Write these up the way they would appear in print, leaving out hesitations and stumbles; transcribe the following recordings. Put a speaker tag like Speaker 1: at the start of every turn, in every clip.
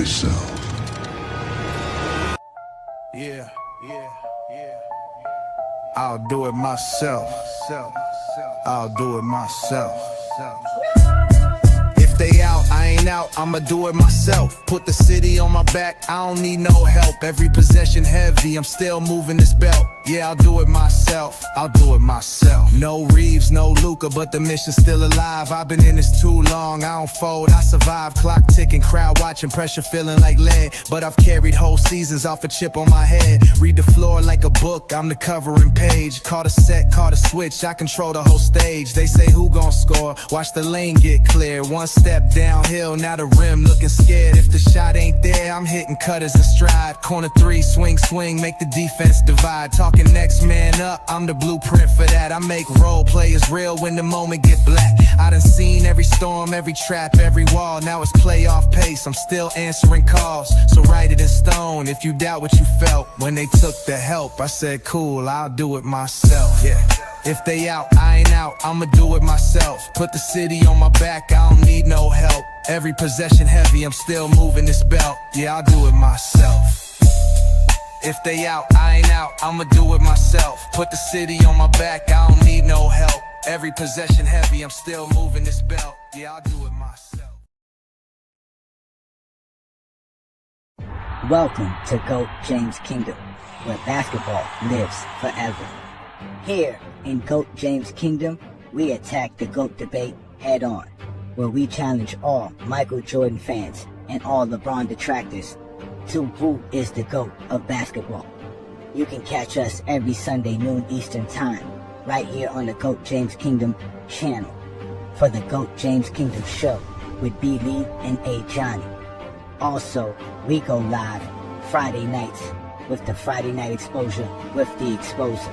Speaker 1: myself.
Speaker 2: Yeah. I'll do it myself. I'll do it myself. If they out, I ain't out, I'ma do it myself. Put the city on my back, I don't need no help. Every possession heavy, I'm still moving this belt. Yeah, I'll do it myself, I'll do it myself. No Reaves, no Luka, but the mission's still alive. I've been in this too long, I don't fold, I survive. Clock ticking, crowd watching, pressure feeling like lead. But I've carried whole seasons off a chip on my head. Read the floor like a book, I'm the covering page. Caught a set, caught a switch, I control the whole stage. They say who gon' score, watch the lane get clear. One step downhill, now the rim looking scared. If the shot ain't there, I'm hitting cutters in stride. Corner three, swing, make the defense divide. Talking next man up, I'm the blueprint for that. I make role players real when the moment get black. I done seen every storm, every trap, every wall. Now it's playoff pace, I'm still answering calls. So write it in stone if you doubt what you felt when they took the help. I said cool, I'll do it myself. Yeah. If they out, I ain't out, I'ma do it myself. Put the city on my back, I don't need no help. Every possession heavy, I'm still moving this belt. Yeah, I'll do it myself. If they out, I ain't out, I'ma do it myself. Put the city on my back, I don't need no help. Every possession heavy, I'm still moving this belt. Yeah, I'll do it myself.
Speaker 3: Welcome to GOAT James Kingdom, where basketball lives forever. Here in GOAT James Kingdom, we attack the GOAT debate head on, where we challenge all Michael Jordan fans and all LeBron detractors to who is the GOAT of basketball. You can catch us every Sunday noon Eastern Time, right here on the GOAT James Kingdom channel, for the GOAT James Kingdom show with B. Lee and A. Johnny. Also, we go live Friday nights with the Friday Night Exposure with the Exposer,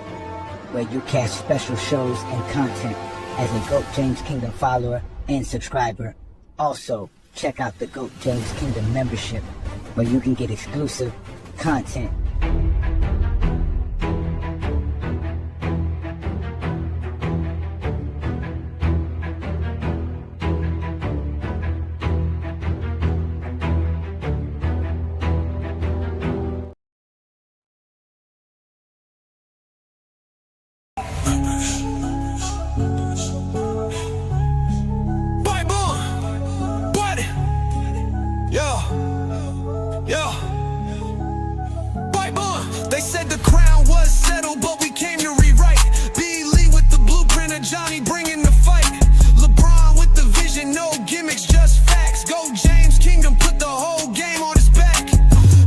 Speaker 3: where you catch special shows and content as a GOAT James Kingdom follower and subscriber. Also, check out the GOAT James Kingdom membership, where you can get exclusive content.
Speaker 2: They said the crown was settled, but we came to rewrite. B. Lee with the blueprint of Johnny bringing the fight. Lebron with the vision, no gimmicks, just facts. Go James Kingdom, put the whole game on his back.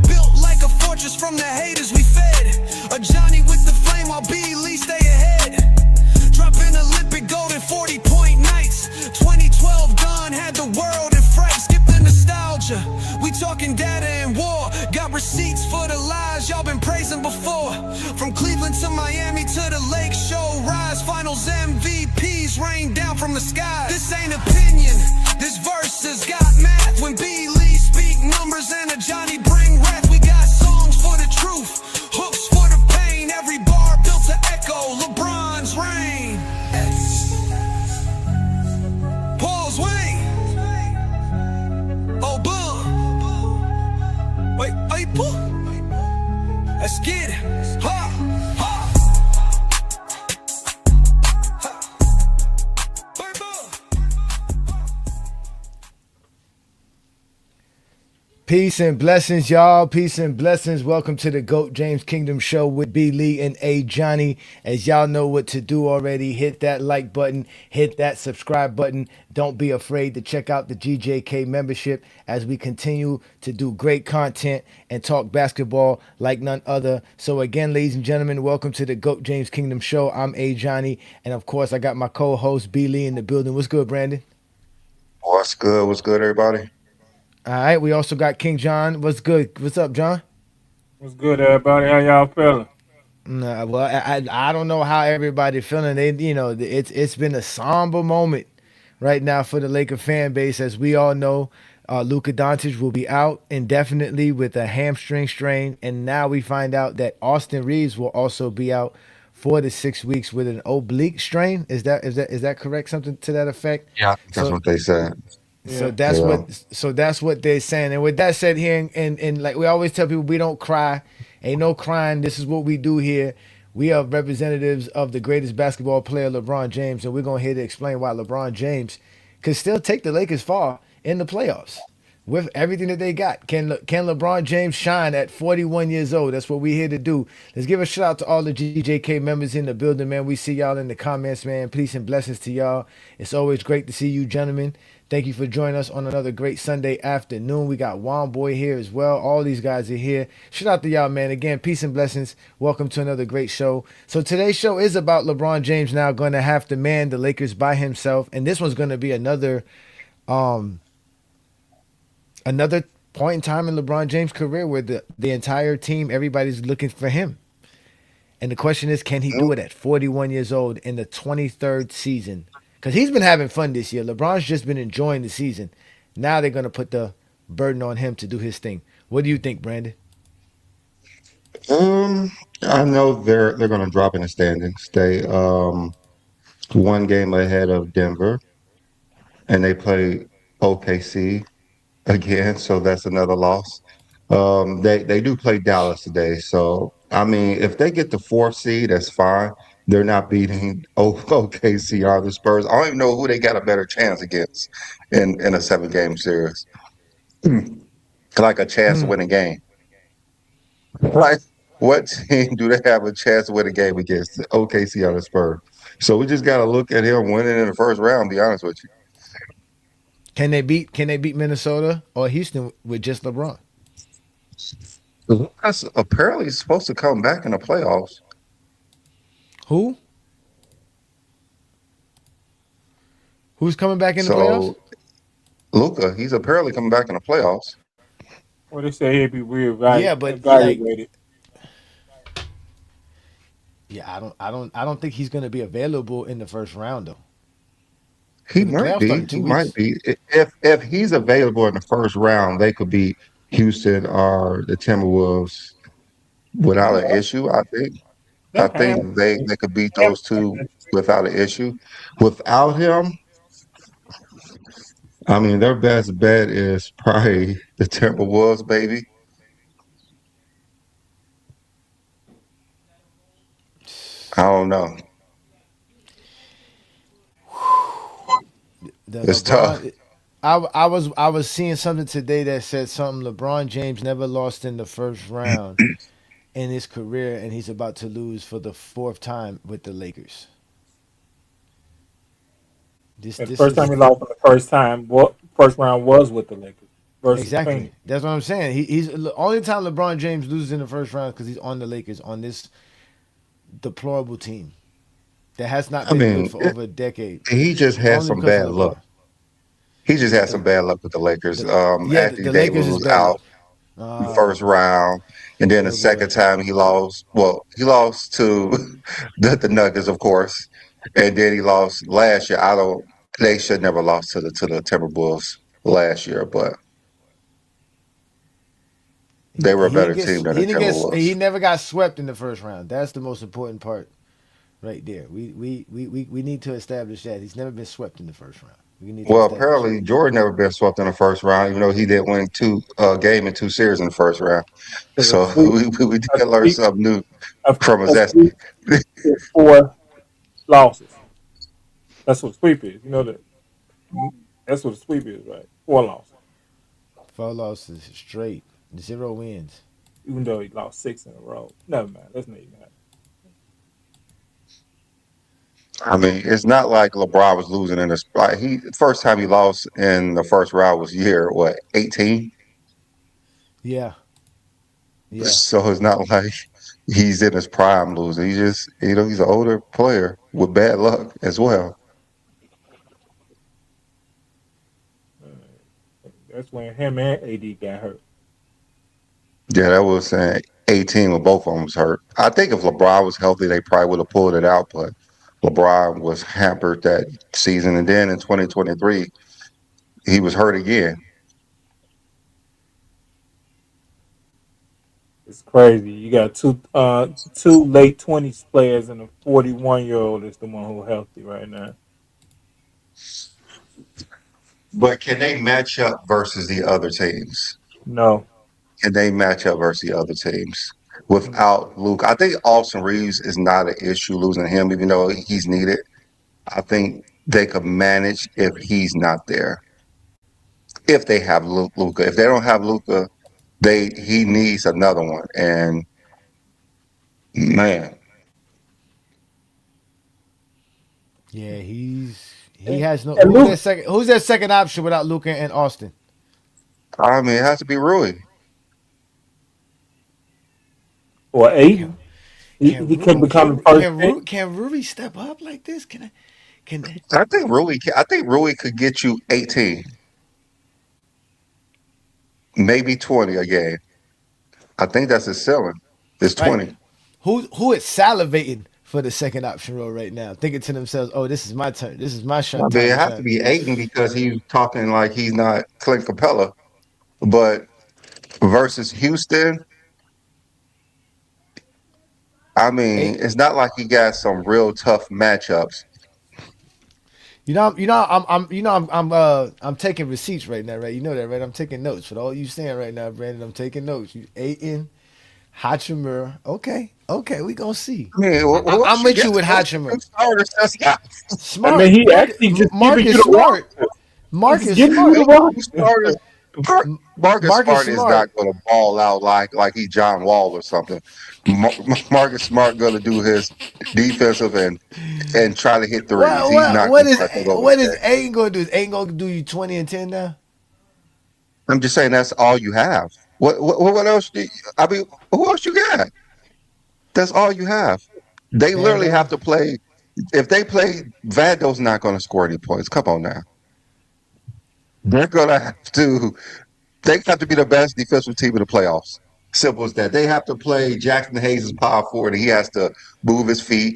Speaker 2: Built like a fortress from the haters we fed. A Johnny with the flame while B. Lee stay ahead. Dropping Olympic gold in 40-point nights. 2012 done, had the world in fright. Skip the nostalgia, we talking data and war. Got receipts for the lies y'all been praising before. From Cleveland to Miami to the Lake Show Rise. Finals MVPs rain down from the sky. This ain't opinion, this verse has got math. When B. Lee speak numbers and a Johnny bring wrath. We got songs for the truth, hooks for the pain. Every bar built to echo LeBron's reign. Paul's Wayne. Oh, boom. Wait, pull. Let's get it. Ha, ha.
Speaker 4: Peace and blessings, y'all. Peace and blessings. Welcome to the GOAT James Kingdom show with B. Lee and A. Johnny. As y'all know what to do already, hit that like button, hit that subscribe button. Don't be afraid to check out the GJK membership as we continue to do great content and talk basketball like none other. So again, ladies and gentlemen, welcome to the GOAT James Kingdom show. I'm A. Johnny, and of course, I got my co-host B. Lee in the building. What's good, Brandon?
Speaker 5: What's good? What's good, everybody?
Speaker 4: All right, we also got King John. What's good? What's up, John?
Speaker 6: What's good, everybody? How y'all feeling?
Speaker 4: Nah, well, I don't know how everybody feeling. It's been a somber moment right now for the Laker fan base, as we all know. Luka Dončić will be out indefinitely with a hamstring strain, and now we find out that Austin Reaves will also be out 4 to 6 weeks with an oblique strain. Is that correct? Something to that effect?
Speaker 5: Yeah, that's what they said.
Speaker 4: So
Speaker 6: Yeah.
Speaker 4: that's
Speaker 5: Yeah.
Speaker 4: what that's what they're saying. And with that said, here and like we always tell people, we don't cry. Ain't no crying. This is what we do here. We are representatives of the greatest basketball player, LeBron James, and we're gonna here to explain why LeBron James could still take the Lakers far in the playoffs with everything that they got. Can LeBron James shine at 41 years old? That's what we're here to do. Let's give a shout out to all the GJK members in the building, man. We see y'all in the comments, man. Peace and blessings to y'all. It's always great to see you, gentlemen. Thank you for joining us on another great Sunday afternoon. We got Juan Boy here as well. All these guys are here. Shout out to y'all, man. Again, peace and blessings. Welcome to another great show. So today's show is about LeBron James now going to have to man the Lakers by himself, and this one's going to be um another point in time in LeBron James' career where the entire team, everybody's looking for him. And the question is, can he do it at 41 years old in the 23rd season? Because he's been having fun this year. LeBron's just been enjoying the season. Now they're going to put the burden on him to do his thing. What do you think, Brandon?
Speaker 5: Um, I know they're gonna drop in the standings. They one game ahead of Denver, and they play OKC again, so that's another loss. They do play Dallas today, so I mean, if they get the fourth seed, that's fine. They're not beating OKC or the Spurs. I don't even know who they got a better chance against in a 7 game series. Like a chance to
Speaker 4: Hmm.
Speaker 5: win a game. Like, what team do they have a chance to win a game against? OKC or the Spurs. So we just got to look at him winning in the first round. Be honest with
Speaker 4: Can they beat Minnesota or Houston with just LeBron?
Speaker 5: you. That's apparently supposed to come back in the playoffs.
Speaker 4: Who? Who's coming back in the playoffs?
Speaker 5: So Luka, he's apparently coming back in the playoffs.
Speaker 6: Well, they say he'd be
Speaker 4: Yeah, but like,
Speaker 6: evaluated.
Speaker 4: yeah, I don't think he's going to be available in the first round though,
Speaker 5: He
Speaker 4: because the
Speaker 5: might
Speaker 4: playoffs start
Speaker 5: be.
Speaker 4: in
Speaker 5: He
Speaker 4: 2 weeks.
Speaker 5: might be. If he's available in the first round, they could beat Houston or the Timberwolves without an
Speaker 6: Yeah,
Speaker 5: issue. I think. I
Speaker 6: that
Speaker 5: think they
Speaker 6: hamstring.
Speaker 5: they could beat those two
Speaker 6: Hamstring.
Speaker 5: without an issue. Without him, I mean, their best bet is probably the Timberwolves, baby. I don't know.
Speaker 4: The
Speaker 5: It's tough.
Speaker 4: LeBron, I was seeing something today that said something. LeBron James never lost in the first round in his career, and he's about to lose for the fourth time with the Lakers. This
Speaker 6: And the
Speaker 4: this
Speaker 6: first time
Speaker 4: is
Speaker 6: he lost in the first round was with the Lakers versus
Speaker 4: exactly
Speaker 6: Phoenix.
Speaker 4: that's what I'm saying. He's the only time LeBron James loses in the first round because he's on the Lakers on this deplorable team that has not
Speaker 5: I
Speaker 4: been good
Speaker 5: mean,
Speaker 4: for over a decade.
Speaker 5: he just had
Speaker 4: Only
Speaker 5: some
Speaker 4: because of
Speaker 5: bad luck.
Speaker 4: LeBron.
Speaker 5: He just had
Speaker 4: The
Speaker 5: some bad luck with the Lakers.
Speaker 4: yeah,
Speaker 5: Anthony
Speaker 4: the
Speaker 5: Davis
Speaker 4: Lakers is
Speaker 5: was
Speaker 4: bad
Speaker 5: out
Speaker 4: luck.
Speaker 5: the first
Speaker 4: Ah,
Speaker 5: round, and then the
Speaker 4: here we go.
Speaker 5: second time he lost. Well, he lost to the Nuggets, of course, and then he lost last year. I don't. They should never lost to the Timberwolves last year, but they were a
Speaker 4: He didn't
Speaker 5: better
Speaker 4: get
Speaker 5: team than
Speaker 4: he
Speaker 5: the
Speaker 4: didn't get
Speaker 5: Timberwolves.
Speaker 4: he never got swept in the first round. That's the most important part right there. We need to establish that he's never been swept in the first round. We need to
Speaker 5: Well,
Speaker 4: establish that.
Speaker 5: apparently Jordan never been swept in the first round, even though he didn't win two game in 2 series in the first round.
Speaker 6: Because a
Speaker 5: So
Speaker 6: sweep,
Speaker 5: we
Speaker 6: a
Speaker 5: did learn
Speaker 6: sweep,
Speaker 5: something new
Speaker 6: a,
Speaker 5: from
Speaker 6: a
Speaker 5: us.
Speaker 6: sweep is 4 losses. That's what a sweep is. You know that. That's what a sweep is, right? 4 losses.
Speaker 4: Four losses straight, 0 wins.
Speaker 6: Even though he lost 6 in a row. Never mind. That's not even happen.
Speaker 5: I mean, it's not like LeBron was losing in this. Like he first time he lost in the first round was year what 18.
Speaker 4: Yeah, yeah.
Speaker 5: So it's not like he's in his prime losing. He just he's an older player with bad luck as well.
Speaker 6: That's when him and AD got hurt.
Speaker 5: Yeah, that was 18 when both of them was hurt. I think if LeBron was healthy, they probably would have pulled it out, but LeBron was hampered that season, and then in 2023 he was hurt again.
Speaker 6: It's crazy. You got two late 20s players and a 41-year-old is the one who's healthy right now.
Speaker 5: But can they match up versus the other teams?
Speaker 6: No.
Speaker 5: Can they match up versus the other teams
Speaker 6: Mm.
Speaker 5: without Luke? I think Austin Reeves is not an issue losing him, even though he's needed. I think they could manage if he's not there. If they have Luca, if they don't have Luca, he needs another one. And man,
Speaker 4: Yeah, he
Speaker 6: And,
Speaker 4: has no.
Speaker 6: and
Speaker 4: Who's their
Speaker 6: Luke
Speaker 4: second? Who's their second option without Luca and Austin?
Speaker 5: I mean, it has to be Rui.
Speaker 6: or
Speaker 4: Can
Speaker 6: Aiden, he
Speaker 4: can
Speaker 6: can become the first pick.
Speaker 4: Can Rui step up like this? Can I? Can
Speaker 5: I think Rui could get you 18, maybe 20 a game. I think that's his ceiling. It's
Speaker 4: right?
Speaker 5: 20.
Speaker 4: Who is salivating for the second option role right now, thinking to themselves, "Oh, this is my turn. This is my
Speaker 5: I mean,
Speaker 4: time
Speaker 5: it
Speaker 4: to
Speaker 5: has to
Speaker 4: shine."
Speaker 5: be Aiden because he's talking like he's not Clint Capella. But versus Houston, I mean,
Speaker 4: Hey,
Speaker 5: it's not like he got some real tough matchups.
Speaker 4: I'm taking receipts right now, right? You know that, right? I'm taking notes for all you saying right now, Brandon. I'm taking notes. You Aiden, Hachimura. Okay, we gonna see.
Speaker 5: I mean, who
Speaker 4: I'm
Speaker 5: else you
Speaker 4: with you
Speaker 5: got?
Speaker 4: with
Speaker 5: Those two
Speaker 4: Hachimura.
Speaker 5: starters just got
Speaker 6: I mean,
Speaker 4: Smart,
Speaker 6: he actually just giving you
Speaker 4: Marcus
Speaker 6: the
Speaker 4: Smart,
Speaker 6: roster. He just
Speaker 4: Marcus
Speaker 6: giving you
Speaker 4: Smart,
Speaker 6: the
Speaker 5: those two
Speaker 6: roster.
Speaker 5: starters. Marcus
Speaker 4: Marcus
Speaker 5: Smart is not
Speaker 4: Smart.
Speaker 5: going to ball out like he's John Wall or something. Marcus Smart going to do his defensive and try to hit threes. He's not going to try to take over
Speaker 4: What
Speaker 5: the
Speaker 4: is
Speaker 5: game.
Speaker 4: Aiden gonna do? Is Aiden gonna do you 20 and 10 now?
Speaker 5: I'm just saying that's all you have. What else? I mean, who else you got? That's all you have. They literally
Speaker 4: Vando.
Speaker 5: have to play. If they play, Vando's not going to score any points. Come on now. They're going to have to. They have to be the best defensive team in the playoffs. Simple as that. They have to play Jackson Hayes' power forward, and he has to move his feet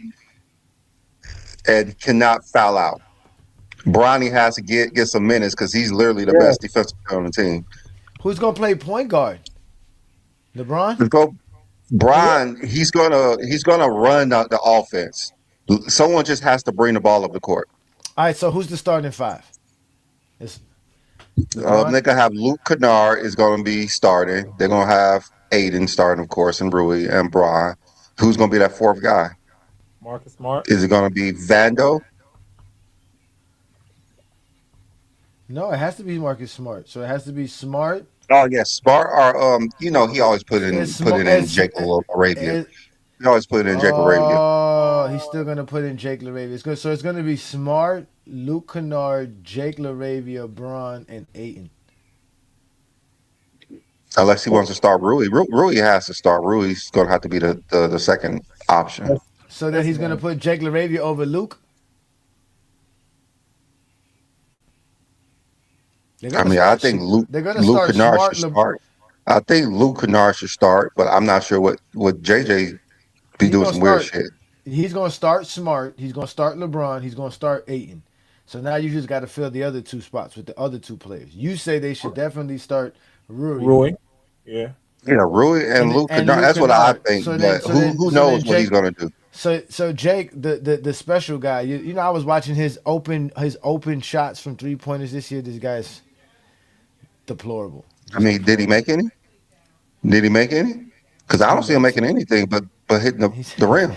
Speaker 5: and cannot foul out. Bronny has to get some minutes because he's literally the
Speaker 6: Yeah.
Speaker 5: best defensive player on the team.
Speaker 4: Who's gonna play point guard? LeBron.
Speaker 5: Go,
Speaker 6: Yeah.
Speaker 5: Brian. He's gonna run the offense. Someone just has to bring the ball up the court.
Speaker 4: All right. So who's the starting five? It's LeBron.
Speaker 5: They're gonna have Luke Kennard is gonna be starting. They're gonna have Aiden starting, of course, and Rui and Brian. Who's gonna be that fourth guy?
Speaker 6: Marcus Smart.
Speaker 5: Is it gonna be Vando?
Speaker 4: No, it has to be Marcus Smart. So it has to be Smart.
Speaker 5: Oh yes, Smart or he always
Speaker 4: It's
Speaker 5: put
Speaker 4: smart.
Speaker 5: it in Jake Arabia.
Speaker 4: It,
Speaker 5: He always put it in Jake Arabia.
Speaker 4: oh, he's still gonna put in Jake LaRavia. It's good. So it's gonna be Smart, Luke Kennard, Jake LaRavia, Braun, and Aiton.
Speaker 5: Unless he wants to start Rui. Rui has to start. Rui's gonna have to be the second option.
Speaker 6: That's
Speaker 4: So then
Speaker 6: that's
Speaker 4: he's gonna
Speaker 6: man.
Speaker 4: put Jake LaRavia over Luke. They're
Speaker 5: I
Speaker 4: gonna
Speaker 5: mean, I
Speaker 4: start.
Speaker 5: think
Speaker 4: They're gonna
Speaker 5: Luke
Speaker 4: start
Speaker 5: Kennard
Speaker 4: Smart.
Speaker 5: should start. I think Luke Kennard should start, but I'm not sure what JJ be
Speaker 4: He's
Speaker 5: doing
Speaker 4: gonna
Speaker 5: some weird
Speaker 4: start.
Speaker 5: shit.
Speaker 4: He's gonna start Smart. He's gonna start LeBron. He's gonna start Aiton. So now you just got to fill the other two spots with the other two players. You say they should definitely start Rui
Speaker 6: Rui. Yeah.
Speaker 5: Yeah, Rui and Luke
Speaker 4: and
Speaker 5: Kennard.
Speaker 4: Luke
Speaker 5: That's what I
Speaker 4: Kennard.
Speaker 5: think. But who knows what he's
Speaker 4: Jake.
Speaker 5: gonna do?
Speaker 4: So Jake, the special guy. You know, I was watching his open shots from 3 pointers this year. This guy's deplorable.
Speaker 5: I
Speaker 4: Just
Speaker 5: mean, did he
Speaker 4: deplorable.
Speaker 5: make any? Did he make any? Because I
Speaker 4: He
Speaker 5: don't see him
Speaker 4: made
Speaker 5: making
Speaker 4: some.
Speaker 5: anything but hitting
Speaker 4: He's
Speaker 5: the rim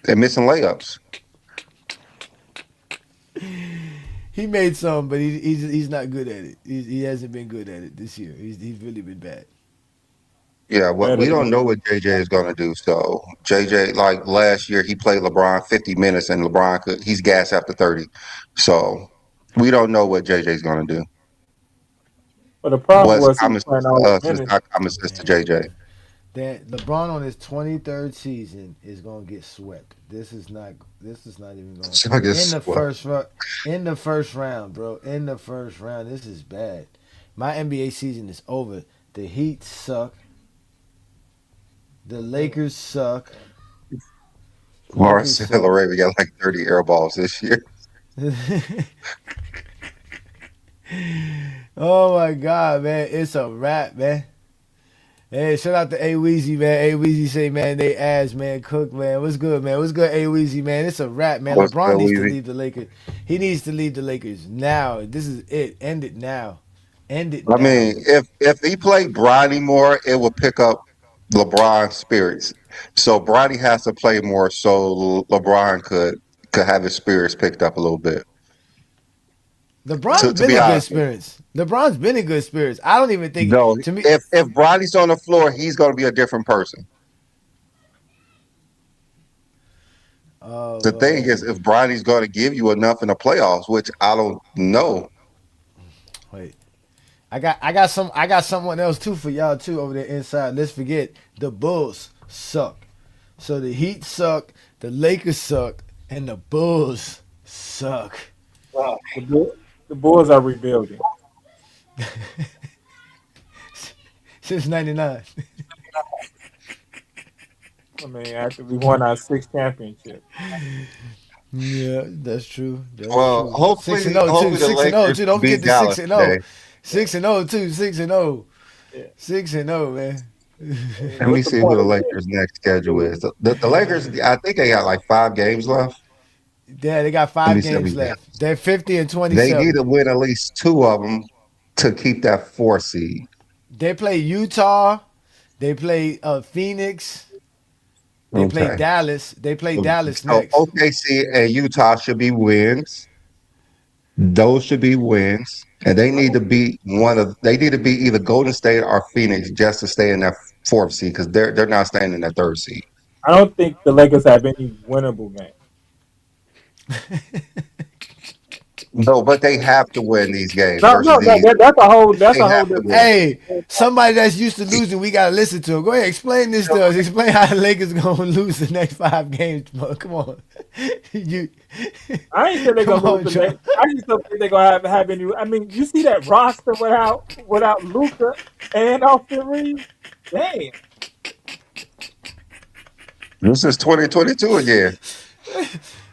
Speaker 5: and missing layups.
Speaker 4: he made some, but he's not good at it. He hasn't been good at it this year. He's really been bad.
Speaker 5: Yeah, what
Speaker 6: Better
Speaker 5: we
Speaker 6: than
Speaker 5: don't know what JJ is going to do. So JJ, like last year, he played LeBron 50 minutes, and he's gassed after 30. So we don't know what JJ is going to do.
Speaker 6: But the problem
Speaker 5: What's
Speaker 6: was he was
Speaker 5: common sense
Speaker 6: playing
Speaker 5: to
Speaker 6: all the
Speaker 5: us is
Speaker 6: minutes.
Speaker 5: not common sense to JJ.
Speaker 4: That LeBron on his 23rd season is gonna get swept. This is not even going
Speaker 5: So I
Speaker 4: in
Speaker 5: guess
Speaker 4: the
Speaker 5: well,
Speaker 4: first in the first round, bro. In the first round, this is bad. My NBA season is over. The Heat suck. The Lakers suck. Lakers
Speaker 5: Marcelo
Speaker 4: suck.
Speaker 5: Ray got like 30 air balls this year.
Speaker 4: Oh my god, man, it's a wrap, man. Hey, shout out to A Weezy, man. A Weezy say, man, they ass, man. Cook, man. What's good, man? What's good, A Weezy, man? It's a wrap, man.
Speaker 5: What's
Speaker 4: LeBron
Speaker 5: good,
Speaker 4: needs to
Speaker 5: Weezy?
Speaker 4: leave the Lakers. He needs to leave the Lakers now. This is it. End it now. End it
Speaker 5: I
Speaker 4: now.
Speaker 5: mean, if he played Bronny more, it would pick up LeBron's spirits. So Bronny has to play more so LeBron could have his spirits picked up a little bit.
Speaker 4: LeBron's
Speaker 5: To
Speaker 4: been
Speaker 5: be
Speaker 4: in good
Speaker 5: honest,
Speaker 4: spirits. LeBron's been in good spirits. I don't even think,
Speaker 5: no,
Speaker 4: to me,
Speaker 5: if Bronny's on the floor, he's going to be a different person. The thing is, if Bronny's going to give you enough in the playoffs, which I don't know.
Speaker 4: wait. I got someone else too for y'all too over there inside. Let's forget the Bulls suck. So the Heat suck, the Lakers suck, and the Bulls suck.
Speaker 6: The Bulls are rebuilding.
Speaker 4: Since '99.
Speaker 6: I mean, after we won our sixth championship.
Speaker 4: Yeah, that's true. That's
Speaker 5: Well,
Speaker 4: true. Six and
Speaker 5: hopefully,
Speaker 4: zero too.
Speaker 5: hopefully the
Speaker 4: 6-0
Speaker 5: Lakers
Speaker 4: too. Don't forget
Speaker 5: beat
Speaker 4: the six
Speaker 5: Dallas
Speaker 4: and
Speaker 5: today.
Speaker 4: zero. 6-0 too. 6-0.
Speaker 6: Yeah.
Speaker 4: 6-0, man.
Speaker 5: Let me
Speaker 6: What's the
Speaker 5: see who
Speaker 6: point
Speaker 5: the
Speaker 6: of
Speaker 5: Lakers' next schedule is. The Lakers, I think they got like 5 games left.
Speaker 4: Yeah, they got
Speaker 5: Let me
Speaker 4: 5
Speaker 5: see.
Speaker 4: games left. They're 50 and
Speaker 5: They need
Speaker 4: 27.
Speaker 5: to win at least 2 of them to keep that 4 seed.
Speaker 4: They play Utah. They play Phoenix. They play
Speaker 5: Okay.
Speaker 4: Dallas. They play Dallas
Speaker 5: So
Speaker 4: next.
Speaker 5: OKC and Utah should be wins. Those should be wins. And they need to beat they need to beat either Golden State or Phoenix just to stay in that 4th seed because they're not staying in that 3rd seed.
Speaker 6: I don't think the Lakers have any winnable games.
Speaker 5: No, but they have to win these games
Speaker 6: No,
Speaker 5: versus
Speaker 6: no,
Speaker 5: these.
Speaker 6: that's
Speaker 5: They
Speaker 6: a whole
Speaker 5: have to
Speaker 6: different.
Speaker 5: win.
Speaker 4: Hey, somebody that's used to losing, we gotta listen to him. Go ahead, explain this to us. Explain how the Lakers gonna lose the next 5 games, bro. Come on, you.
Speaker 6: I ain't saying they're
Speaker 4: Come
Speaker 6: gonna lose
Speaker 4: on,
Speaker 6: the
Speaker 4: Joe.
Speaker 6: Lakers. I just don't think they're gonna have any. I mean, you see that roster without Luka and Austin Reeves? Damn.
Speaker 5: This is 2022 again.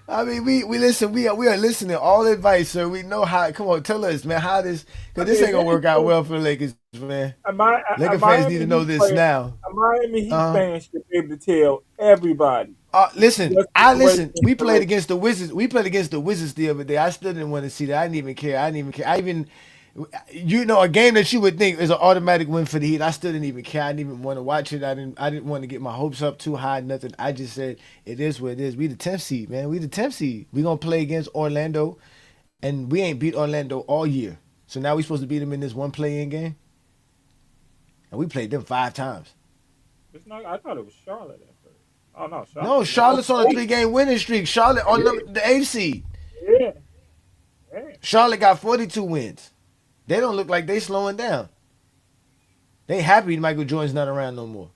Speaker 4: I mean, we listen. We are listening all advice, sir. We know how. Come on, tell us, man, how this
Speaker 6: I
Speaker 4: because this
Speaker 6: mean,
Speaker 4: ain't
Speaker 6: if
Speaker 4: gonna work out
Speaker 6: anything,
Speaker 4: well for the Lakers, man.
Speaker 6: a
Speaker 4: Laker fans need to
Speaker 6: Miami
Speaker 4: know
Speaker 6: Heat
Speaker 4: this
Speaker 6: player,
Speaker 4: now.
Speaker 6: a Miami Heat
Speaker 4: Uh,
Speaker 6: fan should be able to tell everybody
Speaker 4: listen.
Speaker 6: what
Speaker 4: I
Speaker 6: situation
Speaker 4: listen.
Speaker 6: is
Speaker 4: We played
Speaker 6: correct.
Speaker 4: against the Wizards. We played against the Wizards the other day. I still didn't want to see that. I didn't even care. I didn't even care. I even, a game that you would think is an automatic win for the Heat. I still didn't even care. I didn't even want to watch it. I didn't want to get my hopes up too high. Nothing. I just said it is what it is. We the 10th seed, man. We the 10th seed. We gonna play against Orlando, and we ain't beat Orlando all year. So now we supposed to beat them in this one play-in game, and we played them 5 times.
Speaker 6: It's not. I thought it was Charlotte at first. Oh no,
Speaker 4: No,
Speaker 6: Charlotte.
Speaker 4: Charlotte's on a 3-game winning streak. Charlotte on the 8th seed.
Speaker 6: Yeah, yeah.
Speaker 4: Charlotte got 42 wins. They don't look like they slowing down. They happy Michael Jordan's not around no more.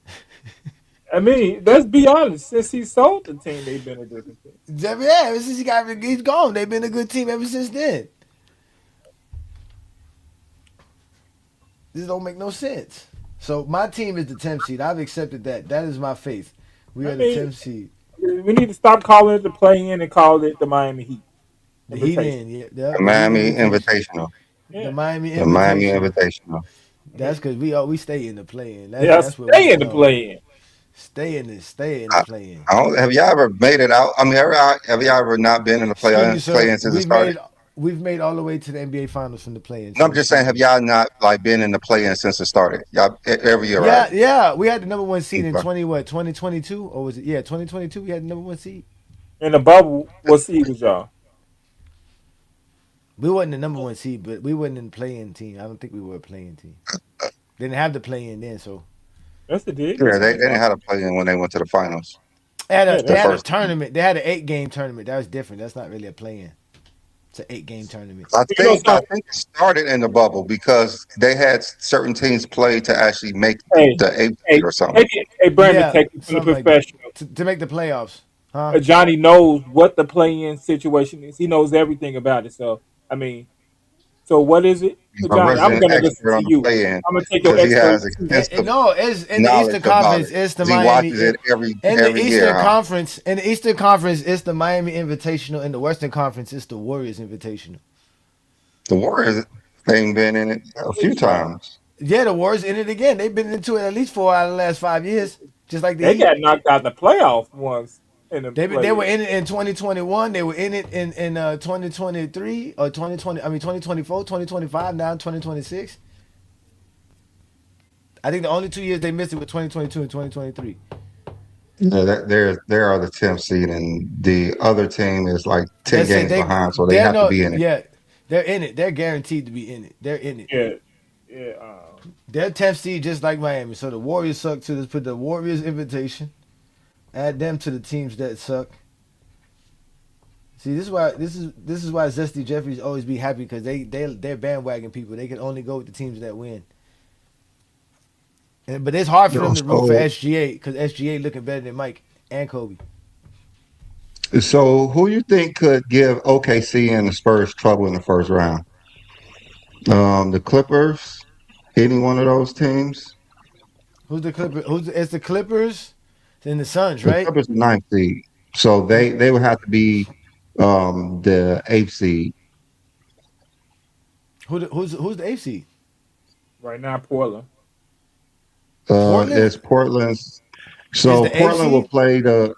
Speaker 6: I mean, let's be honest. Since he sold the team, they've been a different team.
Speaker 4: Yeah, ever since he's gone. They've been a good team ever since then. This don't make no sense. So my team is the 10th seed. I've accepted that. That is my faith. We
Speaker 6: I
Speaker 4: are the
Speaker 6: mean,
Speaker 4: 10th seed.
Speaker 6: we need to stop calling it the play-in and call it the Miami Heat
Speaker 4: The Heat
Speaker 6: invitation.
Speaker 4: in, yeah,
Speaker 5: The
Speaker 4: the Heat
Speaker 5: Miami
Speaker 4: invitation.
Speaker 5: Invitational.
Speaker 4: The
Speaker 6: Yeah,
Speaker 4: Miami
Speaker 5: The Miami
Speaker 4: Invitational.
Speaker 5: Invitational.
Speaker 4: That's because we stay in the play-in.
Speaker 6: yeah.
Speaker 4: That's where we
Speaker 6: Stay in the
Speaker 4: belong.
Speaker 6: play-in.
Speaker 4: Stay in the
Speaker 5: I,
Speaker 4: play-in.
Speaker 5: I don't, have y'all ever made it out? I mean, have y'all ever not been in the
Speaker 4: Excuse me, sir.
Speaker 5: play-in since it started?
Speaker 4: We've made all the way to the NBA Finals from the play-in.
Speaker 5: No,
Speaker 4: So
Speaker 5: I'm just saying,
Speaker 4: excuse
Speaker 5: have
Speaker 4: me.
Speaker 5: y'all not like been in the play-in since it started? Y'all every year, right?
Speaker 4: Yeah. We had the number one seed in
Speaker 5: Okay.
Speaker 4: 2022 or was it 2022? We had the number one seed.
Speaker 6: In the bubble, what seed was y'all?
Speaker 4: We wasn't the number one seed, but we wasn't in the play-in team. I don't think we were a play-in team. They didn't have the play-in then, so
Speaker 6: Yes, it did.
Speaker 5: Yeah, they didn't have a play-in when they went to the finals.
Speaker 6: Yeah,
Speaker 4: they
Speaker 5: The
Speaker 6: that's
Speaker 4: had a
Speaker 5: first,
Speaker 4: tournament. They had an 8-game tournament. That was different. That's not really a play-in. It's an 8-game tournament.
Speaker 6: you know
Speaker 5: I
Speaker 6: something.
Speaker 5: think it started in the bubble because they had certain teams play to actually make
Speaker 6: Hey,
Speaker 5: the 8th seed
Speaker 6: hey,
Speaker 5: or something.
Speaker 6: hey, Brandon,
Speaker 4: Yeah,
Speaker 6: take it from the
Speaker 4: something like that
Speaker 6: professional.
Speaker 4: to make the playoffs, huh?
Speaker 6: Johnny knows what the play-in situation is. He knows everything about it. So, I mean, so what is it,
Speaker 5: He's a
Speaker 6: Johnny? I'm
Speaker 5: resident
Speaker 6: gonna listen
Speaker 5: expert
Speaker 6: to
Speaker 5: on the
Speaker 6: you.
Speaker 5: play-in
Speaker 6: I'm gonna take your
Speaker 5: because he
Speaker 6: expert.
Speaker 5: has extensive
Speaker 4: No, it's in the Eastern
Speaker 5: knowledge about
Speaker 4: Conference.
Speaker 5: it.
Speaker 4: It's the
Speaker 5: 'Cause he
Speaker 4: Miami.
Speaker 5: watches it
Speaker 4: In the
Speaker 5: every year,
Speaker 4: Eastern
Speaker 5: huh?
Speaker 4: Conference, it's the Miami Invitational. In the Western Conference, it's the Warriors Invitational.
Speaker 5: The Warriors ain't been in it a few times.
Speaker 4: Yeah, the Warriors in it again. They've been into it at least 4 out of the last 5 years, just like the
Speaker 6: They
Speaker 4: Heat.
Speaker 6: got knocked out in the playoffs once in the
Speaker 4: They were
Speaker 6: play.
Speaker 4: in it in 2021. They were in it in 2023 or 2020. I mean 2024, 2025. Now 2026. I think the only 2 years they missed it were 2022 and 2023.
Speaker 5: Yeah, they are the 10th seed, and the other team is like 10
Speaker 4: Let's say
Speaker 5: games behind, so they
Speaker 4: they're
Speaker 5: have to
Speaker 4: no
Speaker 5: be in it.
Speaker 4: yeah they're in it. They're guaranteed to be in it. They're in it.
Speaker 6: Yeah, yeah.
Speaker 4: They're 10th seed just like Miami. So the Warriors suck too. Let's put the Warriors invitation. Add them to the teams that suck. See, this is why Zesty Jeffries always be happy because they're bandwagon people. They can only go with the teams that win. But it's hard for
Speaker 5: Yo,
Speaker 4: them to root for SGA because SGA looking better than Mike and Kobe.
Speaker 5: so who you think could give OKC and the Spurs trouble in the first round? The Clippers, any one of those teams?
Speaker 4: Who's the Clippers? It's the Clippers and the Suns,
Speaker 5: The
Speaker 4: right?
Speaker 5: Clippers are ninth seed, so
Speaker 4: And
Speaker 5: they would have to be the eighth seed.
Speaker 4: who's the AFC?
Speaker 6: Right now, Portland.
Speaker 4: Portland
Speaker 5: It's Portland's.
Speaker 4: is
Speaker 5: So
Speaker 4: the
Speaker 5: Portland will
Speaker 4: AFC.
Speaker 5: play the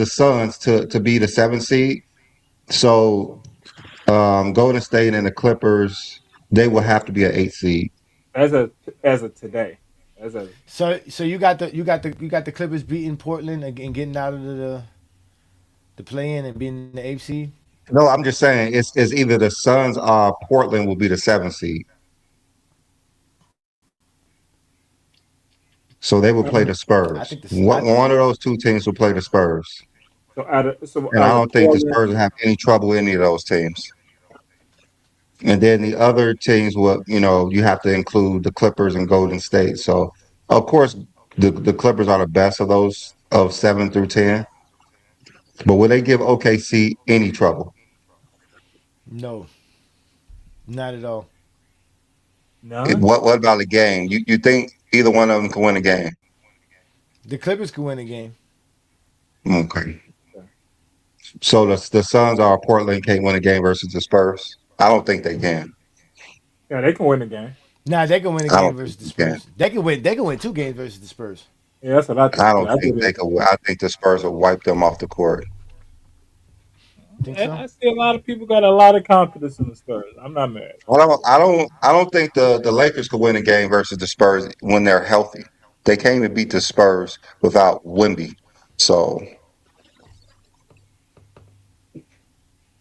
Speaker 5: Suns to be the seventh seed. So Golden State and the Clippers, they will have to be an eighth seed.
Speaker 6: As a as of today, as a
Speaker 4: So you got the Clippers beating Portland and getting out of the play in and being the AFC.
Speaker 5: No, I'm just saying it's either the Suns or Portland will be the seventh seed. So they will play the
Speaker 4: I
Speaker 5: Spurs.
Speaker 4: think this.
Speaker 5: One of those two teams will play the Spurs. And I
Speaker 6: out of
Speaker 5: don't think the
Speaker 6: Portland,
Speaker 5: Spurs will have any trouble with any of those teams. And then the other teams will, you have to include the Clippers and Golden State. So of course the Clippers are the best of those of 7 through 10. But will they give OKC any trouble?
Speaker 4: No, not at all.
Speaker 6: none.
Speaker 5: What about the game? You think either one of them can win a game?
Speaker 4: The Clippers could win a game.
Speaker 5: Okay. So the Suns or Portland can't win a game versus the Spurs? I don't think they can.
Speaker 6: Yeah, they can win the game.
Speaker 4: Nah, they can win a
Speaker 5: I
Speaker 4: game
Speaker 5: don't think
Speaker 4: versus the
Speaker 5: they can.
Speaker 4: Spurs. They can win. They can win 2 games versus the Spurs.
Speaker 6: Yeah, that's what I
Speaker 5: I
Speaker 6: think.
Speaker 5: don't
Speaker 6: Yeah, I
Speaker 5: think they
Speaker 6: think
Speaker 5: could. I think the Spurs will wipe them off the court.
Speaker 4: Think
Speaker 6: and
Speaker 4: so?
Speaker 6: I see a lot of people got a lot of confidence in the Spurs. I'm not mad.
Speaker 5: I don't think the Lakers could win a game versus the Spurs when they're healthy. They can't even beat the Spurs without Wemby. So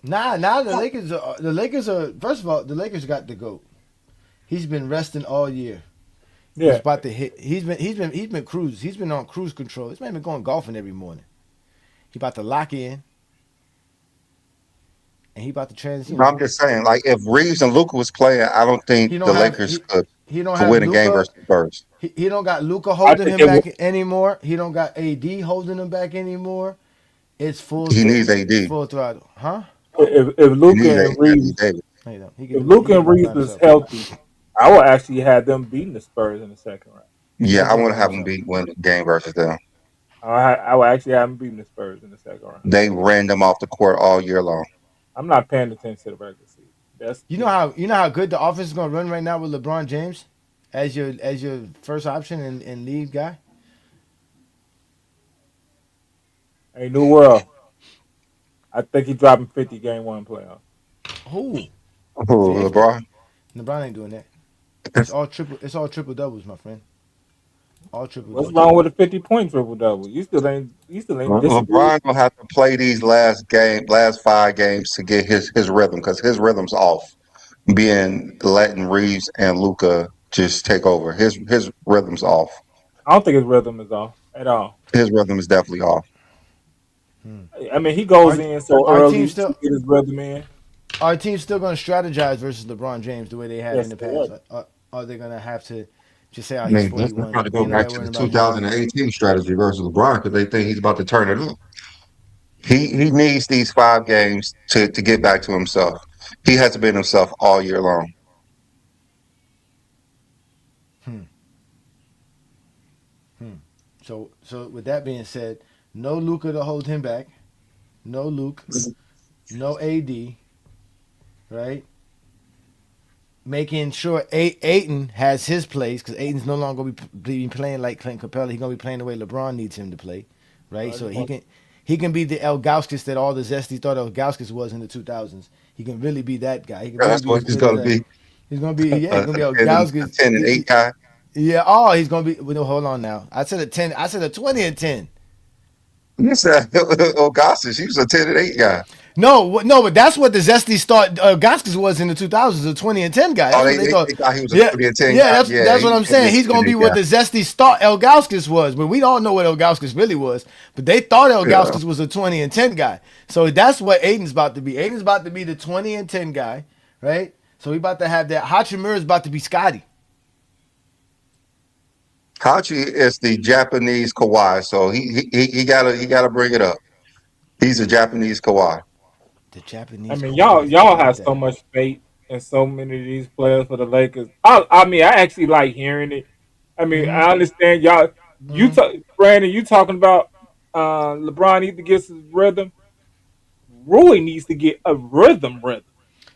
Speaker 4: Nah. The Lakers are. First of all, the Lakers got the GOAT. He's been resting all year. He's
Speaker 6: Yeah,
Speaker 4: about to hit. He's been cruise. He's been on cruise control. This man been going golfing every morning. He about to lock in, and he about to
Speaker 5: I'm just saying, like if Reaves and Luka was playing, I don't think
Speaker 4: He don't
Speaker 5: the
Speaker 4: have
Speaker 5: Lakers
Speaker 4: he he don't
Speaker 5: could
Speaker 4: have
Speaker 5: win a game
Speaker 4: Luca.
Speaker 5: versus the Spurs.
Speaker 4: He don't got Luca
Speaker 6: I
Speaker 4: holding
Speaker 6: think
Speaker 4: him
Speaker 6: it will.
Speaker 4: back anymore. He don't got AD holding him back anymore. It's
Speaker 5: He needs AD.
Speaker 4: full throttle, huh?
Speaker 6: If
Speaker 5: He needs
Speaker 6: Luca and
Speaker 5: Anthony
Speaker 6: Reeves,
Speaker 5: Davis.
Speaker 4: No, you don't.
Speaker 6: if Luca
Speaker 4: He can
Speaker 6: and
Speaker 4: do it
Speaker 6: Reeves
Speaker 4: by
Speaker 6: is
Speaker 4: himself.
Speaker 6: healthy, I would actually have them beating the Spurs in the second round.
Speaker 4: He
Speaker 5: Yeah,
Speaker 4: can
Speaker 5: I
Speaker 4: do it
Speaker 5: want to
Speaker 4: by
Speaker 5: have him
Speaker 4: himself.
Speaker 5: win the game versus them.
Speaker 6: I would actually have them beating the Spurs in the second round.
Speaker 5: They ran them off the court all year long.
Speaker 6: I'm not paying attention to the regular season. That's
Speaker 4: You know how good the offense is gonna run right now with LeBron James as your first option and lead guy.
Speaker 6: a new world. I think he's dropping 50 game one playoff.
Speaker 4: Who?
Speaker 5: Who,
Speaker 4: 50?
Speaker 5: LeBron?
Speaker 4: LeBron ain't doing that. It's all triple. It's all triple doubles, my friend. All triple
Speaker 6: What's
Speaker 4: doubles.
Speaker 6: wrong with a 50-point triple double? You still ain't disagree.
Speaker 5: LeBron gonna have to play these last 5 games to get his rhythm because his rhythm's off. Being letting Reeves and Luca just take over. His rhythm's off.
Speaker 6: I don't think his rhythm is off at all.
Speaker 5: His rhythm is definitely off.
Speaker 4: Hmm.
Speaker 6: I mean, he goes
Speaker 4: Our
Speaker 6: in so
Speaker 4: our team
Speaker 6: early to
Speaker 4: still
Speaker 6: get his rhythm in.
Speaker 4: our team's still gonna strategize versus LeBron James the way they have in
Speaker 6: Yes,
Speaker 4: the
Speaker 6: they
Speaker 4: past.
Speaker 6: are.
Speaker 4: Are they gonna have to just say, "Oh,
Speaker 5: I
Speaker 4: he's
Speaker 5: mean, let's
Speaker 4: 41.
Speaker 5: try to go
Speaker 4: Ain't
Speaker 5: back
Speaker 4: nobody
Speaker 5: to the
Speaker 4: worrying about LeBron."
Speaker 5: 2018 strategy versus LeBron because they think he's about to turn it up. He needs these 5 games to get back to himself. He hasn't been himself all year long.
Speaker 4: Hmm. Hmm. So with that being said, no Luca to hold him back. No Luke. No AD. Right. making sure Aiton has his place because Aiton's no longer going to be playing like Clint Capella. He's going to be playing the way LeBron needs him to play, right? So he can be the Elgauskas that all the Zesties thought Elgauskas was in the 2000s. He can really be that guy. He can really
Speaker 5: That's
Speaker 4: be as
Speaker 5: what he's
Speaker 4: good as
Speaker 5: going to
Speaker 4: that.
Speaker 5: be.
Speaker 4: He's going to be
Speaker 5: A,
Speaker 4: he's going to
Speaker 5: a
Speaker 4: be
Speaker 5: 10
Speaker 4: Elgauskas.
Speaker 5: 10 and 8 guy.
Speaker 4: Yeah. Oh, he's going to be. Well, no, hold on now. I said a 10. I said a 20 and 10.
Speaker 5: You said Augustus. He was a 10 and 8 guy.
Speaker 4: No, but that's what the Zesties thought Gaskins was in the 2000s, a 20 and 10 guy. That's
Speaker 5: Oh,
Speaker 4: what they thought.
Speaker 5: they thought he was a
Speaker 4: Yeah,
Speaker 5: 20 and 10
Speaker 4: yeah,
Speaker 5: guy. Yeah,
Speaker 4: that's what I'm saying. He's going to be what
Speaker 5: guy.
Speaker 4: the Zesties thought Elgauskas was, but we all know what Elgauskas really was. But they thought Elgauskas was a 20 and 10 guy. So that's what Aiden's about to be. Aiden's about to be the 20 and 10 guy, right? So we about to have that. Hachimura is about to be Scotty.
Speaker 5: Hachi is the Japanese Kawhi, so he gotta bring it up. He's a Japanese Kawhi.
Speaker 4: The Japanese.
Speaker 6: I mean,
Speaker 4: Kawhi,
Speaker 6: y'all
Speaker 4: like
Speaker 6: have
Speaker 4: that.
Speaker 6: so much faith in so many of these players for the Lakers. I mean, I actually like hearing it. I mean, I understand y'all. Brandon, you talking about LeBron needs to get his rhythm. Rui needs to get a rhythm. Like,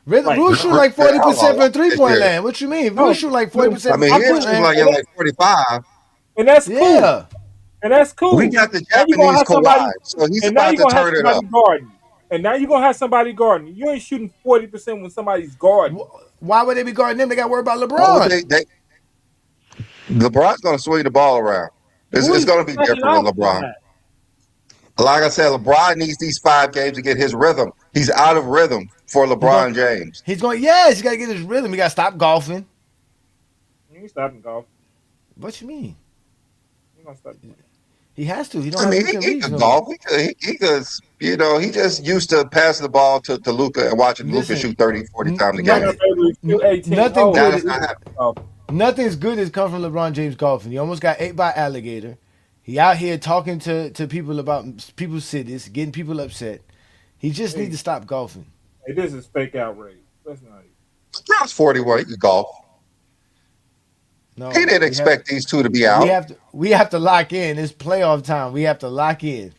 Speaker 4: Rui shoot like 40% from 3-point land. What you mean? Rui shoot like 40%
Speaker 5: I
Speaker 4: from
Speaker 5: mean, he
Speaker 4: 3-point
Speaker 5: is
Speaker 4: land.
Speaker 5: like 45.
Speaker 6: and that's cool.
Speaker 4: Yeah.
Speaker 6: And that's cool.
Speaker 5: We got the
Speaker 6: Now you gonna
Speaker 5: Japanese
Speaker 6: have somebody,
Speaker 5: Kawhi, so he's
Speaker 6: and now
Speaker 5: about
Speaker 6: you
Speaker 5: to
Speaker 6: gonna have
Speaker 5: turn it
Speaker 6: somebody
Speaker 5: up.
Speaker 6: guarding. And now you're gonna have somebody guarding. You ain't shooting 40% when somebody's guarding.
Speaker 4: Why would they be guarding them? They got to worry about
Speaker 5: Oh,
Speaker 4: LeBron.
Speaker 5: LeBron's going to swing the ball around. It's going to be different with LeBron. Like I said, LeBron needs these 5 games to get his rhythm. He's out of rhythm for LeBron James.
Speaker 4: He's going, yes, he got to get his rhythm. He got to stop golfing.
Speaker 6: You ain't stopping golf.
Speaker 4: What you mean?
Speaker 6: You gonna stop golf.
Speaker 4: He has to. He don't
Speaker 5: I
Speaker 4: have
Speaker 5: mean,
Speaker 4: to
Speaker 5: he could golf. He could, he just used to pass the ball to Luka and watching Luka shoot 30, 40 times a game.
Speaker 4: Nothing good.
Speaker 5: Not happening.
Speaker 4: Nothing's good has come from LeBron James golfing. He almost got ate by alligator. He out here talking to people about people's cities, getting people upset. He just needs to stop golfing.
Speaker 6: Hey, this is fake outrage. That's not it.
Speaker 5: LeBron's 41. He could golf.
Speaker 4: No,
Speaker 5: He didn't expect these two to be out.
Speaker 4: We have to lock in. It's playoff time. We have to lock in.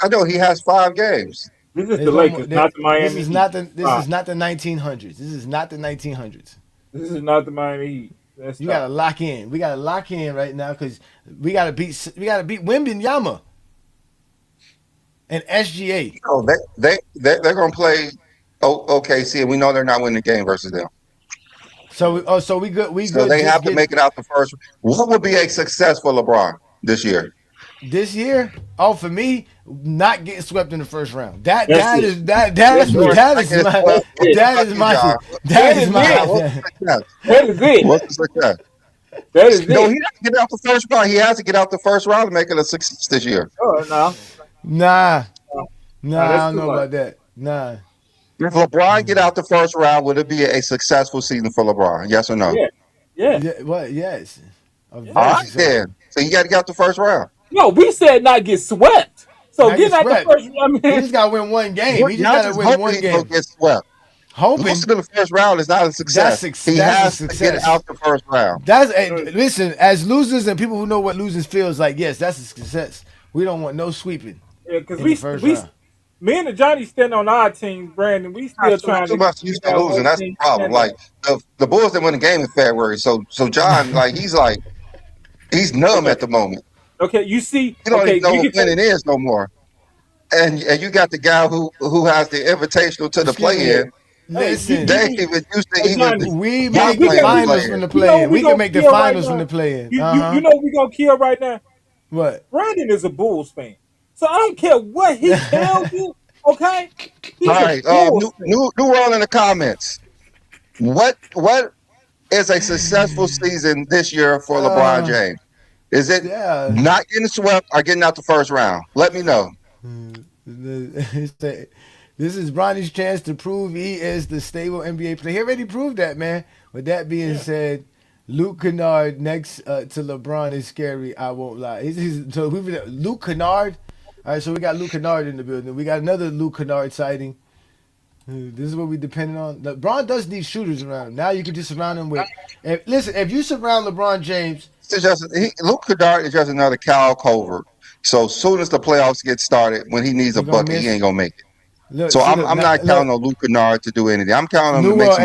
Speaker 5: I know he has 5 games.
Speaker 6: This is the Lakers, not the Miami.
Speaker 4: This is not the 1900s. This is not the 1900s.
Speaker 6: This is not the Miami Heat.
Speaker 4: You gotta lock in. We gotta lock in right now because we gotta beat Wembanyama and SGA.
Speaker 5: Oh, they're gonna play OKC, and we know they're not winning the game versus them.
Speaker 4: So we good.
Speaker 5: So they have to make it out the first. What would be a success for LeBron this year?
Speaker 4: This year, for me, not getting swept in the first round. That is my.
Speaker 6: That is it.
Speaker 5: What's the success?
Speaker 6: That is it.
Speaker 5: No, he has to get out the first round. He has to get out the first round to make it a success this year.
Speaker 6: Oh, no.
Speaker 4: Nah, I don't know about that. Nah.
Speaker 5: If LeBron get out the first round, would it be a successful season for LeBron? Yes or no?
Speaker 6: Yeah.
Speaker 4: What? Yes.
Speaker 5: All right, then. So you got to get out the first round.
Speaker 6: No, we said not get swept. So get out the first. I mean,
Speaker 4: he just got to win one game. He just got to win one game.
Speaker 5: Get swept. Losing in the first round is not a success. He has to get out the first round.
Speaker 4: Listen, as losers and people who know what losing feels like, yes, that's a success. We don't want no sweeping.
Speaker 6: Yeah, because me and Johnny stand on our team, Brandon. We still trying to.
Speaker 5: Too much used to losing. That's the problem. Like the Bulls didn't win the game in February, so John, he's numb at the moment.
Speaker 6: Okay, you see,
Speaker 5: you don't even know what winning is no more. And you got the guy who has the invitational to the play-in.
Speaker 4: Listen,
Speaker 5: they even used to
Speaker 4: we make the finals from the play-in. We can make the finals from the play-in.
Speaker 6: You know we're gonna kill right now.
Speaker 4: What?
Speaker 6: Brandon is a Bulls fan, so I don't care what he tells you. Okay.
Speaker 5: All right. New roll in the comments. What is a successful season this year for LeBron James? Is it not getting swept or getting out the first round? Let me know.
Speaker 4: This is Bronny's chance to prove he is the stable NBA player. He already proved that, man. With that being said, Luke Kennard next to LeBron is scary. I won't lie. Luke Kennard. All right, so we got Luke Kennard in the building. We got another Luke Kennard sighting. This is what we depending on. LeBron does need shooters around him. Now you can just surround him with. If you surround LeBron James,
Speaker 5: Luke Kennard is just another Kyle Covert. So as soon as the playoffs get started, when he needs a bucket, he ain't gonna make it. I'm not counting on Luke Kennard to do anything. I'm counting on him to make some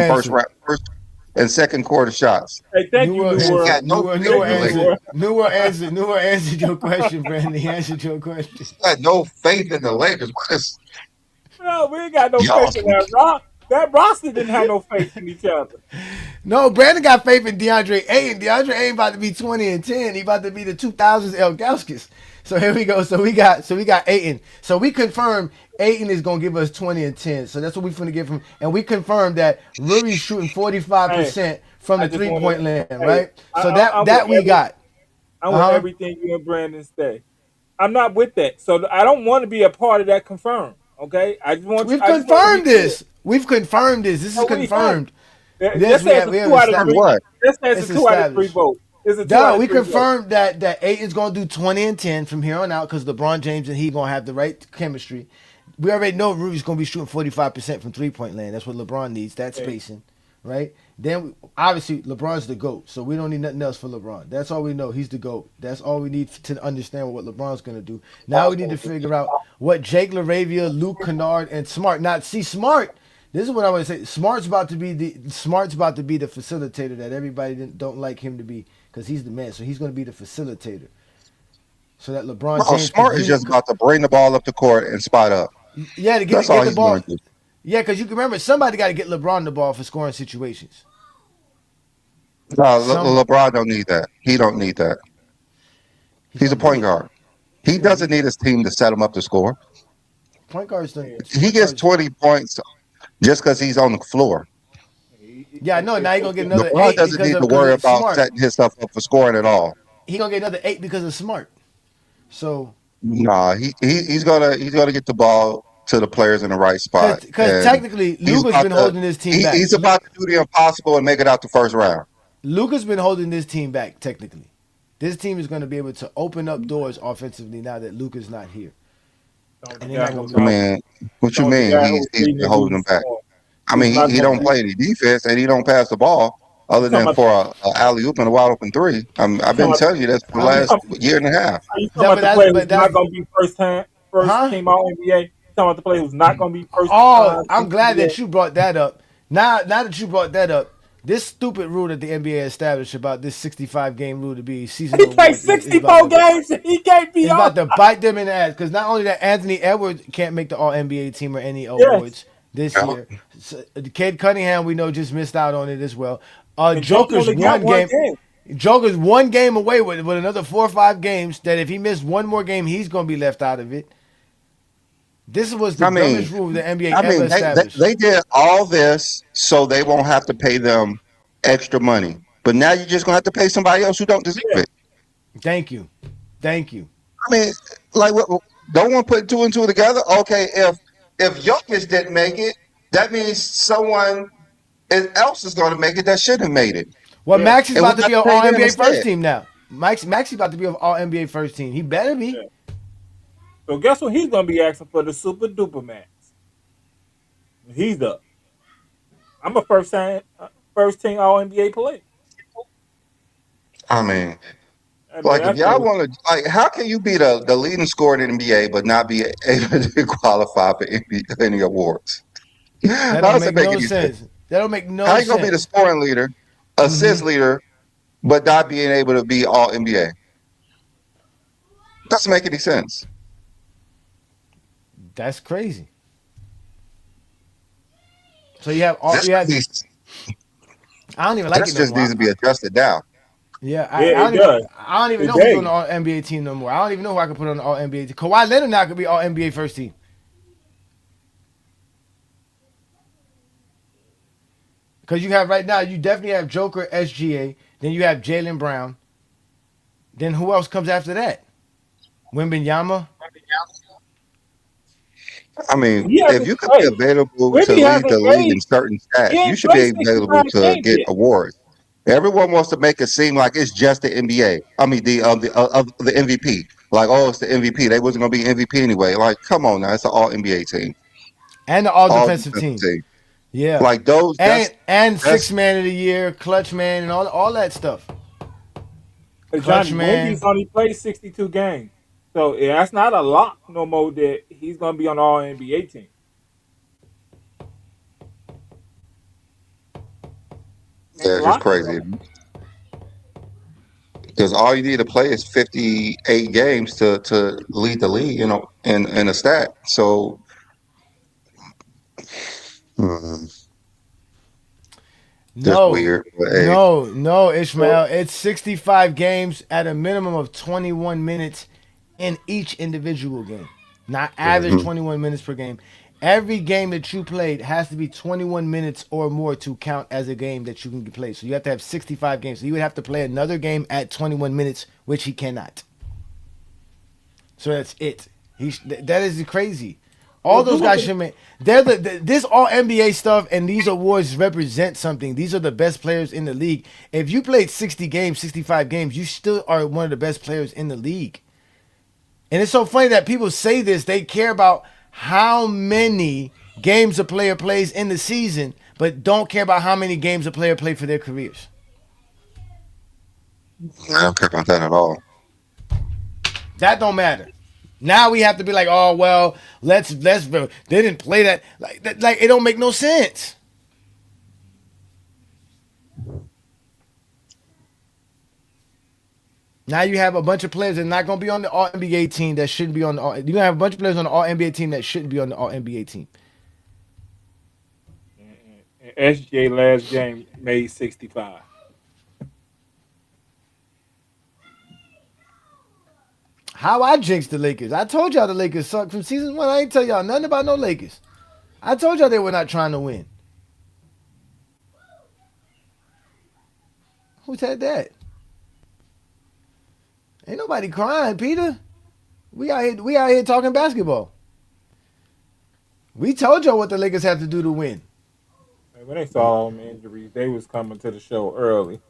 Speaker 5: and second quarter shots.
Speaker 6: Hey, thank
Speaker 4: New
Speaker 6: you,
Speaker 4: World
Speaker 6: New
Speaker 5: He
Speaker 6: World.
Speaker 4: answer.
Speaker 5: got no faith
Speaker 6: Thank
Speaker 5: in
Speaker 6: you,
Speaker 5: the
Speaker 6: New
Speaker 5: Lakers.
Speaker 6: World.
Speaker 4: New World answered your question, Brandon. He answered your question.
Speaker 5: He got no faith in the Lakers. What is
Speaker 6: No, we ain't got no
Speaker 5: y'all?
Speaker 6: faith in that rock. That roster didn't have no faith in each other.
Speaker 4: No, Brandon got faith in DeAndre Ayton. DeAndre Ayton about to be 20 and 10. He about to be the 2000s El Gauskas. So here we go. So we got Ayton. So we confirmed Ayton is gonna give us 20 and 10. So that's what we finna get from. And we confirmed that Ruri's shooting
Speaker 6: Hey,
Speaker 4: 45% from
Speaker 6: I
Speaker 4: the
Speaker 6: just want to.
Speaker 4: 3-point land,
Speaker 6: Hey,
Speaker 4: right? So that
Speaker 6: I'm with
Speaker 4: that we got.
Speaker 6: I'm with
Speaker 4: Uh huh.
Speaker 6: everything you and Brandon say. I'm not with that, so I don't want to be a part of that. Confirmed. Okay,
Speaker 4: We've
Speaker 6: I just want to be
Speaker 4: confirmed
Speaker 6: clear.
Speaker 4: this. We've confirmed this. This is
Speaker 6: No, we have.
Speaker 4: confirmed.
Speaker 6: Let's
Speaker 4: Yes,
Speaker 6: say it's a
Speaker 4: we have
Speaker 6: two out of
Speaker 5: From
Speaker 4: established.
Speaker 6: three.
Speaker 5: what?
Speaker 6: Let's say it's a
Speaker 4: It's
Speaker 6: two out of three
Speaker 4: established.
Speaker 6: vote. It's a two out
Speaker 4: Dog,
Speaker 6: of
Speaker 4: we
Speaker 6: three vote.
Speaker 4: confirmed that Aiton's gonna do 20 and 10 from here on out because LeBron James and he gonna have the right chemistry. We already know Rudy's gonna be shooting 45% from 3-point land. That's what LeBron needs. That
Speaker 6: Okay.
Speaker 4: spacing, right? Then obviously LeBron's the GOAT, so we don't need nothing else for LeBron. That's all we know. He's the GOAT. That's all we need to understand what LeBron's gonna do. Now we need to figure out what Jake LaRavia, Luke Kennard, and Smart. Not see Smart. This is what I want to say. Smart's about to be the facilitator that everybody don't like him to be because he's the man. So he's going to be the facilitator so that LeBron
Speaker 5: No,
Speaker 4: James can
Speaker 5: Smart is just about to bring the ball up the court and spot up.
Speaker 4: yeah to
Speaker 5: That's all
Speaker 4: get the
Speaker 5: he's going
Speaker 4: ball.
Speaker 5: to do.
Speaker 4: Yeah, because you can remember somebody got to get LeBron the ball for scoring situations.
Speaker 5: No,
Speaker 4: Somebody.
Speaker 5: LeBron don't need that. He don't need that.
Speaker 4: He
Speaker 5: He's a
Speaker 4: gonna get
Speaker 5: point
Speaker 4: it.
Speaker 5: guard.
Speaker 4: He
Speaker 5: He
Speaker 4: gonna
Speaker 5: doesn't
Speaker 4: get it.
Speaker 5: need his team to set him up to score.
Speaker 4: Point guards don't.
Speaker 5: He
Speaker 4: Point
Speaker 5: gets
Speaker 4: guards.
Speaker 5: 20 points just because he's on the floor.
Speaker 4: Yeah, I know. Now he gonna get another
Speaker 5: LeBron
Speaker 4: eight
Speaker 5: doesn't
Speaker 4: because
Speaker 5: need to
Speaker 4: of
Speaker 5: worry about
Speaker 4: Smart.
Speaker 5: setting himself up for scoring at all.
Speaker 4: He gonna get another 8 because of Smart. So
Speaker 5: Nah, he's gonna get the ball to the players in the right spot,
Speaker 4: because
Speaker 5: and
Speaker 4: technically
Speaker 5: he's
Speaker 4: Luka's
Speaker 5: about
Speaker 4: been
Speaker 5: to
Speaker 4: holding this team back.
Speaker 5: he's about to do the impossible and make it out the first round.
Speaker 4: Luka's been holding this team back technically. This team is going to be able to open up doors offensively now that Luka's not here,
Speaker 6: Don't
Speaker 4: and
Speaker 6: the
Speaker 4: they're
Speaker 6: guy
Speaker 4: not going
Speaker 6: who's
Speaker 4: to
Speaker 5: I
Speaker 4: be able.
Speaker 6: not
Speaker 5: mean, what you
Speaker 6: don't the
Speaker 5: mean?
Speaker 6: guy
Speaker 5: He's
Speaker 6: who's
Speaker 5: he's
Speaker 6: leading
Speaker 5: been
Speaker 6: the
Speaker 5: holding
Speaker 6: league in
Speaker 5: them back.
Speaker 6: scoring
Speaker 5: I
Speaker 6: is
Speaker 5: mean,
Speaker 6: not
Speaker 5: he
Speaker 6: going to
Speaker 5: don't
Speaker 6: be.
Speaker 5: play any defense and he don't pass the ball
Speaker 6: You
Speaker 5: other
Speaker 6: talking
Speaker 5: than
Speaker 6: about?
Speaker 5: for a alley oop and a wide open three.
Speaker 6: You
Speaker 5: I've
Speaker 6: talking
Speaker 5: been
Speaker 6: about?
Speaker 5: telling you this for the
Speaker 4: I mean,
Speaker 5: last
Speaker 6: Are
Speaker 5: year and a half.
Speaker 6: you talking
Speaker 4: that,
Speaker 6: about
Speaker 4: but
Speaker 6: the
Speaker 4: that's
Speaker 6: player
Speaker 4: but
Speaker 6: who's not
Speaker 4: that's
Speaker 6: going to be first
Speaker 4: huh?
Speaker 6: team All NBA? You talking about the player who's not going to be first
Speaker 4: Oh, I'm
Speaker 6: team
Speaker 4: glad
Speaker 6: NBA?
Speaker 4: that you brought that up. Now that you brought that up, this stupid rule that the NBA established about this 65 game rule to be season
Speaker 6: He played
Speaker 4: awards is about
Speaker 6: 64
Speaker 4: to
Speaker 6: games and he can't be
Speaker 4: is
Speaker 6: on.
Speaker 4: about to bite them in the ass because not only that Anthony Edwards can't make the All NBA team or any
Speaker 6: Yes,
Speaker 4: awards this
Speaker 5: Yeah.
Speaker 4: year. So, Cade Cunningham we know just missed out on it as well.
Speaker 6: and Jake
Speaker 4: Joker's
Speaker 6: only got
Speaker 4: one
Speaker 6: one
Speaker 4: game.
Speaker 6: game.
Speaker 4: Joker's one game away with another 4 or 5 games. That if he missed one more game, he's gonna be left out of it. This was the
Speaker 5: I mean,
Speaker 4: dumbest rule the NBA
Speaker 5: I
Speaker 4: ever
Speaker 5: mean,
Speaker 4: established.
Speaker 5: they did all this so they won't have to pay them extra money. But now you're just gonna have to pay somebody else who don't deserve
Speaker 6: Yeah.
Speaker 5: it.
Speaker 4: Thank you, thank you.
Speaker 5: I mean, like, don't want to put two and two together? Okay, if Jokic didn't make it, that means someone else is going to make it that should have made it,
Speaker 4: Well,
Speaker 6: Yeah.
Speaker 4: Max is
Speaker 5: and we
Speaker 4: about to
Speaker 5: have
Speaker 4: be
Speaker 5: to
Speaker 4: on
Speaker 5: pay
Speaker 4: All
Speaker 5: them
Speaker 4: NBA first
Speaker 5: instead.
Speaker 4: team now. Maxie about to be on All NBA first team. He better be.
Speaker 6: Yeah. So guess what? He's going to be asking for the super duper max. He's up. I'm a first team All NBA player.
Speaker 5: I mean,
Speaker 6: I mean,
Speaker 5: like, if
Speaker 6: that's
Speaker 5: y'all
Speaker 6: the
Speaker 5: want to, like, how can you be the leading scorer in the NBA but not be able to qualify for any awards?
Speaker 4: That
Speaker 5: How
Speaker 4: don't
Speaker 5: does it
Speaker 4: make
Speaker 5: make
Speaker 4: no
Speaker 5: any sense?
Speaker 4: sense. That don't make
Speaker 5: How
Speaker 4: no
Speaker 5: you gonna be the
Speaker 4: sense.
Speaker 5: scoring leader,
Speaker 4: Hmm.
Speaker 5: assist leader, but not being able to be all NBA? Doesn't make any sense.
Speaker 4: That's crazy. So you have all
Speaker 5: This
Speaker 4: you had.
Speaker 5: needs,
Speaker 4: I don't even like it
Speaker 5: this
Speaker 4: no
Speaker 5: just
Speaker 4: more.
Speaker 5: needs to be adjusted down.
Speaker 4: Yeah,
Speaker 6: yeah, it does.
Speaker 4: I don't even
Speaker 6: It
Speaker 4: know who's on
Speaker 6: does.
Speaker 4: the All NBA team no more. I don't even know who I could put on the All NBA team. Kawhi Leonard now could be All NBA first team because you have right now. You definitely have Joker, SGA. Then you have Jalen Brown. Then who else comes after that? Wembenyama.
Speaker 5: I mean,
Speaker 6: He
Speaker 5: if
Speaker 6: hasn't.
Speaker 5: you could be
Speaker 6: Hey,
Speaker 5: available to
Speaker 6: Wimby
Speaker 5: lead
Speaker 6: hasn't
Speaker 5: the league
Speaker 6: played.
Speaker 5: in certain
Speaker 6: He
Speaker 5: stats, you
Speaker 6: ain't
Speaker 5: should be
Speaker 6: played
Speaker 5: available
Speaker 6: 65
Speaker 5: to
Speaker 6: games
Speaker 5: get
Speaker 6: yet.
Speaker 5: awards. Everyone wants to make it seem like it's just the NBA. I mean, the MVP. Like, oh, it's the MVP. They wasn't gonna be MVP anyway. Like, come on now, it's an All NBA team,
Speaker 4: And the All
Speaker 5: All
Speaker 4: Defensive
Speaker 5: Defensive
Speaker 4: team.
Speaker 5: team.
Speaker 4: Yeah,
Speaker 5: Like those,
Speaker 4: and
Speaker 5: that's
Speaker 4: six man of the year, clutch man, and all that stuff.
Speaker 6: But
Speaker 4: Clutch
Speaker 6: Johnny,
Speaker 4: man.
Speaker 6: Wimby's only played 62 games. So yeah, that's not a lock no more that he's going to be on the All NBA team. That's a
Speaker 5: it's just
Speaker 6: lot.
Speaker 5: crazy. Because all you need to play is 58 games to lead the league, in a stat. So hmm, just
Speaker 4: No,
Speaker 5: weird. But hey,
Speaker 4: no, Ishmael. It's 65 games at a minimum of 21 minutes in each individual game. Not average
Speaker 5: mhm.
Speaker 4: 21 minutes per game. Every game that you played has to be 21 minutes or more to count as a game that you can play. So you have to have 65 games. So you would have to play another game at 21 minutes, which he cannot. So that's it. That is crazy. All
Speaker 6: Well, you
Speaker 4: those
Speaker 6: look
Speaker 4: guys
Speaker 6: at
Speaker 4: should make. This all NBA stuff and these awards represent something. These are the best players in the league. If you played 60 games, 65 games, you still are one of the best players in the league. And it's so funny that people say this. They care about how many games a player plays in the season, but don't care about how many games a player played for their careers.
Speaker 5: I don't care about that at all.
Speaker 4: That don't matter. Now we have to be like, oh well, let's they didn't play like it don't make no sense. Now you have a bunch of players that are not going to be on the All NBA team that shouldn't be on the All. You're gonna have a bunch of players on the All NBA team that shouldn't be on the All NBA team.
Speaker 6: SJ last game made 65.
Speaker 4: How I jinxed the Lakers? I told y'all the Lakers suck from season one. I ain't tell y'all nothing about no Lakers. I told y'all they were not trying to win. Who said that? Ain't nobody crying, Peter. We out here talking basketball. We told y'all what the Lakers have to do to win.
Speaker 6: When they saw all them injuries, they was coming to the show early.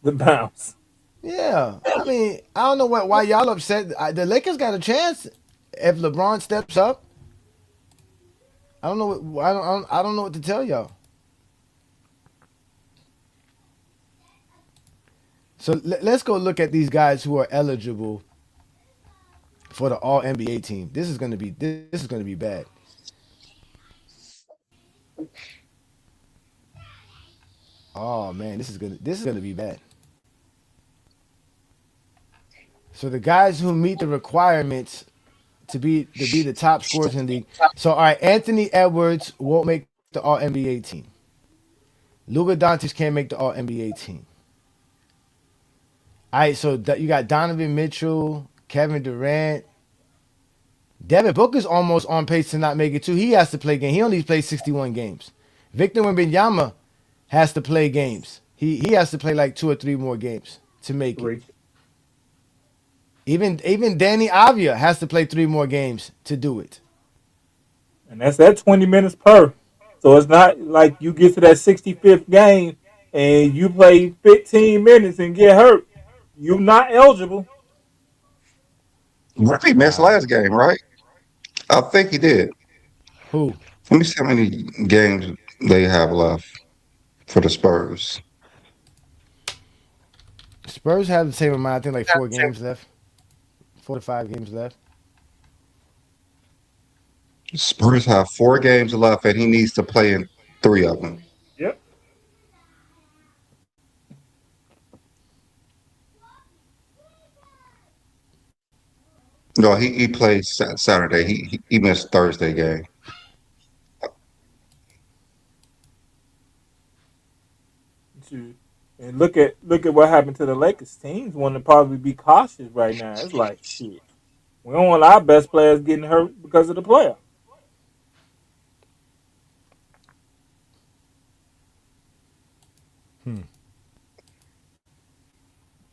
Speaker 6: The bounce.
Speaker 4: Yeah, I mean, I don't know why y'all upset. The Lakers got a chance if LeBron steps up. I don't know. I don't know what to tell y'all. So let's go look at these guys who are eligible for the All NBA team. This is gonna be bad. Oh man, this is gonna be bad. So the guys who meet the requirements to be the top scorers in the league. So all right, Anthony Edwards won't make the All NBA team. Luka Dončić can't make the All NBA team. All right, so you got Donovan Mitchell, Kevin Durant. Devin Booker's almost on pace to not make it too. He has to play games. He only plays 61 games. Victor Wembanyama has to play games. He has to play like 2 or 3 more games to make it.
Speaker 6: 3.
Speaker 4: Even Danny Avia has to play 3 more games to do it.
Speaker 6: And that's at 20 minutes per. So it's not like you get to that 65th game and you play 15 minutes and get hurt. You're not eligible.
Speaker 5: He missed
Speaker 4: Wow.
Speaker 5: last game, right? I think he did.
Speaker 4: Who?
Speaker 5: Let me see how many games they have left for the Spurs.
Speaker 4: Spurs have the same amount. I think like 4 games left. 4 to 5 games left.
Speaker 5: Spurs have 4 games left, and he needs to play in 3 of them.
Speaker 6: Yep.
Speaker 5: No, he plays Saturday. He missed Thursday game.
Speaker 6: And look at what happened to the Lakers. Teams want to probably be cautious right now. It's like shit. We don't want our best players getting hurt because of the player.
Speaker 4: Hmm.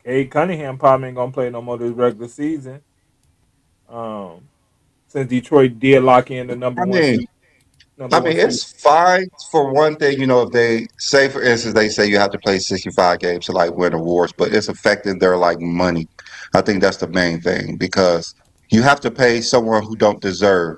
Speaker 6: Cade Cunningham probably ain't gonna play no more this regular season. Um, since Detroit did lock in the number
Speaker 5: I
Speaker 6: one
Speaker 5: mean,
Speaker 6: seed, number
Speaker 5: I
Speaker 6: one
Speaker 5: mean,
Speaker 6: seed.
Speaker 5: it's fine for one thing. If they say, for instance, they say you have to play 65 games to like win awards, but it's affecting their like money. I think that's the main thing because you have to pay someone who don't deserve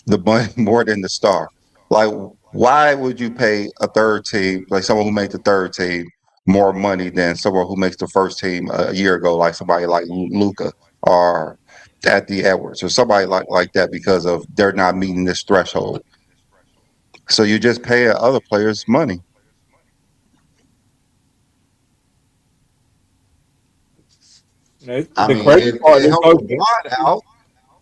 Speaker 5: the money more than the star. Like, why would you pay a third team, like someone who made the third team, more money than someone who makes the first team a year ago, like somebody like Luca or Anthony Edwards or somebody like that because of they're not meeting this threshold. So you're just paying other players money. I
Speaker 6: The
Speaker 5: mean,
Speaker 6: crazy part
Speaker 5: it
Speaker 6: is
Speaker 5: helps
Speaker 6: no.
Speaker 5: LeBron out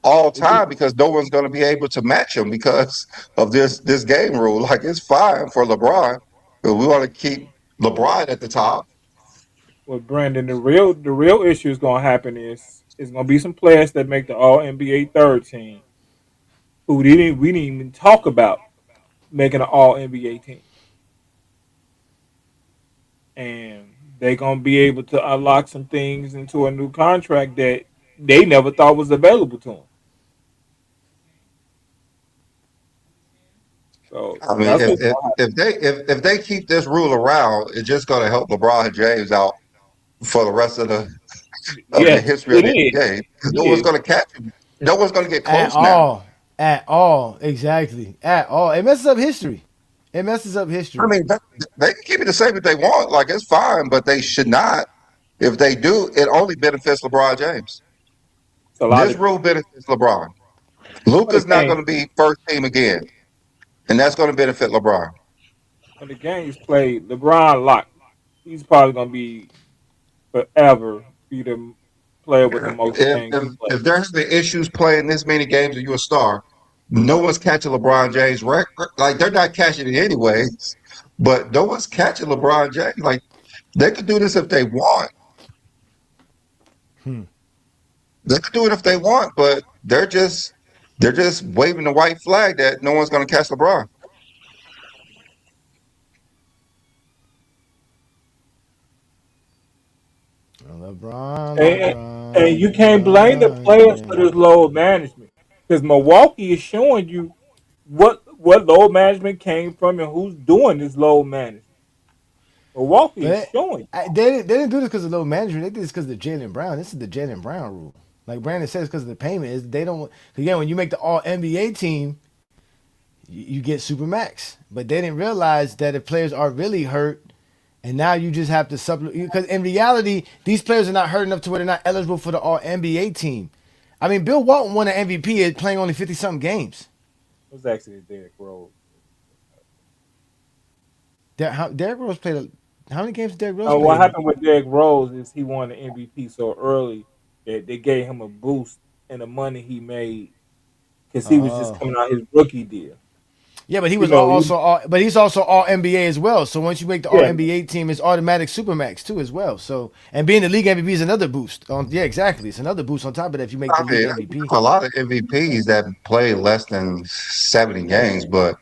Speaker 5: all time because no one's going to be able to match him because of this game rule. Like it's fine for LeBron, but we want to keep LeBron at the top.
Speaker 6: With Brandon, the real issue is going to happen is going to be some players that make the All NBA third team who we didn't even talk about making an All NBA team, and they're going to be able to unlock some things into a new contract that they never thought was available to them. So
Speaker 5: I mean,
Speaker 6: that's what's going to happen.
Speaker 5: if they keep this rule around, it's just going to help LeBron James out for the rest of the
Speaker 6: Yes,
Speaker 5: history of
Speaker 6: it
Speaker 5: the
Speaker 6: is.
Speaker 5: NBA.
Speaker 6: It
Speaker 5: No one's
Speaker 6: is.
Speaker 5: going to catch him. No one's going to get
Speaker 4: At
Speaker 5: close now.
Speaker 4: all. At all. Exactly. At all. It messes up history. It messes up
Speaker 5: I
Speaker 4: history.
Speaker 5: mean, they can keep it the same if they want. Like it's fine, but they should not. If they do, it only benefits LeBron James.
Speaker 6: It's a lot
Speaker 5: This
Speaker 6: of
Speaker 5: rule benefits LeBron.
Speaker 6: when the
Speaker 5: Luka's not going
Speaker 6: game
Speaker 5: to be first team again, and that's going to benefit LeBron.
Speaker 6: when the game's played. LeBron locked. He's probably going to be forever be the player with the most
Speaker 5: If
Speaker 6: games
Speaker 5: if
Speaker 6: he played.
Speaker 5: if they're having issues playing this many games and you're a star, no one's catching LeBron James record. Like they're not catching it anyways, but no one's catching LeBron James. Like they could do this if they want.
Speaker 4: Hmm.
Speaker 5: They could do it if they want, but they're just waving the white flag that no one's going to catch LeBron.
Speaker 4: LeBron,
Speaker 6: And,
Speaker 4: LeBron,
Speaker 6: and you can't blame the
Speaker 4: LeBron
Speaker 6: players for this
Speaker 4: James.
Speaker 6: load management because Milwaukee is showing you what load management came from and who's doing this load management. Milwaukee is
Speaker 4: But
Speaker 6: showing you.
Speaker 4: they didn't do this because of low management. They did this because of Jalen Brown. This is the Jalen Brown rule. Like Brandon says, because of the payment is they don't. Again, when you make the All NBA team, you get super max. But they didn't realize that if players are really hurt, and now you just have to supplement. Because in reality, these players are not hurt enough to where they're not eligible for the All NBA team. I mean, Bill Walton won an MVP at playing only 50 something games.
Speaker 6: It was actually Derrick Rose.
Speaker 4: Derrick Rose played. How many games did Derrick Rose
Speaker 6: What
Speaker 4: play?
Speaker 6: happened with Derrick Rose is he won the MVP so early that they gave him a boost in the money he made because he was just
Speaker 4: Oh.
Speaker 6: coming out his rookie deal.
Speaker 4: Yeah, but he
Speaker 6: You
Speaker 4: was
Speaker 6: know,
Speaker 4: also all, but he's also all NBA as well. So once you make the all
Speaker 6: yeah,
Speaker 4: NBA team, it's automatic supermax too as well. So and being the league MVP is another boost. Yeah, exactly. It's another boost on top of that if you make
Speaker 5: I
Speaker 4: the league
Speaker 5: mean,
Speaker 4: MVP.
Speaker 5: a lot of MVPs that play less than 70 games, but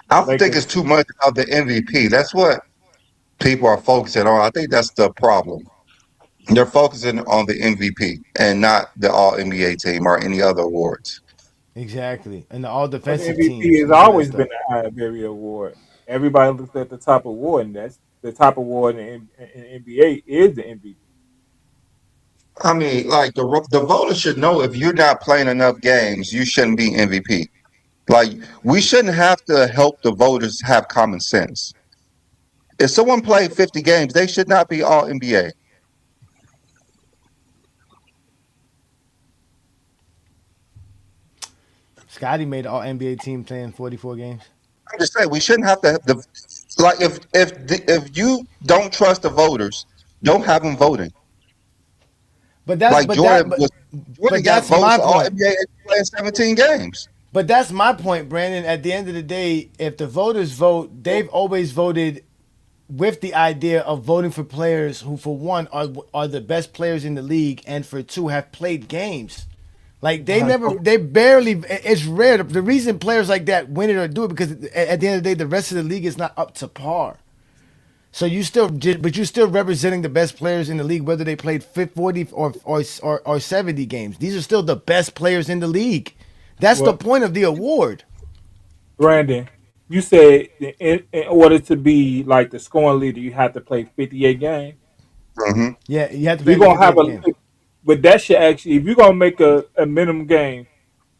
Speaker 5: I
Speaker 6: the
Speaker 5: don't think
Speaker 6: Lakers.
Speaker 5: it's too much of the MVP. That's what people are focusing on. I think that's the problem. They're focusing on the MVP and not the All NBA team or any other awards.
Speaker 4: Exactly, and the all
Speaker 6: But the
Speaker 4: defensive
Speaker 6: MVP
Speaker 4: teams
Speaker 6: has
Speaker 4: and all that
Speaker 6: always been
Speaker 4: stuff.
Speaker 6: the Ivory Award. Everybody looks at the top award, and that's the top award in NBA is the MVP.
Speaker 5: I mean, like the voters should know if you're not playing enough games, you shouldn't be MVP. Like we shouldn't have to help the voters have common sense. If someone played 50 games, they should not be All NBA.
Speaker 4: Scotty made the all NBA team playing 44 games.
Speaker 5: I'm just saying we shouldn't have to have the like if you don't trust the voters, don't have them voting.
Speaker 4: But that's
Speaker 5: Like
Speaker 4: but that
Speaker 5: Jordan
Speaker 4: but
Speaker 5: got
Speaker 4: that's
Speaker 5: votes
Speaker 4: my
Speaker 5: All
Speaker 4: point.
Speaker 5: NBA playing 17 games.
Speaker 4: But that's my point, Brandon. At the end of the day, if the voters vote, they've always voted with the idea of voting for players who, for one, are the best players in the league, and for two, have played games. Like they barely. It's rare. The reason players like that win it or do it because at the end of the day, the rest of the league is not up to par. So but you still representing the best players in the league, whether they played 40 or 70 games. These are still the best players in the league. That's the
Speaker 6: Well,
Speaker 4: point of the award.
Speaker 6: Brandon, you said in order to be like the scoring leader, you have to play 58 games.
Speaker 5: Hmm.
Speaker 4: Yeah, you have to
Speaker 6: If
Speaker 4: play
Speaker 6: you're
Speaker 4: at least
Speaker 6: gonna have
Speaker 4: 58 games.
Speaker 6: but that should actually, if you're gonna make a minimum game,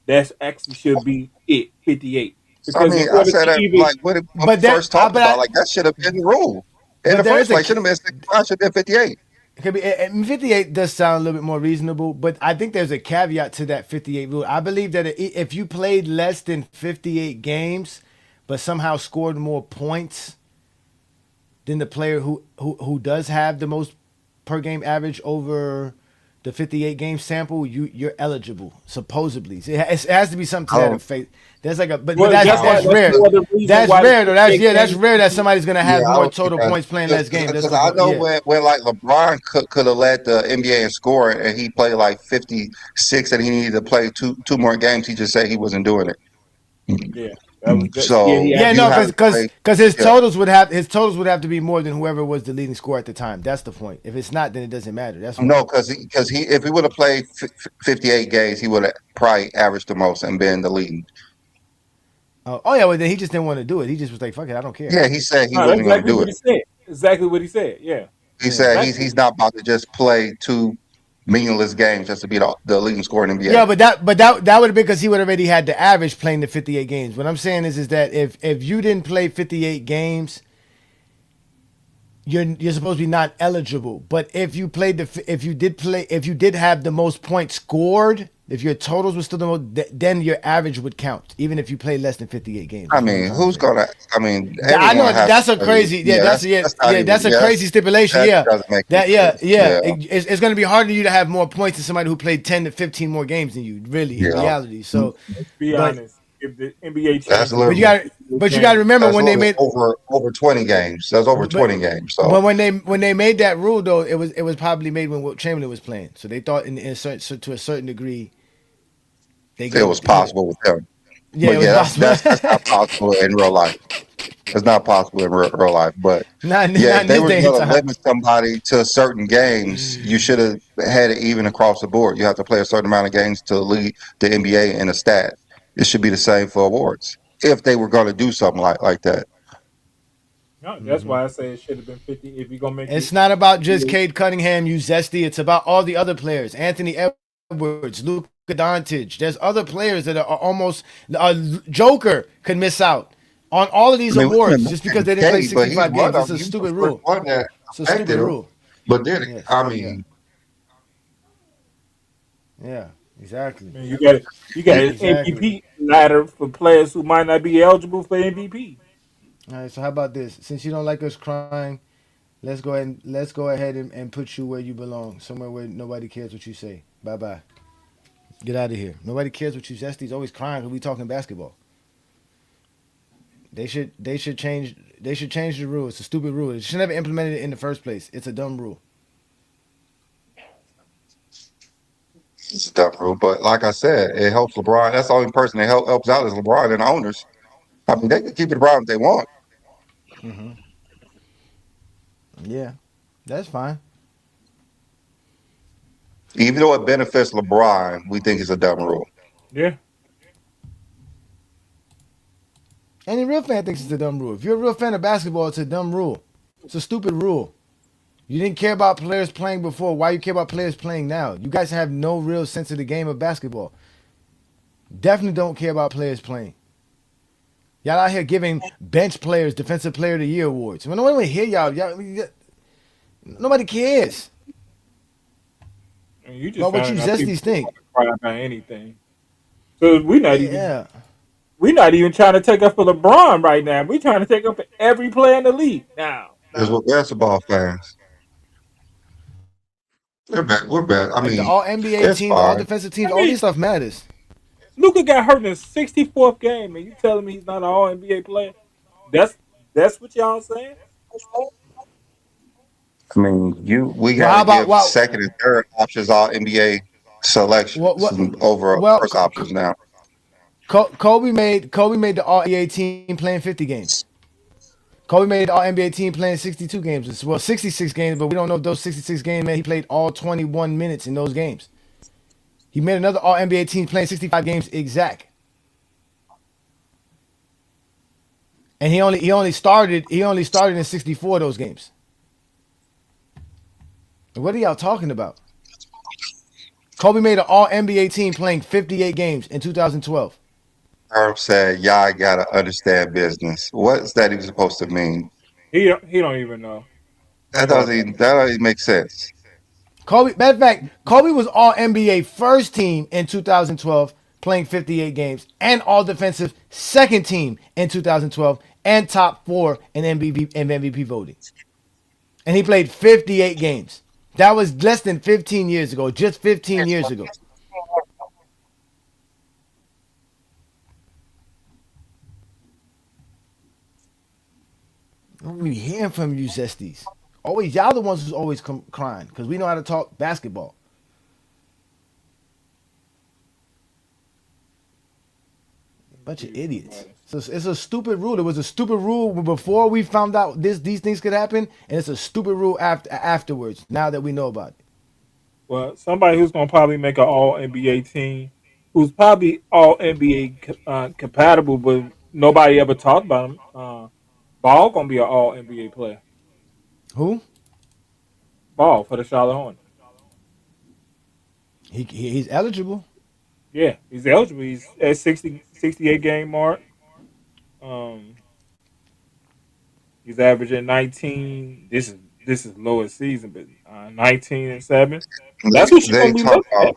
Speaker 6: that's actually should be it 58
Speaker 5: I
Speaker 6: because in
Speaker 5: mean, I
Speaker 6: order
Speaker 5: said
Speaker 6: to
Speaker 5: that
Speaker 6: even
Speaker 5: like when we
Speaker 4: But that,
Speaker 5: first talked
Speaker 4: but
Speaker 5: about like that should have been the rule in the
Speaker 4: there
Speaker 5: first
Speaker 4: is a
Speaker 5: place. Should have been 65. Should have been 58.
Speaker 4: it could be 58 does sound a little bit more reasonable, but I think there's a caveat to that 58 rule. I believe that if you played less than 58 games, but somehow scored more points than the player who does have the most per game average over the 58 game sample, you're eligible supposedly. So it has to be something to that
Speaker 5: Oh,
Speaker 4: effect. There's like a but
Speaker 6: Well,
Speaker 4: that's
Speaker 6: that's
Speaker 4: rare.
Speaker 6: no other reason
Speaker 4: That's
Speaker 6: why the
Speaker 4: rare though. That's
Speaker 6: 58
Speaker 4: that's
Speaker 6: games.
Speaker 4: rare that somebody's gonna
Speaker 5: yeah,
Speaker 4: have
Speaker 5: I
Speaker 4: more
Speaker 5: don't think
Speaker 4: total
Speaker 5: that
Speaker 4: points playing less games. That's
Speaker 5: because
Speaker 4: gonna
Speaker 5: I
Speaker 4: go
Speaker 5: know
Speaker 4: yeah.
Speaker 5: when like LeBron could have led the NBA in scoring and he played like 56 and he needed to play two more games. He just said he wasn't doing it.
Speaker 6: Yeah, that was that. Yeah, he
Speaker 5: So
Speaker 4: Yeah,
Speaker 6: asked.
Speaker 5: you
Speaker 4: no,
Speaker 5: have to play.
Speaker 4: because
Speaker 5: Yeah.
Speaker 4: his totals would have to be more than whoever was the leading scorer at the time. That's the point. If it's not, then it doesn't matter. That's why.
Speaker 5: No, because he if he would have played 58 games, he would have probably averaged the most and been the lead.
Speaker 4: Oh yeah, well then he just didn't want to do it. He just was like, "Fuck it, I don't care."
Speaker 5: Yeah, he said he
Speaker 6: No, that's
Speaker 5: wasn't going to
Speaker 6: exactly
Speaker 5: do
Speaker 6: what
Speaker 5: it.
Speaker 6: he said. Exactly what he said. Yeah,
Speaker 5: He
Speaker 4: Yeah.
Speaker 5: said
Speaker 6: exactly.
Speaker 5: he's not about to just play two meaningless games just to be the leading scorer in the NBA.
Speaker 4: Yeah, but that would have been because he would already had the average playing the 58 games. What I'm saying is that if you didn't play 58 games, you're supposed to be not eligible. But if you played if you did have the most points scored, if your totals were still the most, then your average would count, even if you played less than 58 games.
Speaker 5: I
Speaker 4: That's what I'm
Speaker 5: mean,
Speaker 4: trying to
Speaker 5: who's
Speaker 4: say.
Speaker 5: gonna? I mean,
Speaker 4: I know
Speaker 5: everyone has
Speaker 4: that's
Speaker 5: to
Speaker 4: a
Speaker 5: play.
Speaker 4: crazy
Speaker 5: Yeah,
Speaker 4: yeah
Speaker 5: that's not
Speaker 4: that's
Speaker 5: even.
Speaker 4: a crazy stipulation.
Speaker 5: That
Speaker 4: Yeah,
Speaker 5: doesn't make any
Speaker 4: that yeah
Speaker 5: sense.
Speaker 4: yeah
Speaker 5: Yeah,
Speaker 4: it's going to be harder for you to have more points than somebody who played 10 to 15 more games than you. Really, in
Speaker 5: yeah.
Speaker 4: reality. So,
Speaker 6: Let's be
Speaker 4: but
Speaker 6: honest. If the NBA
Speaker 5: That's
Speaker 6: changes,
Speaker 4: but you
Speaker 5: literally
Speaker 4: got but you got to remember
Speaker 5: that's
Speaker 4: when they
Speaker 5: literally
Speaker 4: made
Speaker 5: over 20 games. That's over
Speaker 4: but
Speaker 5: 20 games.
Speaker 4: but
Speaker 5: So
Speaker 4: when they made that rule though, it was probably made when Wilt Chamberlain was playing. So they thought in a certain, so to a certain degree they
Speaker 5: it was
Speaker 4: gave
Speaker 5: possible with him.
Speaker 4: yeah,
Speaker 5: But
Speaker 4: it was
Speaker 5: yeah,
Speaker 4: possible.
Speaker 5: that's not possible in real life. It's not possible in real life. But yeah,
Speaker 4: Not
Speaker 5: if
Speaker 4: in
Speaker 5: they
Speaker 4: this
Speaker 5: was
Speaker 4: day and
Speaker 5: going to
Speaker 4: time.
Speaker 5: limit somebody to certain games, you should have had it even across the board. You have to play a certain amount of games to lead the NBA in a stat. It should be the same for awards if they were going to do something like that.
Speaker 6: no, that's
Speaker 4: Mhm.
Speaker 6: why I say it should have been 50. If you're gonna make
Speaker 4: It's
Speaker 6: it,
Speaker 4: not about just Cade Cunningham, you zesty. It's about all the other players. Anthony Edwards, Luka Dončić. There's other players that are almost Joker could miss out on all of
Speaker 5: I
Speaker 4: these
Speaker 5: mean, we
Speaker 4: awards
Speaker 5: can
Speaker 4: just because
Speaker 5: mention
Speaker 4: they didn't play
Speaker 5: Cade, but he's
Speaker 4: 65
Speaker 5: one
Speaker 4: games.
Speaker 5: of
Speaker 4: It's
Speaker 5: them.
Speaker 4: a
Speaker 5: He was
Speaker 4: stupid
Speaker 5: the first
Speaker 4: rule.
Speaker 5: one that
Speaker 4: It's a stupid
Speaker 5: affected him.
Speaker 4: rule.
Speaker 5: But then,
Speaker 4: Yes.
Speaker 5: I
Speaker 4: Yeah.
Speaker 5: mean,
Speaker 4: Yeah. Exactly.
Speaker 6: I mean, you got an
Speaker 4: Exactly.
Speaker 6: MVP ladder for players who might not be eligible for MVP.
Speaker 4: All right. So how about this? Since you don't like us crying, let's go ahead and put you where you belong, somewhere where nobody cares what you say. Bye bye. Get out of here. Nobody cares what you say. He's always crying because we talking basketball. They should change the rule. It's a stupid rule. They should never implemented it in the first place. It's a dumb rule.
Speaker 5: it's a dumb rule. But like I said, it helps LeBron. That's the only person that helps out is LeBron and the owners. I mean, they can keep it around if they want.
Speaker 4: Hmm. Yeah, that's fine.
Speaker 5: Even though it benefits LeBron, we think it's a dumb rule.
Speaker 6: Yeah,
Speaker 4: Any real fan thinks it's a dumb rule. If you're a real fan of basketball, it's a dumb rule. It's a stupid rule. You didn't care about players playing before. Why you care about players playing now? You guys have no real sense of the game of basketball. Definitely don't care about players playing. Y'all out here giving bench players Defensive Player of the Year awards. When nobody hear nobody cares
Speaker 6: and you just
Speaker 4: about what you
Speaker 6: found out people
Speaker 4: zesties think.
Speaker 6: want to cry about anything. So
Speaker 4: Yeah.
Speaker 6: we're not even trying to take up for LeBron right now. We're trying to take up for every player in the league now.
Speaker 5: Because we're basketball fans. They're bad. We're bad. I
Speaker 4: Like the
Speaker 5: mean,
Speaker 4: all NBA
Speaker 5: it's
Speaker 4: team, the all
Speaker 5: fine.
Speaker 4: defensive teams,
Speaker 6: I
Speaker 4: all
Speaker 6: mean,
Speaker 4: this stuff matters.
Speaker 6: Luka got hurt in the 64th game, and you telling me he's not an All NBA player? That's that's what y'all saying?
Speaker 5: I mean, we
Speaker 4: Well,
Speaker 5: got
Speaker 4: how
Speaker 5: to
Speaker 4: about
Speaker 5: give
Speaker 4: well,
Speaker 5: second and third options all NBA selections
Speaker 4: what
Speaker 5: over
Speaker 4: well,
Speaker 5: first options now.
Speaker 4: Kobe made the all NBA team playing 50 games. Kobe made the all NBA team playing 62 games. Well, 66 games, but we don't know if those 66 games man he played all 21 minutes in those games. He made another all NBA team playing 65 games exact. And he only started in 64 of those games. What are y'all talking about? Kobe made an all NBA team playing 58 games in 2012.
Speaker 5: Herb said, "Y'all gotta understand business." What's that even supposed to mean?
Speaker 6: He don't even know.
Speaker 5: That doesn't even make sense.
Speaker 4: Matter of fact, Kobe was all NBA first team in 2012, playing 58 games, and all defensive second team in 2012, and top four in MVP voting. And he played 58 games. That was less than 15 years ago. Just 15 years ago. I don't really hearing from you, Zesties. Always, y'all the ones who's always crying because we know how to talk basketball. Bunch of idiots. So it's a stupid rule. It was a stupid rule before we found out these things could happen, and it's a stupid rule afterwards. Now that we know about it.
Speaker 6: Well, somebody who's gonna probably make an All NBA team, who's probably All NBA compatible, but nobody ever talked about him. Ball gonna be an All NBA player.
Speaker 4: Who?
Speaker 6: Ball for the Charlotte Hornets.
Speaker 4: He's eligible.
Speaker 6: Yeah, he's eligible. He's at 68 game mark. Um, he's averaging 19. This is lowest season, but 19 and 7. That's what you're
Speaker 5: They
Speaker 6: gonna be
Speaker 5: talk
Speaker 6: looking
Speaker 5: about
Speaker 6: at.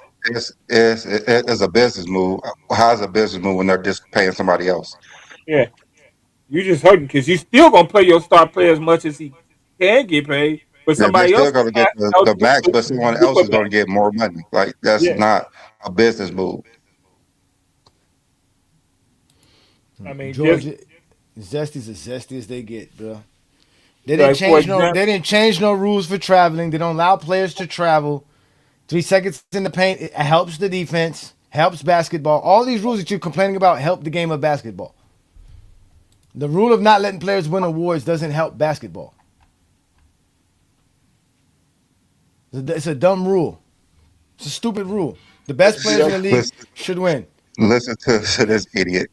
Speaker 5: it's a business move. How's a business move when they're just paying somebody else?
Speaker 6: Yeah, you just hurting because you still gonna play your star player as much as he can get paid, but
Speaker 5: Yeah, they're
Speaker 6: somebody else
Speaker 5: still going to get the
Speaker 6: eligible
Speaker 5: max, but
Speaker 6: to
Speaker 5: someone else
Speaker 6: super
Speaker 5: is going to
Speaker 6: max.
Speaker 5: get more money. Like that's
Speaker 6: Yeah,
Speaker 5: not a business move.
Speaker 6: I mean, just
Speaker 4: Georgia, Zesty's as zesty as they get, bro. They didn't
Speaker 6: like for
Speaker 4: change no.
Speaker 6: example,
Speaker 4: They didn't change no rules for traveling. They don't allow players to travel. 3 seconds in the paint. It helps the defense. Helps basketball. All these rules that you're complaining about help the game of basketball. The rule of not letting players win awards doesn't help basketball. It's a dumb rule. It's a stupid rule. The best players in the league
Speaker 5: Listen,
Speaker 4: should win.
Speaker 5: listen to this idiot.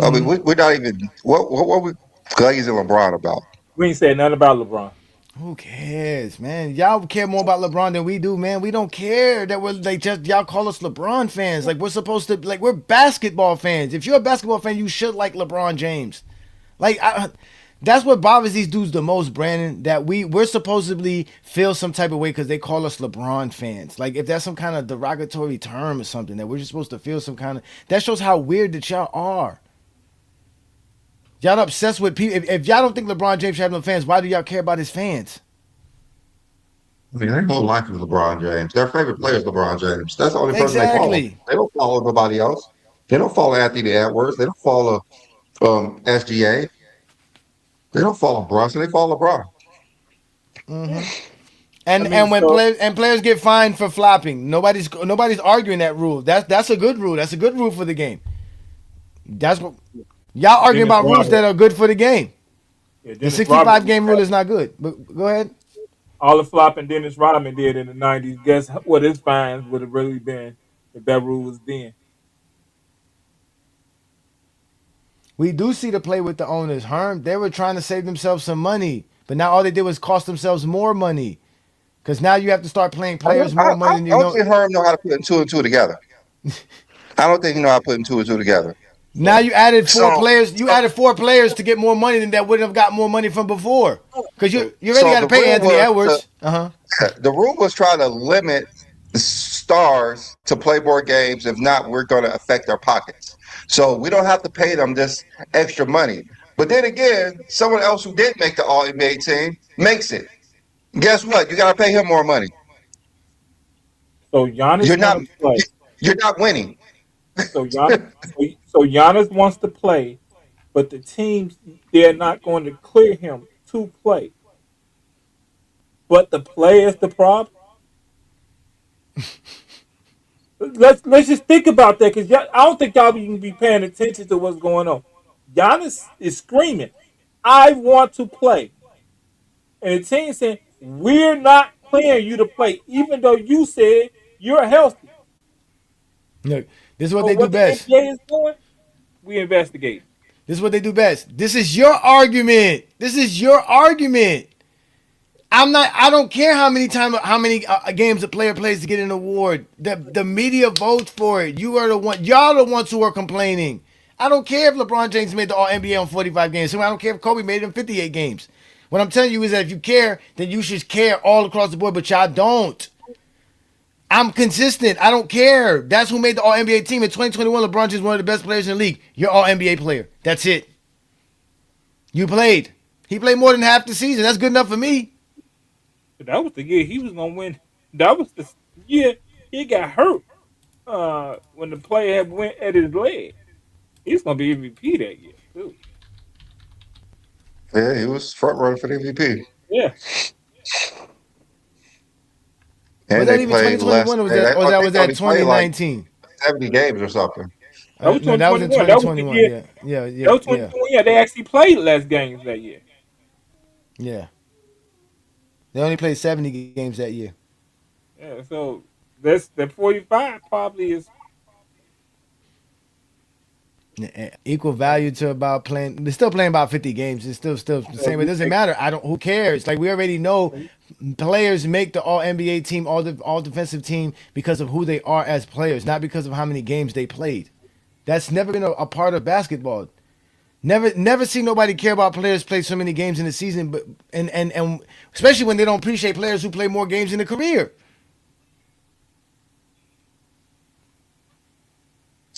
Speaker 5: I mean,
Speaker 4: Hmm.
Speaker 5: we're not even what were we glazing LeBron about?
Speaker 6: we ain't saying nothing about LeBron.
Speaker 4: Who cares, man? Y'all care more about LeBron than we do, man. We don't care that we're like just y'all call us LeBron fans. Like we're supposed to like we're basketball fans. If you're a basketball fan, you should like LeBron James. Like that's what bothers these dudes the most, Brandon. That we're supposedly feel some type of way because they call us LeBron fans. Like if that's some kind of derogatory term or something that we're just supposed to feel some kind of. That shows how weird that y'all are. Y'all obsessed with people. If y'all don't think LeBron James should have no fans, why do y'all care about his fans?
Speaker 5: I mean, they don't like LeBron James. Their favorite player is LeBron James. That's the only person they follow.
Speaker 4: Exactly.
Speaker 5: They don't follow nobody else. They don't follow Anthony Edwards. They don't follow SGA. They don't follow Brunson. They follow LeBron.
Speaker 4: Hmm.
Speaker 6: I
Speaker 4: And
Speaker 6: mean,
Speaker 4: when
Speaker 6: so
Speaker 4: players get fined for flopping, nobody's arguing that rule. That's a good rule. That's a good rule for the game. That's what y'all arguing
Speaker 6: Dennis
Speaker 4: about rules
Speaker 6: Rodman,
Speaker 4: that are good for the game.
Speaker 6: yeah,
Speaker 4: The
Speaker 6: Dennis Rodman,
Speaker 4: 65 game rule is not good. But go ahead.
Speaker 6: all the flopping Dennis Rodman did in the '90s. Guess what his fines would have really been if that rule was then.
Speaker 4: We do see the play with the owners. Herm, they were trying to save themselves some money, but now all they did was cost themselves more money. Because now you have to start playing players more money than
Speaker 5: I
Speaker 4: you
Speaker 5: don't
Speaker 4: know.
Speaker 5: think Herm know how to put two and two together. I don't think he know how to put two and two together.
Speaker 4: Now
Speaker 6: So
Speaker 4: you added
Speaker 5: So,
Speaker 4: four players. You
Speaker 5: so,
Speaker 4: added four players to get more money than that wouldn't have got more money from before. Because you already
Speaker 5: so
Speaker 4: got to
Speaker 5: the
Speaker 4: pay
Speaker 5: rule
Speaker 4: Anthony
Speaker 5: was to
Speaker 4: Edwards. Uh
Speaker 5: the rule was trying to limit the stars to play more games. If not, we're going to affect their pockets. So we don't have to pay them this extra money. But then again, someone else who did make the All NBA team makes it. Guess what? You got to pay him more money.
Speaker 6: so Giannis
Speaker 5: You're
Speaker 6: want
Speaker 5: not.
Speaker 6: to play.
Speaker 5: You're not winning.
Speaker 6: So Giannis wants to play, but the teams they're not going to clear him to play. But the play is the problem. Let's just think about that because I don't think y'all even be paying attention to what's going on. Giannis is screaming, "I want to play," and the team saying, "We're not clearing you to play, even though you said you're healthy."
Speaker 4: Look, this is what
Speaker 6: So
Speaker 4: they do
Speaker 6: what the
Speaker 4: best.
Speaker 6: NBA is doing, we investigate.
Speaker 4: This is what they do best. This is your argument. This is your argument. I don't care how many games a player plays to get an award. The media votes for it. You are the one. Y'all are the ones who are complaining. I don't care if LeBron James made the All NBA on 45 games. I don't care if Kobe made it in 58 games. What I'm telling you is that if you care, then you should care all across the board. But y'all don't. I'm consistent. I don't care. That's who made the All NBA team in 2021. LeBron James is one of the best players in the league. You're All NBA player. That's it. You played. He played more than half the season. That's good enough for me.
Speaker 6: That was the year he was gonna win. That was the year he got hurt. When the player had went at his leg, he's gonna be MVP that year too.
Speaker 5: Yeah, he was front runner for the MVP.
Speaker 6: Yeah,
Speaker 4: Was
Speaker 5: And
Speaker 4: that
Speaker 5: they
Speaker 4: even
Speaker 5: played less.
Speaker 4: 2021 or
Speaker 5: They,
Speaker 4: was
Speaker 5: they
Speaker 4: that
Speaker 5: only played like
Speaker 4: 2019?
Speaker 5: 70 games or something.
Speaker 6: that was
Speaker 4: No, that was in
Speaker 6: 2021. That was the
Speaker 4: 2021.
Speaker 6: year.
Speaker 4: Yeah, yeah,
Speaker 6: That
Speaker 4: yeah,
Speaker 6: was
Speaker 4: yeah,
Speaker 6: 2021. Yeah, they actually played less games that year.
Speaker 4: yeah. They only played 70 games that year.
Speaker 6: Yeah, so that's the 45 probably is.
Speaker 4: Equal value to about playing. They're still playing about 50 games. It's still the same. It
Speaker 6: You
Speaker 4: doesn't
Speaker 6: take,
Speaker 4: matter. I don't. Who cares? Like we already know, players make the All NBA team, all defensive team because of who they are as players, not because of how many games they played. That's never been a part of basketball. Never see nobody care about players play so many games in the season, but and especially when they don't appreciate players who play more games in a career.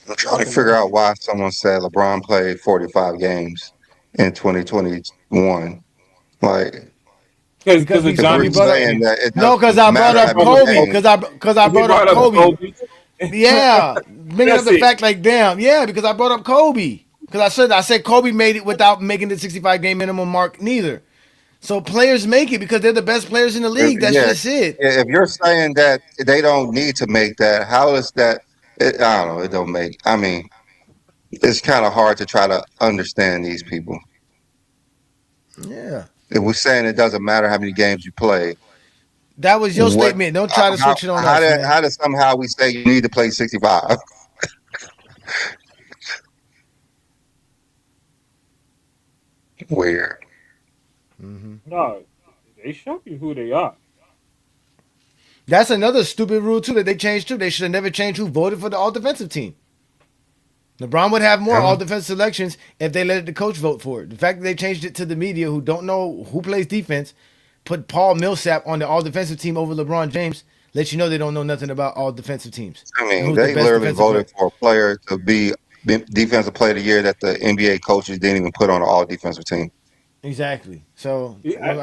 Speaker 5: I'm trying to figure out why someone said LeBron played 45 games in 2021. Like,
Speaker 6: because
Speaker 4: Because
Speaker 6: of
Speaker 5: if we're
Speaker 4: we
Speaker 6: Johnny
Speaker 4: brought up
Speaker 5: saying
Speaker 6: Bryant.
Speaker 5: that it
Speaker 4: no, because
Speaker 5: doesn't
Speaker 4: I
Speaker 6: Because
Speaker 4: brought
Speaker 5: matter
Speaker 6: he
Speaker 5: how
Speaker 4: up
Speaker 6: brought
Speaker 5: many
Speaker 6: up
Speaker 4: Kobe.
Speaker 6: Kobe.
Speaker 5: games,
Speaker 4: Because I
Speaker 6: Because he
Speaker 4: brought up
Speaker 6: brought up
Speaker 4: Kobe.
Speaker 6: Kobe.
Speaker 4: Yeah, bringing up
Speaker 6: That's
Speaker 4: the
Speaker 6: it.
Speaker 4: fact like damn, yeah, because I brought up Kobe. Because I said Kobe made it without making the 65 game minimum mark neither. So players make it because they're the best players in the league. That's
Speaker 5: yeah,
Speaker 4: just it.
Speaker 5: if you're saying that they don't need to make that, how is that? I don't know. It don't make. I mean, it's kind of hard to try to understand these people.
Speaker 4: Yeah,
Speaker 5: If we're saying it doesn't matter how many games you play,
Speaker 4: that was your
Speaker 5: what?
Speaker 4: statement. Don't try to
Speaker 5: How
Speaker 4: switch it on
Speaker 5: how
Speaker 4: us,
Speaker 5: did
Speaker 4: man.
Speaker 5: how does somehow we say you need to play 65? Weird.
Speaker 6: No, they show you who they are.
Speaker 4: That's another stupid rule too that they changed too. They should have never changed who voted for the all defensive team. LeBron would have more
Speaker 5: Yeah.
Speaker 4: all defensive selections if they let the coach vote for it. The fact that they changed it to the media who don't know who plays defense, put Paul Millsap on the all defensive team over LeBron James, lets you know they don't know nothing about all defensive teams
Speaker 5: I
Speaker 4: and
Speaker 5: mean,
Speaker 4: who's the
Speaker 5: they
Speaker 4: best
Speaker 5: literally
Speaker 4: defensive player.
Speaker 5: voted for a player to be defensive player of the year that the NBA coaches didn't even put on the all defensive team.
Speaker 4: Exactly. So,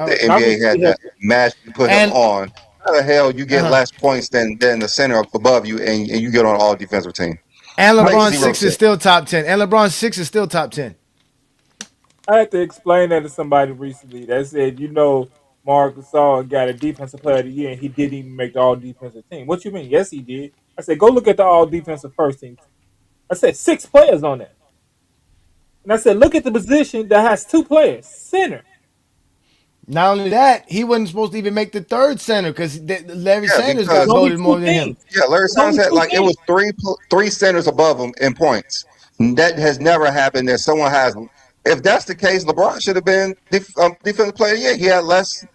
Speaker 5: The
Speaker 6: I
Speaker 5: NBA had
Speaker 6: recently had
Speaker 5: to magically put him
Speaker 4: and
Speaker 5: on. How the hell you get
Speaker 4: uh
Speaker 5: less points than the center up above you and you get on all defensive team?
Speaker 4: and
Speaker 5: Makes
Speaker 4: LeBron
Speaker 5: zero
Speaker 4: six is
Speaker 5: sense.
Speaker 4: still top 10. And LeBron six is still top 10.
Speaker 6: I had to explain that to somebody recently that said, Mark Gasol got a defensive player of the year and he didn't even make the all defensive team. What you mean? Yes, he did. I said, go look at the all defensive first team. I said six players on that. And I said, look at the position that has two players, center.
Speaker 4: Not only that, he wasn't supposed to even make the third center because Larry
Speaker 5: Yeah,
Speaker 4: Sanders
Speaker 6: There's
Speaker 4: got
Speaker 5: because
Speaker 6: only
Speaker 4: voted more
Speaker 6: two
Speaker 4: than him.
Speaker 6: teams.
Speaker 5: yeah, Larry
Speaker 6: There's
Speaker 5: Sanders
Speaker 6: only
Speaker 5: had
Speaker 6: two
Speaker 5: like it
Speaker 6: teams.
Speaker 5: was three centers above him in points. That has never happened that someone has. If that's the case, LeBron should have been defensive player. Yeah, he had less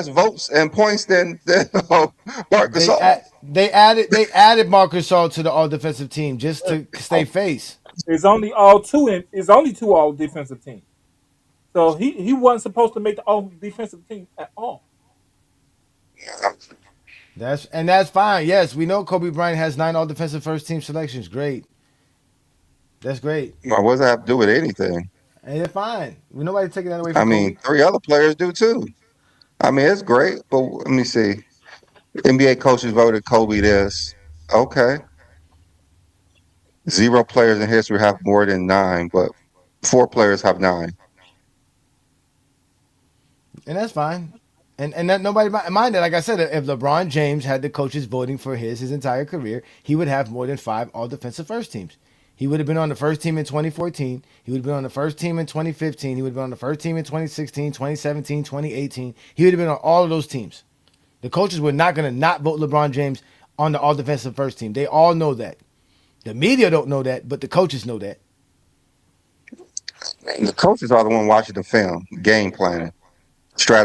Speaker 5: votes and points than Marc Gasol.
Speaker 4: They added Marcus Gasol to the all defensive team just to stay face.
Speaker 6: There's only all two in. There's only two all defensive teams. So he wasn't supposed to make the all defensive team at all.
Speaker 4: That's fine. Yes, we know Kobe Bryant has 9 all defensive first team selections. Great. That's great.
Speaker 5: What does that have to do with anything?
Speaker 4: And it's fine. We nobody taking that away
Speaker 5: I
Speaker 4: from
Speaker 5: mean,
Speaker 4: Kobe.
Speaker 5: three other players do too. I mean, it's great, but let me see. NBA coaches voted Kobe this. Okay. Zero players in history have more than nine, but four players have nine.
Speaker 4: And that's fine. And that nobody minded. Like I said, if LeBron James had the coaches voting for his entire career, he would have more than 5 all defensive first teams. He would have been on the first team in 2014. He would have been on the first team in 2015. He would have been on the first team in 2016, 2017, 2018. He would have been on all of those teams. The coaches were not going to not vote LeBron James on the all defensive first team. They all know that. The media don't know that, but the coaches know that.
Speaker 5: The coaches are the one watching the film, game planning,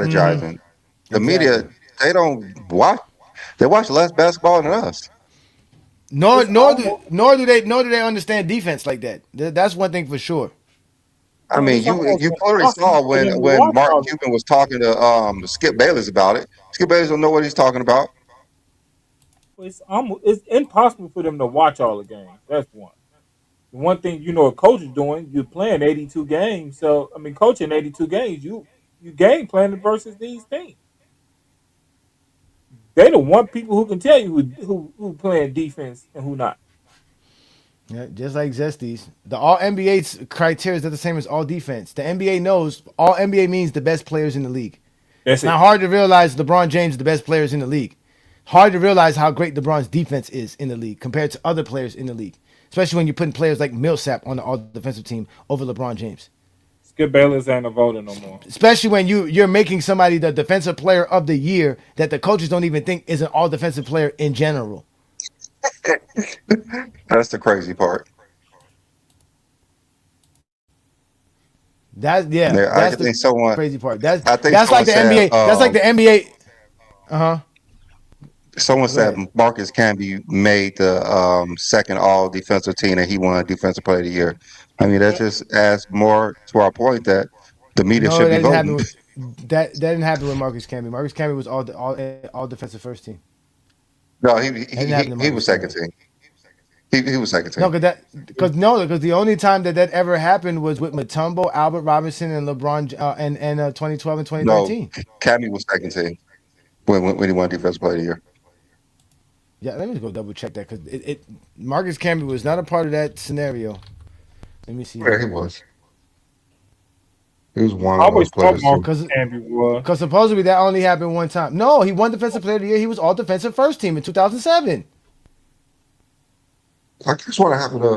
Speaker 4: Mm-hmm.
Speaker 5: strategizing. The media,
Speaker 4: Exactly.
Speaker 5: they don't watch. They watch less basketball than us.
Speaker 4: Nor
Speaker 6: It's
Speaker 4: nor do
Speaker 6: almost
Speaker 4: nor do they understand defense like that. That's one thing for sure.
Speaker 5: I mean,
Speaker 6: it's almost
Speaker 5: you clearly
Speaker 6: impossible
Speaker 5: saw
Speaker 6: for them to
Speaker 5: when
Speaker 6: watch
Speaker 5: Mark
Speaker 6: all.
Speaker 5: Cuban was talking to Skip Bayless about it. Skip Bayless don't know what he's talking about.
Speaker 6: It's impossible for them to watch all the games. That's one. The one thing a coach is doing, you're playing 82 games. So I mean, coaching 82 games, you game planning versus these teams. They the one people who can tell you who playing defense and who not.
Speaker 4: Yeah, just like Zesties. The all NBA's criteria is not the same as all defense. The NBA knows all NBA means the best players in the league.
Speaker 6: That's
Speaker 4: It's not
Speaker 6: it.
Speaker 4: hard to realize LeBron James is the best players in the league. Hard to realize how great LeBron's defense is in the league compared to other players in the league. Especially when you're putting players like Millsap on the all defensive team over LeBron James.
Speaker 6: Skip Bayless ain't a voter no more.
Speaker 4: Especially when you're making somebody the defensive player of the year that the coaches don't even think is an all defensive player in general.
Speaker 5: That's the crazy part. Yeah, I
Speaker 4: That's the
Speaker 5: think someone.
Speaker 4: crazy part.
Speaker 5: I think
Speaker 4: That's
Speaker 5: someone
Speaker 4: like the
Speaker 5: said.
Speaker 4: NBA. That's like the NBA. Uh huh.
Speaker 5: Someone
Speaker 4: Go
Speaker 5: said
Speaker 4: ahead.
Speaker 5: Marcus Camby made the second All Defensive Team, and he won Defensive Player of the Year. I mean, that just adds more to our point that the media
Speaker 4: No,
Speaker 5: should
Speaker 4: that
Speaker 5: be
Speaker 4: didn't happen
Speaker 5: voting.
Speaker 4: with that. That didn't happen with Marcus Camby. Marcus Camby was all defensive first team.
Speaker 5: No,
Speaker 4: That didn't happen to
Speaker 5: he
Speaker 4: Marcus
Speaker 5: was second
Speaker 4: Camby.
Speaker 5: team. He was second
Speaker 4: No,
Speaker 5: team.
Speaker 4: because the only time that ever happened was with Mutombo, Albert Robinson, and LeBron, and 2012 and
Speaker 5: No,
Speaker 4: 2013.
Speaker 5: Camby was second team when he won Defensive Player of the Year.
Speaker 4: Yeah, let me go double check that because Marcus Camby was not a part of that scenario. Let me see
Speaker 5: Yeah,
Speaker 4: here.
Speaker 5: he was. He was one
Speaker 6: I
Speaker 5: of
Speaker 6: always
Speaker 5: those
Speaker 6: thought
Speaker 5: players too.
Speaker 6: Marcus
Speaker 4: Because
Speaker 6: Camby was.
Speaker 4: supposedly that only happened one time. No, he won Defensive Player of the Year. He was all defensive first team in 2007.
Speaker 5: I guess what happened to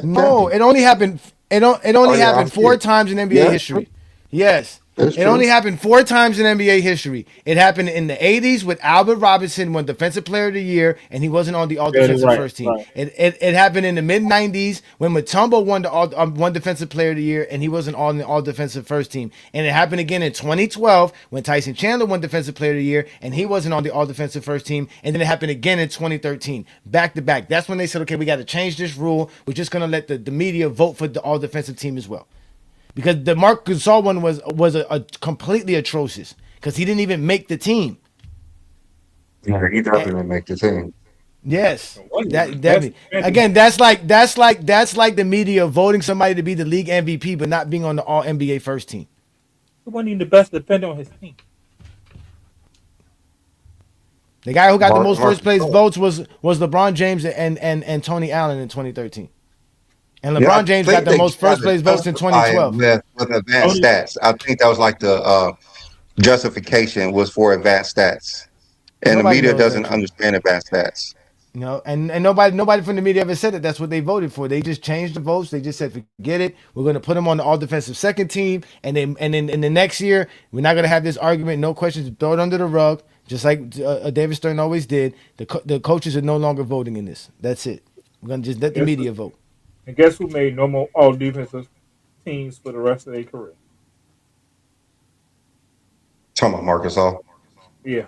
Speaker 4: No,
Speaker 5: Camby.
Speaker 4: it only happened. It
Speaker 5: Oh
Speaker 4: only
Speaker 5: yeah, I
Speaker 4: happened
Speaker 5: see
Speaker 4: four
Speaker 5: it.
Speaker 4: times in NBA
Speaker 5: Yeah, it's true.
Speaker 4: history. Yes,
Speaker 5: It's
Speaker 4: it
Speaker 5: true.
Speaker 4: only happened four times in NBA history. It happened in the '80s with Albert Robinson won Defensive Player of the Year, and he wasn't on the All
Speaker 6: That is
Speaker 4: Defensive
Speaker 6: right.
Speaker 4: First Team.
Speaker 6: Right.
Speaker 4: It happened in the mid '90s when Mutombo won the one Defensive Player of the Year, and he wasn't on the All Defensive First Team. And it happened again in 2012 when Tyson Chandler won Defensive Player of the Year, and he wasn't on the All Defensive First Team. And then it happened again in 2013, back to back. That's when they said, okay, we got to change this rule. We're just gonna let the media vote for the All Defensive Team as well. Because the Marc Gasol one was a completely atrocious because he didn't even make the team.
Speaker 5: Yeah, he
Speaker 4: And,
Speaker 5: definitely didn't make the team.
Speaker 4: yes,
Speaker 6: One of the
Speaker 4: that
Speaker 6: best
Speaker 4: definitely.
Speaker 6: defenders.
Speaker 4: Again, that's like the media voting somebody to be the league MVP but not being on the All NBA first team.
Speaker 6: He wasn't even the best defender on his team.
Speaker 4: The guy who got the most
Speaker 5: Mark
Speaker 4: first place
Speaker 5: Gasol.
Speaker 4: votes was LeBron James and Tony Allen in 2013. And
Speaker 5: Yeah, I
Speaker 4: LeBron James got
Speaker 5: think
Speaker 4: the
Speaker 5: they
Speaker 4: most
Speaker 5: tried
Speaker 4: first
Speaker 5: to
Speaker 4: place votes in
Speaker 5: justify it
Speaker 4: 2012.
Speaker 5: with advanced
Speaker 6: Only
Speaker 5: stats. I think that was like the justification was for advanced stats, and the
Speaker 4: Nobody
Speaker 5: media
Speaker 4: knows that
Speaker 5: doesn't
Speaker 4: truth.
Speaker 5: understand advanced stats.
Speaker 4: And nobody from the media ever said that that's what they voted for. They just changed the votes. They just said, forget it. We're going to put them on the all defensive second team, and then in the next year, we're not going to have this argument. No questions. Throw it under the rug, just like David Stern always did. The coaches are no longer voting in this. That's it. We're going to just let the
Speaker 6: guess
Speaker 4: media vote.
Speaker 6: and guess who made no more all defensive teams for the rest of their career?
Speaker 5: Talking about Marcus All,
Speaker 6: Yeah.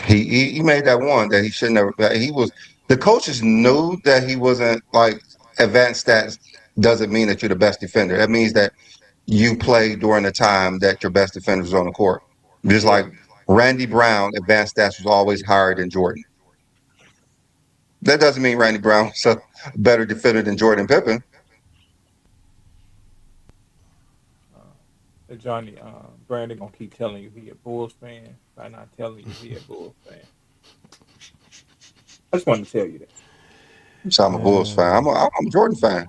Speaker 5: he made that one that he should never. That he was the coaches knew that he wasn't like advanced stats doesn't mean that you're the best defender. That means that you play during the time that your best defender is on the court. Just
Speaker 6: Yeah.
Speaker 5: like Randy Brown, advanced stats was always higher than Jordan. That doesn't mean Randy Brown's a better defender than Jordan Pippen.
Speaker 6: Johnny, Brandon gonna keep telling you he a Bulls fan by not telling you he a Bulls fan. I just wanted to tell you that.
Speaker 5: So I'm a Bulls fan. I'm a Jordan fan.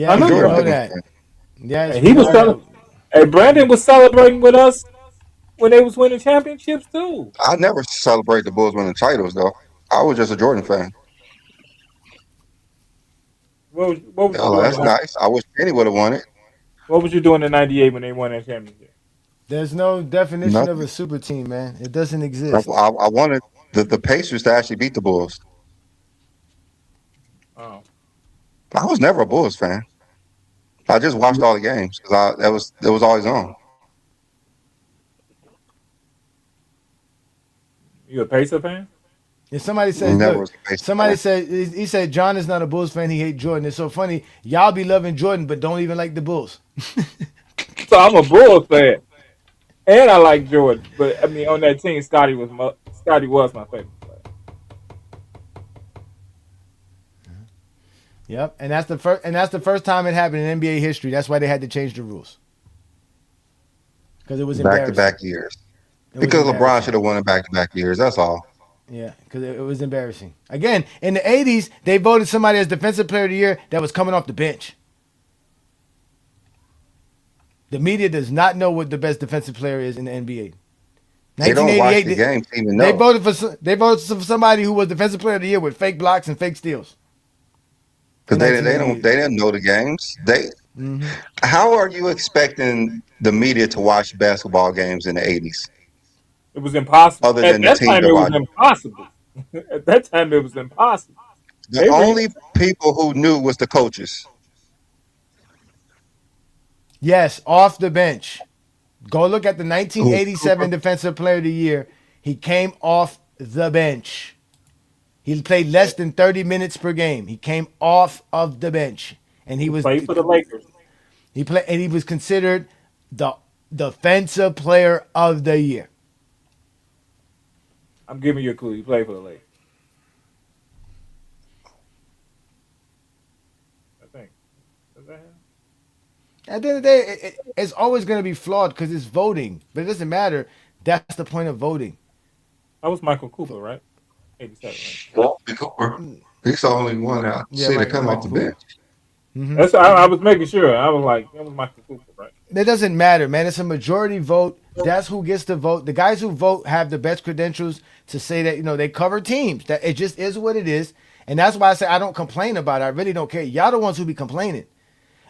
Speaker 6: I
Speaker 4: Yes,
Speaker 5: I'm a
Speaker 6: know
Speaker 4: we
Speaker 6: you
Speaker 5: Jordan
Speaker 4: know
Speaker 6: are.
Speaker 5: Pippen
Speaker 4: that.
Speaker 5: fan.
Speaker 4: Yes,
Speaker 6: And
Speaker 4: we
Speaker 6: he was
Speaker 4: know that.
Speaker 6: telling. Hey, Brandon was celebrating with us when they was winning championships too.
Speaker 5: I never celebrate the Bulls winning titles though. I was just a Jordan fan.
Speaker 6: What was you
Speaker 5: Oh,
Speaker 6: doing?
Speaker 5: that's nice. I wish Penny would have won it.
Speaker 6: What was you doing in '98 when they won that championship?
Speaker 4: There's no definition of
Speaker 5: Nothing.
Speaker 4: a super team, man. It doesn't
Speaker 5: I,
Speaker 4: exist.
Speaker 5: I, I wanted the Pacers to actually beat the Bulls.
Speaker 6: Oh,
Speaker 5: I was never a Bulls fan. I just watched all the games because it was always on.
Speaker 6: you a Pacer fan?
Speaker 4: If somebody says,
Speaker 5: Never
Speaker 4: look,
Speaker 5: was a Pacers
Speaker 4: somebody
Speaker 5: fan.
Speaker 4: said he said John is not a Bulls fan. He hate Jordan. It's so funny. Y'all be loving Jordan, but don't even like the Bulls.
Speaker 6: So I'm a Bulls fan, and I like Jordan. But I mean, on that team, Scotty was my favorite player.
Speaker 4: Yep, and that's the first time it happened in NBA history. That's why they had to change the rules because it was
Speaker 5: Back to
Speaker 4: embarrassing.
Speaker 5: back years.
Speaker 4: It was
Speaker 5: Because LeBron should
Speaker 4: embarrassing.
Speaker 5: have won it back-to-back years. That's all.
Speaker 4: Yeah, because it was embarrassing. Again, in the 80s, they voted somebody as Defensive Player of the Year that was coming off the bench. The media does not know what the best defensive player is in the NBA.
Speaker 5: They don't watch
Speaker 4: 1988,
Speaker 5: the game to even
Speaker 4: they
Speaker 5: know.
Speaker 4: voted for somebody who was Defensive Player of the Year with fake blocks and fake steals in
Speaker 5: Because they
Speaker 4: 1988.
Speaker 5: didn't know the games. They
Speaker 4: Hmm.
Speaker 5: How are you expecting the media to watch basketball games in the 80s
Speaker 6: It was impossible.
Speaker 5: other
Speaker 6: At
Speaker 5: than the
Speaker 6: that
Speaker 5: team
Speaker 6: time,
Speaker 5: they're
Speaker 6: it was
Speaker 5: watching?
Speaker 6: impossible. At that time, it was impossible.
Speaker 5: The
Speaker 6: They were
Speaker 5: only people who knew was the coaches.
Speaker 4: Yes, off the bench. Go look at the
Speaker 5: Who
Speaker 4: 1987 Defensive Player of the Year. He came off the bench. He played less than 30 minutes per game. He came off of the bench, and
Speaker 6: he played for the Lakers.
Speaker 4: he was considered the Defensive Player of the Year.
Speaker 6: I'm giving you a clue. He played for the Lakers. I think. Does that happen?
Speaker 4: At the end of the day, it's always going to be flawed because it's voting, but it doesn't matter. That's the point of voting.
Speaker 6: That was Michael Cooper, right? 87, right?
Speaker 5: Bobby Cooper. He's the only one out
Speaker 4: Yeah,
Speaker 5: see to come off
Speaker 4: Michael
Speaker 5: the
Speaker 4: Cooper.
Speaker 5: bench.
Speaker 6: I was making sure. I was like, that was Michael Cooper, right?
Speaker 4: It doesn't matter, man. It's a majority vote. That's who gets to vote. The guys who vote have the best credentials to say that they cover teams. That it just is what it is, and that's why I say I don't complain about it. I really don't care. Y'all the ones who be complaining.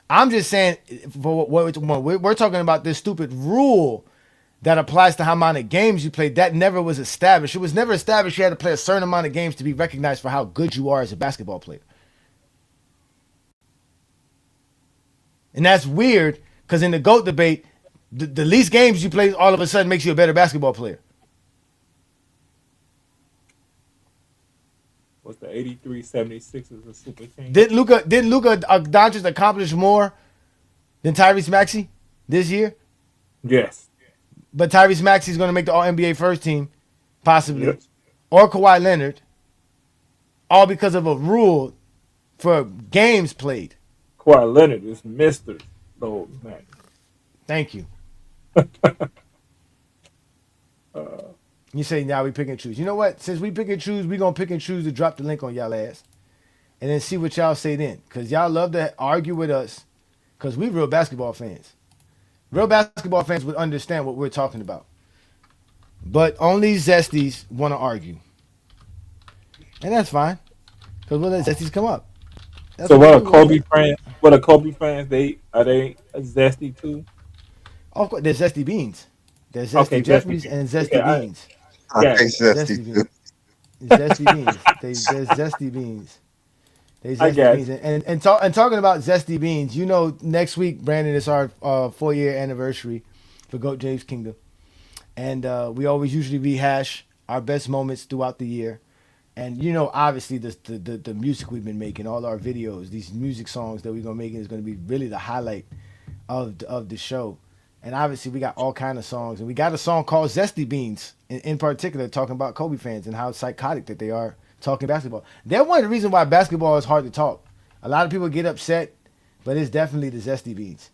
Speaker 4: I'm just saying for what we're talking about this stupid rule that applies to how many games you play. That never was established. It was never established you had to play a certain amount of games to be recognized for how good you are as a basketball player. And that's weird because in the GOAT debate, the least games you play all of a sudden makes you a better basketball player.
Speaker 6: Was the 83-76 a super team?
Speaker 4: Didn't Luka Dončić accomplish more than Tyrese Maxey this year?
Speaker 6: Yes.
Speaker 4: But Tyrese Maxey is going to make the All NBA first team, possibly,
Speaker 6: Yes.
Speaker 4: or Kawhi Leonard, all because of a rule for games played.
Speaker 6: Kawhi Leonard is Mr. Low Man.
Speaker 4: Thank you. You say now we pick and choose. You know what? Since we pick and choose, we gonna pick and choose to drop the link on y'all ass, and then see what y'all say then. Cause y'all love to argue with us, cause we real basketball fans. Real basketball fans would understand what we're talking about, but only zesties want to argue, and that's fine. Cause we'll let zesties come up. That's
Speaker 6: So
Speaker 4: what
Speaker 6: what
Speaker 4: we
Speaker 6: are
Speaker 4: do.
Speaker 6: Kobe fans? What are Kobe fans? They zesty too?
Speaker 4: Of course, there's zesty beans. There's zesty
Speaker 6: Okay,
Speaker 4: Jeffries
Speaker 6: zesty.
Speaker 4: and zesty
Speaker 6: Okay,
Speaker 4: beans.
Speaker 5: I
Speaker 6: yeah,
Speaker 5: think that's
Speaker 4: Zesty beans. Zesty beans. There's zesty beans. They
Speaker 6: I
Speaker 4: zesty
Speaker 6: guess.
Speaker 4: beans. And talking about zesty beans, next week, Brandon, is our 4-year anniversary for GOAT James Kingdom. And we always usually rehash our best moments throughout the year. And obviously the music we've been making, all our videos, these music songs that we're gonna make is gonna be really the highlight of the show. And obviously we got all kind of songs, and we got a song called Zesty Beans in particular, talking about Kobe fans and how psychotic that they are talking basketball. They're one of the reasons why basketball is hard to talk. A lot of people get upset, but it's definitely the Zesty Beans.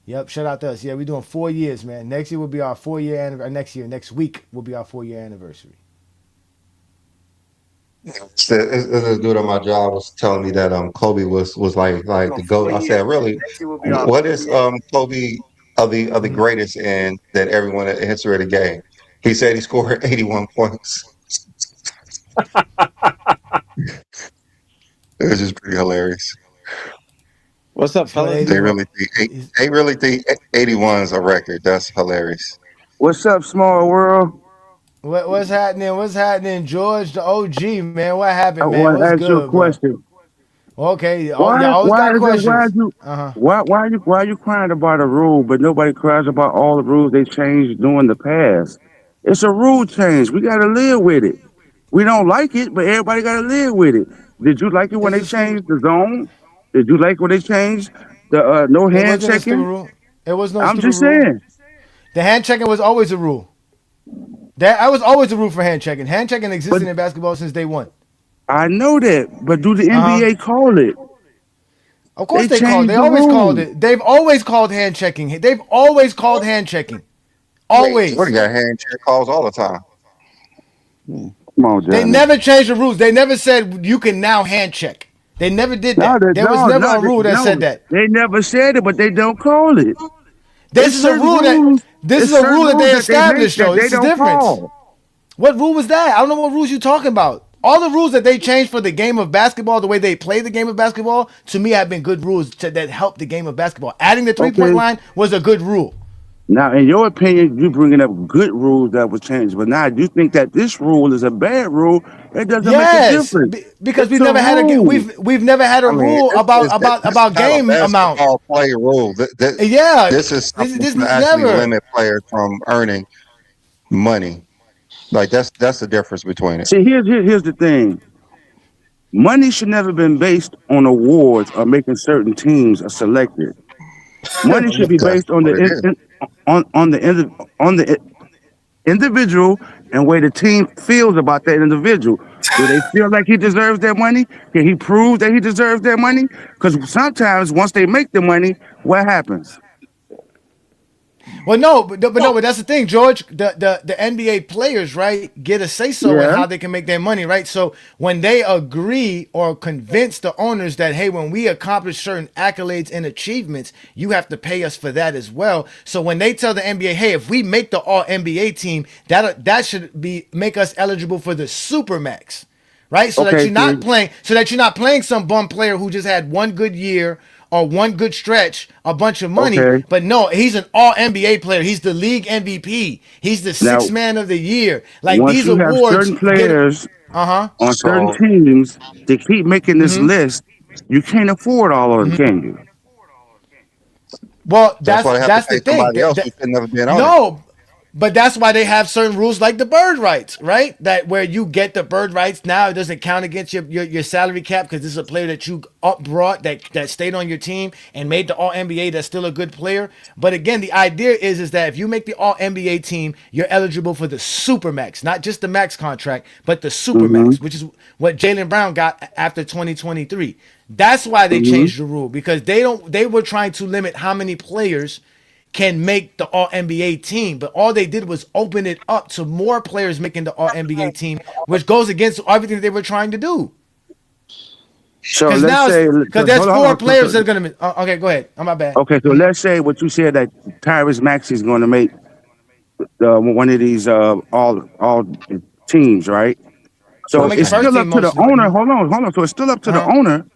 Speaker 4: Yep, shout out to us. Yeah, we're doing 4 years, man. Next year will be our 4-year anniversary. Next week will be our 4-year anniversary.
Speaker 5: The dude on my job was telling me that Kobe was like the GOAT. I said, really? What is Kobe of the greatest in that everyone in history of the game? He said he scored 81 points. It was just pretty hilarious.
Speaker 1: What's up,
Speaker 4: Scored
Speaker 1: fellas?
Speaker 5: They
Speaker 4: 81.
Speaker 5: really think 81 is a record. That's hilarious.
Speaker 7: What's up, small world?
Speaker 4: What's happening? What's happening, George, the OG, man? What
Speaker 7: I
Speaker 4: happened, man?
Speaker 7: want to
Speaker 4: What's
Speaker 7: ask you a
Speaker 4: good, bro?
Speaker 7: question.
Speaker 4: Okay, you
Speaker 7: Why
Speaker 4: always
Speaker 7: why
Speaker 4: got
Speaker 7: is it
Speaker 4: questions. Uh-huh.
Speaker 7: why are you crying about a rule, but nobody cries about all the rules they changed during the past? It's a rule change. We gotta live with it. We don't like it, but everybody gotta live with it. Did you like it when
Speaker 4: It's
Speaker 7: they
Speaker 4: a stupid.
Speaker 7: changed the zone? Did you like when they changed the no
Speaker 4: It
Speaker 7: hand
Speaker 4: wasn't a stupid
Speaker 7: checking?
Speaker 4: rule. It was no
Speaker 7: I'm
Speaker 4: stupid
Speaker 7: just
Speaker 4: rule.
Speaker 7: saying.
Speaker 4: The hand checking was always a rule. That was always a rule for hand checking. Hand checking
Speaker 7: But
Speaker 4: existed in basketball since day one.
Speaker 7: I know that. But do the
Speaker 4: Uh huh.
Speaker 7: NBA call it?
Speaker 4: Of course
Speaker 7: They
Speaker 4: they called.
Speaker 7: changed
Speaker 4: They
Speaker 7: the
Speaker 4: always called
Speaker 7: rules.
Speaker 4: it. They've always called hand checking. They've always called hand checking.
Speaker 5: What do
Speaker 4: Always.
Speaker 5: you got? Hand check calls all the time.
Speaker 7: Come on,
Speaker 4: They
Speaker 7: Johnny.
Speaker 4: never changed the rules. They never said you can now hand check. They never did
Speaker 7: No,
Speaker 4: that. There was never a rule that said that.
Speaker 7: they never said it, but they don't call it.
Speaker 4: This
Speaker 7: It's
Speaker 4: is a
Speaker 7: certain
Speaker 4: rule
Speaker 7: rules.
Speaker 4: this is
Speaker 7: It's
Speaker 4: a
Speaker 7: certain
Speaker 4: rule that
Speaker 7: rules
Speaker 4: they
Speaker 7: that they make
Speaker 4: established
Speaker 7: that
Speaker 4: though.
Speaker 7: they
Speaker 4: This is
Speaker 7: don't
Speaker 4: different.
Speaker 7: call.
Speaker 4: What rule was that? I don't know what rules you're talking about. All the rules that they changed for the game of basketball, the way they play the game of basketball, to me have been good rules that help the game of basketball. Adding the 3-point
Speaker 7: Okay.
Speaker 4: line was a good rule.
Speaker 7: Now, in your opinion, you bringing up good rules that was changed, but now you think that this rule is a bad rule. It doesn't make a
Speaker 4: Yes,
Speaker 7: difference.
Speaker 4: because
Speaker 7: It's
Speaker 4: we've
Speaker 7: a
Speaker 4: never had
Speaker 7: rule.
Speaker 4: we've never had a
Speaker 5: I mean,
Speaker 4: rule
Speaker 5: this is
Speaker 4: about
Speaker 5: not a
Speaker 4: game amount.
Speaker 5: basketball play rule.
Speaker 4: Yeah,
Speaker 5: This is something
Speaker 4: this
Speaker 5: to actually
Speaker 4: never.
Speaker 5: limit players from earning money. Like that's the difference between it.
Speaker 7: See, here's the thing. Money should never been based on awards or making certain teams are selected. Money should be
Speaker 5: That's
Speaker 7: based on
Speaker 5: what
Speaker 7: the
Speaker 5: it is.
Speaker 7: on the individual and way the team feels about that individual. Do they feel like he deserves that money? Can he prove that he deserves that money? Because sometimes once they make the money, what happens?
Speaker 4: Well, but that's the thing, George. The NBA players, right, get a say so in
Speaker 7: Yeah.
Speaker 4: how they can make their money, right? So when they agree or convince the owners that, hey, when we accomplish certain accolades and achievements, you have to pay us for that as well. So when they tell the NBA, hey, if we make the All NBA team, that should be make us eligible for the Supermax, right?
Speaker 7: Okay, see,
Speaker 4: So that you're not playing some bum player who just had one good year or one good stretch, a bunch of money.
Speaker 7: okay.
Speaker 4: But no, he's an all NBA player. He's the league MVP. He's the
Speaker 7: Now,
Speaker 4: sixth man of the year. Like
Speaker 7: once
Speaker 4: these
Speaker 7: you have
Speaker 4: awards
Speaker 7: certain
Speaker 4: get
Speaker 7: players
Speaker 4: uh-huh.
Speaker 7: on certain
Speaker 5: So
Speaker 7: teams to keep making this list, you can't afford all of them, can you?
Speaker 4: Well,
Speaker 5: that's why they have to
Speaker 4: that's
Speaker 5: pay
Speaker 4: the thing.
Speaker 5: somebody else who should never been on it.
Speaker 4: No, but that's why they have certain rules like the bird rights, right? That where you get the bird rights now, it doesn't count against your salary cap because this is a player that you brought that stayed on your team and made the All NBA. That's still a good player. But again, the idea is that if you make the All NBA team, you're eligible for the Supermax, not just the max contract, but the Supermax, which is what Jaylen Brown got after 2023. That's why they changed the rule because they were trying to limit how many players can make the All NBA team, but all they did was open it up to more players making the All NBA team, which goes against everything they were trying to do.
Speaker 7: So
Speaker 4: Because
Speaker 7: let's
Speaker 4: now,
Speaker 7: say,
Speaker 4: because there's four players that are gonna. Okay, go ahead. I'm my bad.
Speaker 7: okay, so let's say what you said that Tyrese Maxey is going to make one of these all teams, right? So
Speaker 4: He'll make the
Speaker 7: it's
Speaker 4: first
Speaker 7: still up
Speaker 4: team
Speaker 7: to the
Speaker 4: mostly.
Speaker 7: owner. Hold on. So it's still up to the
Speaker 4: Uh-huh.
Speaker 7: owner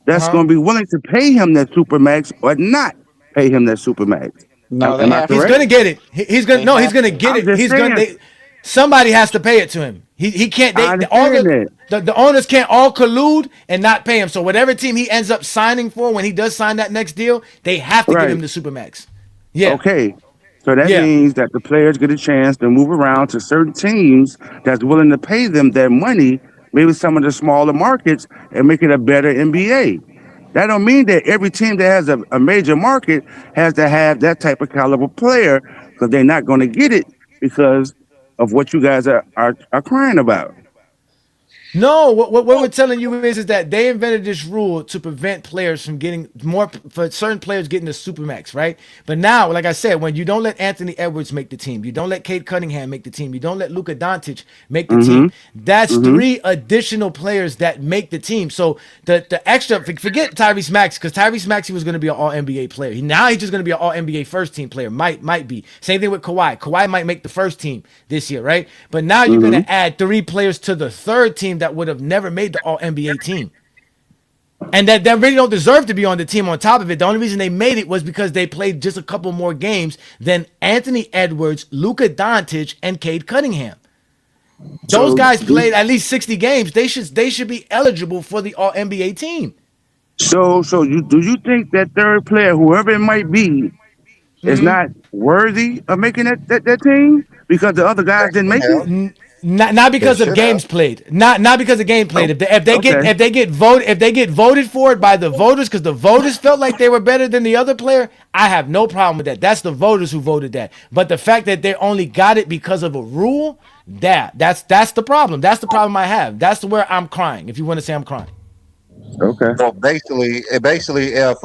Speaker 7: that's
Speaker 4: Uh-huh.
Speaker 7: going to be willing to pay him that supermax or not pay him that supermax.
Speaker 1: No, they
Speaker 7: Am I
Speaker 1: have
Speaker 4: He's
Speaker 7: correct?
Speaker 4: gonna get it. He's gonna
Speaker 1: They
Speaker 4: no. He's
Speaker 1: have
Speaker 4: gonna
Speaker 1: to.
Speaker 4: get
Speaker 7: I'm
Speaker 4: it.
Speaker 7: just
Speaker 4: He's gonna.
Speaker 7: saying.
Speaker 4: Somebody has to pay it to him. He can't.
Speaker 7: I
Speaker 4: All
Speaker 7: understand that.
Speaker 4: the owners can't all collude and not pay him. So whatever team he ends up signing for when he does sign that next deal, they have to give
Speaker 7: Right.
Speaker 4: him the supermax. Yeah.
Speaker 7: Okay. So that
Speaker 4: Yeah.
Speaker 7: means that the players get a chance to move around to certain teams that's willing to pay them that money, maybe some of the smaller markets, and make it a better NBA. That don't mean that every team that has a major market has to have that type of caliber player, because they're not going to get it because of what you guys are crying about.
Speaker 4: No, what we're telling you is that they invented this rule to prevent players from getting more, for certain players getting the supermax, right? But now, like I said, when you don't let Anthony Edwards make the team, you don't let Cade Cunningham make the team, you don't let Luka Dončić make the team, that's three additional players that make the team. So the extra, forget Tyrese Maxey, because Tyrese Maxey was going to be an All NBA player. Now he's just going to be an All NBA first team player. Might be. Same thing with Kawhi. Kawhi might make the first team this year, right? But now you're going to add three players to the third team that would have never made the All NBA team. And that really don't deserve to be on the team on top of it. The only reason they made it was because they played just a couple more games than Anthony Edwards, Luka Dončić, and Cade Cunningham. Those guys played at least 60 games. They should be eligible for the All NBA team.
Speaker 7: So do you think that third player, whoever it might be, is not worthy of making that team because the other guys didn't make it?
Speaker 4: Not because of games played. Not because of game played. If they get voted for it by the voters because the voters felt like they were better than the other player, I have no problem with that. That's the voters who voted that. But the fact that they only got it because of a rule, that's the problem. That's the problem I have. That's where I'm crying. If you want to say I'm crying.
Speaker 7: Okay.
Speaker 5: So basically, if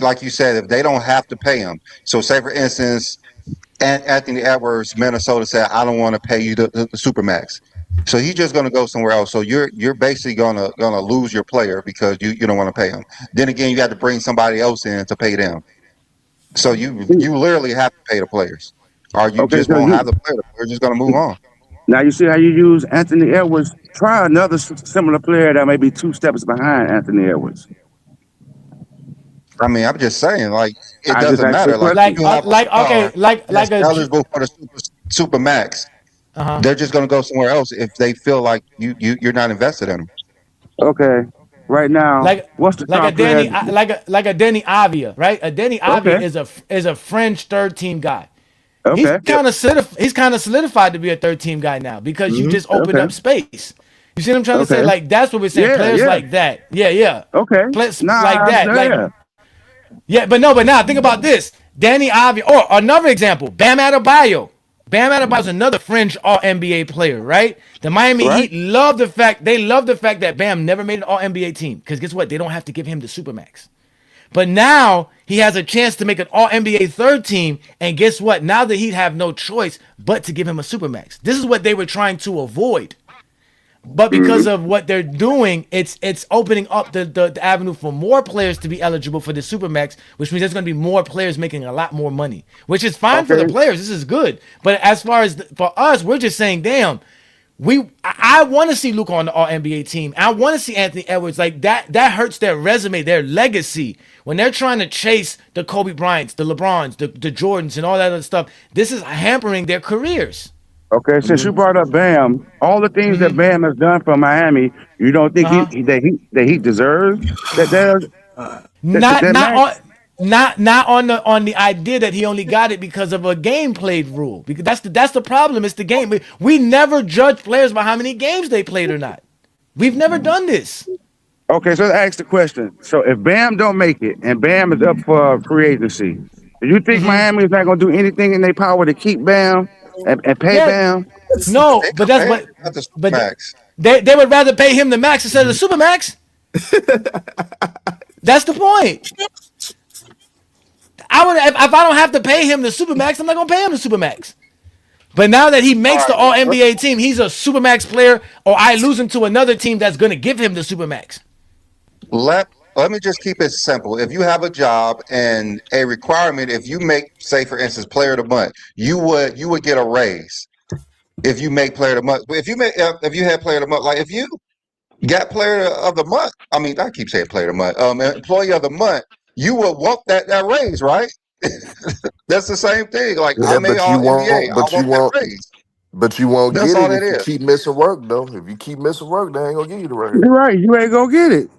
Speaker 5: like you said, if they don't have to pay him. So say for instance, And Anthony Edwards, Minnesota said, "I don't want to pay you the supermax." So he's just going to go somewhere else. So you're basically gonna lose your player because you don't want to pay him. Then again, you got to bring somebody else in to pay them. So you literally have to pay the players, or you
Speaker 7: Okay,
Speaker 5: just
Speaker 7: so
Speaker 5: won't
Speaker 7: you
Speaker 5: have the player. The player's just going to move on.
Speaker 7: now you see how you use Anthony Edwards. Try another similar player that may be 2 steps behind Anthony Edwards.
Speaker 5: I mean, I'm just saying, like it
Speaker 7: I just
Speaker 5: doesn't
Speaker 7: asked you a
Speaker 5: matter. Like
Speaker 7: question.
Speaker 5: you have a star
Speaker 4: Like
Speaker 5: that's
Speaker 4: a
Speaker 5: eligible for the super max.
Speaker 4: uh-huh.
Speaker 5: They're just going to go somewhere else if they feel like you're not invested in them.
Speaker 7: Okay, right now,
Speaker 4: like
Speaker 7: what's the
Speaker 4: like a
Speaker 7: star player?
Speaker 4: Danny Avia, right? A Danny Avia
Speaker 7: Okay,
Speaker 4: is a French third team guy.
Speaker 7: okay,
Speaker 4: He's kind of solidified to be a third team guy now because you just opened
Speaker 7: okay,
Speaker 4: up space. You see what I'm trying to say?
Speaker 7: okay.
Speaker 4: Like that's what we're saying.
Speaker 7: Yeah,
Speaker 4: Players
Speaker 7: yeah.
Speaker 4: like that. Yeah.
Speaker 7: Okay.
Speaker 4: Players like
Speaker 7: Nah,
Speaker 4: that. Like
Speaker 7: yeah.
Speaker 4: yeah, but no, but now think about this. Danny Avia, or another example, Bam Adebayo. Bam Adebayo is another French All NBA player, right? The Miami
Speaker 7: Right.
Speaker 4: Heat love the fact that Bam never made an All NBA team because guess what? They don't have to give him the supermax. But now he has a chance to make an All NBA third team, and guess what? Now the Heat have no choice but to give him a supermax. This is what they were trying to avoid. But because of what they're doing, it's opening up the avenue for more players to be eligible for the supermax, which means there's going to be more players making a lot more money, which is fine for the
Speaker 7: Okay.
Speaker 4: players. This is good. But as far as for us, we're just saying, damn, I want to see Luka on the All NBA team. I want to see Anthony Edwards. Like that hurts their resume, their legacy. When they're trying to chase the Kobe Bryants, the LeBrons, the Jordans, and all that other stuff, this is hampering their careers.
Speaker 7: Okay. Since you brought up Bam, all the things that Bam has done for Miami, you don't think
Speaker 4: Uh-huh.
Speaker 7: he deserves
Speaker 4: Not
Speaker 7: that
Speaker 4: not
Speaker 7: max?
Speaker 4: on the idea that he only got it because of a game played rule. Because that's the problem. It's the game. We never judge players by how many games they played or not. We've never done this.
Speaker 7: Okay, so let's ask the question. So if Bam don't make it and Bam is up for free agency, do you think Miami is not going to do anything in their power to keep Bam and pay
Speaker 4: Yeah,
Speaker 7: Bam?
Speaker 4: no,
Speaker 5: They
Speaker 4: but
Speaker 5: could
Speaker 4: that's
Speaker 5: pay him
Speaker 4: what.
Speaker 5: at the
Speaker 4: But
Speaker 5: supermax.
Speaker 4: they would rather pay him the max instead of the super max. That's the point. I would if I don't have to pay him the super max, I'm not gonna pay him the super max. But now that he
Speaker 5: All
Speaker 4: makes the
Speaker 5: right,
Speaker 4: All NBA team, he's a supermax player, or I lose him to another team that's going to give him the supermax.
Speaker 5: let me just keep it simple. If you have a job and a requirement, if you make, say for instance, player of the month, you would get a raise if you make player of the month. If you had player of the month, like if you got player of the month, I mean I keep saying player of the month, employee of the month, you would want that raise, right? That's the same thing. Like I
Speaker 8: Yeah,
Speaker 5: made
Speaker 8: but you
Speaker 5: all NBA,
Speaker 8: won't.
Speaker 5: I
Speaker 8: But you
Speaker 5: want that
Speaker 8: won't.
Speaker 5: raise.
Speaker 8: But you won't
Speaker 5: That's
Speaker 8: get
Speaker 5: all
Speaker 8: it
Speaker 5: that
Speaker 8: if you
Speaker 5: is.
Speaker 8: keep missing work, though. If you keep missing work, they ain't gonna give you the raise.
Speaker 7: You're right. You ain't gonna get it.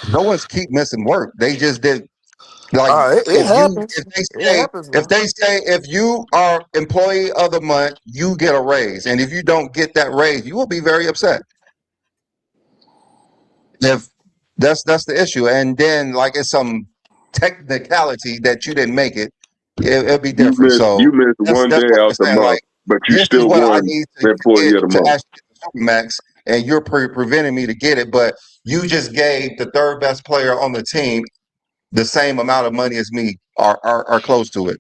Speaker 5: No one's keep missing work. They just did. Like
Speaker 8: It happens.
Speaker 5: if they
Speaker 8: It
Speaker 5: say
Speaker 8: happens, man.
Speaker 5: if you are employee of the month, you get a raise, and if you don't get that raise, you will be very upset. If that's the issue, and then like it's some technicality that you didn't make it, it'll be
Speaker 9: You
Speaker 5: different.
Speaker 9: missed
Speaker 5: So
Speaker 9: you missed
Speaker 5: that's
Speaker 9: one
Speaker 5: that's
Speaker 9: day
Speaker 5: what
Speaker 9: out
Speaker 5: I'm
Speaker 9: the
Speaker 5: saying.
Speaker 9: month,
Speaker 5: Like
Speaker 9: but you
Speaker 5: this is
Speaker 9: still
Speaker 5: what I
Speaker 9: won
Speaker 5: need
Speaker 9: employee of the
Speaker 5: to
Speaker 9: month.
Speaker 5: actually get the supermax, and you're preventing me to get it. But you just gave the third best player on the team the same amount of money as me, are close to it.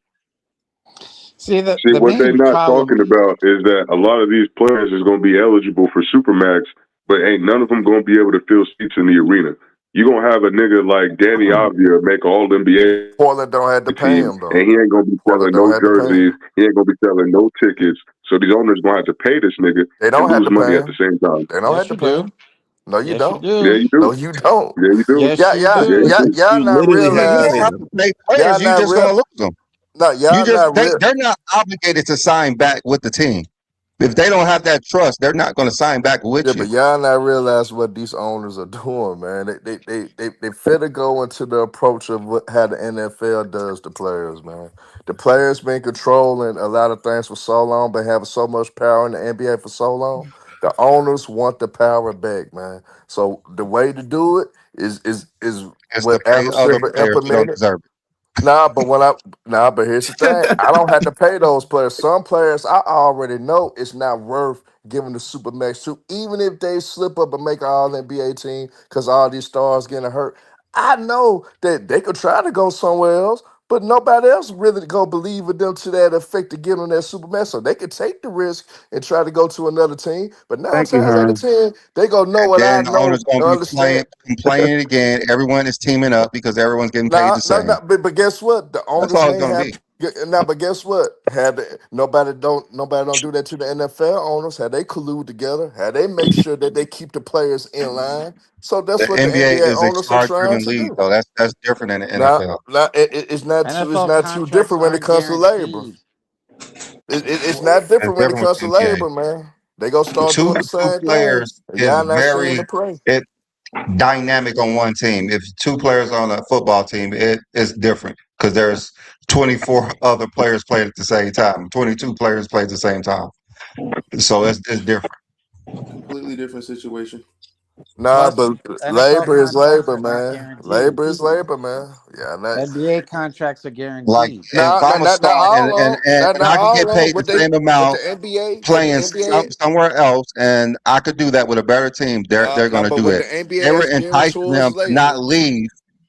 Speaker 1: See, the
Speaker 9: See,
Speaker 1: the
Speaker 9: what they're
Speaker 1: main
Speaker 9: not
Speaker 1: problem.
Speaker 9: talking about is that a lot of these players is going to be eligible for Supermax, but ain't none of them going to be able to fill seats in the arena. You're going to have a nigga like Danny Avdia make all NBA
Speaker 8: Portland don't have to pay
Speaker 9: team,
Speaker 8: him though.
Speaker 9: and he ain't going to be
Speaker 8: Portland
Speaker 9: selling
Speaker 8: don't
Speaker 9: no
Speaker 8: have to pay
Speaker 9: jerseys.
Speaker 8: him.
Speaker 9: He ain't going to be selling no tickets. So these owners going to have to pay this nigga
Speaker 8: They
Speaker 9: and
Speaker 8: don't have
Speaker 9: lose
Speaker 8: to
Speaker 9: money
Speaker 8: pay
Speaker 9: at the
Speaker 8: him.
Speaker 9: same time.
Speaker 8: They don't have
Speaker 1: Yes,
Speaker 8: to
Speaker 1: you
Speaker 8: pay
Speaker 1: do.
Speaker 8: him. No, you
Speaker 1: Yes, you
Speaker 8: don't.
Speaker 9: Yeah,
Speaker 1: do.
Speaker 9: you
Speaker 8: No,
Speaker 9: do.
Speaker 8: you don't.
Speaker 9: Yeah, you do.
Speaker 1: Yes, you
Speaker 9: Yeah, you
Speaker 1: do.
Speaker 9: do.
Speaker 8: Y'all
Speaker 1: You
Speaker 8: not
Speaker 1: literally have to
Speaker 5: You
Speaker 8: realize.
Speaker 5: don't
Speaker 1: pay
Speaker 5: have
Speaker 1: them.
Speaker 5: to pay
Speaker 8: Y'all
Speaker 5: players. You
Speaker 8: not
Speaker 5: just
Speaker 8: real.
Speaker 5: gonna lose them.
Speaker 8: No,
Speaker 5: You
Speaker 8: y'all
Speaker 5: just
Speaker 8: not real.
Speaker 5: they're not obligated to sign back with the team. If they don't have that trust, they're not going to sign back
Speaker 8: Yeah,
Speaker 5: with you.
Speaker 8: but y'all not realize what these owners are doing, man. They finna go into the approach of how the NFL does the players, man. The players been controlling a lot of things for so long, but having so much power in the NBA for so long. The owners want the power back, man. So the way to do it is
Speaker 5: It's to
Speaker 8: what
Speaker 5: pay
Speaker 8: Adam
Speaker 5: other
Speaker 8: Silver
Speaker 5: players who don't
Speaker 8: implemented.
Speaker 5: deserve it.
Speaker 8: But here's the thing. I don't have to pay those players. Some players I already know it's not worth giving the super max to, even if they slip up and make an all NBA team because all these stars getting hurt. I know that they could try to go somewhere else, But nobody else really gonna believe in them to that effect to get on that Superman. So they could take the risk and try to go to another team. But nine
Speaker 7: Thank you,
Speaker 8: times out of
Speaker 7: Herm.
Speaker 8: 10, they gonna know
Speaker 5: And
Speaker 8: what I
Speaker 5: then the
Speaker 8: know
Speaker 5: owner's going
Speaker 8: and
Speaker 5: to be
Speaker 8: understand.
Speaker 5: complaining again. Everyone is teaming up because everyone's getting paid
Speaker 8: Nah,
Speaker 5: the
Speaker 8: no,
Speaker 5: same.
Speaker 8: no, but guess what? The
Speaker 5: That's
Speaker 8: owners
Speaker 5: all it's
Speaker 8: may
Speaker 5: going to
Speaker 8: have
Speaker 5: be.
Speaker 8: now, but guess what? Nobody don't do that to the NFL owners. Had they collude together, had they make sure that they keep the players in line. So
Speaker 5: The
Speaker 8: that's what the
Speaker 5: NBA
Speaker 8: NBA
Speaker 5: is a
Speaker 8: owners are trying
Speaker 5: star-driven
Speaker 8: to
Speaker 5: league,
Speaker 8: do.
Speaker 5: though. That's different than the
Speaker 8: Now,
Speaker 5: NFL.
Speaker 8: it's
Speaker 10: NFL
Speaker 8: not too
Speaker 10: contracts
Speaker 8: different when it
Speaker 10: aren't
Speaker 8: comes to labor.
Speaker 10: guaranteed.
Speaker 8: It's not
Speaker 5: It's
Speaker 8: different when it
Speaker 5: different with
Speaker 8: comes
Speaker 5: the
Speaker 8: to
Speaker 5: NBA.
Speaker 8: labor, man. They gonna start doing the
Speaker 5: Two
Speaker 8: same thing,
Speaker 5: players
Speaker 8: and
Speaker 5: is
Speaker 8: y'all not seeing
Speaker 5: very
Speaker 8: the play.
Speaker 5: it dynamic on one team. If two players on a football team, it is different because there's 24 other players playing at the same time. 22 players play at the same time. So it's different.
Speaker 11: Completely different situation.
Speaker 8: Nah,
Speaker 10: Plus,
Speaker 8: but
Speaker 10: NFL
Speaker 8: labor is
Speaker 10: contracts
Speaker 8: labor,
Speaker 10: are not
Speaker 8: man.
Speaker 10: guaranteed.
Speaker 8: Labor is labor, man. Yeah, not
Speaker 10: NBA contracts are
Speaker 5: Like
Speaker 10: guaranteed.
Speaker 5: if
Speaker 8: nah,
Speaker 5: I'm a
Speaker 8: not
Speaker 5: star
Speaker 8: all on,
Speaker 5: and
Speaker 8: not
Speaker 5: I can
Speaker 8: all
Speaker 5: get
Speaker 8: on.
Speaker 5: paid the same amount
Speaker 8: What the
Speaker 5: playing
Speaker 8: NBA,
Speaker 5: somewhere else, and I could do that with a better team, they're going
Speaker 8: nah,
Speaker 5: to
Speaker 8: but
Speaker 5: do
Speaker 8: what
Speaker 5: it.
Speaker 8: the NBA
Speaker 5: They were
Speaker 8: has
Speaker 5: enticing
Speaker 8: guarantors
Speaker 5: them to not
Speaker 8: labor.
Speaker 5: leave.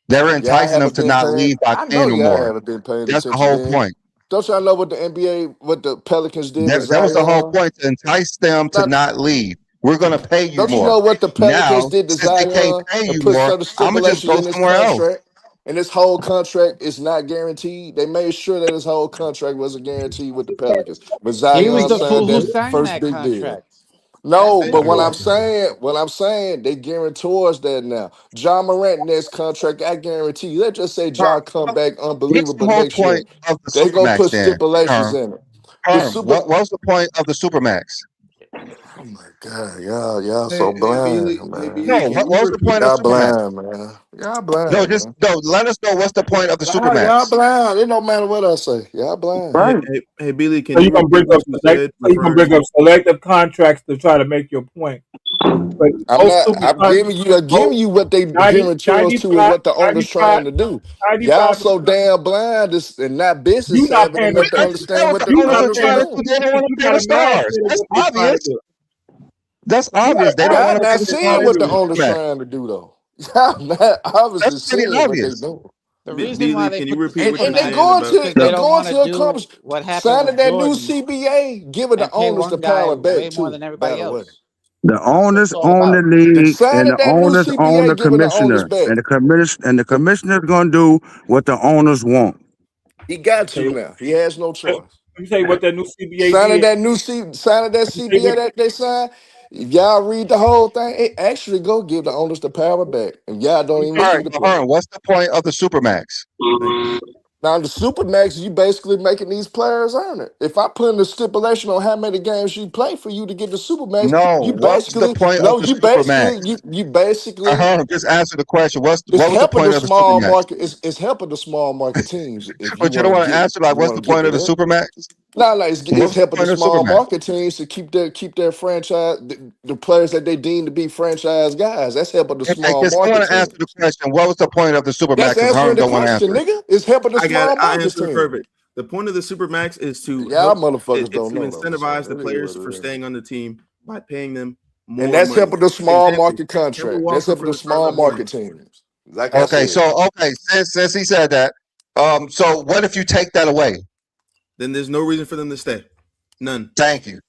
Speaker 5: They were
Speaker 8: Y'all
Speaker 5: enticing them
Speaker 8: haven't
Speaker 5: to
Speaker 8: been
Speaker 5: not
Speaker 8: paying.
Speaker 5: leave by
Speaker 8: I know
Speaker 5: paying them
Speaker 8: y'all
Speaker 5: more.
Speaker 8: haven't been paying
Speaker 5: That's the
Speaker 8: attention
Speaker 5: whole
Speaker 8: then.
Speaker 5: point.
Speaker 8: Don't y'all know what the NBA, what the Pelicans did with
Speaker 5: That was the whole
Speaker 8: Zion?
Speaker 5: point to entice them to
Speaker 8: Not,
Speaker 5: not leave. We're going to pay you
Speaker 8: don't you
Speaker 5: more.
Speaker 8: know what the Pelicans
Speaker 5: Now,
Speaker 8: did to
Speaker 5: since they can't
Speaker 8: Zion
Speaker 5: pay
Speaker 8: and
Speaker 5: you
Speaker 8: put
Speaker 5: more,
Speaker 8: certain
Speaker 5: I'm gonna just
Speaker 8: stipulations
Speaker 5: go
Speaker 8: in his
Speaker 5: somewhere else.
Speaker 8: contract? And this whole contract is not guaranteed. They made sure that his whole contract wasn't guaranteed with the Pelicans. But
Speaker 10: He was
Speaker 8: Zion
Speaker 10: the
Speaker 8: signed
Speaker 10: fool who
Speaker 8: that
Speaker 10: signed
Speaker 8: first
Speaker 10: that
Speaker 8: big deal.
Speaker 10: contract. That's
Speaker 8: No,
Speaker 10: the
Speaker 8: but
Speaker 10: issue.
Speaker 8: what I'm saying, they guarantors that now. John Morant next contract, I guarantee you. Let's just say John come back
Speaker 5: What's the
Speaker 8: unbelievable
Speaker 5: whole
Speaker 8: next year.
Speaker 5: point of the
Speaker 8: They gonna
Speaker 5: supermax
Speaker 8: put
Speaker 5: then?
Speaker 8: stipulations
Speaker 5: Herm,
Speaker 8: in it. The
Speaker 5: Herm,
Speaker 8: super.
Speaker 5: what's the point of the supermax?
Speaker 8: Oh my God, y'all
Speaker 11: Hey,
Speaker 8: so
Speaker 11: hey,
Speaker 8: blind,
Speaker 11: Billy, hey,
Speaker 8: man.
Speaker 11: Billy,
Speaker 5: No,
Speaker 11: can you
Speaker 5: what's the
Speaker 11: repeat?
Speaker 5: point of
Speaker 8: Y'all
Speaker 5: supermax?
Speaker 8: blind, man. Y'all
Speaker 5: No,
Speaker 8: blind,
Speaker 5: just
Speaker 8: man.
Speaker 5: no. Let us know what's the point of the
Speaker 8: Y'all
Speaker 5: supermax.
Speaker 8: blind. It don't matter what I say. Y'all blind.
Speaker 11: Hey,
Speaker 7: Right.
Speaker 11: hey, hey, Billy, can
Speaker 6: So
Speaker 11: you
Speaker 6: you're gonna
Speaker 11: repeat
Speaker 6: bring up
Speaker 11: what you said, referring to?
Speaker 6: selective contracts to try to make your point. But
Speaker 8: I'm
Speaker 6: most
Speaker 8: not.
Speaker 6: super
Speaker 8: I'm giving
Speaker 6: most
Speaker 8: you what they
Speaker 6: 90,
Speaker 8: guarantors to and
Speaker 6: 95,
Speaker 8: what the owner's
Speaker 6: 95,
Speaker 8: trying to do. Y'all
Speaker 6: 95
Speaker 8: so damn blind and not business
Speaker 6: you not
Speaker 8: savvy
Speaker 6: paying
Speaker 8: enough to
Speaker 5: That's
Speaker 6: attention.
Speaker 5: that
Speaker 8: understand
Speaker 5: what
Speaker 8: what
Speaker 5: the
Speaker 8: the
Speaker 6: You
Speaker 5: owners
Speaker 6: not
Speaker 5: are
Speaker 8: owners are
Speaker 6: paying
Speaker 5: trying to do.
Speaker 8: doing.
Speaker 5: They don't
Speaker 6: attention.
Speaker 5: want
Speaker 6: You
Speaker 5: to pay
Speaker 6: got
Speaker 5: the
Speaker 6: a mad
Speaker 5: stars.
Speaker 6: head of
Speaker 5: That's
Speaker 6: what they trying to
Speaker 5: obvious.
Speaker 6: do.
Speaker 5: That's
Speaker 6: You got
Speaker 5: obvious. They don't
Speaker 6: all
Speaker 8: Y'all
Speaker 5: want to
Speaker 8: not
Speaker 5: pay the
Speaker 6: what they
Speaker 8: seeing
Speaker 5: stars
Speaker 6: trying to
Speaker 5: with
Speaker 8: what
Speaker 5: the
Speaker 8: the
Speaker 6: do.
Speaker 8: owner's
Speaker 5: supermax.
Speaker 8: trying to do though. Y'all not obviously
Speaker 5: That's pretty
Speaker 8: seeing what they
Speaker 5: obvious.
Speaker 8: doing.
Speaker 10: The reason why
Speaker 11: Billy,
Speaker 10: they
Speaker 11: can you
Speaker 10: put the
Speaker 11: repeat what
Speaker 8: And
Speaker 11: you're
Speaker 8: they
Speaker 10: supermax
Speaker 11: saying
Speaker 8: going
Speaker 10: is
Speaker 11: about
Speaker 8: to
Speaker 10: because
Speaker 8: they
Speaker 10: they
Speaker 11: the?
Speaker 10: don't
Speaker 8: going
Speaker 10: want to
Speaker 8: to
Speaker 10: do
Speaker 8: accomplish
Speaker 10: what happened
Speaker 8: signing
Speaker 10: with
Speaker 8: that new
Speaker 10: Jordan
Speaker 8: CBA, giving the
Speaker 10: and pay
Speaker 8: owners the
Speaker 10: one guy
Speaker 8: power
Speaker 10: way
Speaker 8: back
Speaker 10: more
Speaker 8: too.
Speaker 10: than
Speaker 8: By
Speaker 10: everybody
Speaker 8: the way.
Speaker 10: else.
Speaker 7: The
Speaker 10: That's what it's
Speaker 7: owners
Speaker 10: all
Speaker 7: own the
Speaker 10: about.
Speaker 8: The
Speaker 7: league, and
Speaker 8: signing
Speaker 7: the
Speaker 8: that new
Speaker 7: owners own
Speaker 8: CBA,
Speaker 7: the
Speaker 8: giving the owners
Speaker 7: commissioner,
Speaker 8: back.
Speaker 7: and the commissioner's gonna do what the owners want.
Speaker 8: He got
Speaker 6: Okay,
Speaker 8: to now. He has no
Speaker 6: let
Speaker 8: choice.
Speaker 6: me tell you what that new CBA did.
Speaker 8: Signing that
Speaker 6: Let me tell you
Speaker 8: CBA that they signed. If y'all read the whole thing, it actually go give the owners the power back. And y'all don't even
Speaker 5: All
Speaker 8: see
Speaker 5: right,
Speaker 8: the
Speaker 5: so
Speaker 8: play.
Speaker 5: Herm, what's the point of the supermax?
Speaker 11: Thank you.
Speaker 8: Now the Supermax, you basically making these players earn it. If I put in a stipulation on how many games you play for you to get the Supermax,
Speaker 5: No, what's the point of the supermax?
Speaker 8: you basically
Speaker 5: Just answer the question.
Speaker 8: it's
Speaker 5: What was the
Speaker 8: helping the
Speaker 5: point of the
Speaker 8: small
Speaker 5: supermax?
Speaker 8: market. It's helping the small market teams if you
Speaker 5: But you
Speaker 8: want
Speaker 5: don't
Speaker 8: to
Speaker 5: want to
Speaker 8: get
Speaker 5: answer like,
Speaker 8: you
Speaker 5: what's
Speaker 8: want
Speaker 5: the
Speaker 8: to get
Speaker 5: point of the
Speaker 8: that.
Speaker 5: supermax?
Speaker 8: No,
Speaker 5: What
Speaker 8: it's
Speaker 5: was the
Speaker 8: helping the
Speaker 5: point of the
Speaker 8: small
Speaker 5: supermax?
Speaker 8: market teams to keep their franchise the players that they deem to be franchise guys. That's helping the
Speaker 5: Okay,
Speaker 8: small
Speaker 5: can
Speaker 8: market
Speaker 5: someone answer
Speaker 8: teams.
Speaker 5: the question? What was the point of the
Speaker 8: That's
Speaker 5: supermax? If Herm
Speaker 8: answering the
Speaker 5: don't want to
Speaker 8: question,
Speaker 5: answer it.
Speaker 8: nigga. It's helping the
Speaker 11: I got it.
Speaker 8: small
Speaker 11: I
Speaker 8: market
Speaker 11: answer it
Speaker 8: team.
Speaker 11: perfect. The point of the supermax is to
Speaker 8: Y'all
Speaker 11: help
Speaker 8: motherfuckers
Speaker 11: it
Speaker 8: don't
Speaker 11: to
Speaker 8: know though, so
Speaker 11: incentivize the
Speaker 8: it is
Speaker 11: players
Speaker 8: what
Speaker 11: for
Speaker 8: it is.
Speaker 11: staying on the team by paying them
Speaker 8: And
Speaker 11: more
Speaker 8: that's
Speaker 11: money.
Speaker 8: helping the small
Speaker 11: Example:
Speaker 8: market
Speaker 11: Kemba
Speaker 8: contract. That's
Speaker 11: Walker
Speaker 8: helping
Speaker 11: from
Speaker 8: the
Speaker 11: the Charlotte
Speaker 8: small market
Speaker 11: Hornets.
Speaker 8: teams. Like I
Speaker 5: Okay,
Speaker 8: said,
Speaker 5: so since he said that, so what if you take that away?
Speaker 11: Then there's no reason for them to stay. None.
Speaker 5: Thank you.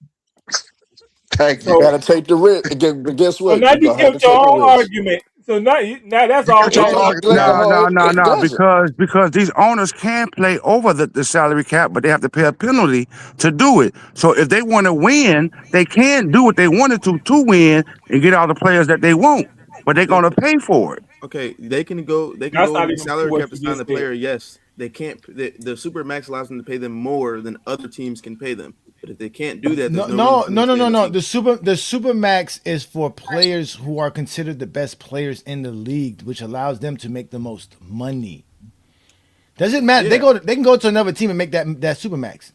Speaker 5: Thank
Speaker 8: you
Speaker 5: you.
Speaker 6: So
Speaker 8: gotta take the risk. But guess
Speaker 6: so
Speaker 8: what?
Speaker 6: now
Speaker 8: You're
Speaker 6: you
Speaker 8: gonna have to
Speaker 6: killed your
Speaker 8: take a
Speaker 6: own
Speaker 8: risk.
Speaker 6: argument. So now that's
Speaker 5: You
Speaker 6: all
Speaker 5: killed
Speaker 8: It
Speaker 5: your own
Speaker 6: gone.
Speaker 8: don't
Speaker 5: argument,
Speaker 8: like
Speaker 5: Herm.
Speaker 8: it doesn't.
Speaker 7: Because these owners can play over the salary cap, but they have to pay a penalty to do it. So if they want to win, they can do what they wanted to win and get all the players that they want, but they're
Speaker 11: They
Speaker 7: gonna pay for it.
Speaker 11: Okay, they can go. They can
Speaker 6: That's
Speaker 11: go
Speaker 6: not
Speaker 11: over the
Speaker 6: even true
Speaker 11: salary
Speaker 6: what
Speaker 11: cap to
Speaker 6: you
Speaker 11: sign the
Speaker 6: just said.
Speaker 11: player. Yes, they can't. The super max allows them to pay them more than other teams can pay them. But if they can't do that, there's
Speaker 4: No,
Speaker 11: no reason
Speaker 4: no,
Speaker 11: for them
Speaker 4: no,
Speaker 11: to
Speaker 4: no,
Speaker 11: stay
Speaker 4: no,
Speaker 11: on the
Speaker 4: no.
Speaker 11: team.
Speaker 4: The super max is for players who are considered the best players in the league, which allows them to make the most money. Doesn't matter.
Speaker 11: Yeah,
Speaker 4: They can go to another team and make that super max.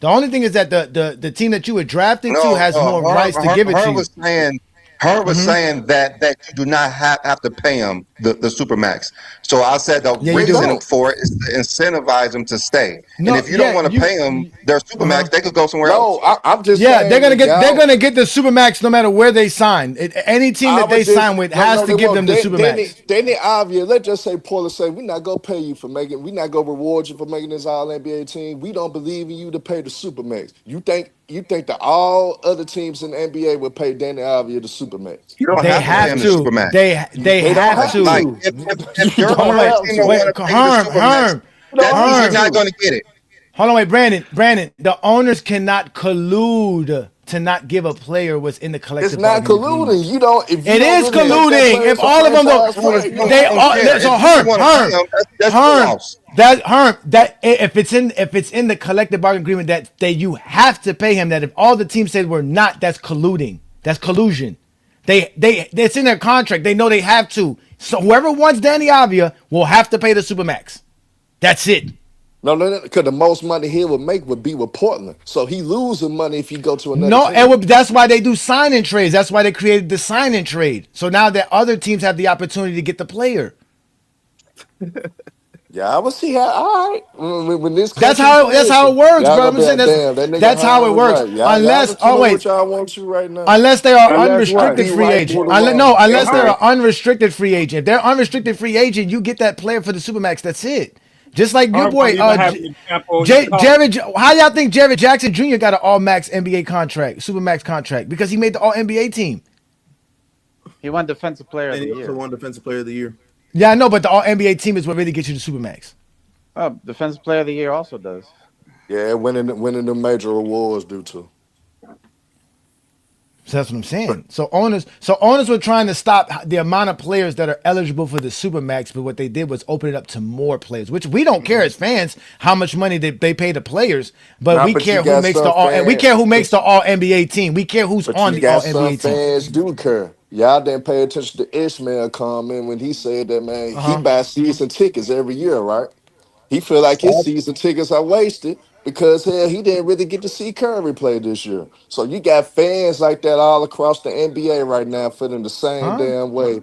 Speaker 4: The only thing is that the team that you were drafted to
Speaker 5: No,
Speaker 4: has more
Speaker 5: Herm,
Speaker 4: rights to give it to
Speaker 5: Herm
Speaker 4: you.
Speaker 5: was saying Her was saying that you do not have to pay him the supermax. So I said the
Speaker 4: Yeah, you
Speaker 5: reason
Speaker 4: do.
Speaker 5: for it is to incentivize them to stay. And
Speaker 4: No,
Speaker 5: if you don't want to pay them their supermax, they could go somewhere else.
Speaker 8: No, I'm just
Speaker 4: Yeah,
Speaker 8: saying
Speaker 4: they're gonna
Speaker 8: that
Speaker 4: get the supermax no matter where they sign. Any team that they sign with has to give them the supermax.
Speaker 8: Danny Avia, let's just say Portland say we're not gonna pay you for making, we're not gonna reward you for making this All NBA team. We don't believe in you to pay the supermax. You think that all other teams in the NBA would pay Danny Avia the supermax?
Speaker 5: You don't
Speaker 4: They
Speaker 5: have to pay
Speaker 4: have
Speaker 5: him the
Speaker 4: to.
Speaker 5: supermax.
Speaker 4: They
Speaker 8: Don't
Speaker 4: have
Speaker 8: have
Speaker 4: to.
Speaker 5: Like
Speaker 8: to.
Speaker 5: if
Speaker 8: You
Speaker 5: your
Speaker 8: don't
Speaker 4: Wait,
Speaker 8: have
Speaker 5: team don't
Speaker 8: to.
Speaker 5: want to pay the supermax, that
Speaker 8: don't
Speaker 5: means
Speaker 8: have
Speaker 5: you're not
Speaker 8: to.
Speaker 5: going to get it.
Speaker 4: Hold on, wait, Brandon. The owners cannot collude to not give a player what's in the collective
Speaker 8: It's not
Speaker 4: bargaining agreement.
Speaker 8: colluding. You don't. If you
Speaker 4: It
Speaker 8: don't
Speaker 4: is
Speaker 8: really think that
Speaker 4: colluding.
Speaker 8: player
Speaker 4: If
Speaker 8: is a
Speaker 4: all of them
Speaker 8: franchise
Speaker 4: don't,
Speaker 8: player, you don't
Speaker 4: they
Speaker 8: have
Speaker 4: all.
Speaker 8: to.
Speaker 5: If
Speaker 4: So
Speaker 5: you don't want to pay him, that's your loss.
Speaker 4: That if it's in the collective bargaining agreement that you have to pay him, that if all the teams said we're not, that's colluding. That's collusion. It's in their contract. They know they have to. So whoever wants Danny Avia will have to pay the supermax. That's it.
Speaker 8: No, because the most money he would make would be with Portland. So he losing money if he go to another
Speaker 4: No,
Speaker 8: team.
Speaker 4: that's why they do sign-in trades. That's why they created the sign-in trade. So now that other teams have the opportunity to get the player.
Speaker 8: Yeah, I will see how. All right, when this
Speaker 4: That's
Speaker 8: country
Speaker 4: how it works,
Speaker 8: y'all
Speaker 4: bro.
Speaker 8: gonna
Speaker 4: I'm
Speaker 8: be
Speaker 4: saying
Speaker 8: like, damn, that nigga
Speaker 4: that's how it
Speaker 8: Hahn was
Speaker 4: works.
Speaker 8: right. Y'all just do what y'all want to right now.
Speaker 4: Unless they are
Speaker 7: Unless what?
Speaker 4: unrestricted
Speaker 8: Be
Speaker 4: free
Speaker 8: right,
Speaker 4: agent.
Speaker 8: be wrong.
Speaker 4: Unless they're
Speaker 7: Okay.
Speaker 4: an unrestricted free agent. If they're unrestricted free agent, you get that player for the supermax. That's it. Just like your
Speaker 6: I'm
Speaker 4: boy,
Speaker 6: even have an example. He called
Speaker 4: Jared. How y'all think Jared Jackson Jr. got an all max NBA contract, supermax contract, because he made the all NBA team?
Speaker 10: He won Defensive Player of
Speaker 11: And
Speaker 10: the
Speaker 11: he also
Speaker 10: Year.
Speaker 11: won Defensive Player of the Year.
Speaker 4: Yeah, I know, but the all NBA team is what really gets you the supermax.
Speaker 10: Oh, Defensive Player of the Year also does.
Speaker 8: Yeah, winning the major awards due to.
Speaker 4: So that's what I'm saying. So owners were trying to stop the amount of players that are eligible for the supermax, but what they did was open it up to more players, which we don't care as fans how much money they pay the players, but we
Speaker 8: But you
Speaker 4: care who
Speaker 8: got
Speaker 4: makes the
Speaker 8: some
Speaker 4: all and we care who makes
Speaker 8: fans.
Speaker 4: the all NBA team. We care who's
Speaker 8: But
Speaker 4: on
Speaker 8: you
Speaker 4: the all
Speaker 8: got some
Speaker 4: NBA team.
Speaker 8: fans do care. Y'all didn't pay attention to Ishmael comment when he said that, man, he
Speaker 4: Uh-huh.
Speaker 8: buys season tickets every year, right? He feel like his season tickets are wasted because hell, he didn't really get to see Curry play this year. So you got fans like that all across the NBA right now feeling the same
Speaker 4: Huh?
Speaker 8: damn way.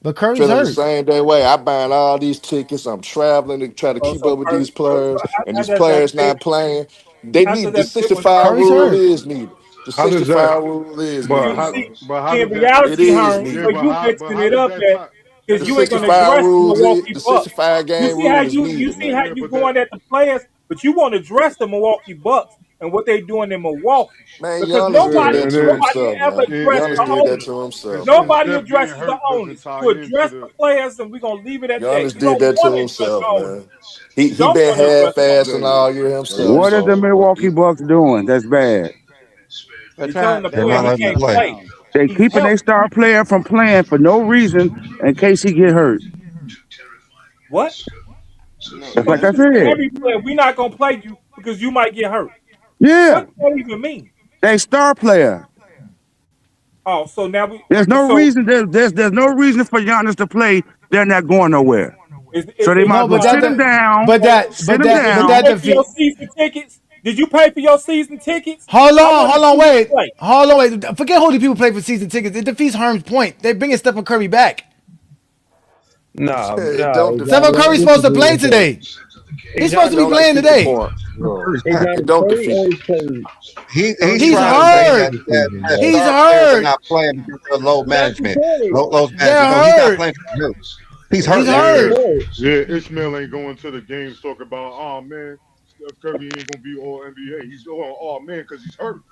Speaker 4: But Curry's
Speaker 8: Feeling the
Speaker 4: hurt.
Speaker 8: same damn way. I buying all these tickets. I'm traveling to try to
Speaker 6: oh,
Speaker 8: keep
Speaker 6: so
Speaker 8: up with
Speaker 6: Kurt,
Speaker 8: these players, and
Speaker 6: how
Speaker 8: these
Speaker 6: does that
Speaker 8: players
Speaker 6: fit?
Speaker 8: not playing. They
Speaker 6: How does
Speaker 8: need the
Speaker 6: that fit when
Speaker 8: 65
Speaker 4: Curry's
Speaker 8: rule
Speaker 4: hurt.
Speaker 8: is needed. The
Speaker 9: How does that?
Speaker 8: 65 rule is
Speaker 9: But
Speaker 8: needed,
Speaker 9: how?
Speaker 8: bro.
Speaker 9: But how
Speaker 6: in
Speaker 9: does that?
Speaker 8: It
Speaker 6: reality,
Speaker 8: is
Speaker 6: Herm,
Speaker 9: Yeah,
Speaker 6: so
Speaker 8: needed.
Speaker 9: but
Speaker 6: you
Speaker 9: how
Speaker 6: mixing it
Speaker 9: does
Speaker 6: up
Speaker 9: that
Speaker 6: that
Speaker 9: tie?
Speaker 6: because
Speaker 8: The
Speaker 6: you ain't gonna
Speaker 8: 65
Speaker 6: address the
Speaker 8: rule is
Speaker 6: Milwaukee
Speaker 8: the
Speaker 6: Bucks.
Speaker 8: 65
Speaker 6: You
Speaker 8: game
Speaker 6: see how
Speaker 8: rule is
Speaker 6: you
Speaker 8: needed,
Speaker 6: see how
Speaker 8: man.
Speaker 9: Yeah,
Speaker 6: you
Speaker 9: but that.
Speaker 6: going at the players, but you want to address the Milwaukee Bucks and what they doing in Milwaukee
Speaker 8: Man,
Speaker 6: because
Speaker 8: Giannis did
Speaker 9: Yeah,
Speaker 8: that
Speaker 9: and
Speaker 8: to
Speaker 9: then
Speaker 6: nobody
Speaker 8: himself,
Speaker 6: ever
Speaker 8: man.
Speaker 6: addressed
Speaker 8: Giannis
Speaker 6: the
Speaker 8: did that
Speaker 6: owners.
Speaker 8: to
Speaker 9: and
Speaker 8: himself,
Speaker 9: since
Speaker 8: man.
Speaker 6: Nobody
Speaker 9: Steph getting
Speaker 6: addresses the
Speaker 9: hurt doesn't
Speaker 6: owners.
Speaker 9: tie
Speaker 6: To
Speaker 9: into
Speaker 6: address the
Speaker 9: the.
Speaker 6: players, and we're gonna leave it at that.
Speaker 8: Giannis
Speaker 6: You
Speaker 8: did
Speaker 6: don't
Speaker 8: that to
Speaker 6: want to address the
Speaker 8: himself,
Speaker 6: owners.
Speaker 8: man. He
Speaker 6: Don't
Speaker 8: been
Speaker 6: want to address the owners.
Speaker 8: half-assing all year himself.
Speaker 7: What are the
Speaker 8: So
Speaker 7: Milwaukee Bucks doing? That's bad.
Speaker 10: They're
Speaker 6: You're telling
Speaker 10: trying.
Speaker 6: the
Speaker 10: They're
Speaker 5: They're
Speaker 6: player
Speaker 5: not
Speaker 10: trying
Speaker 6: he
Speaker 10: to
Speaker 5: letting them
Speaker 10: shut
Speaker 6: can't
Speaker 10: him
Speaker 5: play.
Speaker 6: play.
Speaker 10: down.
Speaker 7: They
Speaker 6: He's
Speaker 7: keeping
Speaker 6: hurt.
Speaker 7: their star player from playing for no reason in case he get hurt.
Speaker 6: What?
Speaker 11: No,
Speaker 7: That's
Speaker 6: So
Speaker 7: like
Speaker 6: you
Speaker 7: I
Speaker 6: just tell
Speaker 7: said.
Speaker 6: every player we're not gonna play you because you might get hurt.
Speaker 7: Yeah,
Speaker 6: What does that even mean?
Speaker 7: they star player.
Speaker 6: Oh, so now we
Speaker 7: There's no
Speaker 6: so
Speaker 7: reason. There's no reason for Giannis to play. They're not going nowhere. So they
Speaker 6: is
Speaker 7: might
Speaker 4: No,
Speaker 7: as well
Speaker 4: but
Speaker 6: uh
Speaker 7: sit him down. Sit him
Speaker 6: did
Speaker 4: but
Speaker 6: you
Speaker 7: down.
Speaker 4: that
Speaker 6: pay for your
Speaker 4: defeat.
Speaker 6: season tickets? Did you pay for your season tickets?
Speaker 4: Hold
Speaker 6: I
Speaker 4: on,
Speaker 6: want to
Speaker 4: hold on,
Speaker 6: see you
Speaker 4: wait.
Speaker 6: play.
Speaker 4: Hold on, wait. Forget who the people play for season tickets. It defeats Herm's point. They're bringing Stephen Curry back.
Speaker 12: No,
Speaker 8: it
Speaker 12: no,
Speaker 8: don't
Speaker 12: hey
Speaker 8: defeat
Speaker 4: Stephen
Speaker 12: Johnny,
Speaker 8: it.
Speaker 12: I
Speaker 4: Curry's supposed to
Speaker 12: disagree
Speaker 4: play
Speaker 12: with that.
Speaker 4: today.
Speaker 12: Hey
Speaker 4: He's supposed
Speaker 8: It
Speaker 4: to be
Speaker 12: Johnny,
Speaker 8: don't
Speaker 4: playing
Speaker 8: defeat the
Speaker 4: today.
Speaker 8: point. No,
Speaker 12: hey
Speaker 8: it
Speaker 12: Johnny,
Speaker 8: don't
Speaker 12: Curry
Speaker 8: defeat
Speaker 12: always
Speaker 8: it.
Speaker 12: played. Curry
Speaker 5: He's
Speaker 4: He's
Speaker 12: played
Speaker 5: trying to
Speaker 12: every
Speaker 5: say
Speaker 12: game
Speaker 4: hurt.
Speaker 5: that
Speaker 12: this
Speaker 5: that,
Speaker 12: season,
Speaker 5: that
Speaker 12: bro.
Speaker 4: He's
Speaker 5: star players are
Speaker 4: hurt.
Speaker 5: not playing because of load
Speaker 6: That's the
Speaker 5: management.
Speaker 6: point.
Speaker 5: Load
Speaker 4: They're
Speaker 5: management. No, he's not
Speaker 4: hurt.
Speaker 5: playing because he's hurt. He's
Speaker 4: He's
Speaker 5: hurt
Speaker 12: That's
Speaker 5: now.
Speaker 12: the
Speaker 9: Yeah,
Speaker 4: hurt.
Speaker 12: point.
Speaker 9: yeah. Ishmael ain't going to the games talking about, oh man, Steph Curry ain't gonna be all NBA. He's going, oh man, because he's hurt.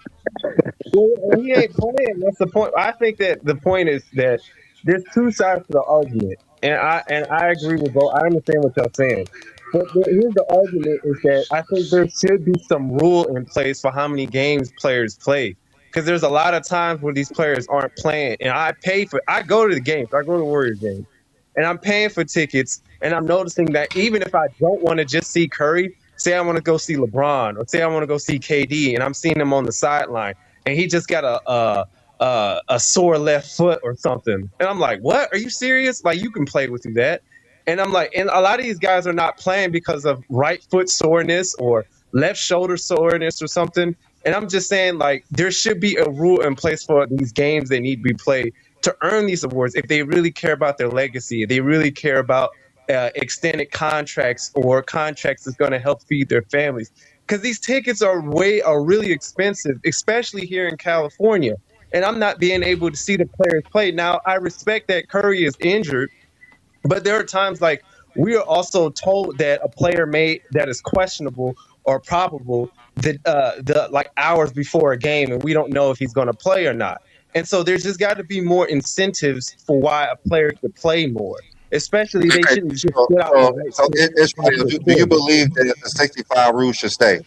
Speaker 12: Well, he ain't playing. That's the point. I think that the point is that there's two sides to the argument, and I agree with both. I understand what y'all saying, but here's the argument: is that I think there should be some rule in place for how many games players play, because there's a lot of times where these players aren't playing, and I go to the games, I go to Warriors games, and I'm paying for tickets, and I'm noticing that even if I don't want to just see Curry, say I want to go see LeBron, or say I want to go see KD, and I'm seeing them on the sideline and he just got a sore left foot or something. And I'm like, what? Are you serious? Like, you can play with that. And I'm like, and a lot of these guys are not playing because of right foot soreness or left shoulder soreness or something. And I'm just saying, like, there should be a rule in place for these games that need to be played to earn these awards if they really care about their legacy, if they really care about extended contracts or contracts that's going to help feed their families. Because these tickets are really expensive, especially here in California. And I'm not being able to see the players play. Now, I respect that Curry is injured, but there are times like we are also told that a player that is questionable or probable the like hours before a game, and we don't know if he's going to play or not. And so there's just got to be more incentives for why a player should play more. Especially, they
Speaker 5: Okay,
Speaker 12: shouldn't just sit out the right
Speaker 5: so it's do you believe that the 65 rule should stay?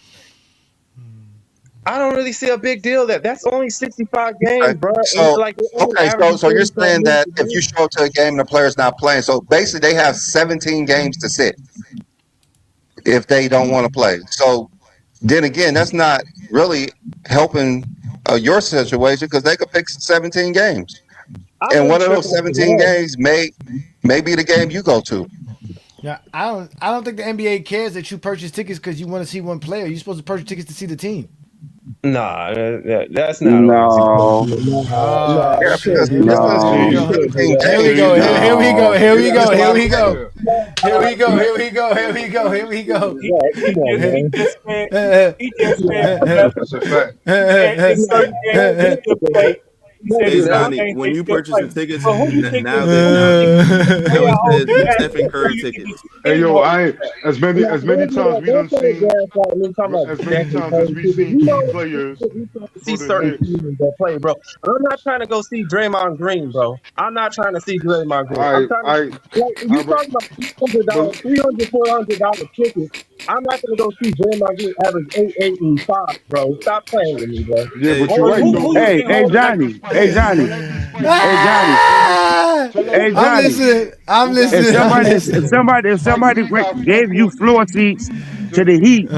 Speaker 12: I don't really see a big deal that's only 65
Speaker 5: Okay,
Speaker 12: games, bro. And
Speaker 5: so
Speaker 12: like they're only averaging
Speaker 5: so you're
Speaker 12: 35
Speaker 5: saying
Speaker 12: minutes
Speaker 5: that
Speaker 12: a
Speaker 5: if you
Speaker 12: game.
Speaker 5: show up to a game and the player's not playing, so basically they have 17 games to sit if they don't want to play. So then again, that's not really helping your situation because they could pick 17 games,
Speaker 12: I'm
Speaker 5: and
Speaker 12: really
Speaker 5: one of
Speaker 12: tripping
Speaker 5: those
Speaker 12: off the
Speaker 5: 17
Speaker 12: rule.
Speaker 5: games may be the game you go to.
Speaker 4: Yeah, I don't think the NBA cares that you purchase tickets because you want to see one player. You're supposed to purchase tickets to see the team.
Speaker 12: Nah, that's not always the case.
Speaker 7: No,
Speaker 12: No,
Speaker 4: Oh
Speaker 5: Yeah,
Speaker 12: you
Speaker 4: shit!
Speaker 5: because
Speaker 12: can't do
Speaker 4: Here we
Speaker 5: it's
Speaker 12: that.
Speaker 4: go.
Speaker 5: supposed to
Speaker 4: Here
Speaker 5: be
Speaker 4: we
Speaker 12: You
Speaker 4: go.
Speaker 7: no,
Speaker 12: can't do
Speaker 5: 17
Speaker 12: that.
Speaker 4: Here we
Speaker 5: games.
Speaker 4: go. Here we go.
Speaker 7: no.
Speaker 4: Here we
Speaker 5: It's
Speaker 4: go.
Speaker 5: a
Speaker 4: Here
Speaker 5: lot
Speaker 4: we
Speaker 5: of
Speaker 4: go.
Speaker 5: games.
Speaker 4: Here we go. Here we go. Here we go. Here we go.
Speaker 6: He,
Speaker 12: Come
Speaker 6: he
Speaker 12: on,
Speaker 6: just he
Speaker 12: man.
Speaker 6: just said he just said
Speaker 12: Yeah.
Speaker 6: whatever.
Speaker 9: That's a fact.
Speaker 6: And it's
Speaker 12: No,
Speaker 6: certain games
Speaker 12: don't
Speaker 6: they
Speaker 12: do
Speaker 6: should
Speaker 12: that.
Speaker 6: play. He
Speaker 12: Don't
Speaker 6: said
Speaker 11: Hey
Speaker 12: do
Speaker 6: it's
Speaker 12: that.
Speaker 6: certain
Speaker 11: Johnny,
Speaker 6: games
Speaker 11: when
Speaker 6: they
Speaker 11: you
Speaker 6: should
Speaker 11: purchase
Speaker 6: play.
Speaker 11: the tickets,
Speaker 6: But who you think is
Speaker 11: now they
Speaker 6: who you think is
Speaker 11: now it
Speaker 6: hold
Speaker 11: says
Speaker 6: you ask
Speaker 11: Stephen
Speaker 6: who
Speaker 11: Curry
Speaker 6: you think is
Speaker 11: tickets.
Speaker 9: Hey
Speaker 6: team
Speaker 9: yo,
Speaker 6: hold
Speaker 9: I
Speaker 12: Now,
Speaker 9: as many
Speaker 12: don't do
Speaker 9: times
Speaker 12: that.
Speaker 9: we
Speaker 12: Don't
Speaker 9: done
Speaker 12: say
Speaker 9: seen
Speaker 12: gaslight me talking about
Speaker 9: as many
Speaker 12: Stephen
Speaker 9: times as
Speaker 12: Curry
Speaker 9: we
Speaker 12: because
Speaker 9: seen
Speaker 12: you
Speaker 9: key
Speaker 12: know
Speaker 9: players
Speaker 12: we trying to see
Speaker 9: for the
Speaker 12: certain
Speaker 9: Knicks.
Speaker 12: teams that play, bro. I'm not trying to go see Draymond Green, bro. I'm not trying to see Draymond Green. I'm trying to like if
Speaker 9: I
Speaker 12: you talking about
Speaker 9: but
Speaker 12: $300, $400 tickets. I'm not gonna go see Draymond Green average 8, 8, and 5, bro. Stop playing with me, bro.
Speaker 9: yeah,
Speaker 11: Hey,
Speaker 9: but you're
Speaker 12: Only
Speaker 9: right
Speaker 6: who
Speaker 9: though.
Speaker 6: you
Speaker 9: But
Speaker 12: reason.
Speaker 6: think
Speaker 7: Hey,
Speaker 6: hold
Speaker 9: but let
Speaker 7: Johnny.
Speaker 9: this fight
Speaker 7: Hey,
Speaker 9: but
Speaker 7: Johnny.
Speaker 9: let this fight
Speaker 7: Hey,
Speaker 9: happen.
Speaker 7: Johnny.
Speaker 4: Ah!
Speaker 9: Let
Speaker 7: Hey,
Speaker 9: this
Speaker 4: I'm
Speaker 9: fight
Speaker 7: Johnny.
Speaker 9: happen.
Speaker 4: listening. I'm
Speaker 9: Who got
Speaker 7: If
Speaker 4: listening. I'm
Speaker 9: more?
Speaker 7: somebody, if
Speaker 4: listening.
Speaker 7: somebody, if
Speaker 9: Mike
Speaker 7: somebody
Speaker 9: Lee got more
Speaker 7: gave you
Speaker 9: floor
Speaker 7: floor
Speaker 9: seats
Speaker 7: seats to
Speaker 9: than
Speaker 7: the Heat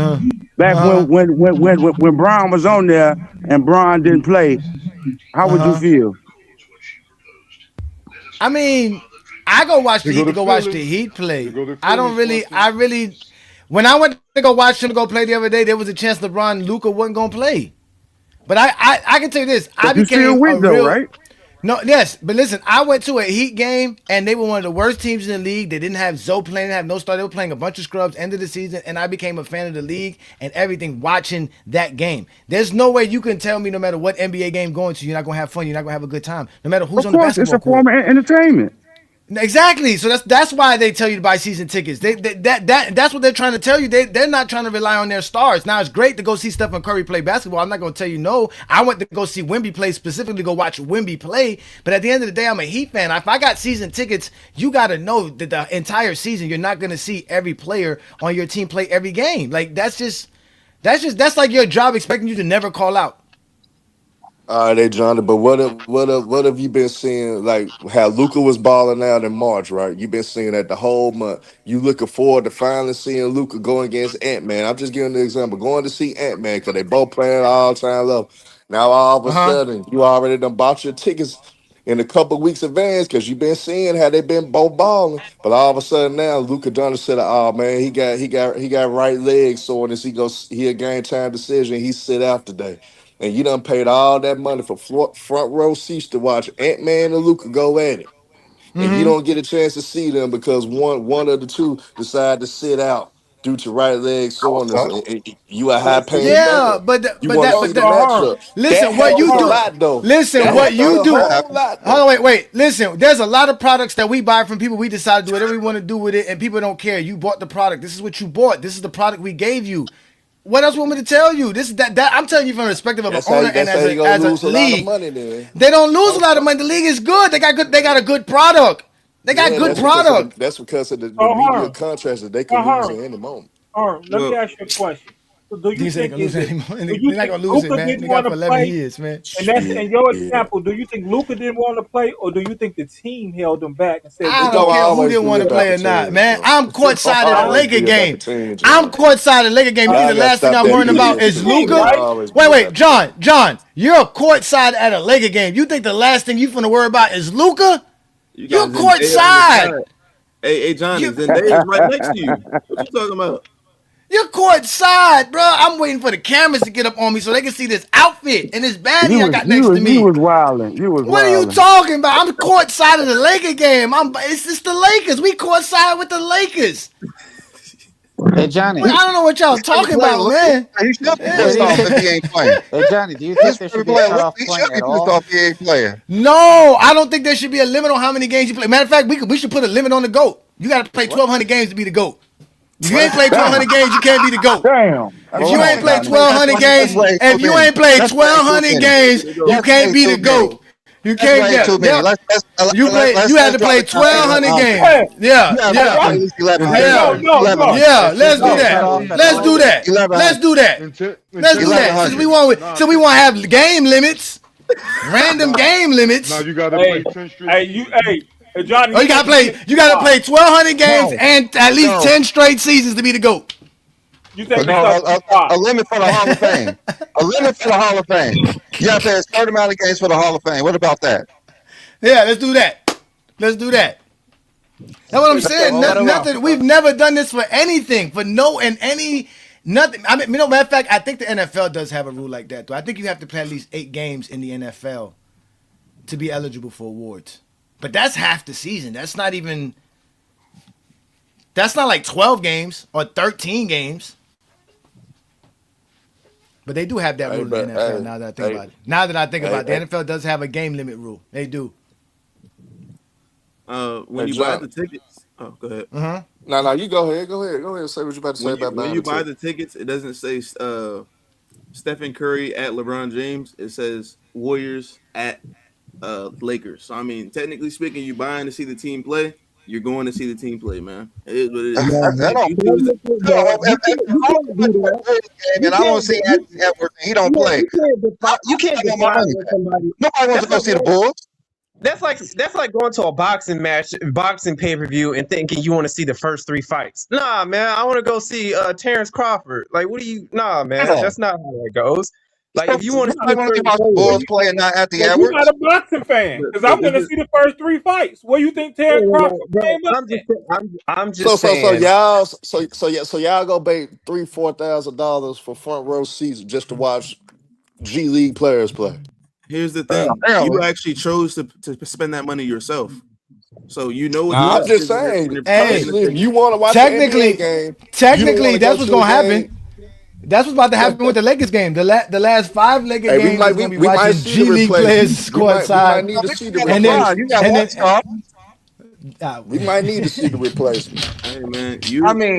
Speaker 7: back
Speaker 4: Uh-huh.
Speaker 7: when Braun was on there and Braun didn't play, how would you
Speaker 4: Uh-huh.
Speaker 7: feel?
Speaker 4: I mean, I go watch
Speaker 9: they
Speaker 4: the
Speaker 9: go
Speaker 4: Heat to
Speaker 9: to
Speaker 4: go watch the
Speaker 9: Philly.
Speaker 4: Heat
Speaker 9: They
Speaker 4: play.
Speaker 9: go to
Speaker 4: I
Speaker 9: Philly
Speaker 4: don't
Speaker 9: floor
Speaker 4: really, I
Speaker 9: seats.
Speaker 4: really, when I went to go watch them go play the other day, there was a chance LeBron and Luka wasn't gonna play. But I can tell you this, I
Speaker 7: But you still
Speaker 4: became a
Speaker 7: went though,
Speaker 4: real
Speaker 7: right?
Speaker 4: no, yes, but listen, I went to a Heat game and they were one of the worst teams in the league. They didn't have Zoe playing, they have no star. They were playing a bunch of scrubs end of the season, and I became a fan of the league and everything watching that game. There's no way you can tell me no matter what NBA game going to, you're not gonna have fun, you're not gonna have a good time, no matter who's
Speaker 7: Of
Speaker 4: on the
Speaker 7: course, it's
Speaker 4: basketball
Speaker 7: a
Speaker 4: court.
Speaker 7: form of entertainment.
Speaker 4: Exactly. So that's why they tell you to buy season tickets. That's what they're trying to tell you. They're not trying to rely on their stars. Now it's great to go see Stephen Curry play basketball. I'm not going to tell you no. I went to go see Wemby play specifically to go watch Wemby play. But at the end of the day, I'm a Heat fan. If I got season tickets, you got to know that the entire season you're not going to see every player on your team play every game. Like that's like your job expecting you to never call out.
Speaker 8: All right, hey Johnny, but what have you been seeing? Like how Luca was balling out in March, right? You've been seeing that the whole month. You looking forward to finally seeing Luca go against Ant Man. I'm just giving the example, going to see Ant Man because they both playing at all time level. Now all of
Speaker 4: Uh
Speaker 8: a
Speaker 4: huh.
Speaker 8: sudden, you already done bought your tickets in a couple weeks advance because you've been seeing how they been both balling. But all of a sudden now, Luca Dončić said, "Oh man, he got right leg soreness. He a game time decision. He sit out today." And you done paid all that money for front row seats to watch Ant Man and Luca go at it, and you don't get a chance to see them because one of the two decide to sit out due to right leg soreness. And you a high paying
Speaker 4: Yeah,
Speaker 8: fan,
Speaker 4: but
Speaker 8: you
Speaker 4: but
Speaker 8: want to
Speaker 4: that
Speaker 8: see
Speaker 4: but
Speaker 8: the
Speaker 4: that.
Speaker 8: matchup. That
Speaker 4: Listen, what you
Speaker 8: helps a
Speaker 4: do.
Speaker 8: lot though.
Speaker 4: Listen,
Speaker 8: That
Speaker 4: what
Speaker 8: helps
Speaker 4: you
Speaker 8: a
Speaker 4: do.
Speaker 8: whole lot
Speaker 4: Hold
Speaker 8: though.
Speaker 4: on, wait. Listen, there's a lot of products that we buy from people. We decide to do whatever we want to do with it, and people don't care. You bought the product. This is what you bought. This is the product we gave you. What else want me to tell you? This is that I'm telling you from the perspective of an
Speaker 8: That's how
Speaker 4: owner
Speaker 8: you,
Speaker 4: and
Speaker 8: that's how you gonna
Speaker 4: as a
Speaker 8: lose a lot of
Speaker 4: league.
Speaker 8: money then.
Speaker 4: They don't lose a lot of money. The league is good. They got a good product. They got
Speaker 8: Yeah,
Speaker 4: good
Speaker 6: so
Speaker 4: product.
Speaker 8: that's because of the media
Speaker 6: Harm,
Speaker 8: contracts that they could lose
Speaker 6: Harm,
Speaker 8: at any moment.
Speaker 6: Harm. Let me
Speaker 11: Well,
Speaker 6: ask you a question. So do you
Speaker 4: These ain't
Speaker 6: think
Speaker 4: gonna lose
Speaker 6: is it
Speaker 4: anymore.
Speaker 6: do
Speaker 4: They're
Speaker 6: you
Speaker 4: not
Speaker 6: think
Speaker 4: gonna lose it,
Speaker 6: Luca
Speaker 4: man.
Speaker 6: didn't
Speaker 4: They got
Speaker 6: want
Speaker 4: for
Speaker 6: to
Speaker 4: 11
Speaker 6: play?
Speaker 4: years, man.
Speaker 6: And that's in your
Speaker 8: Yeah.
Speaker 6: example. Do you think Luca didn't want to play, or do you think the team held him back and said
Speaker 4: I
Speaker 8: It's
Speaker 6: we
Speaker 4: don't
Speaker 8: gonna
Speaker 6: don't
Speaker 4: care
Speaker 6: want
Speaker 4: who
Speaker 8: always
Speaker 4: didn't
Speaker 8: be
Speaker 4: want to
Speaker 8: about
Speaker 4: play
Speaker 8: the
Speaker 4: or not,
Speaker 8: team,
Speaker 4: man.
Speaker 8: bro.
Speaker 4: I'm
Speaker 8: It's gonna
Speaker 4: courtside at a
Speaker 8: always
Speaker 4: Laker
Speaker 8: be about the
Speaker 4: game.
Speaker 8: team,
Speaker 4: I'm
Speaker 8: John.
Speaker 4: courtside at a Laker game. You think
Speaker 8: Y'all
Speaker 4: the
Speaker 8: gotta
Speaker 4: last thing
Speaker 8: stop
Speaker 4: I'm
Speaker 8: that
Speaker 4: worrying about
Speaker 8: BS
Speaker 4: is
Speaker 8: shit.
Speaker 6: team,
Speaker 8: It's
Speaker 4: Luca?
Speaker 8: gonna
Speaker 6: right?
Speaker 8: always be
Speaker 4: Wait,
Speaker 8: about the team.
Speaker 4: John, you're courtside at a Laker game. You think the last thing you finna worry about is Luca?
Speaker 11: you
Speaker 4: You're
Speaker 11: got Zendaya on the
Speaker 4: courtside.
Speaker 11: side. Hey, Johnny,
Speaker 4: You
Speaker 11: Zendaya's right next to you. What you talking about?
Speaker 4: You're courtside, bro. I'm waiting for the cameras to get up on me so they can see this outfit and this baddie I got next to me.
Speaker 7: You was wilding. You was
Speaker 4: What are you
Speaker 7: wilding.
Speaker 4: talking about? I'm courtside of the Laker game. It's just the Lakers. We courtside with the Lakers.
Speaker 10: Hey Johnny.
Speaker 4: I don't know what y'all talking about, man.
Speaker 5: He should be pissed off if he ain't playing.
Speaker 10: Hey Johnny, do you think there should be a cutoff
Speaker 5: He
Speaker 10: point
Speaker 5: should be
Speaker 10: at
Speaker 5: pissed
Speaker 10: all?
Speaker 5: off if he ain't playing.
Speaker 4: No, I don't think there should be a limit on how many games you play. Matter of fact, we should put a limit on the GOAT. You got to play 1,200 games to be the GOAT. If you ain't played 1,200 games, you can't be the GOAT.
Speaker 7: Damn.
Speaker 4: If you ain't played 1,200 games, if you ain't played 1,200 games, you can't be the GOAT. You can't get. You had to play 1,200 games. Yeah. Let's do that. Since we want to have game limits, random game limits.
Speaker 9: Now you got to play 10 straight.
Speaker 6: Hey, Johnny.
Speaker 4: You gotta play 1,200 games and at least 10 straight seasons to be the GOAT.
Speaker 6: You think
Speaker 5: a limit for the Hall of Fame. A limit for the Hall of Fame. You have to have a certain amount of games for the Hall of Fame. What about that?
Speaker 4: Yeah, let's do that. That's what I'm saying. Nothing. We've never done this for anything. Nothing. I mean, matter of fact, I think the NFL does have a rule like that, though. I think you have to play at least 8 games in the NFL to be eligible for awards. But that's half the season. That's not like 12 games or 13 games. But they do have that rule in the NFL now that I think about it. The NFL does have a game limit rule. They do.
Speaker 11: When you buy the tickets. Oh, go ahead.
Speaker 8: No, you go ahead. Go ahead. Say what you're about to say about buying
Speaker 11: when you buy the tickets, it doesn't say Stephen Curry at LeBron James. It says Warriors at Lakers. So I mean, technically speaking, you buying to see the team play. You're going to see the team play, man. It is what it is.
Speaker 5: And I don't see Edwards. He don't play.
Speaker 12: You can't define somebody.
Speaker 5: Nobody wants to go see the Bulls.
Speaker 12: That's like going to a boxing match, boxing pay-per-view, and thinking you want to see the first 3 fights. Nah, man, I want to go see Terrence Crawford. Like, what do you? Nah, man, that's not how that goes. Like, if you want to see
Speaker 5: the Bulls play and not at the Edwards,
Speaker 6: you're not a boxing fan because I want to see the first 3 fights. What do you think Terrence Crawford came up?
Speaker 12: I'm just saying.
Speaker 8: So y'all go pay $3,000-$4,000 for front row seats just to watch G League players play.
Speaker 11: Here's the thing: you actually chose to spend that money yourself, so you know what.
Speaker 8: I'm just saying. Hey, if you want to watch
Speaker 4: technically,
Speaker 8: the NBA game,
Speaker 4: that's what's gonna happen. That's what's about to happen with the Lakers game. The last 5 Lakers games, we're gonna be watching G League players courtside.
Speaker 8: We might need to see the replacement.
Speaker 11: Hey man,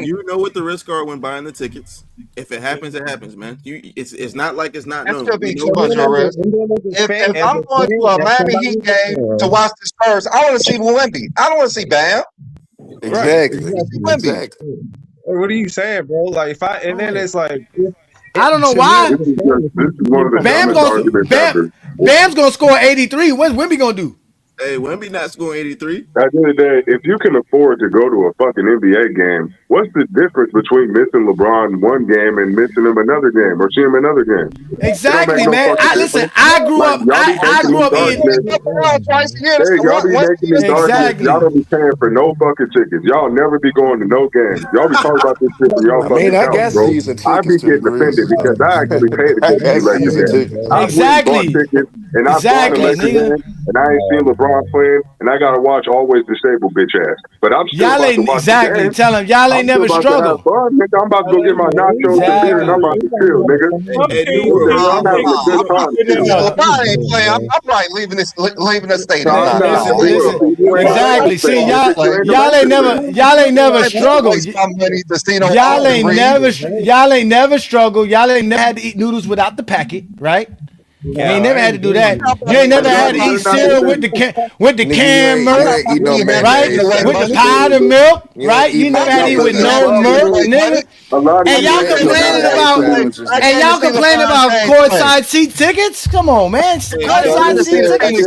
Speaker 11: you know what the risks are when buying the tickets. If it happens, it happens, man. It's not like it's not known.
Speaker 5: That should be too much of a risk. If I'm going to a Miami Heat game to watch the Spurs, I want to see Wemby. I don't want to see Bam.
Speaker 8: Exactly.
Speaker 12: What are you saying, bro? Like, then it's like,
Speaker 4: I don't know why.
Speaker 9: This is one of the
Speaker 4: Bam's gonna score 83. What's Wemby gonna do?
Speaker 11: Hey, Wemby not scoring 83.
Speaker 9: At the end of the day, if you can afford to go to a fucking NBA game, what's the difference between missing LeBron one game and missing him another game or seeing him another game?
Speaker 4: Exactly, man. I grew up in.
Speaker 9: Hey, y'all be making this argument. Y'all don't be paying for no fucking tickets. Y'all never be going to no games. Y'all be talking about this shit for y'all fucking house, bro. I be getting offended because I actually paid to go to the game.
Speaker 4: Exactly.
Speaker 9: And I bought a Lakers game, and I ain't seen LeBron playing, and I gotta watch always disabled bitch ass. But I'm still
Speaker 4: y'all ain't exactly. Tell him y'all ain't never struggled.
Speaker 9: I'm about to go get my nachos and beer, and I'm about to chill, nigga. I'm having a good time.
Speaker 5: LeBron ain't playing. I'm probably leaving the state.
Speaker 4: Exactly. See, y'all ain't never struggled. Y'all ain't never struggled. Y'all ain't never had to eat noodles without the packet, right? You ain't never had to do that. You ain't never had to eat cereal with the canned milk, right? With the powdered milk, right? You never had to eat with no milk, nigga. And y'all complaining about courtside seat tickets? Come on, man. Courtside seat tickets.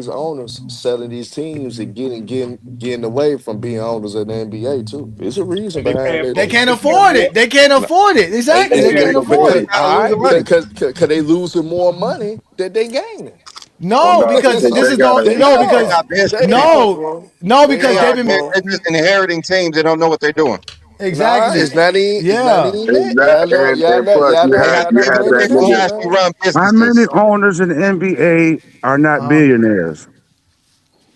Speaker 8: these owners selling these teams and getting away from being owners in the NBA too. There's a reason
Speaker 6: And they
Speaker 8: behind
Speaker 6: paying
Speaker 8: it.
Speaker 4: They
Speaker 6: folks
Speaker 4: can't
Speaker 6: $6 million
Speaker 4: afford it.
Speaker 6: more.
Speaker 4: They can't afford it. Exactly.
Speaker 6: They
Speaker 4: They
Speaker 6: paying
Speaker 4: can't
Speaker 6: folks
Speaker 4: afford
Speaker 8: Because
Speaker 4: it.
Speaker 6: $6
Speaker 13: Not
Speaker 8: all
Speaker 13: losing
Speaker 8: right,
Speaker 13: money.
Speaker 8: because they losing more money than they gaining.
Speaker 9: Oh
Speaker 4: No,
Speaker 9: no,
Speaker 4: because
Speaker 8: Yes,
Speaker 4: this
Speaker 9: they
Speaker 4: is
Speaker 9: got
Speaker 4: the
Speaker 9: a
Speaker 4: no
Speaker 13: They're
Speaker 4: because
Speaker 13: not business
Speaker 8: they
Speaker 13: people.
Speaker 8: are,
Speaker 4: no
Speaker 8: bro.
Speaker 4: no
Speaker 8: They
Speaker 4: because
Speaker 13: They
Speaker 4: they've
Speaker 13: are.
Speaker 8: are,
Speaker 4: been
Speaker 8: bro.
Speaker 13: They're just inheriting teams. They don't know what they're doing.
Speaker 8: Nah,
Speaker 4: exactly
Speaker 8: it's not even. It's not
Speaker 4: yeah.
Speaker 8: even
Speaker 9: and
Speaker 8: that.
Speaker 9: that and plus
Speaker 13: They have
Speaker 8: Y'all let
Speaker 9: you had
Speaker 8: play
Speaker 13: people.
Speaker 9: that
Speaker 13: People
Speaker 9: nigga.
Speaker 8: business,
Speaker 13: actually
Speaker 8: man.
Speaker 13: run
Speaker 7: How many
Speaker 13: businesses.
Speaker 7: owners in the NBA are not
Speaker 4: Uh-huh.
Speaker 7: billionaires?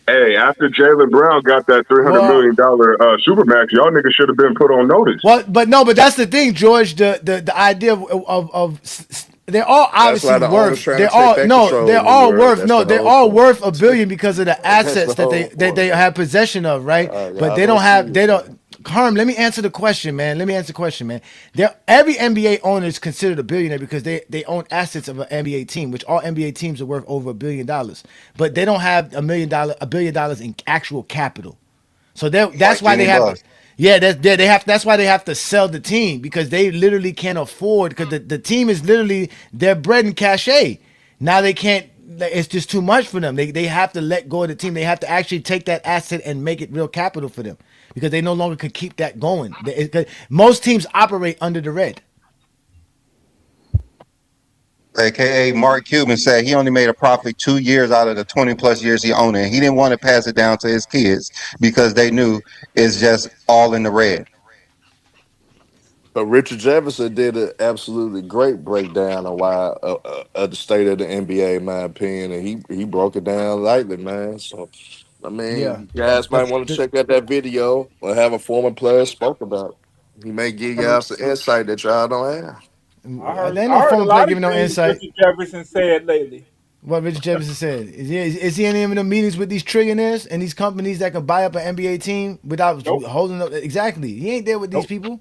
Speaker 9: Hey, after Jalen Brown got that
Speaker 4: Well,
Speaker 9: $300 million supermax, y'all niggas should have been put on notice.
Speaker 4: but no, but that's the thing, George. The idea they're all
Speaker 8: That's
Speaker 4: obviously
Speaker 8: why the owner's
Speaker 4: worth.
Speaker 8: trying to
Speaker 4: They're
Speaker 8: take
Speaker 4: all
Speaker 8: that
Speaker 4: no,
Speaker 8: control
Speaker 4: they're
Speaker 8: in the
Speaker 4: all
Speaker 8: world.
Speaker 4: worth
Speaker 8: That's
Speaker 4: no,
Speaker 8: the
Speaker 4: they're
Speaker 8: whole
Speaker 4: all
Speaker 8: point.
Speaker 4: worth $1 billion because of the
Speaker 8: That's the
Speaker 4: assets
Speaker 8: whole
Speaker 4: that they
Speaker 8: point, man.
Speaker 4: have possession of, right? But
Speaker 8: Y'all
Speaker 4: they
Speaker 8: don't
Speaker 4: don't
Speaker 8: see
Speaker 4: have
Speaker 8: it,
Speaker 4: they
Speaker 8: man.
Speaker 4: don't. Harm, let me answer the question, man. Let me answer the question, man. Every NBA owner is considered a billionaire because they own assets of an NBA team, which all NBA teams are worth over $1 billion. But they don't have $1 billion in actual capital. So that's
Speaker 13: Like
Speaker 4: why they
Speaker 13: Jeannie
Speaker 4: have to.
Speaker 13: Buss.
Speaker 4: Yeah, they have. That's why they have to sell the team because they literally can't afford because the team is literally their bread and cachet. Now they can't. It's just too much for them. They have to let go of the team. They have to actually take that asset and make it real capital for them because they no longer could keep that going. 'Cause most teams operate under the red.
Speaker 13: AKA Mark Cuban said he only made a profit 2 years out of the 20 plus years he owned it. He didn't want to pass it down to his kids because they knew it's just all in the red.
Speaker 8: But Richard Jefferson did an absolutely great breakdown of why of the state of the NBA, in my opinion, and he broke it down lightly, man. So I
Speaker 4: Yeah.
Speaker 8: mean, you guys
Speaker 4: The,
Speaker 8: might want to
Speaker 4: the,
Speaker 8: check out that video or have a former player spoke about it. He may give y'all some insight that y'all don't have.
Speaker 4: there ain't
Speaker 6: I
Speaker 4: no
Speaker 6: heard a
Speaker 4: former player
Speaker 6: lot of
Speaker 4: giving no
Speaker 6: things
Speaker 4: insight.
Speaker 6: Richard Jefferson said lately.
Speaker 4: What Richard Jefferson said. Is he in any of the meetings with these trillionaires and these companies that can buy up an NBA team without
Speaker 6: Nope,
Speaker 4: holding up? Exactly. He ain't there with these
Speaker 6: nope.
Speaker 4: people.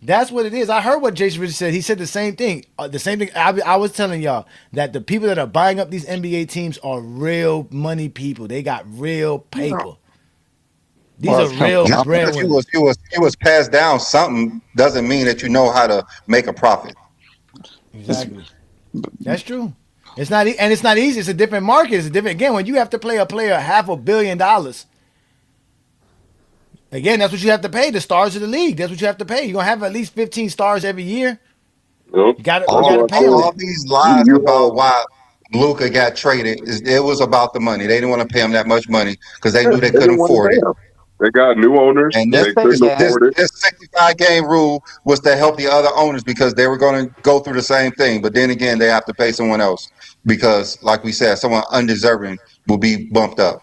Speaker 4: That's what it is. I heard what Jason Richard said. He said the same thing. The same thing. I was telling y'all that the people that are buying up these NBA teams are real money people. They got real paper. These
Speaker 13: Well,
Speaker 4: are real
Speaker 13: not because
Speaker 4: breadwinners.
Speaker 13: you was passed down something doesn't mean that you know how to make a profit.
Speaker 4: Exactly. That's true. It's not, and it's not easy. It's a different market. It's a different, again, when you have to play a player $500 million. Again, that's what you have to pay the stars of the league. That's what you have to pay. You're gonna have at least 15 stars every year.
Speaker 9: Nope.
Speaker 4: You
Speaker 9: That's
Speaker 4: gotta
Speaker 9: what I
Speaker 4: pay them
Speaker 9: said.
Speaker 13: All
Speaker 4: that.
Speaker 13: these lies
Speaker 9: You
Speaker 13: about why Luka got traded, it was about the money. They didn't want to pay him that much money because they knew they
Speaker 9: they didn't
Speaker 13: couldn't
Speaker 9: want to
Speaker 13: afford
Speaker 9: pay
Speaker 13: it.
Speaker 9: him. They got new owners.
Speaker 13: And
Speaker 10: Yes,
Speaker 9: They
Speaker 10: they
Speaker 9: couldn't
Speaker 10: can.
Speaker 9: afford it.
Speaker 13: this 65 game rule was to help the other owners because they were going to go through the same thing. But then again, they have to pay someone else because, like we said, someone undeserving will be bumped up.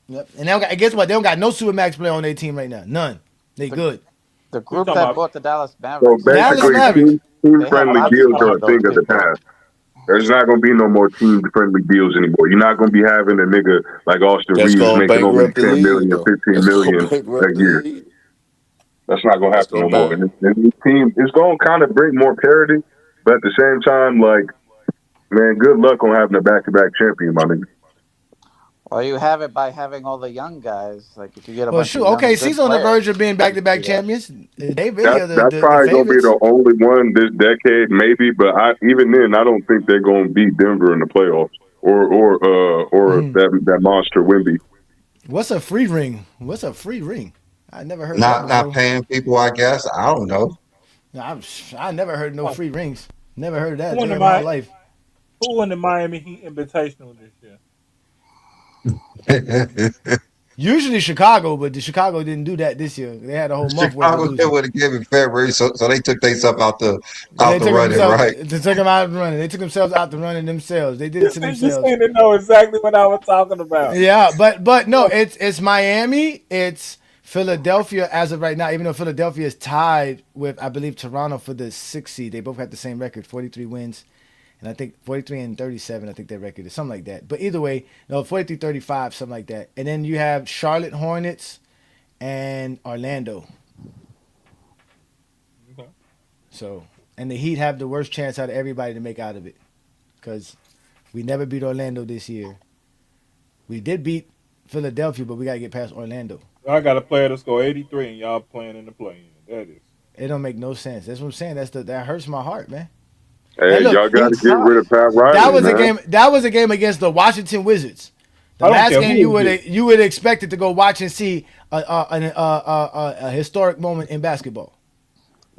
Speaker 4: Yep. And they don't got, guess what? They don't got no Supermax player on their team right now. None. They
Speaker 10: The
Speaker 4: good.
Speaker 10: the
Speaker 6: We
Speaker 10: group
Speaker 6: talking
Speaker 10: that
Speaker 6: about
Speaker 10: bought the Dallas
Speaker 9: So
Speaker 10: Mavericks,
Speaker 4: Dallas
Speaker 9: basically,
Speaker 4: Mavericks.
Speaker 9: team
Speaker 10: they have
Speaker 9: friendly
Speaker 10: lots
Speaker 9: deals
Speaker 10: of
Speaker 9: are a thing
Speaker 10: those
Speaker 9: of the
Speaker 10: people.
Speaker 9: past. There's not going to be no more team friendly deals anymore. You're not going to be having a nigga like Austin
Speaker 8: That's
Speaker 9: Reeves
Speaker 8: gonna
Speaker 9: making only
Speaker 8: bankrupt the
Speaker 9: 10
Speaker 8: league,
Speaker 9: million,
Speaker 8: though.
Speaker 9: 15
Speaker 8: That's gonna
Speaker 9: million a
Speaker 8: bankrupt the
Speaker 9: year.
Speaker 8: league.
Speaker 9: That's not going to
Speaker 8: That's
Speaker 9: happen
Speaker 8: gonna
Speaker 9: no more.
Speaker 8: bank.
Speaker 9: And this team, it's going to kind of bring more parity, but at the same time, like, man, good luck on having a back to back champion, my nigga.
Speaker 10: Or you have it by having all the young guys. Like if you get a
Speaker 4: Well,
Speaker 10: bunch of
Speaker 4: shoot.
Speaker 10: young
Speaker 4: OKC's
Speaker 10: good
Speaker 4: on the verge
Speaker 10: players,
Speaker 4: of being
Speaker 10: you can
Speaker 4: back-to-back
Speaker 10: do that.
Speaker 4: champions. They really are
Speaker 9: That's
Speaker 4: the
Speaker 9: probably gonna be
Speaker 4: favorites.
Speaker 9: the only one this decade, maybe. But even then, I don't think they're gonna beat Denver in the playoffs or that monster Wimby.
Speaker 4: What's a free ring? What's a free ring? I never heard that
Speaker 13: Not
Speaker 4: before.
Speaker 13: paying people, I guess. I don't know.
Speaker 4: I never heard no free rings. Never heard of that a
Speaker 6: who in
Speaker 4: day
Speaker 6: the
Speaker 4: in my
Speaker 6: Mi-
Speaker 4: life.
Speaker 6: who in the Miami Heat Invitational this year?
Speaker 4: Usually Chicago, but the Chicago didn't do that this year. They had a whole month worth of
Speaker 13: Chicago did
Speaker 4: losing.
Speaker 13: what it gave in February, so they took themselves
Speaker 4: They
Speaker 13: out the
Speaker 4: took
Speaker 13: running,
Speaker 4: themselves.
Speaker 13: right?
Speaker 4: They took them out of running. They took themselves out the running themselves. They did it to
Speaker 6: You
Speaker 4: themselves.
Speaker 6: seem to know exactly what I was talking about.
Speaker 4: Yeah, but no, it's Miami. It's Philadelphia as of right now. Even though Philadelphia is tied with, I believe, Toronto for the 6th seed. They both have the same record, 43 wins, and I think 43 and 37. I think their record is something like that. But either way, no, 43-35, something like that. And then you have Charlotte Hornets and Orlando.
Speaker 6: Okay.
Speaker 4: So, and the Heat have the worst chance out of everybody to make out of it, because we never beat Orlando this year. We did beat Philadelphia, but we got to get past Orlando.
Speaker 6: I got a player to score 83, and y'all playing in the play-in. That is.
Speaker 4: It don't make no sense. That's what I'm saying. That hurts my heart, man.
Speaker 9: Hey,
Speaker 4: And look,
Speaker 9: y'all got to
Speaker 10: It's
Speaker 9: get
Speaker 10: tough.
Speaker 9: rid of Pat
Speaker 4: that
Speaker 9: Riley,
Speaker 4: was a
Speaker 9: man.
Speaker 4: game. That was a game against the Washington Wizards. The
Speaker 6: I don't
Speaker 4: last
Speaker 6: care
Speaker 4: game
Speaker 6: who it is.
Speaker 4: you would expect it to go watch and see a historic moment in basketball.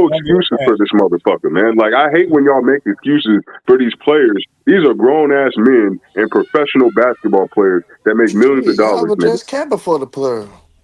Speaker 9: no excuses for this motherfucker, man. Like, I hate when y'all make excuses for these players. These are grown ass men and professional basketball players that make millions of
Speaker 8: Y'all
Speaker 9: dollars,
Speaker 8: were
Speaker 9: nigga.
Speaker 8: just camping for the player.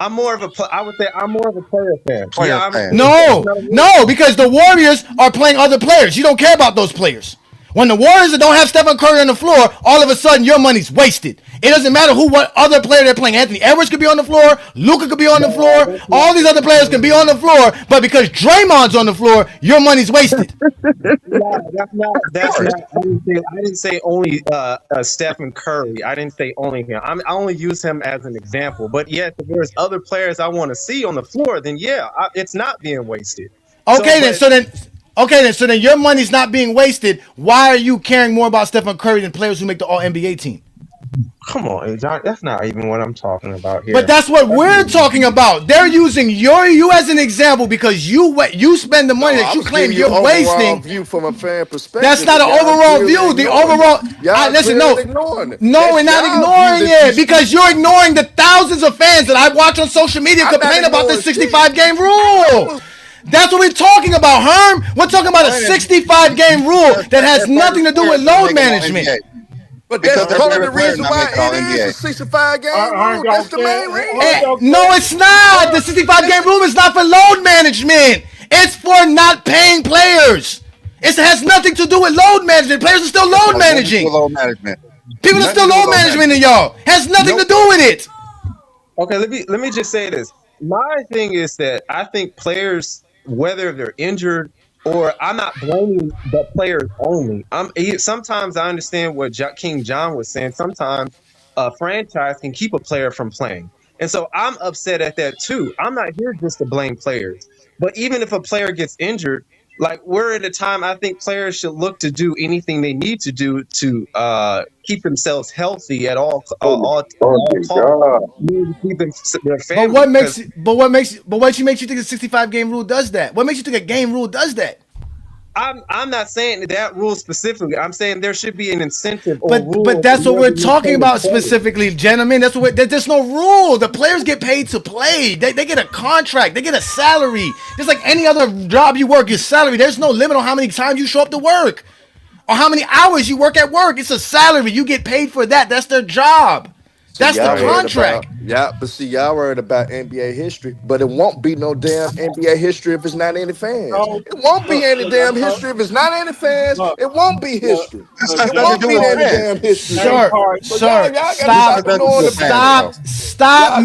Speaker 12: I'm more of a I would say I'm more of a player fan.
Speaker 13: Player fan.
Speaker 4: No, because the Warriors are playing other players. You don't care about those players. When the Warriors don't have Stephen Curry on the floor, all of a sudden your money's wasted. It doesn't matter what other player they're playing. Anthony Edwards could be on the floor. Luka could be on the floor. All these other players can be on the floor. But because Draymond's on the floor, your money's wasted.
Speaker 12: No, that's not. I didn't say only Stephen Curry. I didn't say only him. I only use him as an example. But yes, if there's other players I want to see on the floor, then yeah, it's not being wasted.
Speaker 4: So then your money's not being wasted. Why are you caring more about Stephen Curry than players who make the All NBA team?
Speaker 12: Come on, John. That's not even what I'm talking about here.
Speaker 4: But that's what we're talking about. They're using you as an example because you spend the money that you claim you're wasting.
Speaker 8: View from a fan perspective.
Speaker 4: That's not an overall view. The overall, listen, no, we're not ignoring it because you're ignoring the thousands of fans that I watch on social media complain about this 65-game rule. That's what we're talking about, Herm. We're talking about a 65-game rule that has nothing to do with load management.
Speaker 8: But that's part of the reason why it is a 65-game rule. That's the main reason.
Speaker 4: No, it's not. The 65-game rule is not for load management. It's for not paying players. It has nothing to do with load management. Players are still load managing. People are still load management in y'all. Has nothing to do with it.
Speaker 12: Okay, let me just say this. My thing is that I think players, whether they're injured or I'm not blaming the players only. Sometimes I understand what King John was saying. Sometimes a franchise can keep a player from playing. And so I'm upset at that too. I'm not here just to blame players. But even if a player gets injured, like we're at a time I think players should look to do anything they need to do to keep themselves healthy at all costs. Keep their family.
Speaker 4: But what makes you think the 65-game rule does that? What makes you think a game rule does that?
Speaker 12: I'm not saying that rule specifically. I'm saying there should be an incentive.
Speaker 4: But that's what we're talking about specifically, gentlemen. There's no rule. The players get paid to play. They get a contract. They get a salary. Just like any other job you work, your salary. There's no limit on how many times you show up to work or how many hours you work at work. It's a salary. You get paid for that. That's their job. That's the contract.
Speaker 8: But see, y'all worried about NBA history, but it won't be no damn NBA history if it's not any fans. It won't be any damn history if it's not any fans. It won't be history. It won't be any damn history.
Speaker 4: Stop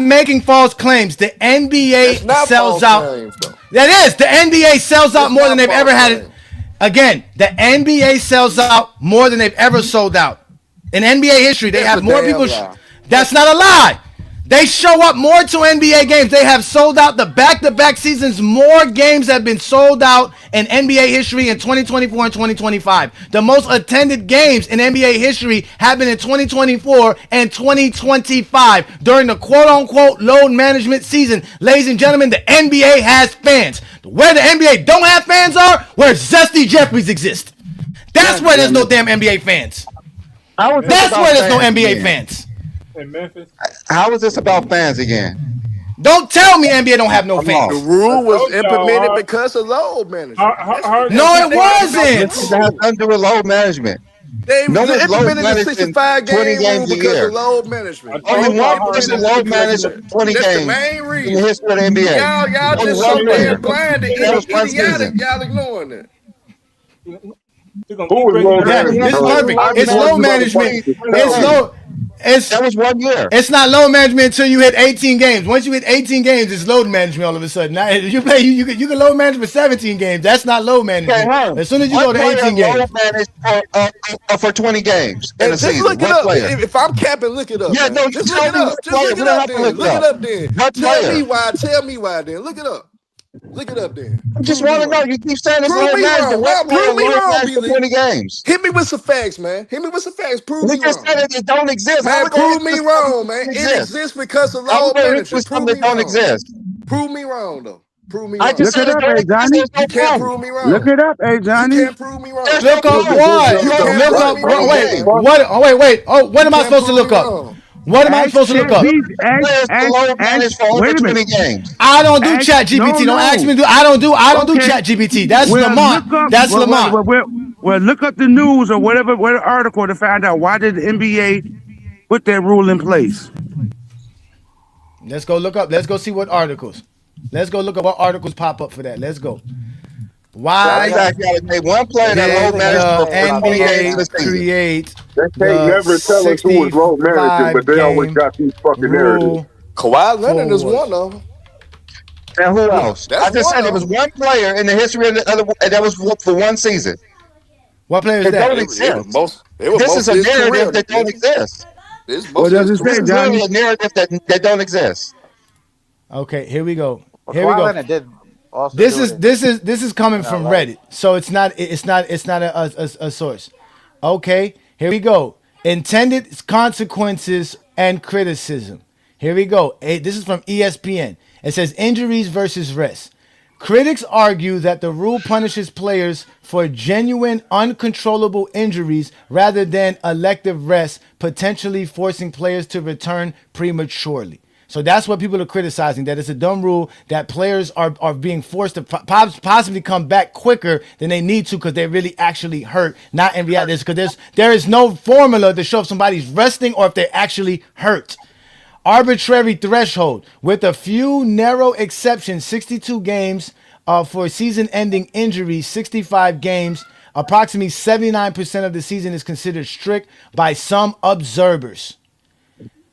Speaker 4: making false claims. The NBA sells out. That is, the NBA sells out more than they've ever had it. Again, the NBA sells out more than they've ever sold out. In NBA history, they have more people. That's not a lie. They show up more to NBA games. They have sold out the back-to-back seasons. More games have been sold out in NBA history in 2024 and 2025. The most attended games in NBA history have been in 2024 and 2025 during the quote-unquote load management season. Ladies and gentlemen, the NBA has fans. Where the NBA don't have fans are where Zesty Jeffries exist. That's where there's no damn NBA fans. That's where there's no NBA fans.
Speaker 6: In Memphis.
Speaker 13: How is this about fans again?
Speaker 4: Don't tell me NBA don't have no fans.
Speaker 8: The rule was implemented because of load management.
Speaker 4: No, it wasn't.
Speaker 13: This has nothing to do with load management.
Speaker 8: They
Speaker 13: implemented
Speaker 8: the 65-game rule because of load management.
Speaker 13: Only one person load managed 20 games.
Speaker 8: That's the main reason.
Speaker 13: In the history of the NBA.
Speaker 8: Y'all just so damn blind to idiotic. Y'all ignoring that.
Speaker 4: This is perfect. It's load management. That was 1 year. It's not load management until you hit 18 games. Once you hit 18 games, it's load management all of a sudden. Now, you can load manage for 17 games. That's not load management. As soon as you go to 18 games.
Speaker 13: Load manage for 20 games in a season.
Speaker 8: Look it up. If I'm capping, look it up.
Speaker 13: Yeah, no,
Speaker 8: just look it up. Just look it up then. Look it up then. Tell me why then. Look it up. Look it up then.
Speaker 13: I just want to know. You keep saying this.
Speaker 8: Prove me wrong. Prove me wrong,
Speaker 13: for 20 games.
Speaker 8: Hit me with some facts, man. Hit me with some facts. Prove me wrong.
Speaker 13: You just said it don't exist.
Speaker 8: Man, prove me wrong, man. It exists because of load management.
Speaker 13: Prove me don't exist.
Speaker 8: Prove me wrong, though. Prove me wrong.
Speaker 13: I just said it don't exist.
Speaker 8: You can't prove me wrong.
Speaker 7: Look it up, hey Johnny.
Speaker 8: You can't prove me wrong.
Speaker 4: Look up what? Look up. Wait. Wait. Oh, what am I supposed to look up? What am I supposed to look up?
Speaker 7: Wait a minute.
Speaker 4: I don't do chat GPT. Don't ask me to do. I don't do chat GPT. That's Lamont. That's Lamont.
Speaker 7: Well, look up the news or whatever article to find out why did the NBA put that rule in place.
Speaker 4: Let's go look up. Let's go see what articles. Let's go look up what articles pop up for that. Let's go.
Speaker 13: Matter of
Speaker 4: Why
Speaker 13: fact, you got to name one player that
Speaker 4: did
Speaker 13: load managed
Speaker 4: the
Speaker 13: for 20 games in a
Speaker 4: NBA
Speaker 13: season.
Speaker 4: create
Speaker 9: They can't
Speaker 4: the
Speaker 9: never tell us who was low managing, but
Speaker 4: 65
Speaker 9: they always
Speaker 4: game
Speaker 9: got these fucking narratives.
Speaker 4: rule
Speaker 8: Kawhi Leonard is one
Speaker 4: forward?
Speaker 8: of them.
Speaker 13: And who
Speaker 4: Yeah.
Speaker 13: else? I
Speaker 8: That's
Speaker 13: just
Speaker 8: one
Speaker 13: said
Speaker 8: of
Speaker 13: it was
Speaker 8: them.
Speaker 13: one player in the history of the other, and that was for one season.
Speaker 4: What player is
Speaker 13: It don't
Speaker 4: that?
Speaker 8: It was
Speaker 13: exist.
Speaker 8: most. It was
Speaker 13: This is
Speaker 8: most of
Speaker 13: a
Speaker 8: his
Speaker 13: narrative
Speaker 8: career,
Speaker 13: that don't
Speaker 8: nigga.
Speaker 13: exist.
Speaker 8: It's
Speaker 7: What
Speaker 8: most of
Speaker 7: does
Speaker 8: his
Speaker 7: it
Speaker 13: This
Speaker 7: say,
Speaker 8: career.
Speaker 13: is literally
Speaker 7: Johnny?
Speaker 13: a narrative that don't exist.
Speaker 4: Okay, here we go.
Speaker 10: Well,
Speaker 4: Here we
Speaker 10: Kawhi
Speaker 4: go.
Speaker 10: Leonard did also
Speaker 4: This
Speaker 10: do it
Speaker 4: is this is this is coming
Speaker 10: in
Speaker 4: from
Speaker 10: LA.
Speaker 4: Reddit, so it's not a source. Okay, here we go. Intended consequences and criticism. Here we go. This is from ESPN. It says injuries versus rest. Critics argue that the rule punishes players for genuine, uncontrollable injuries rather than elective rest, potentially forcing players to return prematurely. So that's what people are criticizing, that it's a dumb rule, that players are being forced to possibly come back quicker than they need to because they're really actually hurt, not in reality. Because there is no formula to show if somebody's resting or if they're actually hurt. Arbitrary threshold with a few narrow exceptions, 62 games for season-ending injuries, 65 games. Approximately 79% of the season is considered strict by some observers.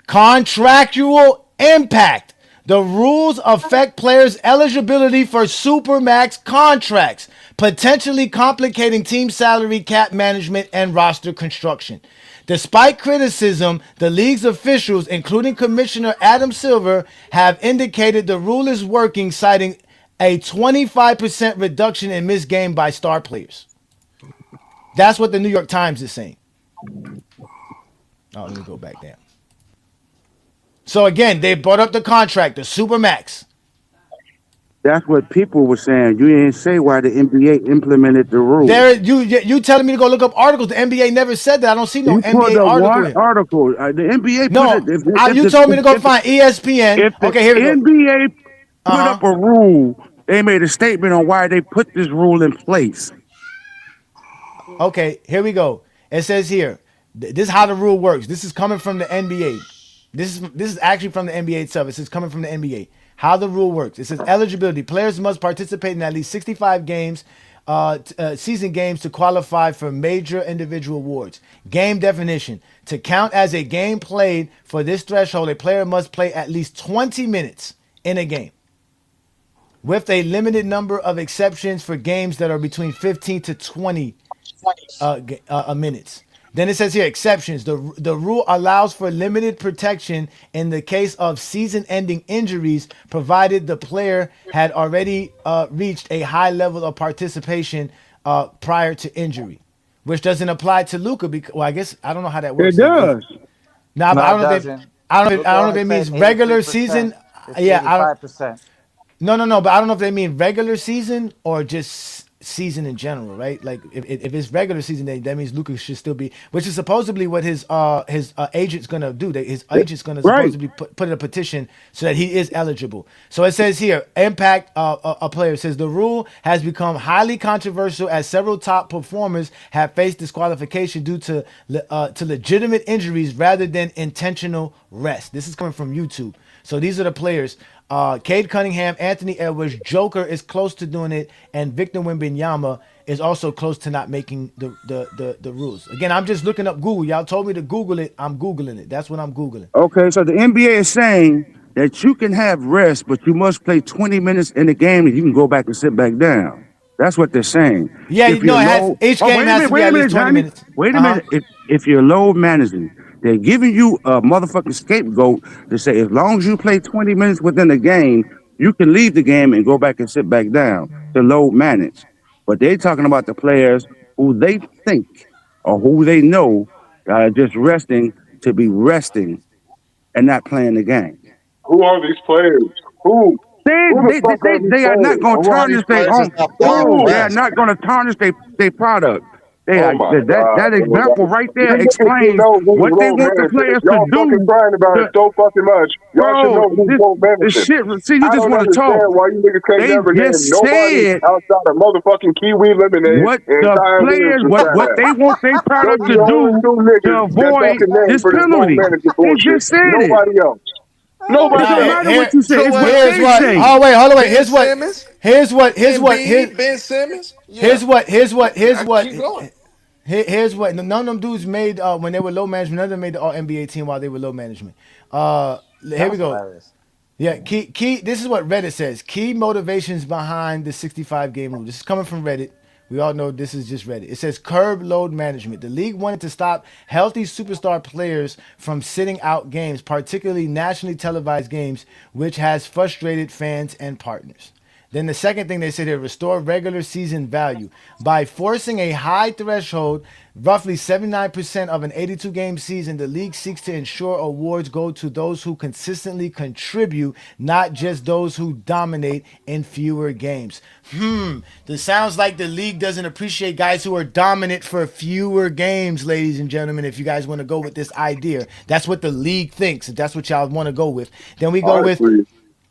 Speaker 4: Contractual impact. The rules affect players' eligibility for supermax contracts, potentially complicating team salary, cap management, and roster construction. Despite criticism, the league's officials, including Commissioner Adam Silver, have indicated the rule is working, citing a 25% reduction in missed game by star players. That's what the New York Times is saying. Oh, let me go back down. So again, they brought up the contract, the supermax.
Speaker 7: That's what people were saying. You didn't say why the NBA implemented the rule.
Speaker 4: There, you telling me to go look up articles? The NBA never said that. I don't see no
Speaker 7: You pulled
Speaker 4: NBA
Speaker 7: up
Speaker 4: article
Speaker 7: one
Speaker 4: here.
Speaker 7: article. The NBA
Speaker 4: No,
Speaker 7: put it.
Speaker 4: you told me to go find ESPN.
Speaker 7: If the
Speaker 4: Okay, here we go.
Speaker 7: NBA put
Speaker 4: Uh-huh.
Speaker 7: up a rule, they made a statement on why they put this rule in place.
Speaker 4: Okay, here we go. It says here, this is how the rule works. This is coming from the NBA. This is actually from the NBA itself. It says coming from the NBA. How the rule works. It says eligibility. Players must participate in at least 65 games, season games to qualify for major individual awards. Game definition. To count as a game played for this threshold, a player must play at least 20 minutes in a game, with a limited number of exceptions for games that are between 15 to 20 minutes. Then it says here exceptions. The rule allows for limited protection in the case of season-ending injuries, provided the player had already reached a high level of participation prior to injury, which doesn't apply to Luka. Because, well, I guess I don't know how that works.
Speaker 7: It does.
Speaker 4: Nah, but
Speaker 10: No,
Speaker 4: I
Speaker 10: it
Speaker 4: don't know.
Speaker 10: doesn't.
Speaker 4: I don't
Speaker 10: Luka
Speaker 4: know if
Speaker 10: only
Speaker 4: it means
Speaker 10: played
Speaker 4: regular
Speaker 10: 83%.
Speaker 4: season.
Speaker 10: It's
Speaker 4: Yeah, I don't.
Speaker 10: 85%.
Speaker 4: No, but I don't know if they mean regular season or just season in general, right? Like if it's regular season, that means Luka should still be, which is supposedly what his agent's gonna do. His agent's gonna
Speaker 7: Right.
Speaker 4: supposedly put in a petition so that he is eligible. So it says here, impact a player. It says the rule has become highly controversial as several top performers have faced disqualification due to legitimate injuries rather than intentional rest. This is coming from YouTube. So these are the players. Cade Cunningham, Anthony Edwards, Joker is close to doing it, and Victor Wembanyama is also close to not making the rules. Again, I'm just looking up Google. Y'all told me to Google it. I'm Googling it. That's what I'm Googling.
Speaker 7: Okay, so the NBA is saying that you can have rest, but you must play 20 minutes in the game and you can go back and sit back down. That's what they're saying.
Speaker 4: Yeah,
Speaker 7: If
Speaker 4: no,
Speaker 7: you're
Speaker 4: it has
Speaker 7: low,
Speaker 4: each game has to be at least 20
Speaker 7: Johnny.
Speaker 4: minutes.
Speaker 7: Wait a minute. If you're low managing, they're giving you a motherfucking scapegoat to say as long as you play 20 minutes within the game, you can leave the game and go back and sit back down to low manage. But they're talking about the players who they think or who they know are just resting to be resting and not playing the game.
Speaker 9: Who are these players? Who?
Speaker 7: They are not going to
Speaker 13: Who are these
Speaker 7: tarnish their
Speaker 13: players
Speaker 7: own.
Speaker 13: that's not playing
Speaker 7: Oh,
Speaker 13: for
Speaker 7: they are
Speaker 13: rest?
Speaker 7: not going to tarnish their product. They
Speaker 9: Oh
Speaker 7: are
Speaker 9: my
Speaker 7: that
Speaker 9: God.
Speaker 7: example right there
Speaker 9: You niggas should
Speaker 7: explains
Speaker 9: know who's
Speaker 7: what they
Speaker 9: low
Speaker 7: want the
Speaker 9: managing.
Speaker 7: players
Speaker 9: If y'all
Speaker 7: to
Speaker 9: fucking
Speaker 7: do.
Speaker 9: crying about it so fucking much, y'all should know who's low
Speaker 7: The
Speaker 9: managing.
Speaker 7: shit. See, you
Speaker 9: I
Speaker 7: just
Speaker 9: don't
Speaker 7: want to talk.
Speaker 9: understand why you niggas can't
Speaker 7: They
Speaker 9: never name
Speaker 7: just
Speaker 9: nobody
Speaker 7: said
Speaker 9: outside of motherfucking Kiwi Lemonade
Speaker 7: what
Speaker 9: and
Speaker 7: the
Speaker 9: Zion
Speaker 7: players,
Speaker 9: Williamson
Speaker 7: what
Speaker 9: fat
Speaker 7: they
Speaker 9: ass.
Speaker 7: want their
Speaker 9: Those
Speaker 7: product
Speaker 9: are
Speaker 7: to
Speaker 9: the only
Speaker 7: do
Speaker 9: two
Speaker 7: to
Speaker 9: niggas that y'all
Speaker 7: avoid
Speaker 9: can name
Speaker 7: this
Speaker 9: for this low
Speaker 7: penalty.
Speaker 9: managing
Speaker 7: They
Speaker 9: bullshit.
Speaker 7: just said it.
Speaker 9: Nobody else.
Speaker 7: No, but it don't matter what you say.
Speaker 8: So
Speaker 7: It's what
Speaker 8: what?
Speaker 4: here's
Speaker 7: they
Speaker 4: what.
Speaker 7: say.
Speaker 4: Oh wait, hold on. Wait.
Speaker 8: Ben Simmons, Embiid, Ben Simmons. Yeah, I keep going.
Speaker 4: Here's what. None of them dudes made when they were low management. None of them made the All NBA team while they were low management. Here we
Speaker 10: That's
Speaker 4: go.
Speaker 10: hilarious.
Speaker 4: Yeah, key. This is what Reddit says. Key motivations behind the 65 game rule. This is coming from Reddit. We all know this is just Reddit. It says curb load management. The league wanted to stop healthy superstar players from sitting out games, particularly nationally televised games, which has frustrated fans and partners. Then the second thing they said here, restore regular season value. By forcing a high threshold, roughly 79% of an 82 game season, the league seeks to ensure awards go to those who consistently contribute, not just those who dominate in fewer games. This sounds like the league doesn't appreciate guys who are dominant for fewer games, ladies and gentlemen. If you guys want to go with this idea, that's what the league thinks. If that's what y'all want to go with, then we go with
Speaker 9: Honestly,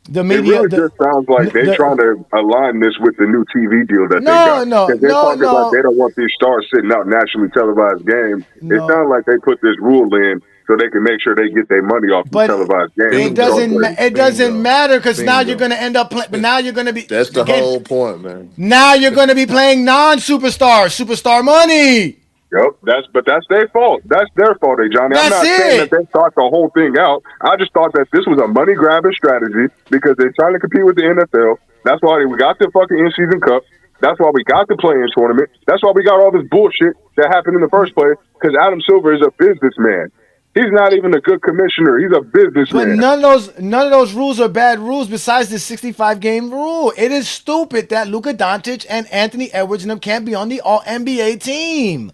Speaker 4: the
Speaker 9: it
Speaker 4: media.
Speaker 9: really just sounds like they're trying to align this with the new TV deal that they
Speaker 4: No,
Speaker 9: got.
Speaker 4: no,
Speaker 9: Because they're
Speaker 4: no,
Speaker 9: talking about
Speaker 4: no,
Speaker 9: they don't want these stars sitting out nationally televised games. It
Speaker 4: no.
Speaker 9: sounds like they put this rule in so they can make sure they get their money off these
Speaker 4: But
Speaker 9: televised games.
Speaker 4: it
Speaker 9: From star
Speaker 4: doesn't.
Speaker 9: players.
Speaker 4: It doesn't
Speaker 8: Bingo,
Speaker 4: matter because now you're
Speaker 8: bingo.
Speaker 4: going to end up. But now you're going to be
Speaker 8: That's the
Speaker 4: again.
Speaker 8: whole point, man.
Speaker 4: Now you're going to be playing non-superstars, superstar money.
Speaker 9: Yep, that's their fault. That's their fault, Johnny. I'm
Speaker 4: That's
Speaker 9: not saying that
Speaker 4: it.
Speaker 9: they thought the whole thing out. I just thought that this was a money grabbing strategy because they're trying to compete with the NFL. That's why we got the fucking in-season cup. That's why we got the play-in tournament. That's why we got all this bullshit that happened in the first place. Because Adam Silver is a businessman. He's not even a good commissioner. He's a
Speaker 4: But
Speaker 9: businessman.
Speaker 4: none of those rules are bad rules. Besides the 65 game rule, it is stupid that Luka Dončić and Anthony Edwards and them can't be on the All NBA team.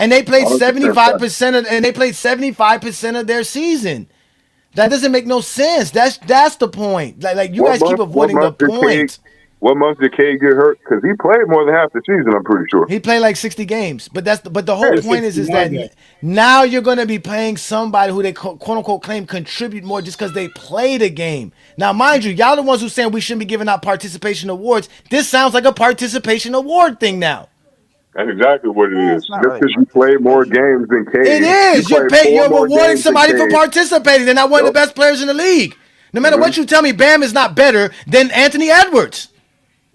Speaker 4: And they played 75% of their season. That doesn't make no sense. That's the point. Like you guys keep avoiding the point.
Speaker 9: What month did K get hurt? Because he played more than half the season, I'm pretty sure.
Speaker 4: He played like 60 games. But the whole
Speaker 9: Hey,
Speaker 4: point is that now you're going to be playing somebody who they quote unquote claim contribute more just because they played a game. Now, mind you, y'all the ones who saying we shouldn't be giving out participation awards. This sounds like a participation award thing now.
Speaker 9: That's exactly what it is.
Speaker 10: It's not
Speaker 9: Just
Speaker 10: really
Speaker 9: because you played more games than Cade.
Speaker 4: It is.
Speaker 9: You played
Speaker 4: You're
Speaker 9: more
Speaker 4: rewarding
Speaker 9: games than
Speaker 4: somebody for
Speaker 9: Cade.
Speaker 4: participating. They're not one of the
Speaker 9: Yep.
Speaker 4: best players in the league. No matter what you tell me, Bam is not better than Anthony Edwards.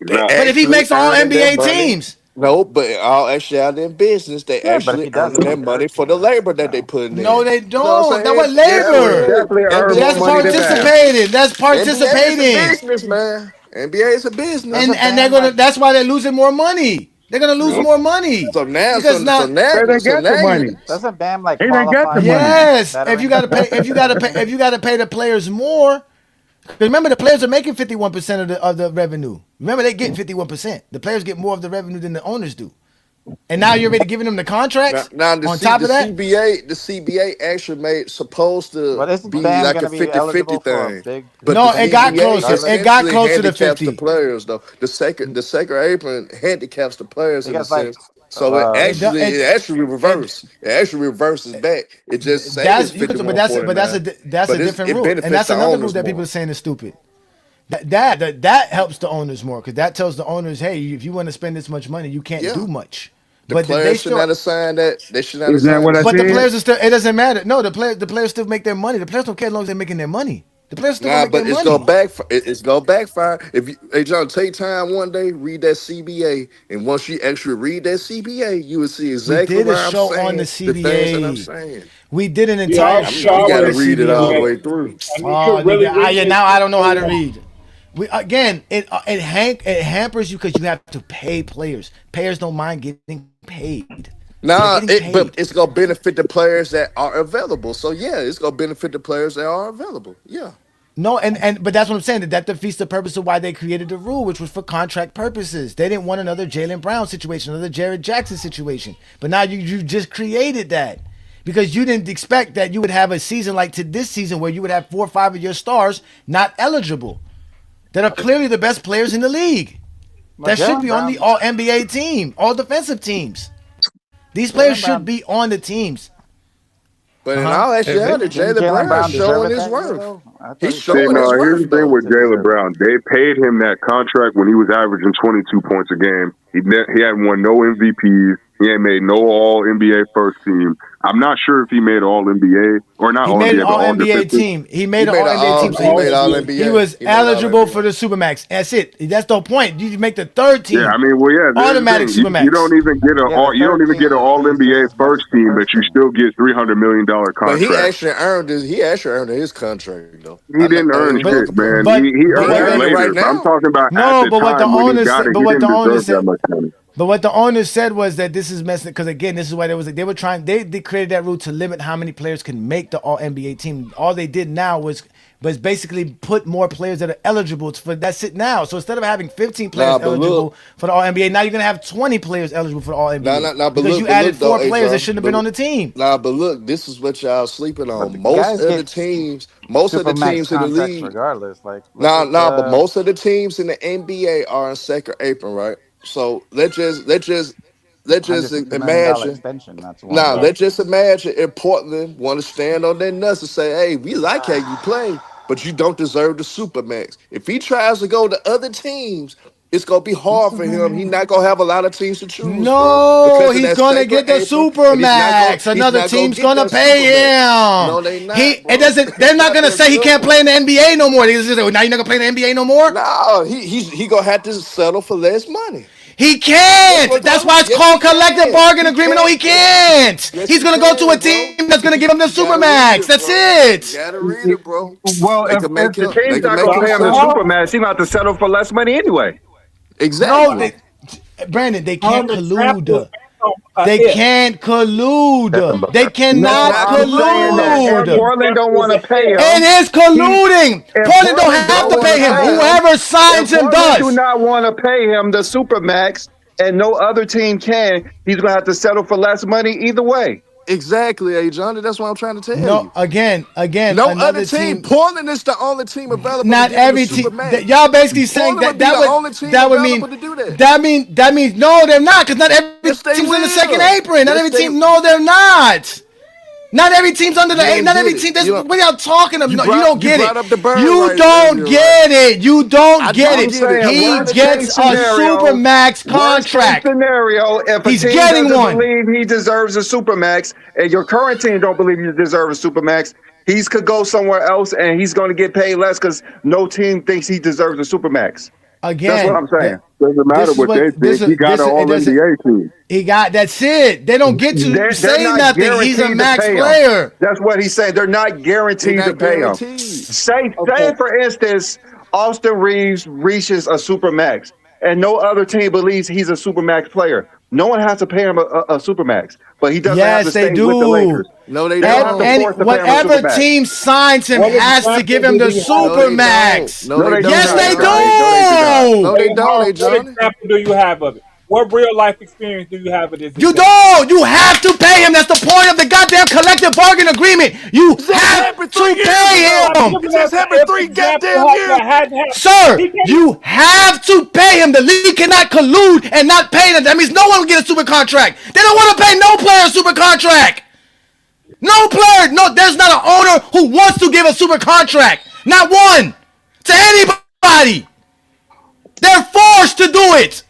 Speaker 9: Nah.
Speaker 4: But if he makes all
Speaker 8: earning
Speaker 4: NBA
Speaker 8: that money.
Speaker 4: teams,
Speaker 8: No, but all actually out in business, they
Speaker 10: Yeah, but if
Speaker 8: actually
Speaker 10: he does
Speaker 8: earning
Speaker 10: it,
Speaker 8: that money for the labor that they putting
Speaker 4: no,
Speaker 8: in.
Speaker 4: they
Speaker 8: You know what
Speaker 4: don't.
Speaker 8: I'm
Speaker 4: That was
Speaker 8: saying? Yes,
Speaker 12: Definitely,
Speaker 4: labor.
Speaker 8: it
Speaker 12: definitely
Speaker 8: is.
Speaker 12: earn more
Speaker 4: That's
Speaker 12: money than Bam.
Speaker 4: participating. That's
Speaker 8: NBA is a
Speaker 4: participating.
Speaker 8: business, man. NBA is a business.
Speaker 10: doesn't
Speaker 4: And they're
Speaker 10: Bam
Speaker 4: gonna.
Speaker 10: like
Speaker 4: That's why they're losing more money. They're gonna lose
Speaker 9: Yep.
Speaker 4: more money
Speaker 8: So now,
Speaker 4: because now.
Speaker 12: They done
Speaker 8: so
Speaker 12: got the
Speaker 8: now you
Speaker 12: money.
Speaker 10: doesn't Bam like
Speaker 12: They done got the
Speaker 10: qualify
Speaker 12: money.
Speaker 10: for
Speaker 4: Yes, if you
Speaker 10: veteran?
Speaker 4: gotta pay, if you gotta pay the players more. Remember, the players are making 51% of the revenue. Remember, they get 51%. The players get more of the revenue than the owners do. And now you're already giving them the contracts
Speaker 8: now
Speaker 4: on top
Speaker 8: the
Speaker 4: of that.
Speaker 8: CBA actually made supposed to
Speaker 10: But isn't
Speaker 8: be
Speaker 10: Bam
Speaker 8: like
Speaker 10: going
Speaker 8: a
Speaker 10: to be
Speaker 8: 50-50
Speaker 10: eligible for a
Speaker 8: thing.
Speaker 10: big
Speaker 8: But the
Speaker 4: No, it got
Speaker 8: CBA
Speaker 4: closer. It got
Speaker 8: essentially
Speaker 4: closer to
Speaker 8: handicaps the
Speaker 4: 50.
Speaker 8: players though. The sacred apron handicaps the players in a
Speaker 10: because like
Speaker 8: sense. So
Speaker 4: It, do-
Speaker 8: it actually
Speaker 4: it,
Speaker 8: reverse. It actually reverses back. It just say
Speaker 4: that's
Speaker 8: it's
Speaker 4: you could, but
Speaker 8: 51-49.
Speaker 4: that's a
Speaker 8: But
Speaker 4: different
Speaker 8: it
Speaker 4: rule, and
Speaker 8: benefits
Speaker 4: that's
Speaker 8: the
Speaker 4: another rule
Speaker 8: owners
Speaker 4: that people
Speaker 8: more.
Speaker 4: are saying is stupid. That helps the owners more because that tells the owners, hey, if you want to spend this much money, you can't
Speaker 8: Yeah.
Speaker 4: do much.
Speaker 8: The
Speaker 4: But they
Speaker 8: players should
Speaker 4: still.
Speaker 8: not assign that. They should not
Speaker 7: Is that
Speaker 8: assign
Speaker 7: what
Speaker 8: the
Speaker 7: I
Speaker 4: But the
Speaker 7: said?
Speaker 4: players are still. It doesn't matter. No, the players still make their money. The players don't care as long as they're making their money. The players still gonna
Speaker 8: Nah,
Speaker 4: make their
Speaker 8: but it's gonna
Speaker 4: money.
Speaker 8: backfire. It's gonna backfire. If you, hey John, take time one day, read that CBA, and once you actually read that CBA, you will see
Speaker 4: We
Speaker 8: exactly
Speaker 4: did a
Speaker 8: why I'm
Speaker 4: show on the
Speaker 8: saying the things that I'm
Speaker 4: CBA.
Speaker 8: saying.
Speaker 4: We did an
Speaker 6: Yeah,
Speaker 4: entire
Speaker 6: I
Speaker 8: You
Speaker 4: show
Speaker 6: want
Speaker 4: on
Speaker 8: got
Speaker 6: to
Speaker 8: to
Speaker 4: the
Speaker 8: read it
Speaker 6: see
Speaker 8: all the
Speaker 6: that.
Speaker 4: CBA.
Speaker 8: way through.
Speaker 6: I need to
Speaker 4: Oh,
Speaker 6: really
Speaker 4: nigga,
Speaker 6: read
Speaker 4: yeah,
Speaker 6: this
Speaker 4: now I don't know how to
Speaker 6: CBA.
Speaker 4: read. It hampers you because you have to pay players. Players don't mind getting paid. They're
Speaker 8: Nah,
Speaker 4: getting
Speaker 8: but
Speaker 4: paid.
Speaker 8: it's gonna benefit the players that are available. So yeah, it's gonna benefit the players that are available. Yeah.
Speaker 4: No, but that's what I'm saying. That defeats the purpose of why they created the rule, which was for contract purposes. They didn't want another Jaylen Brown situation, another Jared Jackson situation. But now you just created that because you didn't expect that you would have a season like to this season where you would have 4 or 5 of your stars not eligible, that are clearly the best players in the league. That should
Speaker 10: Jaylen
Speaker 4: be on the
Speaker 10: Brown.
Speaker 4: All NBA team, all defensive teams. These players
Speaker 10: Jaylen
Speaker 4: should
Speaker 10: Brown.
Speaker 4: be on the teams.
Speaker 8: But in
Speaker 4: Uh-huh.
Speaker 8: all actuality,
Speaker 10: Didn't
Speaker 8: Jalen
Speaker 10: Jaylen
Speaker 8: Brown is
Speaker 10: Brown deserve
Speaker 8: showing
Speaker 10: it
Speaker 8: his
Speaker 10: that year
Speaker 8: worth.
Speaker 10: though? I thought
Speaker 8: He's
Speaker 10: he
Speaker 9: See,
Speaker 8: showing his
Speaker 9: no, here's
Speaker 8: worth
Speaker 9: the thing
Speaker 8: though.
Speaker 9: with
Speaker 10: to
Speaker 9: Jaylen
Speaker 10: deserve it.
Speaker 9: Brown. They paid him that contract when he was averaging 22 points a game. He hadn't won no MVPs. He ain't made no All NBA first team. I'm not sure if he made All NBA or not
Speaker 4: He
Speaker 9: All
Speaker 4: made an
Speaker 9: NBA, but
Speaker 4: All
Speaker 9: All
Speaker 4: NBA
Speaker 9: Defensive.
Speaker 4: team. He made an All NBA team, so
Speaker 8: he made all
Speaker 4: he
Speaker 8: NBA.
Speaker 4: was
Speaker 8: He made all
Speaker 4: eligible for
Speaker 8: NBA.
Speaker 4: the Supermax. That's it. That's the point. You make the third
Speaker 9: Yeah, I
Speaker 4: team
Speaker 9: mean, well, yeah, there's the
Speaker 4: automatic
Speaker 9: thing. You don't
Speaker 4: Supermax.
Speaker 9: even get
Speaker 10: Yeah, the
Speaker 9: you don't
Speaker 10: third
Speaker 9: even get an
Speaker 10: team
Speaker 9: All
Speaker 10: pays just
Speaker 9: NBA
Speaker 10: as much
Speaker 9: first
Speaker 10: as the
Speaker 9: team, but
Speaker 10: first
Speaker 9: you
Speaker 10: team.
Speaker 9: still get $300 million
Speaker 8: But he
Speaker 9: contract.
Speaker 8: actually earned his. He actually earned his contract though.
Speaker 9: He
Speaker 8: I know
Speaker 9: didn't
Speaker 8: he
Speaker 9: earn
Speaker 8: was
Speaker 4: But
Speaker 8: young
Speaker 9: shit,
Speaker 8: compared.
Speaker 9: man.
Speaker 4: but
Speaker 9: He
Speaker 4: but
Speaker 8: He
Speaker 9: earned it
Speaker 8: earning it right
Speaker 9: later. I'm
Speaker 8: now.
Speaker 9: talking about at
Speaker 4: no,
Speaker 9: the time when he got it.
Speaker 4: but
Speaker 9: He
Speaker 4: what the
Speaker 9: didn't
Speaker 4: owner
Speaker 9: deserve that
Speaker 4: said.
Speaker 9: much money.
Speaker 4: But what the owner said was that this is messing because again, this is why they were trying they created that rule to limit how many players can make the All NBA team. All they did now was basically put more players that are eligible for that's it now. So instead of having 15 players
Speaker 8: Nah, but
Speaker 4: eligible
Speaker 8: look,
Speaker 4: for the All NBA, now you're gonna have 20 players eligible for the All NBA
Speaker 8: nah,
Speaker 4: because you
Speaker 8: but
Speaker 4: added
Speaker 8: look though,
Speaker 4: four
Speaker 8: hey
Speaker 4: players that
Speaker 8: John.
Speaker 4: shouldn't have been on the team.
Speaker 8: Nah, but look, this is what y'all sleeping
Speaker 10: But the
Speaker 8: on.
Speaker 10: guys get
Speaker 8: Most of
Speaker 10: super
Speaker 8: the
Speaker 10: max
Speaker 8: teams in the
Speaker 10: contracts
Speaker 8: league.
Speaker 10: regardless. Like, look
Speaker 8: Nah,
Speaker 10: at
Speaker 8: nah, but most of the teams in the NBA are in second apron, right? So let's just
Speaker 10: $150 million
Speaker 8: imagine.
Speaker 10: extension. That's one
Speaker 8: Now,
Speaker 10: guy.
Speaker 8: let's just imagine if Portland want to stand on their nuts and say, hey, we like how you play, but you don't deserve the Supermax. If he tries to go to other teams, it's going to be hard for him. He's not going to have a lot of teams to choose from
Speaker 4: No,
Speaker 8: because of
Speaker 4: he's
Speaker 8: that
Speaker 4: gonna
Speaker 8: second
Speaker 4: get the
Speaker 8: apron,
Speaker 4: super
Speaker 8: and
Speaker 4: max.
Speaker 8: he's
Speaker 4: Another
Speaker 8: not going to
Speaker 4: team's
Speaker 8: get
Speaker 4: gonna
Speaker 8: that
Speaker 4: pay
Speaker 8: Supermax.
Speaker 4: him.
Speaker 8: No, they not,
Speaker 4: It
Speaker 8: bro.
Speaker 4: doesn't. They're
Speaker 8: It's
Speaker 4: not
Speaker 8: not
Speaker 4: gonna
Speaker 8: that
Speaker 4: say he can't
Speaker 8: simple.
Speaker 4: play in the NBA no more. They're just gonna say, well, now you're not gonna play in the NBA no more.
Speaker 8: No, he going to have to settle for less money.
Speaker 4: He
Speaker 8: That's
Speaker 4: can't.
Speaker 8: what's
Speaker 4: That's
Speaker 8: on.
Speaker 4: why it's
Speaker 8: Yes, he
Speaker 4: called collective
Speaker 8: can.
Speaker 4: bargain
Speaker 8: He
Speaker 4: agreement. No,
Speaker 8: can.
Speaker 4: he
Speaker 8: Yes,
Speaker 4: can't.
Speaker 8: yes,
Speaker 4: He's
Speaker 8: he
Speaker 4: gonna go to a
Speaker 8: can, bro.
Speaker 4: team that's gonna give him the
Speaker 8: You gotta read
Speaker 4: supermax.
Speaker 8: it,
Speaker 4: That's
Speaker 8: bro. You
Speaker 4: it.
Speaker 8: gotta read it, bro.
Speaker 12: Well, if the
Speaker 8: They
Speaker 12: team's
Speaker 8: can
Speaker 12: not
Speaker 8: make
Speaker 12: gonna
Speaker 8: him
Speaker 12: pay him the
Speaker 8: settle.
Speaker 12: supermax, he got to settle for less money anyway.
Speaker 4: No,
Speaker 8: Exactly.
Speaker 4: Brandon, they can't
Speaker 6: Tom example was
Speaker 4: collude.
Speaker 6: based on
Speaker 4: They
Speaker 6: if.
Speaker 4: can't collude. They
Speaker 8: It's
Speaker 12: No,
Speaker 4: cannot
Speaker 8: not
Speaker 12: I'm saying that
Speaker 8: collude.
Speaker 12: if
Speaker 4: collude.
Speaker 12: Portland don't
Speaker 6: Example
Speaker 12: want
Speaker 6: was
Speaker 12: to
Speaker 6: an
Speaker 12: pay
Speaker 6: if.
Speaker 12: him,
Speaker 4: It is
Speaker 12: he
Speaker 4: colluding.
Speaker 12: if
Speaker 4: Portland don't
Speaker 12: Portland
Speaker 4: have
Speaker 12: don't
Speaker 4: to
Speaker 12: want
Speaker 4: pay
Speaker 12: to
Speaker 4: him.
Speaker 12: pay him,
Speaker 4: Whoever
Speaker 12: if
Speaker 4: signs him
Speaker 12: Portland do
Speaker 4: does.
Speaker 12: not want to pay him the supermax, and no other team can, he's gonna have to settle for less money either way.
Speaker 8: Exactly, hey Johnny. That's what I'm trying to tell
Speaker 4: No,
Speaker 8: you.
Speaker 4: again,
Speaker 8: No other
Speaker 4: another
Speaker 8: team.
Speaker 4: team.
Speaker 8: Portland is the only team available to
Speaker 4: Not
Speaker 8: give him the
Speaker 4: every
Speaker 8: super
Speaker 4: team.
Speaker 8: max.
Speaker 4: Y'all basically saying
Speaker 8: Portland
Speaker 4: that
Speaker 8: would be the only team
Speaker 4: that would mean
Speaker 8: available to do that.
Speaker 4: that means no, they're not because not every
Speaker 8: Yes, they
Speaker 4: team's in the second
Speaker 8: will.
Speaker 4: apron. Not
Speaker 8: Yes,
Speaker 4: every
Speaker 8: they.
Speaker 4: team. No, they're not. Not every team's under the
Speaker 8: You
Speaker 4: eight.
Speaker 8: don't
Speaker 4: Not
Speaker 8: get
Speaker 4: every
Speaker 8: it.
Speaker 4: team. That's what y'all talking about.
Speaker 8: You
Speaker 4: No, you
Speaker 8: brought
Speaker 4: don't
Speaker 8: you
Speaker 4: get
Speaker 8: brought
Speaker 4: it.
Speaker 8: up the bird
Speaker 4: You
Speaker 8: rights
Speaker 4: don't
Speaker 8: earlier, right?
Speaker 4: get it. You don't
Speaker 8: I
Speaker 4: get
Speaker 8: do
Speaker 12: I'm
Speaker 4: it.
Speaker 8: get it.
Speaker 12: saying
Speaker 4: He
Speaker 12: worst case
Speaker 4: gets a super
Speaker 12: scenario,
Speaker 4: max
Speaker 12: worst case
Speaker 4: contract.
Speaker 12: scenario, if a
Speaker 4: He's
Speaker 12: team
Speaker 4: getting
Speaker 12: doesn't
Speaker 4: one.
Speaker 12: believe he deserves a supermax, and your current team don't believe you deserve a supermax, he could go somewhere else and he's going to get paid less because no team thinks he deserves a supermax. That's what
Speaker 4: Again,
Speaker 12: I'm saying.
Speaker 9: Doesn't matter
Speaker 4: this is
Speaker 9: what they
Speaker 4: what
Speaker 9: think. He got an
Speaker 4: it
Speaker 9: All
Speaker 4: doesn't.
Speaker 9: NBA team.
Speaker 4: He got that's it. They don't get to
Speaker 12: They're
Speaker 4: say
Speaker 12: not
Speaker 4: nothing. He's a
Speaker 12: guaranteed to
Speaker 4: max
Speaker 12: pay him.
Speaker 4: player.
Speaker 12: That's what he's saying. They're not
Speaker 8: They're
Speaker 12: guaranteed to
Speaker 8: not
Speaker 12: pay him.
Speaker 8: guaranteed.
Speaker 12: Say for instance, Austin Reaves reaches a supermax, and no other team believes he's a supermax player. No one has to pay him a supermax, but he doesn't have to
Speaker 4: Yes, they
Speaker 12: stay with the
Speaker 4: do.
Speaker 12: Lakers.
Speaker 8: No, they
Speaker 12: They don't have to
Speaker 8: don't.
Speaker 4: And
Speaker 12: force to pay him a
Speaker 4: whatever
Speaker 12: supermax.
Speaker 4: team signs him
Speaker 6: What
Speaker 4: has to
Speaker 6: example
Speaker 4: give him
Speaker 6: do
Speaker 4: the
Speaker 6: we have?
Speaker 8: No,
Speaker 4: super
Speaker 8: they don't.
Speaker 4: max.
Speaker 8: No,
Speaker 12: No,
Speaker 8: they
Speaker 12: they do
Speaker 8: don't,
Speaker 4: Yes,
Speaker 12: not,
Speaker 8: hey
Speaker 4: they
Speaker 12: Johnny.
Speaker 8: Johnny.
Speaker 12: No, they do not.
Speaker 8: No,
Speaker 4: do.
Speaker 8: they don't, hey
Speaker 6: What
Speaker 8: Johnny.
Speaker 6: example do you have of it? What real life experience do you have of this
Speaker 4: You
Speaker 6: example?
Speaker 4: don't. You have to pay him. That's the point of the goddamn collective bargain agreement. You
Speaker 8: It just
Speaker 4: have
Speaker 8: happened
Speaker 4: to
Speaker 8: 3 years
Speaker 4: pay
Speaker 8: ago.
Speaker 6: I'm
Speaker 4: him.
Speaker 8: It
Speaker 6: giving
Speaker 8: just
Speaker 6: us an
Speaker 8: happened
Speaker 6: if
Speaker 8: three
Speaker 6: example
Speaker 8: goddamn years
Speaker 6: that
Speaker 8: ago.
Speaker 6: hadn't happened.
Speaker 4: Sir,
Speaker 6: He can't.
Speaker 4: you have to pay him. The league cannot collude and not pay them. That means no one will get a super contract. They don't want to pay no player a super contract. No player. No, there's not an owner who wants to give a super contract. Not one. To anybody. They're forced to do it.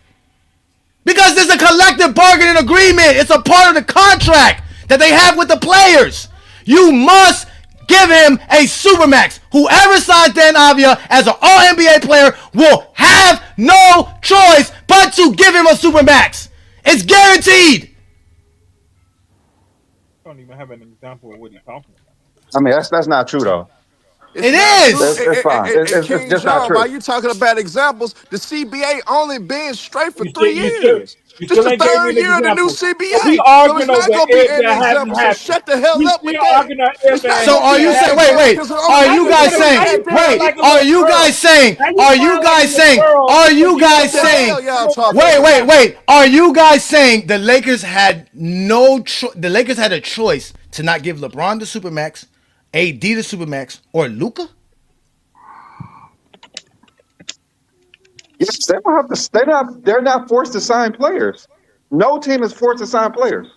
Speaker 4: Because there's a collective bargaining agreement. It's a part of the contract that they have with the players. You must give him a supermax. Whoever signs Dan Avia as an All-NBA player will have no choice but to give him a supermax. It's guaranteed.
Speaker 6: I don't even have an example of what he's talking about.
Speaker 12: I mean, that's not true though.
Speaker 8: It's
Speaker 4: It
Speaker 8: not true.
Speaker 4: is.
Speaker 12: It's fine. It's
Speaker 8: King
Speaker 12: just not
Speaker 8: John, why
Speaker 12: true.
Speaker 8: you talking about examples? The CBA only been straight for
Speaker 6: You still,
Speaker 8: 3 years.
Speaker 6: you
Speaker 8: This
Speaker 6: still
Speaker 8: the
Speaker 6: ain't gave me
Speaker 8: third
Speaker 6: an
Speaker 8: year of the new
Speaker 6: example. So we
Speaker 8: CBA. So it's
Speaker 6: arguing over
Speaker 8: not gonna be
Speaker 6: if
Speaker 8: any
Speaker 6: that hasn't
Speaker 8: example. So
Speaker 6: happened.
Speaker 8: shut the hell
Speaker 6: We
Speaker 8: up with
Speaker 6: still
Speaker 8: that.
Speaker 6: arguing if
Speaker 8: It's
Speaker 6: that
Speaker 8: not
Speaker 6: ain't
Speaker 4: So
Speaker 8: gonna
Speaker 6: gonna
Speaker 4: are
Speaker 8: be
Speaker 6: be
Speaker 4: you
Speaker 8: any
Speaker 4: saying,
Speaker 6: happening.
Speaker 8: example
Speaker 4: wait,
Speaker 8: because
Speaker 4: are
Speaker 8: only
Speaker 6: Now
Speaker 4: you
Speaker 8: been
Speaker 6: you
Speaker 4: guys
Speaker 8: three
Speaker 6: now
Speaker 4: saying,
Speaker 6: you
Speaker 8: goddamn
Speaker 6: sound
Speaker 4: wait,
Speaker 8: years.
Speaker 6: like a
Speaker 4: are
Speaker 6: little
Speaker 4: you
Speaker 6: girl.
Speaker 4: guys saying,
Speaker 6: Now you
Speaker 4: are you
Speaker 6: sound like a
Speaker 4: guys
Speaker 6: little
Speaker 4: saying,
Speaker 6: girl
Speaker 4: are
Speaker 6: because
Speaker 4: you
Speaker 6: you
Speaker 4: guys
Speaker 6: don't
Speaker 8: What the
Speaker 6: want
Speaker 8: hell
Speaker 4: saying,
Speaker 8: y'all
Speaker 6: to
Speaker 8: talking
Speaker 6: know
Speaker 8: about?
Speaker 4: wait, are you guys saying the Lakers had the Lakers had a choice to not give LeBron the supermax, AD the supermax, or Luka?
Speaker 12: Yes, they don't have to. They're not forced to sign players. No team is forced to sign players.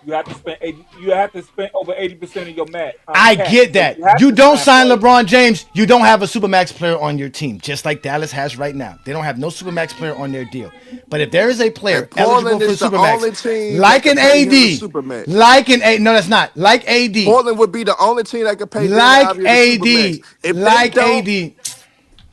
Speaker 6: You have to spend 80. You have to spend over 80% of your
Speaker 4: I
Speaker 6: cap.
Speaker 4: get
Speaker 6: So
Speaker 4: that.
Speaker 6: you have
Speaker 4: You
Speaker 6: to
Speaker 4: don't
Speaker 6: sign
Speaker 4: sign
Speaker 6: players.
Speaker 4: LeBron James, you don't have a Supermax player on your team, just like Dallas has right now. They don't have no Supermax player on their deal. But if there is a player
Speaker 8: And
Speaker 4: eligible
Speaker 8: Portland
Speaker 4: for
Speaker 8: is the only
Speaker 4: Supermax,
Speaker 8: team that
Speaker 4: like
Speaker 8: can
Speaker 4: an
Speaker 8: pay him the
Speaker 4: AD,
Speaker 8: supermax.
Speaker 4: like an A, no, that's not like AD,
Speaker 8: Portland would be the only team that could pay Dan
Speaker 4: like
Speaker 8: Ivey the supermax.
Speaker 4: AD,
Speaker 8: If they
Speaker 4: like
Speaker 8: don't,
Speaker 4: AD,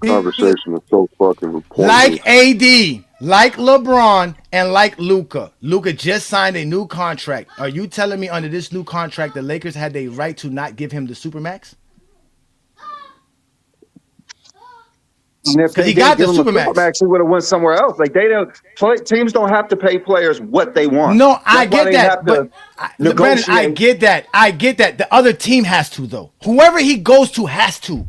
Speaker 8: he
Speaker 9: Conversation is so fucking pointless.
Speaker 4: like AD, like LeBron, and like Luka. Luka just signed a new contract. Are you telling me under this new contract the Lakers had a right to not give him the Supermax?
Speaker 14: And if
Speaker 4: Because
Speaker 14: they
Speaker 4: he
Speaker 14: didn't
Speaker 4: got the
Speaker 14: give him a
Speaker 4: Supermax.
Speaker 14: supermax, he would have went somewhere else. Like they don't teams don't have to pay players what they want.
Speaker 4: No, I
Speaker 14: That's why
Speaker 4: get
Speaker 14: they
Speaker 4: that,
Speaker 14: have
Speaker 4: but
Speaker 14: to
Speaker 4: Brandon, I
Speaker 14: negotiate.
Speaker 4: get that. I get that. The other team has to, though. Whoever he goes to has to.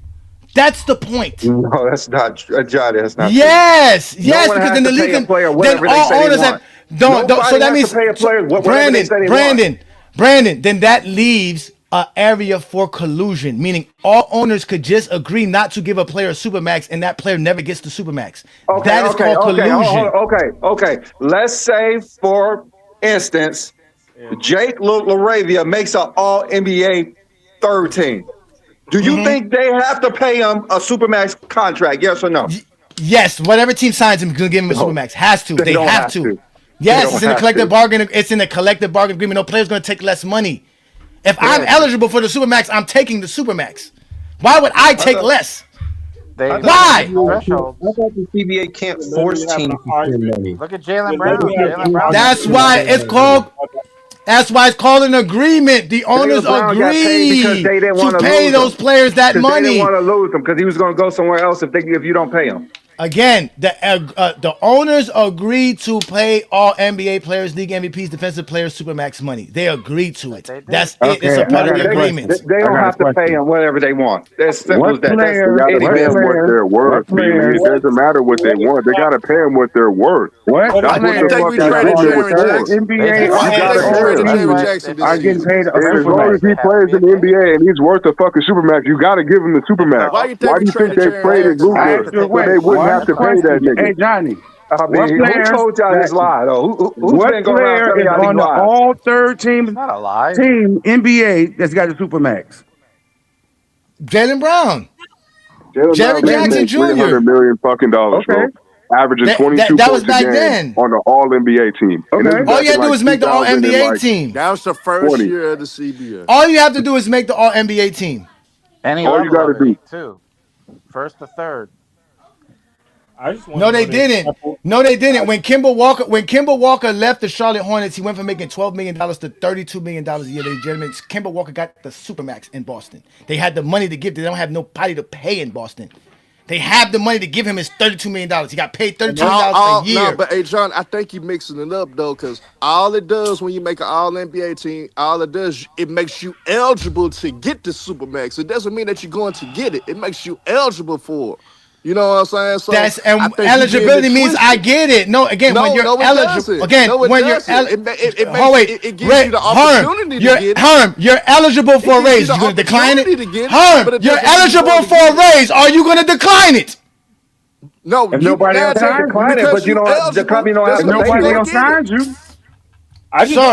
Speaker 4: That's the point.
Speaker 14: No, that's not Johnny. That's not true.
Speaker 4: Yes,
Speaker 14: No
Speaker 4: yes,
Speaker 14: one
Speaker 4: because
Speaker 14: has
Speaker 4: then the
Speaker 14: to
Speaker 4: league
Speaker 14: pay a
Speaker 4: can,
Speaker 14: player
Speaker 4: then
Speaker 14: whatever they
Speaker 4: all
Speaker 14: say they
Speaker 4: owners have
Speaker 14: want.
Speaker 4: don't. So
Speaker 14: Nobody
Speaker 4: that
Speaker 14: has
Speaker 4: means
Speaker 14: to pay a player whatever they
Speaker 4: Brandon,
Speaker 14: say they
Speaker 4: Brandon, Brandon. Then that leaves an area for collusion, meaning all owners could just agree not to give a player a supermax, and that player never gets the supermax.
Speaker 14: want.
Speaker 4: That is called collusion.
Speaker 14: Okay. Let's say, for instance,
Speaker 6: Yeah.
Speaker 14: Jake LaRavia makes an All NBA third team. Do you think they have to pay him a supermax contract? Yes or no?
Speaker 4: Yes, whatever team signs him is gonna give him a
Speaker 14: No,
Speaker 4: supermax. Has to.
Speaker 14: they
Speaker 4: They
Speaker 14: don't
Speaker 4: have
Speaker 14: have
Speaker 4: to.
Speaker 14: to. They
Speaker 4: Yes,
Speaker 14: don't
Speaker 4: it's in the
Speaker 14: have
Speaker 4: collective
Speaker 14: to.
Speaker 4: bargain. It's in the collective bargain agreement. No player's gonna take less money. If I'm eligible for the supermax, I'm taking the supermax. Why would I take
Speaker 12: thought-
Speaker 4: less?
Speaker 10: They
Speaker 12: I thought
Speaker 4: Why?
Speaker 12: the CBA
Speaker 10: threshold.
Speaker 12: I thought the CBA can't
Speaker 6: Then
Speaker 12: force
Speaker 6: we have
Speaker 12: teams
Speaker 6: an
Speaker 12: to spend
Speaker 6: argument.
Speaker 12: money.
Speaker 10: Look at Jalen
Speaker 6: Then
Speaker 10: Brown.
Speaker 6: we have
Speaker 10: Jalen
Speaker 6: an
Speaker 10: Brown.
Speaker 4: That's
Speaker 6: argument.
Speaker 4: why it's called. That's why it's called an agreement. The owners
Speaker 14: Jaylen Brown got paid because
Speaker 4: agree
Speaker 14: they didn't
Speaker 4: to
Speaker 14: want to
Speaker 4: pay
Speaker 14: lose
Speaker 4: those
Speaker 14: him.
Speaker 4: players that
Speaker 14: Because they didn't
Speaker 4: money.
Speaker 14: want to lose him because he was going to go somewhere else if you don't pay him.
Speaker 4: Again, the owners agreed to pay all NBA players, league MVPs, defensive players, supermax money. They agreed to it.
Speaker 10: They did.
Speaker 4: That's it. It's
Speaker 12: Okay,
Speaker 4: a part
Speaker 12: I
Speaker 4: of
Speaker 12: got
Speaker 4: the
Speaker 12: a
Speaker 4: agreement.
Speaker 12: question.
Speaker 14: They
Speaker 12: I
Speaker 14: don't
Speaker 12: got a
Speaker 14: have to pay
Speaker 12: question.
Speaker 14: him whatever they want. That's simple
Speaker 12: What
Speaker 14: as that.
Speaker 9: They
Speaker 12: player?
Speaker 9: gotta
Speaker 14: Any
Speaker 9: pay them
Speaker 14: business.
Speaker 9: what they're
Speaker 12: What
Speaker 9: worth,
Speaker 12: player?
Speaker 9: Beanie. It doesn't matter what they want. They gotta pay them what they're worth.
Speaker 12: What
Speaker 6: What is
Speaker 8: why
Speaker 9: That's
Speaker 8: do
Speaker 9: what
Speaker 8: you
Speaker 9: the
Speaker 12: player
Speaker 8: think we
Speaker 9: fucking
Speaker 12: that's
Speaker 8: traded
Speaker 12: on
Speaker 9: agreement
Speaker 12: the
Speaker 9: was
Speaker 8: Jaron
Speaker 12: third
Speaker 9: for.
Speaker 8: Jackson?
Speaker 12: NBA
Speaker 10: They
Speaker 8: Why
Speaker 9: You
Speaker 8: do you
Speaker 10: paid
Speaker 9: gotta
Speaker 8: think we
Speaker 9: pay
Speaker 10: more.
Speaker 8: traded
Speaker 9: them.
Speaker 10: That's
Speaker 8: Jaron
Speaker 10: why
Speaker 8: Jackson
Speaker 10: if
Speaker 8: this
Speaker 12: are
Speaker 10: they
Speaker 12: getting
Speaker 8: season?
Speaker 12: paid a
Speaker 9: And as long as
Speaker 12: supermax?
Speaker 9: he plays in the NBA and he's worth a fucking supermax, you gotta give him the supermax.
Speaker 8: Why you think
Speaker 9: Why
Speaker 8: we
Speaker 9: do you think
Speaker 8: traded
Speaker 9: they
Speaker 8: Jaron
Speaker 9: traded
Speaker 8: Jackson?
Speaker 12: I
Speaker 9: Luka
Speaker 12: asked you a
Speaker 9: so they
Speaker 12: question.
Speaker 9: wouldn't
Speaker 12: One
Speaker 9: have to pay that
Speaker 12: question.
Speaker 9: nigga?
Speaker 12: Hey Johnny,
Speaker 14: I
Speaker 12: what
Speaker 14: mean, who
Speaker 12: player
Speaker 14: told y'all this
Speaker 12: that
Speaker 14: lie, though? Who's
Speaker 12: what
Speaker 14: been going around
Speaker 12: player
Speaker 14: telling
Speaker 12: is
Speaker 14: y'all these
Speaker 12: on the
Speaker 14: lies?
Speaker 12: all third
Speaker 10: It's not a lie.
Speaker 12: team NBA that's got the supermax?
Speaker 4: Jalen Brown,
Speaker 9: Jalen
Speaker 4: Jerry
Speaker 9: Brown getting
Speaker 4: Jackson
Speaker 9: paid $300
Speaker 4: Jr.
Speaker 9: million fucking dollars,
Speaker 12: Okay.
Speaker 9: bro. Averaging
Speaker 4: That,
Speaker 9: 22
Speaker 4: that was
Speaker 9: points a
Speaker 4: back
Speaker 9: game
Speaker 4: then.
Speaker 9: on the All NBA team, and this
Speaker 12: Okay.
Speaker 9: is
Speaker 4: All
Speaker 9: back
Speaker 4: you
Speaker 9: in
Speaker 4: had to do
Speaker 9: like
Speaker 4: is make the All
Speaker 9: 2000 and
Speaker 4: NBA
Speaker 9: like
Speaker 4: team.
Speaker 8: That was the first
Speaker 9: 20.
Speaker 8: year of the CBA.
Speaker 4: All you have to do is make the All NBA team.
Speaker 10: Any
Speaker 9: All you
Speaker 10: level
Speaker 9: gotta
Speaker 10: of
Speaker 9: do.
Speaker 10: it, too. First to third.
Speaker 6: I just want
Speaker 4: No,
Speaker 6: to
Speaker 4: they
Speaker 6: know the
Speaker 4: didn't.
Speaker 6: example.
Speaker 4: No, they didn't. When Kimber Walker left the Charlotte Hornets, he went from making $12 million to $32 million a year. Ladies and gentlemen, Kimber Walker got the supermax in Boston. They had the money to give. They don't have nobody to pay in Boston. They have the money to give him his $32 million. He got paid $32 million a year.
Speaker 8: No, but hey, John, I think you're mixing it up though, because all it does when you make an All NBA team, all it does it makes you eligible to get the supermax. It doesn't mean that you're going to get it. It makes you eligible for it. You know what I'm saying? So
Speaker 4: That's
Speaker 8: I
Speaker 4: and
Speaker 8: think you
Speaker 4: eligibility
Speaker 8: getting it
Speaker 4: means I
Speaker 8: twisted.
Speaker 4: get it. No, again, when you're
Speaker 8: No, it
Speaker 4: eligible,
Speaker 8: doesn't.
Speaker 4: again,
Speaker 8: No, it
Speaker 4: when you're
Speaker 8: doesn't. It
Speaker 4: oh
Speaker 8: makes
Speaker 4: wait,
Speaker 8: it gives you the opportunity to
Speaker 4: you're
Speaker 8: get it.
Speaker 4: Herm, you're eligible
Speaker 8: It
Speaker 4: for a
Speaker 8: gives you
Speaker 4: raise.
Speaker 8: the
Speaker 4: You gonna decline it?
Speaker 8: opportunity to get it,
Speaker 4: Herm,
Speaker 8: but it
Speaker 4: you're
Speaker 8: doesn't mean you're
Speaker 4: eligible
Speaker 8: going to
Speaker 4: for
Speaker 8: get
Speaker 4: a
Speaker 8: it.
Speaker 4: raise. Are you gonna decline it?
Speaker 8: No,
Speaker 12: If
Speaker 8: you
Speaker 12: nobody else
Speaker 8: add
Speaker 14: Can't
Speaker 8: it
Speaker 12: signs you,
Speaker 14: decline it,
Speaker 8: because
Speaker 14: but you
Speaker 8: you
Speaker 14: don't. The
Speaker 8: eligible.
Speaker 14: company don't have
Speaker 12: if
Speaker 8: Doesn't
Speaker 14: to
Speaker 8: mean
Speaker 14: pay
Speaker 8: you're
Speaker 12: nobody
Speaker 8: gonna
Speaker 14: you.
Speaker 12: else
Speaker 8: get it.
Speaker 12: signs you,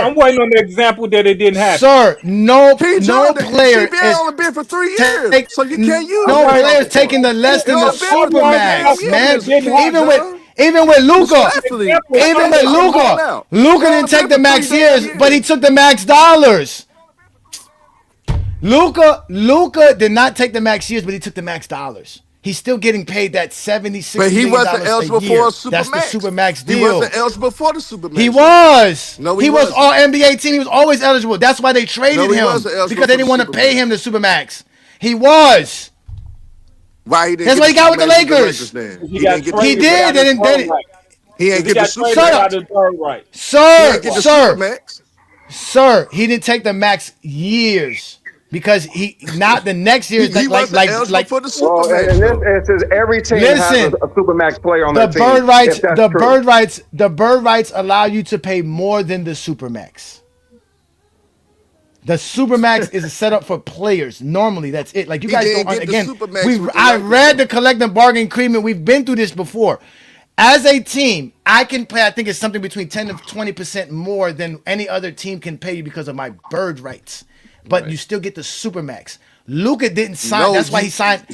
Speaker 6: I'm waiting on the example that it didn't happen.
Speaker 4: Sir, no
Speaker 8: King Jordan,
Speaker 4: player
Speaker 8: CBA
Speaker 4: is
Speaker 8: only been for 3 years,
Speaker 4: take
Speaker 8: so you can't use
Speaker 6: I'm
Speaker 4: no
Speaker 8: that
Speaker 6: waiting on
Speaker 4: players
Speaker 8: talking
Speaker 6: the
Speaker 4: taking
Speaker 8: point.
Speaker 4: the less
Speaker 8: It
Speaker 4: than the
Speaker 8: only been for
Speaker 6: I'm
Speaker 8: 3
Speaker 6: waiting on
Speaker 8: damn
Speaker 4: supermax,
Speaker 6: the
Speaker 8: years,
Speaker 4: man.
Speaker 6: example that didn't
Speaker 8: King
Speaker 6: happen.
Speaker 8: John.
Speaker 4: Even with Luca,
Speaker 8: Respectfully,
Speaker 6: Example,
Speaker 8: it
Speaker 4: even
Speaker 8: only
Speaker 4: with
Speaker 8: been come on
Speaker 4: Luca,
Speaker 8: now.
Speaker 4: Luca
Speaker 8: It
Speaker 4: didn't
Speaker 8: only
Speaker 4: take
Speaker 8: been
Speaker 4: the
Speaker 8: for 3
Speaker 4: max
Speaker 8: damn
Speaker 4: years, but he
Speaker 8: years.
Speaker 4: took the max dollars. Luca did not take the max years, but he took the max dollars. He's still getting paid that $70,
Speaker 8: But
Speaker 4: $60
Speaker 8: he
Speaker 4: million
Speaker 8: wasn't eligible
Speaker 4: a year.
Speaker 8: for a super
Speaker 4: That's the
Speaker 8: max.
Speaker 4: super max
Speaker 8: He
Speaker 4: deal.
Speaker 8: wasn't eligible for the super max.
Speaker 4: He was.
Speaker 8: No,
Speaker 4: He
Speaker 8: he
Speaker 4: was
Speaker 8: wasn't.
Speaker 4: all NBA team. He was always eligible. That's why they traded
Speaker 8: No, he
Speaker 4: him
Speaker 8: wasn't eligible
Speaker 4: because they
Speaker 8: for
Speaker 4: didn't
Speaker 8: the
Speaker 4: want to
Speaker 8: super
Speaker 4: pay
Speaker 8: max.
Speaker 4: him the super max. He was.
Speaker 8: Why he didn't
Speaker 4: That's
Speaker 8: get
Speaker 4: what he got with the
Speaker 8: supermax
Speaker 4: Lakers.
Speaker 8: then?
Speaker 6: He
Speaker 8: He
Speaker 6: got
Speaker 8: didn't get the
Speaker 4: He
Speaker 6: traded
Speaker 8: supermax.
Speaker 4: did.
Speaker 6: without his bird right.
Speaker 8: He ain't
Speaker 6: He
Speaker 8: get the
Speaker 6: got
Speaker 8: super
Speaker 6: traded without
Speaker 8: max.
Speaker 6: his bird right.
Speaker 8: He
Speaker 4: Sir,
Speaker 8: ain't get the
Speaker 4: sir,
Speaker 8: super max.
Speaker 4: sir. He didn't take the max years because he not the next year
Speaker 8: He,
Speaker 4: is
Speaker 8: he wasn't eligible
Speaker 4: like.
Speaker 8: for the super
Speaker 14: Well,
Speaker 8: max
Speaker 14: in this
Speaker 8: though.
Speaker 14: instance, every team has
Speaker 4: Listen,
Speaker 14: a supermax player on
Speaker 4: the
Speaker 14: their team. If that's true.
Speaker 4: the bird rights allow you to pay more than the supermax. The supermax is a setup for players. Normally, that's it. Like you
Speaker 8: He
Speaker 4: guys
Speaker 8: didn't
Speaker 4: don't
Speaker 8: get the
Speaker 4: again.
Speaker 8: supermax with the
Speaker 4: I
Speaker 8: Lakers,
Speaker 4: read
Speaker 8: though.
Speaker 4: the collective bargaining agreement. We've been through this before. As a team, I can pay, I think it's something between 10 to 20% more than any other team can pay you because of my bird rights. But you still get the Supermax. Luka didn't sign. That's why he signed.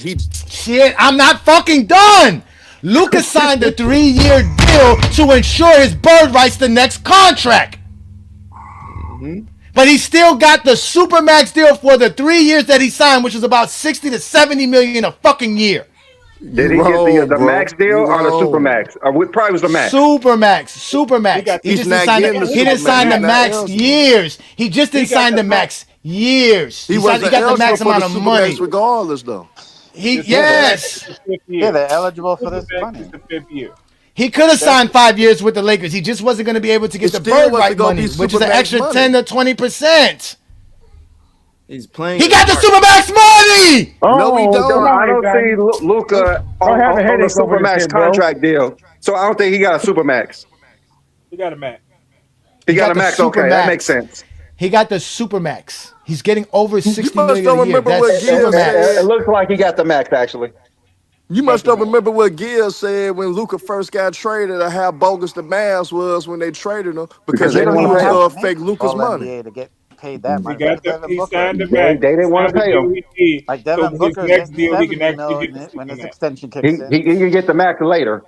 Speaker 4: Shit, I'm not fucking done. Luka signed a 3-year deal to ensure his bird rights the next contract. But he still got the Supermax deal for the 3 years that he signed, which was about 60 to 70 million a fucking year.
Speaker 14: Did he get the max deal or the super max? Probably was the max.
Speaker 4: Supermax. He just didn't sign the max years. He just didn't sign the max years.
Speaker 8: He
Speaker 4: got the max amount of money.
Speaker 8: Regardless, though.
Speaker 4: Yeah,
Speaker 10: they're eligible for this money.
Speaker 6: It's the 5th year.
Speaker 4: He could have signed 5 years with the Lakers. He just wasn't going to be able to get the bird right money, which is an extra 10 to 20%.
Speaker 11: He's playing.
Speaker 4: He got the Supermax money.
Speaker 14: No, he don't. I don't see Luka on the Supermax contract deal. So I don't think he got a Supermax.
Speaker 6: He got a max.
Speaker 14: He got a max. Okay, that makes sense.
Speaker 4: He got the Supermax. He's getting over 60 million a year.
Speaker 14: It looks like he got the max, actually.
Speaker 8: You must don't remember what Gill said when Luka first got traded, or how bogus the math was when they traded him, because they don't want to go fake Luka's money.
Speaker 10: To get paid that much.
Speaker 6: He signed the max.
Speaker 14: They didn't want to pay him.
Speaker 10: Like Devin Booker
Speaker 6: next deal, he can actually get
Speaker 10: when his extension kicks in.
Speaker 14: He can get the max later.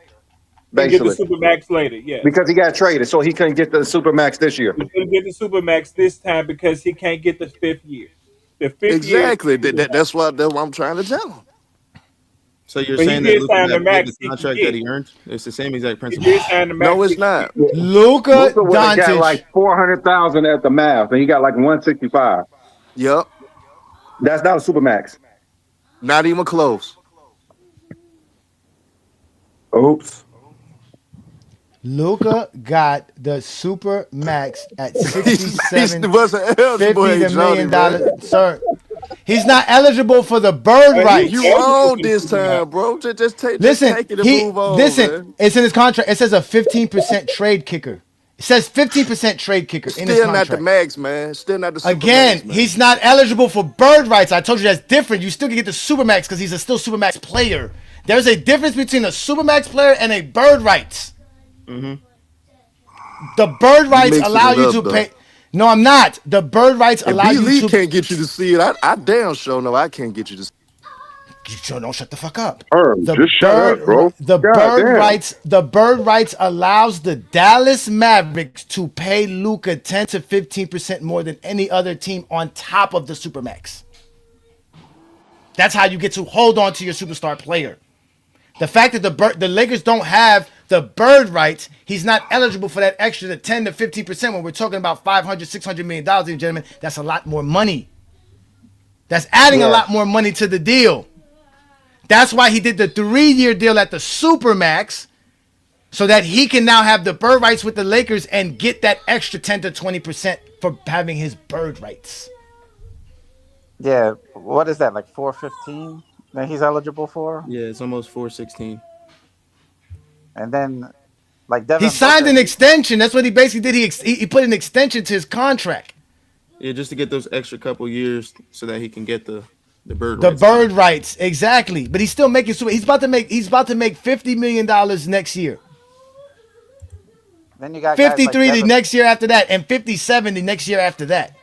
Speaker 14: Basically.
Speaker 6: Get the Supermax later, yes.
Speaker 14: Because he got traded, so he couldn't get the Supermax this year.
Speaker 6: He couldn't get the Supermax this time because he can't get the 5th year. The 5th
Speaker 8: exactly. That's what I'm trying to tell him.
Speaker 11: So you're saying that Luka got the contract that he earned? It's the same exact principle.
Speaker 8: No, it's not.
Speaker 4: Luka Dončić
Speaker 14: got like 400,000 at the math, and he got like 165.
Speaker 8: Yep.
Speaker 14: That's not a Supermax.
Speaker 8: Not even close.
Speaker 14: Oops.
Speaker 4: Luka got the super max at 67,
Speaker 8: he wasn't eligible,
Speaker 4: $50 million, sir. He's not eligible for the bird rights.
Speaker 8: You wrong this time, bro. Just take it and move on. Man.
Speaker 4: It's in his contract. It says a 15% trade kicker. It says 15% trade kicker in his contract.
Speaker 8: Still not the max, man. Still not the super
Speaker 4: Again,
Speaker 8: max, man.
Speaker 4: He's not eligible for bird rights. I told you that's different. You still can get the supermax because he's a still supermax player. There's a difference between a supermax player and a bird rights.
Speaker 11: Mm-hmm.
Speaker 4: The bird rights allow you to pay. No, I'm not. The bird rights allow you to.
Speaker 8: Can't get you to see it. I damn sure know I can't get you to see it.
Speaker 4: You sure don't shut the fuck up.
Speaker 9: Just shut up, bro.
Speaker 4: The bird rights allows the Dallas Mavericks to pay Luka 10 to 15% more than any other team on top of the supermax. That's how you get to hold on to your superstar player. The fact that the Lakers don't have the bird rights, he's not eligible for that extra 10 to 15% when we're talking about $500, $600 million, ladies and gentlemen. That's a lot more money. That's adding a lot more money to the deal. That's why he did the 3-year deal at the Supermax, so that he can now have the bird rights with the Lakers and get that extra 10 to 20% for having his bird rights.
Speaker 10: Yeah, what is that, like 415 that he's eligible for?
Speaker 11: Yeah, it's almost 416.
Speaker 10: And then, like Devin
Speaker 4: he signed an extension. That's what he basically did. He put an extension to his contract.
Speaker 11: Yeah, just to get those extra couple years so that he can get the bird
Speaker 4: rights. The bird
Speaker 11: right.
Speaker 4: rights, exactly. But he's still making. He's about to make $50 million next year.
Speaker 10: Then you got
Speaker 4: 53 the next year after that, and 57 the next year after that.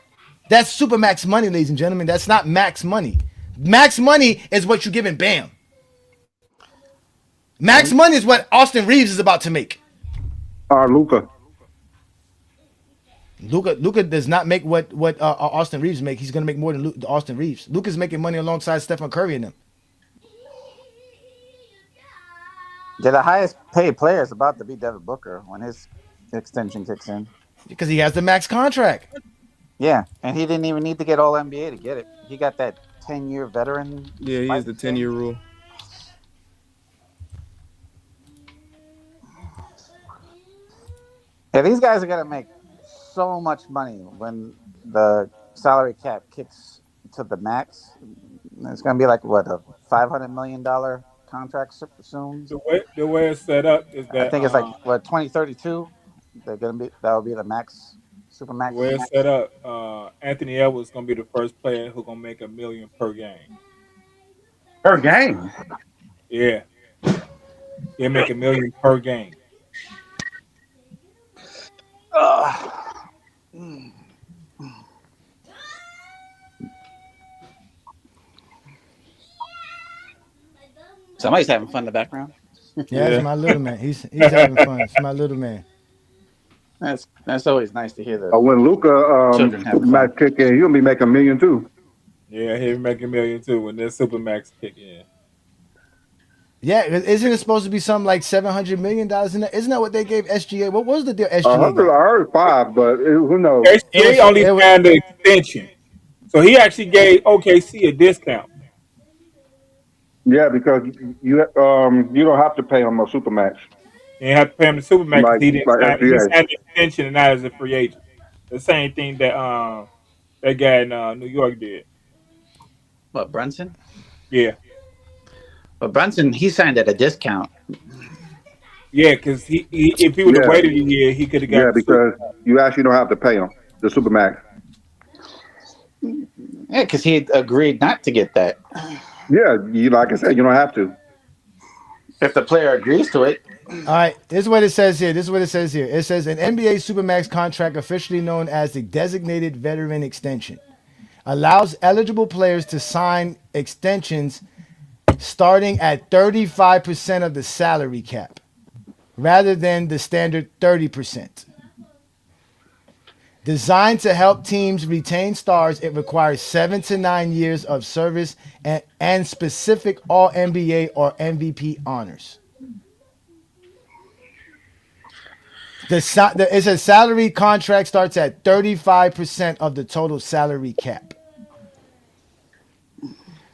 Speaker 4: That's supermax money, ladies and gentlemen. That's not max money. Max money is what you're giving Bam. Max money is what Austin Reaves is about to make.
Speaker 14: Luka.
Speaker 4: Luka does not make what Austin Reaves make. He's going to make more than Austin Reaves. Luka's making money alongside Stephen Curry and them.
Speaker 10: Yeah, the highest paid player is about to be Devin Booker when his extension kicks in.
Speaker 4: Because he has the max contract.
Speaker 10: Yeah, and he didn't even need to get all NBA to get it. He got that 10-year veteran.
Speaker 11: Yeah, he has the 10-year rule.
Speaker 10: Yeah, these guys are going to make so much money when the salary cap kicks to the max. It's going to be like, what, a $500 million contract soon?
Speaker 6: The way it's set up is that...
Speaker 10: I think it's like, 2032? They're going to be, that will be the max, super max.
Speaker 6: The way it's set up, Anthony Edwards is going to be the first player who's going to make $1 million per game.
Speaker 14: Per game?
Speaker 6: Yeah. He'll make $1 million per game.
Speaker 10: Somebody's having fun in the background.
Speaker 4: Yeah, it's
Speaker 6: Yeah.
Speaker 4: my little man. He's having fun. It's my little man.
Speaker 10: That's always nice to hear the
Speaker 9: When Luka
Speaker 10: children having fun.
Speaker 9: Supermax kick in, he'll be making $1 million too.
Speaker 6: Yeah, he'll make $1 million too when this Supermax kick in.
Speaker 4: Yeah, isn't it supposed to be something like $700 million in that? Isn't that what they gave SGA? What was the deal
Speaker 9: I
Speaker 4: SGA got?
Speaker 9: heard 5, but who knows?
Speaker 4: It
Speaker 6: SGA
Speaker 4: was
Speaker 6: only
Speaker 4: it was
Speaker 6: signed the extension, so he actually gave OKC a discount.
Speaker 9: Yeah, because you don't have to pay him a Supermax
Speaker 6: He didn't have to pay him the Supermax because
Speaker 9: like
Speaker 6: he didn't
Speaker 9: like
Speaker 6: sign. He
Speaker 9: SGA.
Speaker 6: signed the extension and not as a free agent. The same thing that that guy in New York did.
Speaker 10: What, Brunson?
Speaker 6: Yeah,
Speaker 10: But Brunson, he signed at a discount.
Speaker 6: yeah, because he if he would have
Speaker 9: Yeah,
Speaker 6: waited a year, he could have
Speaker 9: yeah,
Speaker 6: got the
Speaker 9: because
Speaker 6: Supermax.
Speaker 9: you actually don't have to pay him the Supermax.
Speaker 10: Yeah, because he had agreed not to get that.
Speaker 9: Yeah, you like I said, you don't have to.
Speaker 10: If the player agrees to it,
Speaker 4: all right. This is what it says here. This is what it says here. It says an NBA Supermax contract, officially known as the Designated Veteran Extension, allows eligible players to sign extensions starting at 35% of the salary cap, rather than the standard 30%. Designed to help teams retain stars, it requires 7 to 9 years of service and specific All NBA or MVP honors. It's a salary contract starts at 35% of the total salary cap.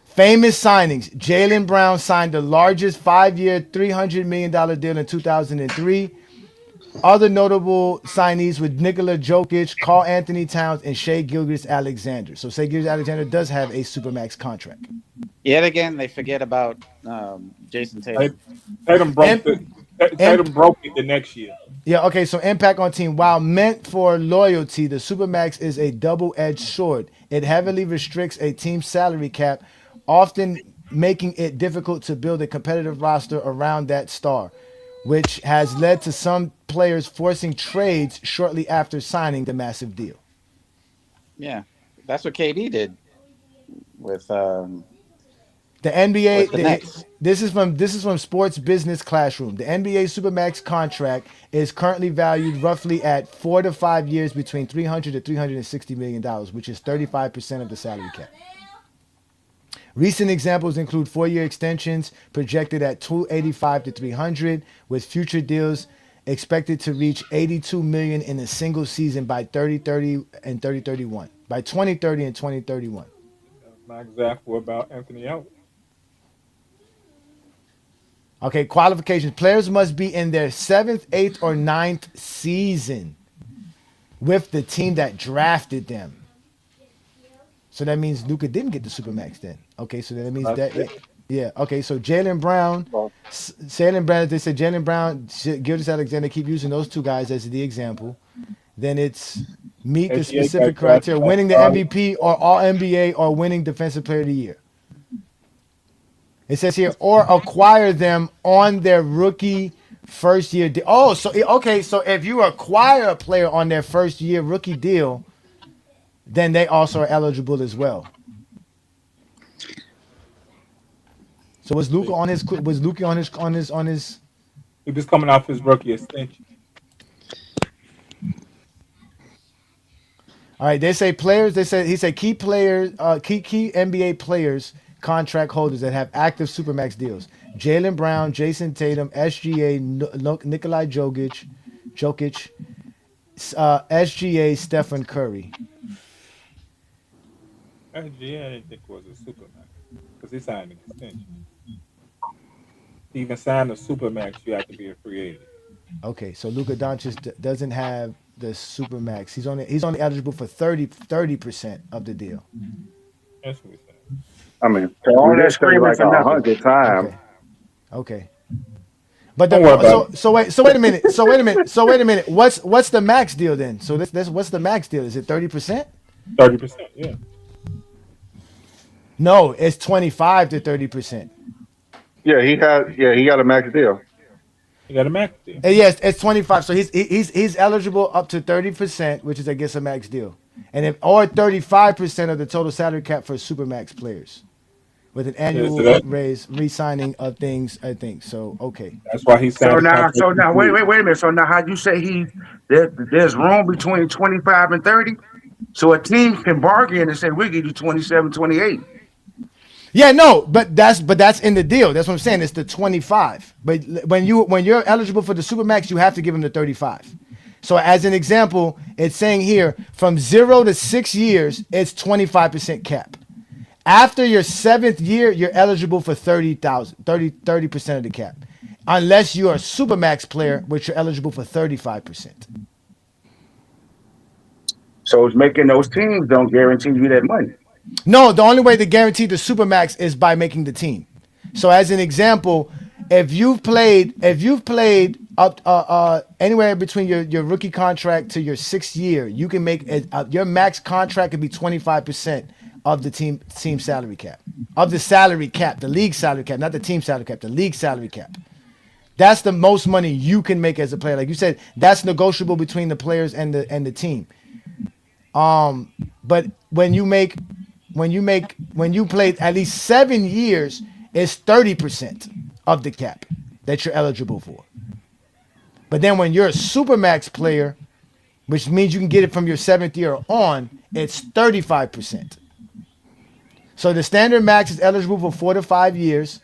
Speaker 4: Famous signings. Jaylen Brown signed the largest 5-year, $300 million deal in 2003. Other notable signees with Nikola Jokic, Karl Anthony Towns, and Shai Gilgeous-Alexander. So Shai Gilgeous-Alexander does have a Supermax contract.
Speaker 10: yet again, they forget about Jason
Speaker 6: Tatum
Speaker 10: Tatum.
Speaker 6: broke it the next year.
Speaker 4: Yeah, okay, so impact on team. While meant for loyalty, the Supermax is a double-edged sword. It heavily restricts a team's salary cap, often making it difficult to build a competitive roster around that star, which has led to some players forcing trades shortly after signing the massive deal.
Speaker 10: Yeah, that's what KD did with
Speaker 4: The NBA.
Speaker 10: the Nets.
Speaker 4: This is from Sports Business Classroom. The NBA Supermax contract is currently valued roughly at 4 to 5 years, between $300 to $360 million, which is 35% of the salary cap. Recent examples include 4-year extensions projected at 285 to 300, with future deals expected to reach 82 million in a single season by 2030 and 2031. By 2030 and 2031.
Speaker 6: That's my example about Anthony Edwards.
Speaker 4: Okay, qualifications. Players must be in their 7th, 8th, or 9th season with the team that drafted them. So that means Luka didn't get the Supermax then. Okay, so that means yeah. Okay, so Jaylen Brown, they said Jaylen Brown, Gilgeous-Alexander, keep using those two guys as the example. Then it's meet the specific criteria, winning the MVP or All NBA or winning Defensive Player of the Year. It says here, or acquire them on their rookie first year deal. Oh, so okay, so if you acquire a player on their first year rookie deal, then they also are eligible as well. So was Luka on his?
Speaker 6: He was coming off his rookie extension.
Speaker 4: All right, they say players. He said key players, key NBA players, contract holders that have active Supermax deals: Jaylen Brown, Jason Tatum, SGA, Nikola Jokic, SGA, Stephen Curry.
Speaker 6: SGA, I didn't think was a Supermax because he signed an extension. To even sign a Supermax, you have to be a free agent.
Speaker 4: Okay, so Luka Dončić doesn't have the Supermax. He's only eligible for 30% of the deal.
Speaker 6: That's what we said.
Speaker 9: I mean, all that screaming for 100 times.
Speaker 4: Okay. But wait a minute. What's the max deal then? So this what's the max deal? Is it 30%?
Speaker 6: 30%, yeah.
Speaker 4: No, it's 25 to 30%.
Speaker 9: Yeah, he got a max deal.
Speaker 6: You got a max deal.
Speaker 4: Yes, it's 25. So he's eligible up to 30%, which is I guess a max deal, and if or 35% of the total salary cap for supermax players, with an
Speaker 6: Yeah, so
Speaker 4: annual raise, re-signing of things. I think so. Okay.
Speaker 6: that's why he
Speaker 7: So
Speaker 6: signed the
Speaker 7: now,
Speaker 6: contract.
Speaker 7: wait a minute. So now, how you say there's room between 25 and 30? So a team can bargain and say, we'll give you 27, 28.
Speaker 4: Yeah, no, but that's in the deal. That's what I'm saying. It's the 25. But when you're eligible for the supermax, you have to give him the 35. So as an example, it's saying here from 0 to 6 years, it's 25% cap. After your 7th year, you're eligible for 30% of the cap. Unless you're a supermax player, which you're eligible for 35%.
Speaker 7: So it's making those teams don't guarantee you that money.
Speaker 4: No, the only way to guarantee the supermax is by making the team. So as an example, if you've played up anywhere between your rookie contract to your 6th year, you can make your max contract could be 25% of the team salary cap. Of the salary cap, the league salary cap, not the team salary cap, the league salary cap. That's the most money you can make as a player. Like you said, that's negotiable between the players and the team. But when you played at least 7 years, it's 30% of the cap that you're eligible for. But then when you're a supermax player, which means you can get it from your 7th year on, it's 35%. So the standard max is eligible for 4 to 5 years,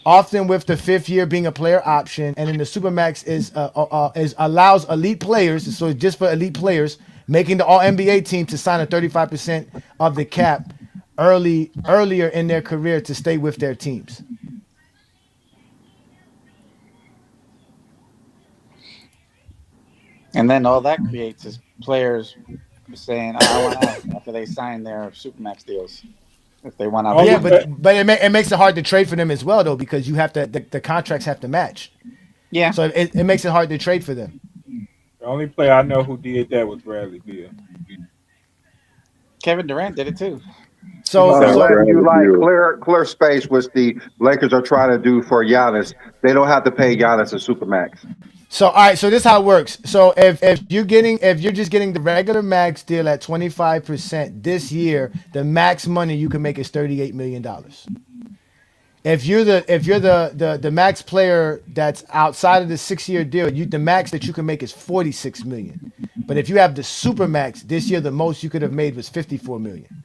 Speaker 4: often with the 5th year being a player option, and then the supermax is allows elite players, so just for elite players making the All NBA team to sign a 35% of the cap earlier in their career to stay with their teams.
Speaker 10: And then all that creates is players saying, I want out after they sign their supermax deals. If they want out.
Speaker 4: Yeah, but it makes it hard to trade for them as well, though, because you have to the contracts have to match.
Speaker 10: Yeah.
Speaker 4: So it makes it hard to trade for them.
Speaker 6: The only player I know who did that was Bradley Beal.
Speaker 10: Kevin Durant did it too.
Speaker 4: So
Speaker 14: you like clear space, which the Lakers are trying to do for Giannis. They don't have to pay Giannis a supermax.
Speaker 4: So all right, so this is how it works. So if you're just getting the regular max deal at 25% this year, the max money you can make is $38 million. If you're the max player that's outside of the 6-year deal, the max that you can make is $46 million. But if you have the supermax this year, the most you could have made was $54 million.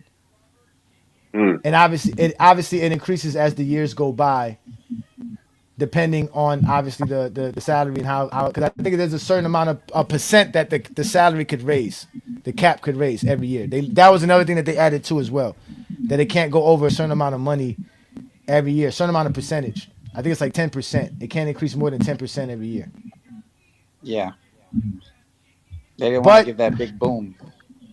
Speaker 4: And obviously it increases as the years go by, depending on obviously the salary and how because I think there's a certain amount of a percent that the salary could raise, the cap could raise every year. That was another thing that they added to as well, that it can't go over a certain amount of money every year, a certain amount of percentage. I think it's like 10%. It can't increase more than 10% every year.
Speaker 10: Yeah. They didn't want to give that big boom.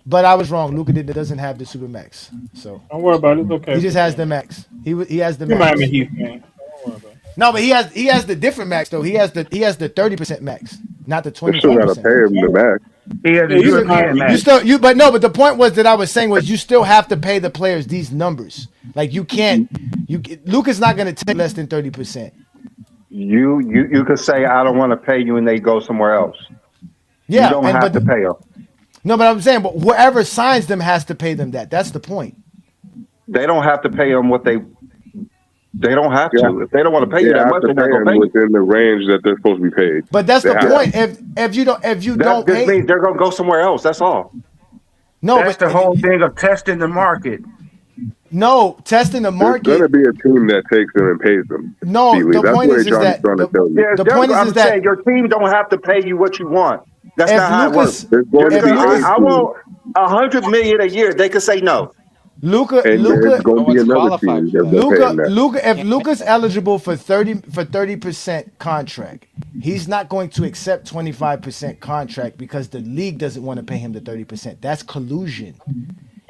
Speaker 4: But I was wrong. Luka doesn't have the supermax, so
Speaker 6: don't worry about it. It's okay.
Speaker 4: He just has the max. He has the
Speaker 6: you
Speaker 4: max.
Speaker 6: Miami Heat fan. Don't worry about it.
Speaker 4: No, but he has the different max though. He has the 30% max, not the 25%.
Speaker 9: You still gotta pay him the max.
Speaker 4: But the point was that I was saying was you still have to pay the players these numbers. Like you can't. Luka's not going to take less than 30%.
Speaker 14: You could say I don't want to pay you, and they go somewhere else.
Speaker 4: Yeah,
Speaker 14: you don't have to pay them.
Speaker 4: No, but I'm saying, but whoever signs them has to pay them that. That's the point.
Speaker 14: They don't have to pay them what they don't have to. If they don't want to pay you that much, they're not going to pay you.
Speaker 9: Within the range that they're supposed to be paid.
Speaker 4: But that's the point. If you don't pay,
Speaker 14: means they're going to go somewhere else. That's all.
Speaker 7: No, that's the whole thing of testing the market.
Speaker 4: No, testing the market.
Speaker 9: There's going to be a team that takes them and pays them.
Speaker 4: No, the point is that
Speaker 14: the point is that your team don't have to pay you what you want. That's not how it works. I want $100 million a year. They could say no.
Speaker 4: Luka, if Luka's eligible for 30% contract, he's not going to accept 25% contract because the league doesn't want to pay him the 30%. That's collusion.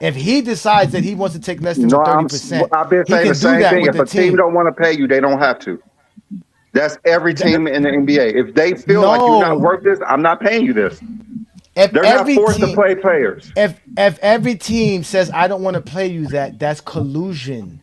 Speaker 4: If he decides that he wants to take less than 30%,
Speaker 14: I've been saying the same thing. If a team don't want to pay you, they don't have to. That's every team in the NBA. If they feel like you're not worth this, I'm not paying you this. They're not forced to play players.
Speaker 4: If every team says I don't want to pay you that's collusion.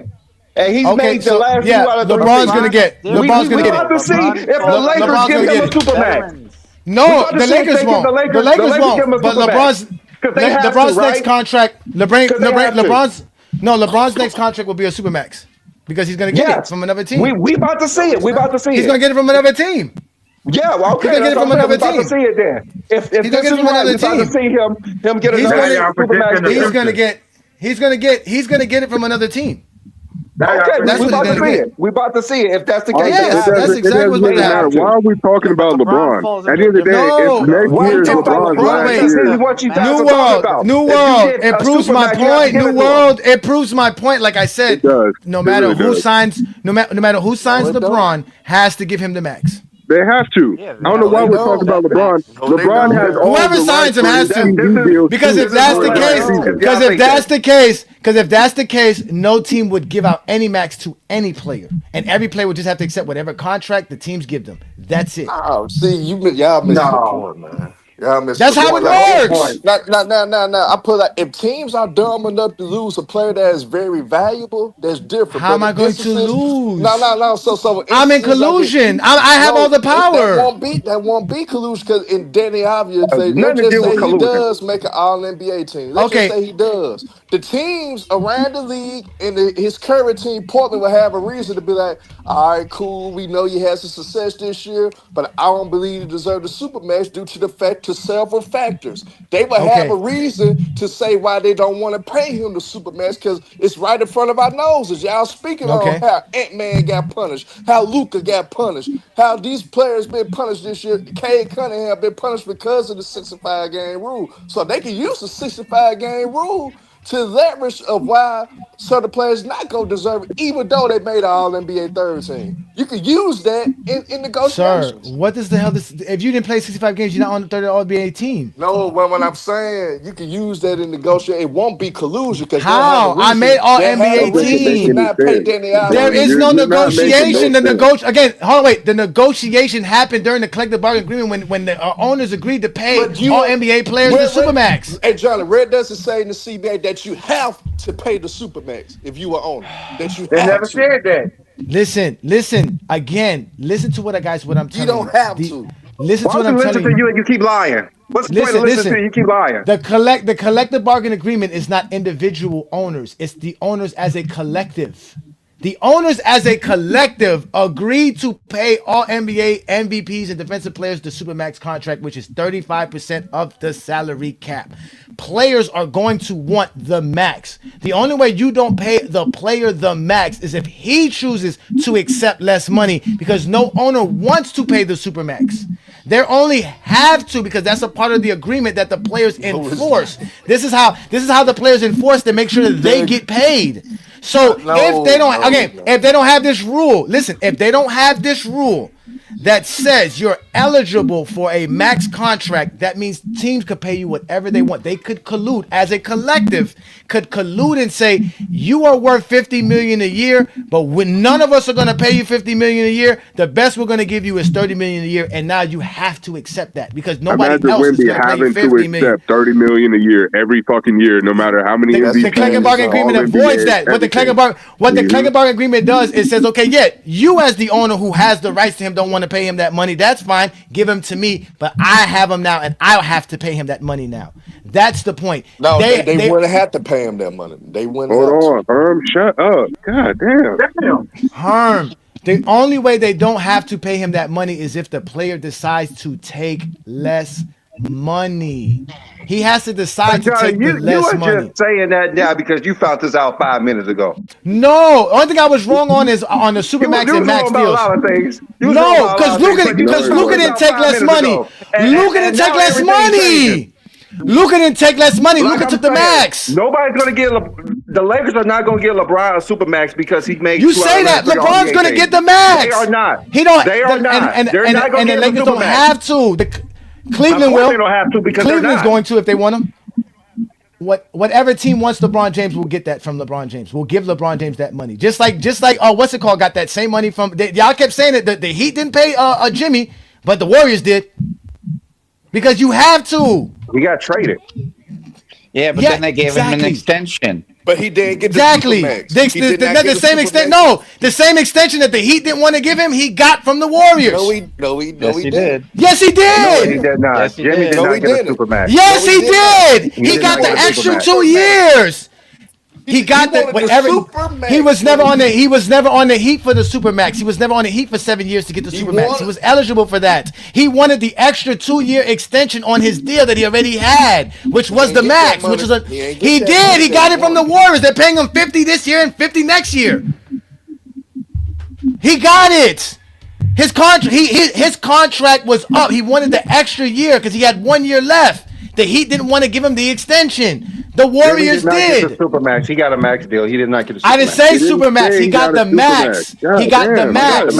Speaker 14: made. And he's
Speaker 4: Okay,
Speaker 14: made the
Speaker 4: so
Speaker 14: last 2
Speaker 4: yeah,
Speaker 14: out of 3
Speaker 4: LeBron's gonna
Speaker 14: seasons.
Speaker 4: get. LeBron's
Speaker 14: We
Speaker 4: gonna get
Speaker 14: about
Speaker 4: it.
Speaker 14: to see if the Lakers
Speaker 4: LeBron's
Speaker 14: give
Speaker 4: gonna
Speaker 14: him
Speaker 4: get
Speaker 14: a
Speaker 4: it.
Speaker 14: supermax. We
Speaker 4: No,
Speaker 14: about to
Speaker 4: the
Speaker 14: see if
Speaker 4: Lakers
Speaker 14: they give
Speaker 4: won't. The
Speaker 14: the
Speaker 4: Lakers
Speaker 14: Lakers give him
Speaker 4: won't.
Speaker 14: a
Speaker 4: But
Speaker 14: supermax. Because they have to,
Speaker 4: LeBron's next
Speaker 14: right?
Speaker 4: contract.
Speaker 14: Because they have to.
Speaker 4: LeBron's next contract will be a supermax because he's gonna get it
Speaker 14: Yes.
Speaker 4: from another team.
Speaker 14: We about to see it. We about to see
Speaker 4: He's
Speaker 14: it.
Speaker 4: gonna get it from another team.
Speaker 15: Yeah, well, okay,
Speaker 4: He's gonna get it from another team.
Speaker 15: We're about to see it then. If
Speaker 4: He's gonna
Speaker 15: this
Speaker 4: get it
Speaker 15: is
Speaker 4: from
Speaker 15: right,
Speaker 4: another
Speaker 15: we're about to
Speaker 4: team.
Speaker 15: see him get another Supermax.
Speaker 4: He's gonna get it from another team.
Speaker 15: Okay,
Speaker 4: that's
Speaker 15: we're
Speaker 4: what he's
Speaker 15: about to
Speaker 4: gonna
Speaker 15: see
Speaker 4: get.
Speaker 15: it. We're about to see it. If that's the case,
Speaker 4: Yes, that's exactly what's going to
Speaker 9: matter.
Speaker 4: happen.
Speaker 9: Why are we talking about LeBron? At the end of the day, if next year is LeBron's last year.
Speaker 15: What you guys are talking about.
Speaker 4: New world. It proves my point. New world. It proves my point. Like I said, no matter who signs, no matter who signs LeBron, has to give him the max.
Speaker 9: They have to. I don't know why we're talking about LeBron. LeBron has all
Speaker 4: whoever
Speaker 9: the
Speaker 4: signs him has
Speaker 9: to.
Speaker 4: Because if that's the case, no team would give out any max to any player, and every player would just have to accept whatever contract the teams give them. That's it.
Speaker 8: Oh, see, y'all missing the point, man.
Speaker 4: That's how it works.
Speaker 8: Now, I put like if teams are dumb enough to lose a player that is very valuable, that's different.
Speaker 4: How am I going to lose?
Speaker 8: No. So
Speaker 4: I'm in collusion. I have all the power.
Speaker 8: That won't be collusion because in Danny obviously,
Speaker 15: nothing to do with collusion.
Speaker 8: He does make an All NBA team. Let's just say he does. The teams around the league and his current team, Portland, will have a reason to be like, all right, cool. We know you had some success this year, but I don't believe you deserve the Supermax due to the fact to several factors. They will have a reason to say why they don't want to pay him the Supermax because it's right in front of our noses. Y'all speaking on how Ant-Man got punished, how Luka got punished, how these players been punished this year. Cade Cunningham been punished because of the 65-game rule. So they can use the 65-game rule to leverage of why certain players not going to deserve it, even though they made an All-NBA third team. You could use that in negotiations.
Speaker 4: Sir, what is the hell this? If you didn't play 65 games, you're not on the third All-NBA team.
Speaker 8: No, when I'm saying you can use that in negotiation, it won't be collusion because
Speaker 4: how I made All-NBA team. There is no negotiation. The negotiation happened during the collective bargaining agreement when the owners agreed to pay all NBA players the Supermax.
Speaker 8: Hey, Johnny, Red doesn't say in the CBA that you have to pay the Supermax if you are owner. That you
Speaker 15: they
Speaker 8: have
Speaker 15: never
Speaker 8: to.
Speaker 15: said that.
Speaker 4: Listen again. Listen to what I'm telling you.
Speaker 8: You don't have to.
Speaker 4: Listen to what I'm telling you.
Speaker 15: And you keep lying. What's the point of listening to you? You keep lying.
Speaker 4: The collective bargaining agreement is not individual owners. It's the owners as a collective. The owners as a collective agreed to pay all NBA MVPs and defensive players the Supermax contract, which is 35% of the salary cap. Players are going to want the max. The only way you don't pay the player the max is if he chooses to accept less money, because no owner wants to pay the Supermax. They only have to because that's a part of the agreement that the players enforce. This is how the players enforce to make sure that they get paid. So if they don't have this rule, if they don't have this rule that says you're eligible for a max contract, that means teams could pay you whatever they want. They could collude as a collective, and say you are worth $50 million a year, but when none of us are going to pay you $50 million a year, the best we're going to give you is $30 million a year, and now you have to accept that because nobody else is going to pay you $50 million.
Speaker 9: Accept $30 million a year every fucking year, no matter how many.
Speaker 4: The collective bargaining agreement avoids that. What the collective bargaining agreement does is says, okay, you as the owner who has the rights to him don't want to pay him that money. That's fine. Give him to me, but I have him now, and I'll have to pay him that money now. That's the point.
Speaker 8: No, they wouldn't have to pay him that money. They wouldn't.
Speaker 9: Hold on, Herm, shut up. God damn.
Speaker 4: Herm, the only way they don't have to pay him that money is if the player decides to take less money. He has to decide to take the less money.
Speaker 15: You are just saying that now because you found this out 5 minutes ago.
Speaker 4: No, only thing I was wrong on is on the Supermax and Max deals.
Speaker 15: A lot of things.
Speaker 4: No, because Luka didn't take less money. Luka didn't take less money. Luka didn't take less money. Luka took the max.
Speaker 15: Nobody's going to get the Lakers are not going to get LeBron a Supermax because he made.
Speaker 4: You say that LeBron's going to get the max.
Speaker 15: They are not.
Speaker 4: He don't.
Speaker 15: They are not.
Speaker 4: And the Lakers don't have to. Cleveland will.
Speaker 15: They don't have to because
Speaker 4: Cleveland's going to if they want him. Whatever team wants LeBron James will get that from LeBron James. We'll give LeBron James that money. Just like what's it called? Got that same money from. Y'all kept saying that the Heat didn't pay Jimmy, but the Warriors did. Because you have to.
Speaker 15: He got traded.
Speaker 10: Yeah, but then they gave him an extension.
Speaker 8: But he didn't get the
Speaker 4: Supermax. The same extent. No, the same extension that the Heat didn't want to give him, he got from the Warriors.
Speaker 8: No, he did.
Speaker 4: Yes, he did.
Speaker 15: No, he did not. Jimmy did not get a Supermax.
Speaker 4: Yes, he did. He got the extra 2 years. He got
Speaker 8: wanted the
Speaker 4: whatever.
Speaker 8: Supermax.
Speaker 4: He was never on the Heat for the Supermax. He was never on the Heat for 7 years to get the Supermax. He was eligible for that. He wanted the extra 2-year extension on his deal that he already had, which was the max. Which was he did. He got it from the Warriors. They're paying him 50 this year and 50 next year. He got it. His contract was up. He wanted the extra year because he had 1 year left. The Heat didn't want to give him the extension. The Warriors did.
Speaker 14: Get the Supermax. He got a max deal. He did not get a Supermax.
Speaker 4: I didn't say Supermax. He got the max. He got the max.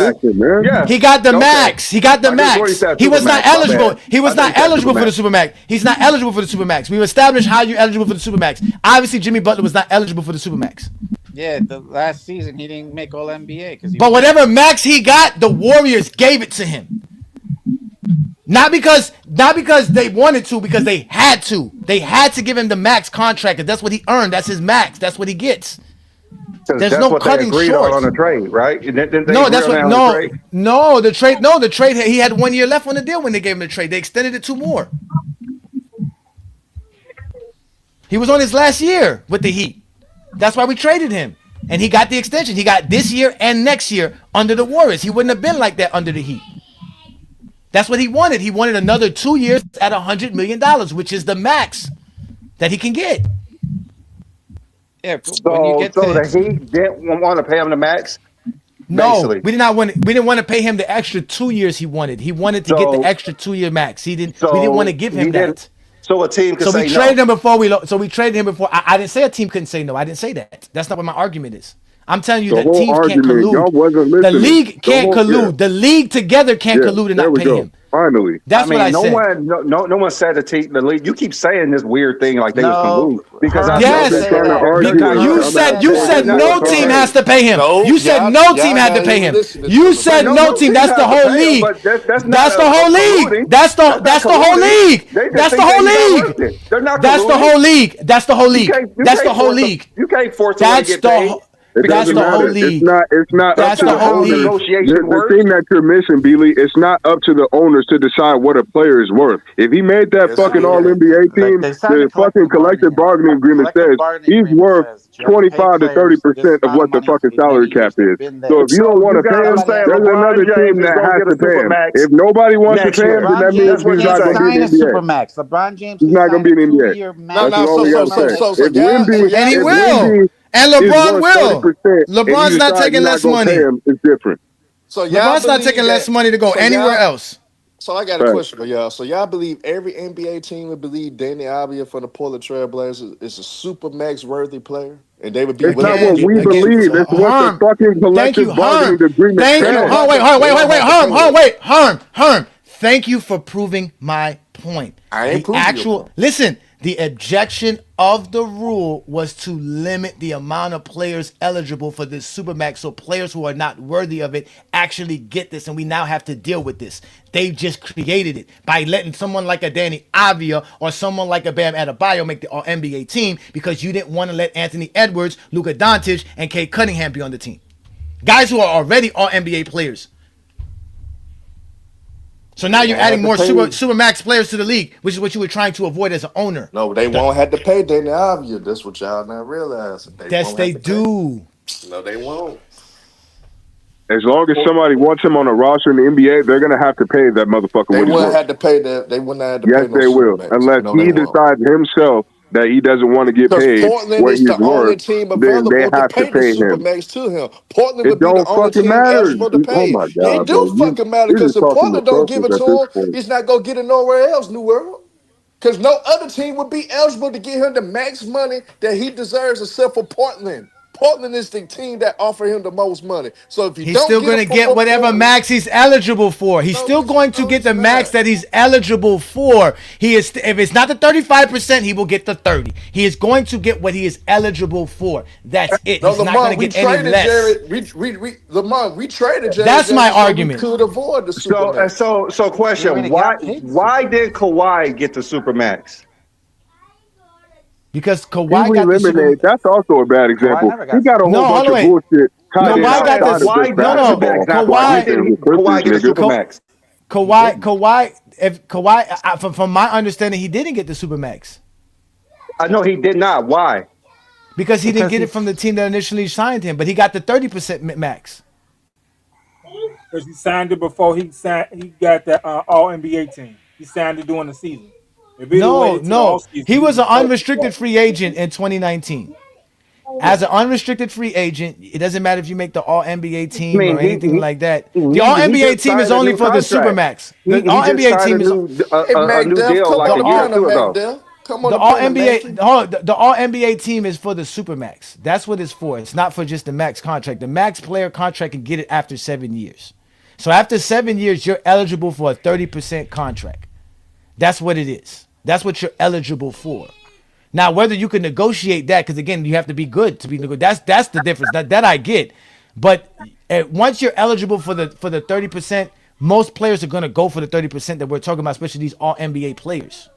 Speaker 4: He got the max. He got the max. He was not eligible. He was not eligible for the Supermax. He's not eligible for the Supermax. We've established how you're eligible for the Supermax. Obviously, Jimmy Butler was not eligible for the Supermax.
Speaker 10: Yeah, the last season he didn't make All NBA
Speaker 4: But whatever max he got, the Warriors gave it to him. Not because they wanted to, because they had to. They had to give him the max contract, because that's what he earned. That's his max. That's what he gets. There's
Speaker 14: that's
Speaker 4: no
Speaker 14: what
Speaker 4: cutting
Speaker 14: they agreed
Speaker 4: short
Speaker 14: on a trade, right?
Speaker 4: The trade. He had 1 year left on the deal when they gave him the trade. They extended it 2 more. He was on his last year with the Heat. That's why we traded him. And he got the extension. He got this year and next year under the Warriors. He wouldn't have been like that under the Heat. That's what he wanted. He wanted another 2 years at $100 million, which is the max that he can get.
Speaker 10: Yeah,
Speaker 14: the Heat didn't want to pay him the max.
Speaker 4: No, basically. We didn't want to pay him the extra 2 years he wanted. He wanted to get the extra 2 year max. We didn't want to give him that.
Speaker 14: So a team could say no.
Speaker 4: We traded him before. I didn't say a team couldn't say no. I didn't say that. That's not what my argument is. I'm telling you that teams can't collude. The league can't collude. The league together can't collude and not pay him.
Speaker 9: Finally,
Speaker 4: that's what I said.
Speaker 14: No one said the league. You keep saying this weird thing like they was collude because
Speaker 4: you said no team has to pay him. You said no team had to pay him. You said no team. That's the whole league. That's the whole league. That's the whole league. That's the whole league. That's the whole league. That's the whole league. That's the whole league.
Speaker 14: You can't force them to get paid.
Speaker 4: That's the whole league.
Speaker 9: It's not
Speaker 4: that's
Speaker 9: up to
Speaker 4: the whole league.
Speaker 9: The thing that you're missing, Beely, it's not up to the owners to decide what a player is worth. If he made that fucking All-NBA team, the fucking collective bargaining agreement says he's worth 25 to 30% of what the fucking salary cap is. So if you don't want to pay him, there's another team that has to pay him. If nobody wants to pay him, then that means he's not going to be in the NBA.
Speaker 10: LeBron James
Speaker 9: he's not going to be in the NBA. That's all we got to say.
Speaker 4: And he will. And LeBron will. LeBron's not taking less money.
Speaker 9: It's different.
Speaker 8: So
Speaker 4: LeBron's not taking less money to go anywhere else.
Speaker 8: So I got a question for y'all. So y'all believe every NBA team would believe Danny Avdija from the Portland Trail Blazers is a super max worthy player, and they would be.
Speaker 9: It's not what we believe. It's what the fucking collective bargaining agreement says.
Speaker 4: Herm. Thank you for proving my point.
Speaker 8: I ain't proving your point.
Speaker 4: Listen. The objection of the rule was to limit the amount of players eligible for this Supermax, so players who are not worthy of it actually get this, and we now have to deal with this. They just created it by letting someone like a Danny Avdija or someone like a Bam Adebayo make the All-NBA team because you didn't want to let Anthony Edwards, Luka Dončić, and Cade Cunningham be on the team. Guys who are already All-NBA players. So now you're adding more Supermax players to the league, which is what you were trying to avoid as an owner.
Speaker 8: No, they won't have to pay Danny Avdija. That's what y'all not realizing.
Speaker 4: Yes, they do.
Speaker 8: No, they won't.
Speaker 9: As long as somebody wants him on a roster in the NBA, they're gonna have to pay that motherfucker.
Speaker 8: They wouldn't have to pay that. They wouldn't have to pay.
Speaker 9: Yes, they will, unless he decides himself that he doesn't want to get paid.
Speaker 8: Portland is the only team available to pay the Supermax to him. Portland would be the only team eligible to pay.
Speaker 9: Oh my God,
Speaker 8: it do fucking matter because if Portland don't give it to him, he's not gonna get it nowhere else, New World. Because no other team would be eligible to give him the max money that he deserves except for Portland. Portland is the team that offer him the most money. So if
Speaker 4: he's still going to get whatever max he's eligible for. He's still going to get the max that he's eligible for. He is, if it's not the 35%, he will get the 30. He is going to get what he is eligible for. That's it. He's not going to get any less.
Speaker 8: We traded Jared.
Speaker 4: That's my argument.
Speaker 8: We could avoid the Supermax.
Speaker 14: So question: Why did Kawhi get the Supermax?
Speaker 4: Because Kawhi got
Speaker 9: the that's also a bad example. He got a whole bunch of bullshit.
Speaker 4: Kawhi got this. Kawhi
Speaker 14: get the Supermax.
Speaker 4: From my understanding, he didn't get the Supermax.
Speaker 14: I know he did not. Why?
Speaker 4: Because he didn't get it from the team that initially signed him, but he got the 30% max.
Speaker 6: Because he signed it before he got the All NBA team. He signed it during the season. If he waited to the
Speaker 4: No.
Speaker 6: all season,
Speaker 4: He was an
Speaker 6: be
Speaker 4: unrestricted free agent in 2019. As an unrestricted free agent, it doesn't matter if you make the All NBA team or anything like that. The All NBA team is only for the Supermax. The All NBA team is
Speaker 8: Hey,
Speaker 14: a new
Speaker 8: McDuff,
Speaker 14: deal
Speaker 8: come
Speaker 14: like
Speaker 8: on
Speaker 14: a
Speaker 8: the
Speaker 14: year or
Speaker 8: panel,
Speaker 14: two ago.
Speaker 8: McDuff. Come on
Speaker 4: the
Speaker 8: the
Speaker 4: All
Speaker 8: panel,
Speaker 4: NBA.
Speaker 8: Mankey.
Speaker 4: The All NBA team is for the Supermax. That's what it's for. It's not for just the max contract. The max player contract can get it after 7 years. So after 7 years, you're eligible for a 30% contract. That's what it is. That's what you're eligible for. Now, whether you can negotiate that, because again, you have to be good to be negotiated. That's the difference. That I get. But once you're eligible for the 30%, most players are going to go for the 30% that we're talking about, especially these All NBA players.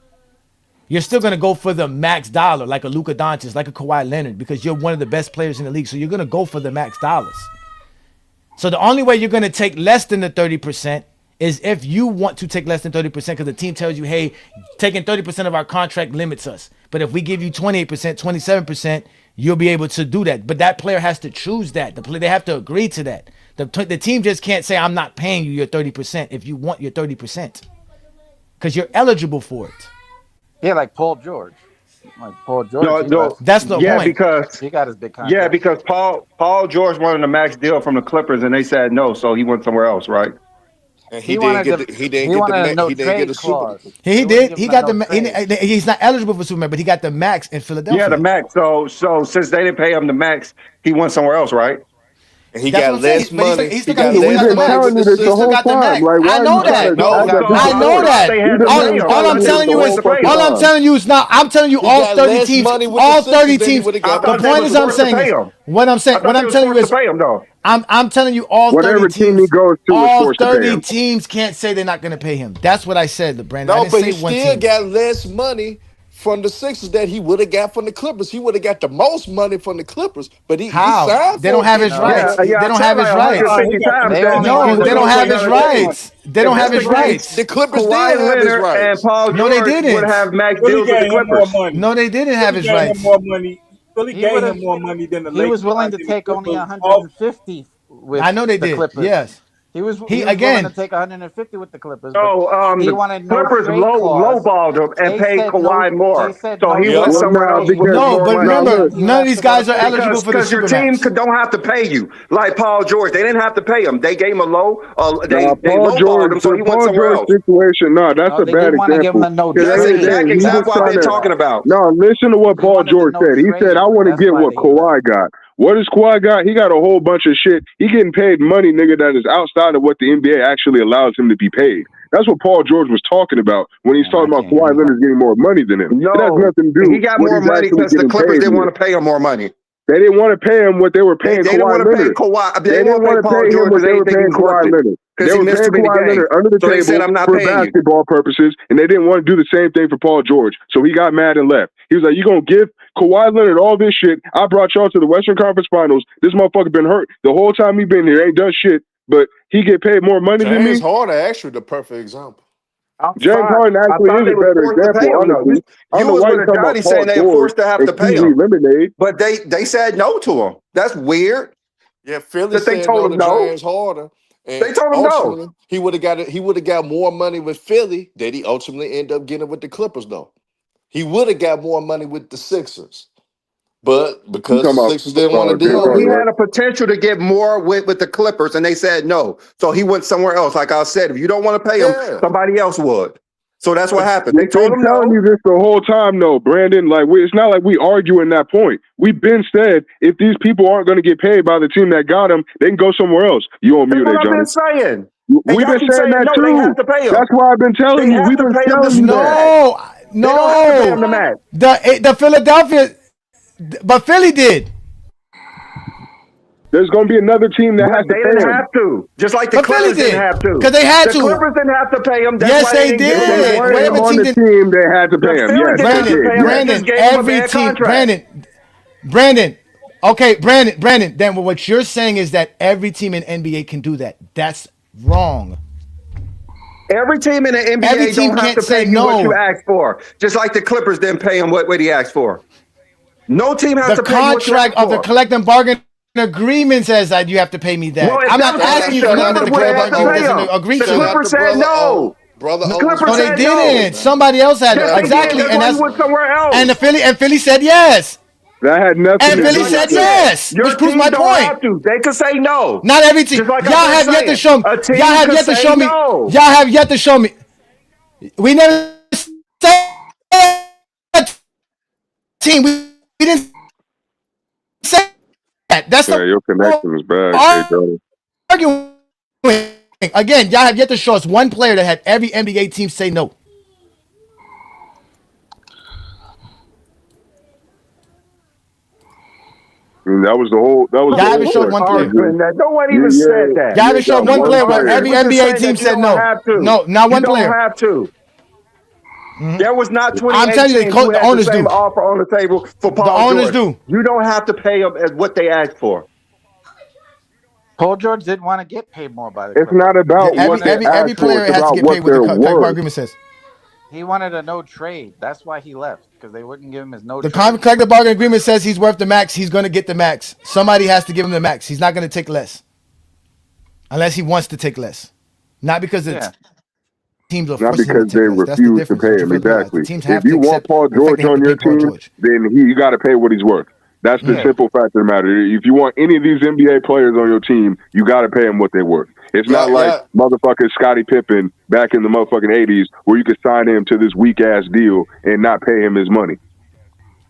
Speaker 4: You're still going to go for the max dollar, like a Luka Dončić, like a Kawhi Leonard, because you're one of the best players in the league. So you're going to go for the max dollars. So the only way you're going to take less than the 30% is if you want to take less than 30% because the team tells you, hey, taking 30% of our contract limits us. But if we give you 28%, 27%, you'll be able to do that. But that player has to choose that. They have to agree to that. The team just can't say, I'm not paying you your 30% if you want your 30%. Because you're eligible for it.
Speaker 10: Yeah, like Paul George. Like Paul George.
Speaker 4: That's the point.
Speaker 14: Because
Speaker 10: he got his big contract.
Speaker 14: Yeah, because Paul George wanted a max deal from the Clippers, and they said no, so he went somewhere else, right?
Speaker 8: And he didn't get the
Speaker 10: clause.
Speaker 4: He did. He got he's not eligible for Superman, but he got the max in Philadelphia.
Speaker 14: Yeah, the max. So since they didn't pay him the max, he went somewhere else, right?
Speaker 8: And he got less money.
Speaker 5: We've been telling you this the whole time. Like,
Speaker 4: I know that. I know that. All I'm telling you is now. I'm telling you all 30 teams. All 30 teams. The point is, I'm saying what I'm telling you is. I'm telling you all 30 teams. All 30 teams can't say they're not going to pay him. That's what I said, Brandon.
Speaker 8: No, but he still got less money from the Sixers that he would have got from the Clippers. He would have got the most money from the Clippers, but he signed.
Speaker 4: They don't have his rights. They don't have his rights. No, they don't have his rights. They don't have his rights.
Speaker 8: The Clippers did have his rights.
Speaker 14: And Paul
Speaker 4: no, they
Speaker 14: George
Speaker 4: didn't.
Speaker 14: would have max deals with the Clippers.
Speaker 4: No, they didn't have his rights.
Speaker 6: More money. Philly gave him more money than the Lakers.
Speaker 10: He was willing to take only 150 with
Speaker 4: I know they
Speaker 10: the
Speaker 4: did.
Speaker 10: Clippers.
Speaker 4: Yes.
Speaker 10: He was willing to take 150 with the Clippers. He wanted no
Speaker 14: Clippers lowballed him and paid Kawhi more. So he
Speaker 4: went
Speaker 14: somewhere else.
Speaker 4: No, but remember, none of these guys are eligible for the
Speaker 14: Supermax. Because your team don't have to pay you. Like Paul George, they didn't have to pay him. They gave him a low. They lowballed him, so he went somewhere else.
Speaker 5: Situation, that's a bad example.
Speaker 14: That's exactly what I've been talking about.
Speaker 5: No, listen to what Paul George said. He said, I want to get what Kawhi got. What does Kawhi got? He got a whole bunch of shit. He getting paid money, nigga, that is outside of what the NBA actually allows him to be paid. That's what Paul George was talking about when he's talking about Kawhi Leonard getting more money than him.
Speaker 14: No,
Speaker 5: it has nothing to do.
Speaker 14: He got more money because the Clippers didn't want to pay him more money.
Speaker 5: They didn't want to pay him what they were paying Kawhi Leonard.
Speaker 14: They didn't want to pay him what they were paying Kawhi Leonard. They were paying Kawhi Leonard under the table for basketball purposes, and they didn't want to do the same thing for Paul George. So he got mad and left. He was like, you going to give Kawhi Leonard all this shit? I brought y'all to the Western Conference Finals. This motherfucker been hurt. The whole time he been here, ain't done shit, but he get paid more money than me?
Speaker 8: James Harden actually the perfect example.
Speaker 5: James Harden actually is a better example.
Speaker 14: You was with Johnny saying they were forced to have to pay him. But they said no to him. That's weird.
Speaker 8: Yeah, Philly said no to James Harden. And
Speaker 14: they told him no.
Speaker 8: He would have got more money with Philly that he ultimately ended up getting with the Clippers, though. He would have got more money with the Sixers. But because the Sixers didn't want to deal,
Speaker 14: he had a potential to get more with the Clippers, and they said no. So he went somewhere else. Like I said, if you don't want to pay him, somebody else would. So that's what happened. They told him no.
Speaker 5: Telling you this the whole time, though, Brandon. Like it's not like we arguing that point. We've been said if these people aren't going to get paid by the team that got them, they can go somewhere else. You on mute, Johnny?
Speaker 14: I've been saying.
Speaker 5: We've been saying that too.
Speaker 14: They have to pay him.
Speaker 5: That's why I've been telling you. We've been telling you that.
Speaker 4: No. The Philadelphia, but Philly did.
Speaker 5: There's going to be another team that has to pay him.
Speaker 14: They didn't have to. Just like the Clippers didn't have to.
Speaker 4: Because they had to.
Speaker 14: The Clippers didn't have to pay him.
Speaker 4: Yes, they did.
Speaker 5: On the team, they had to pay him.
Speaker 4: Yes, Brandon. Okay, Brandon. Then what you're saying is that every team in NBA can do that. That's wrong.
Speaker 14: Every team in the NBA don't have to pay you what you asked for. Just like the Clippers didn't pay him what he asked for.
Speaker 15: No team has
Speaker 4: The
Speaker 15: to pay you what you
Speaker 4: contract
Speaker 15: ask
Speaker 4: of the
Speaker 15: for.
Speaker 4: collective bargain agreement says that you have to pay me
Speaker 15: Well,
Speaker 4: that.
Speaker 15: if
Speaker 4: I'm
Speaker 15: that
Speaker 4: not
Speaker 15: was the
Speaker 4: asking
Speaker 15: case,
Speaker 4: you
Speaker 15: the
Speaker 4: for
Speaker 8: Shut
Speaker 4: nothing
Speaker 8: up,
Speaker 4: that
Speaker 15: Clippers
Speaker 4: the
Speaker 15: would have
Speaker 4: collective
Speaker 15: had
Speaker 8: brother
Speaker 15: to
Speaker 4: bargaining
Speaker 15: pay
Speaker 4: agreement
Speaker 8: O.
Speaker 15: him.
Speaker 4: doesn't agree
Speaker 15: The
Speaker 8: Shut
Speaker 4: to.
Speaker 8: up,
Speaker 15: Clippers
Speaker 8: the
Speaker 15: said
Speaker 8: brother
Speaker 15: no.
Speaker 8: O. Brother
Speaker 15: The
Speaker 8: O is
Speaker 15: Clippers
Speaker 4: No, they
Speaker 15: said
Speaker 8: respectful
Speaker 15: no.
Speaker 8: here,
Speaker 4: didn't.
Speaker 8: man.
Speaker 4: Somebody else had
Speaker 15: Yes,
Speaker 8: Shut
Speaker 15: they
Speaker 8: up,
Speaker 15: did.
Speaker 4: exactly,
Speaker 15: That's
Speaker 8: brother
Speaker 4: and
Speaker 15: why he
Speaker 8: O.
Speaker 4: that's
Speaker 15: went somewhere
Speaker 4: and
Speaker 15: else.
Speaker 4: Philly said yes,
Speaker 14: That had nothing
Speaker 4: and
Speaker 14: to
Speaker 15: Just
Speaker 4: Philly
Speaker 14: do
Speaker 15: like I
Speaker 14: with
Speaker 4: said
Speaker 14: it.
Speaker 15: said,
Speaker 4: yes,
Speaker 15: your
Speaker 4: which proves
Speaker 15: team
Speaker 4: my
Speaker 15: don't
Speaker 4: point.
Speaker 15: have to. They could say no.
Speaker 4: Not every team.
Speaker 15: Just like
Speaker 4: Y'all
Speaker 15: I've been
Speaker 4: have yet to
Speaker 15: saying,
Speaker 4: show me.
Speaker 15: a
Speaker 4: Y'all
Speaker 15: team
Speaker 4: have
Speaker 15: could
Speaker 4: yet to
Speaker 15: say
Speaker 4: show me.
Speaker 15: no.
Speaker 4: Y'all have yet to show me. We never said a team. We didn't say that. That's
Speaker 14: Yeah,
Speaker 4: the
Speaker 14: your
Speaker 4: whole
Speaker 14: connection is bad, K. Johnny.
Speaker 4: arguing. Again, y'all have yet to show us one player that had every NBA team say no.
Speaker 14: I mean, that was the whole. That was
Speaker 4: Y'all
Speaker 14: the
Speaker 15: Who
Speaker 4: haven't
Speaker 14: whole
Speaker 4: showed
Speaker 15: is
Speaker 14: question.
Speaker 4: one
Speaker 14: It
Speaker 4: player.
Speaker 15: arguing that? No one even said
Speaker 14: yeah,
Speaker 15: that.
Speaker 4: Y'all haven't
Speaker 14: you
Speaker 4: showed
Speaker 14: got
Speaker 4: one
Speaker 15: No one's
Speaker 14: one
Speaker 4: player where
Speaker 14: player.
Speaker 15: arguing.
Speaker 4: every
Speaker 15: We're just
Speaker 4: NBA
Speaker 15: saying
Speaker 4: team
Speaker 15: that you
Speaker 4: said
Speaker 15: don't
Speaker 4: no.
Speaker 15: have to.
Speaker 4: No, not
Speaker 15: You
Speaker 4: one
Speaker 15: don't
Speaker 4: player.
Speaker 15: have to. There was not
Speaker 4: I'm
Speaker 15: 28
Speaker 4: telling you,
Speaker 15: teams who
Speaker 4: the
Speaker 15: had the
Speaker 4: owners
Speaker 15: same
Speaker 4: do.
Speaker 15: offer on the table for
Speaker 4: The
Speaker 15: Paul
Speaker 4: owners
Speaker 15: George.
Speaker 4: do.
Speaker 15: You don't have to pay them as what they asked for.
Speaker 10: Paul George didn't want to get paid more by the
Speaker 14: It's
Speaker 10: Clippers.
Speaker 14: not about
Speaker 10: He
Speaker 14: what
Speaker 4: Every
Speaker 10: wanted
Speaker 14: they
Speaker 10: a
Speaker 4: every
Speaker 10: no
Speaker 4: every
Speaker 14: ask for.
Speaker 10: trade.
Speaker 4: player
Speaker 14: It's
Speaker 4: has to
Speaker 14: about
Speaker 4: get
Speaker 14: what
Speaker 4: paid what the
Speaker 14: they're
Speaker 4: collective
Speaker 14: worth.
Speaker 4: agreement says.
Speaker 10: He wanted a no trade. That's why he left because they wouldn't give him his no
Speaker 4: The
Speaker 10: trade.
Speaker 4: collective bargaining agreement says he's worth the max. He's going to get the max. Somebody has to give him the max. He's not going to take less unless he wants to take less. Not because the
Speaker 10: Yeah.
Speaker 4: teams are
Speaker 14: Not
Speaker 4: forcing him
Speaker 14: because
Speaker 4: to
Speaker 14: they
Speaker 4: take less. That's the
Speaker 14: refuse to
Speaker 4: difference.
Speaker 14: pay
Speaker 4: What you
Speaker 14: him.
Speaker 4: fail to realize. The
Speaker 14: Exactly.
Speaker 4: teams
Speaker 14: If
Speaker 4: have to
Speaker 14: you want
Speaker 4: accept
Speaker 14: Paul
Speaker 4: the fact
Speaker 14: George
Speaker 4: they have
Speaker 14: on
Speaker 4: to
Speaker 14: your
Speaker 4: pay Paul
Speaker 14: team,
Speaker 4: George.
Speaker 14: then you got to pay what he's worth. That's the
Speaker 10: Yeah.
Speaker 14: simple fact of the matter. If you want any of these NBA players on your team, you got to pay them what they're worth. It's not
Speaker 8: Yeah,
Speaker 14: like
Speaker 8: yeah,
Speaker 14: motherfucking Scottie Pippen back in the motherfucking 80s where you could sign him to this weak ass deal and not pay him his money.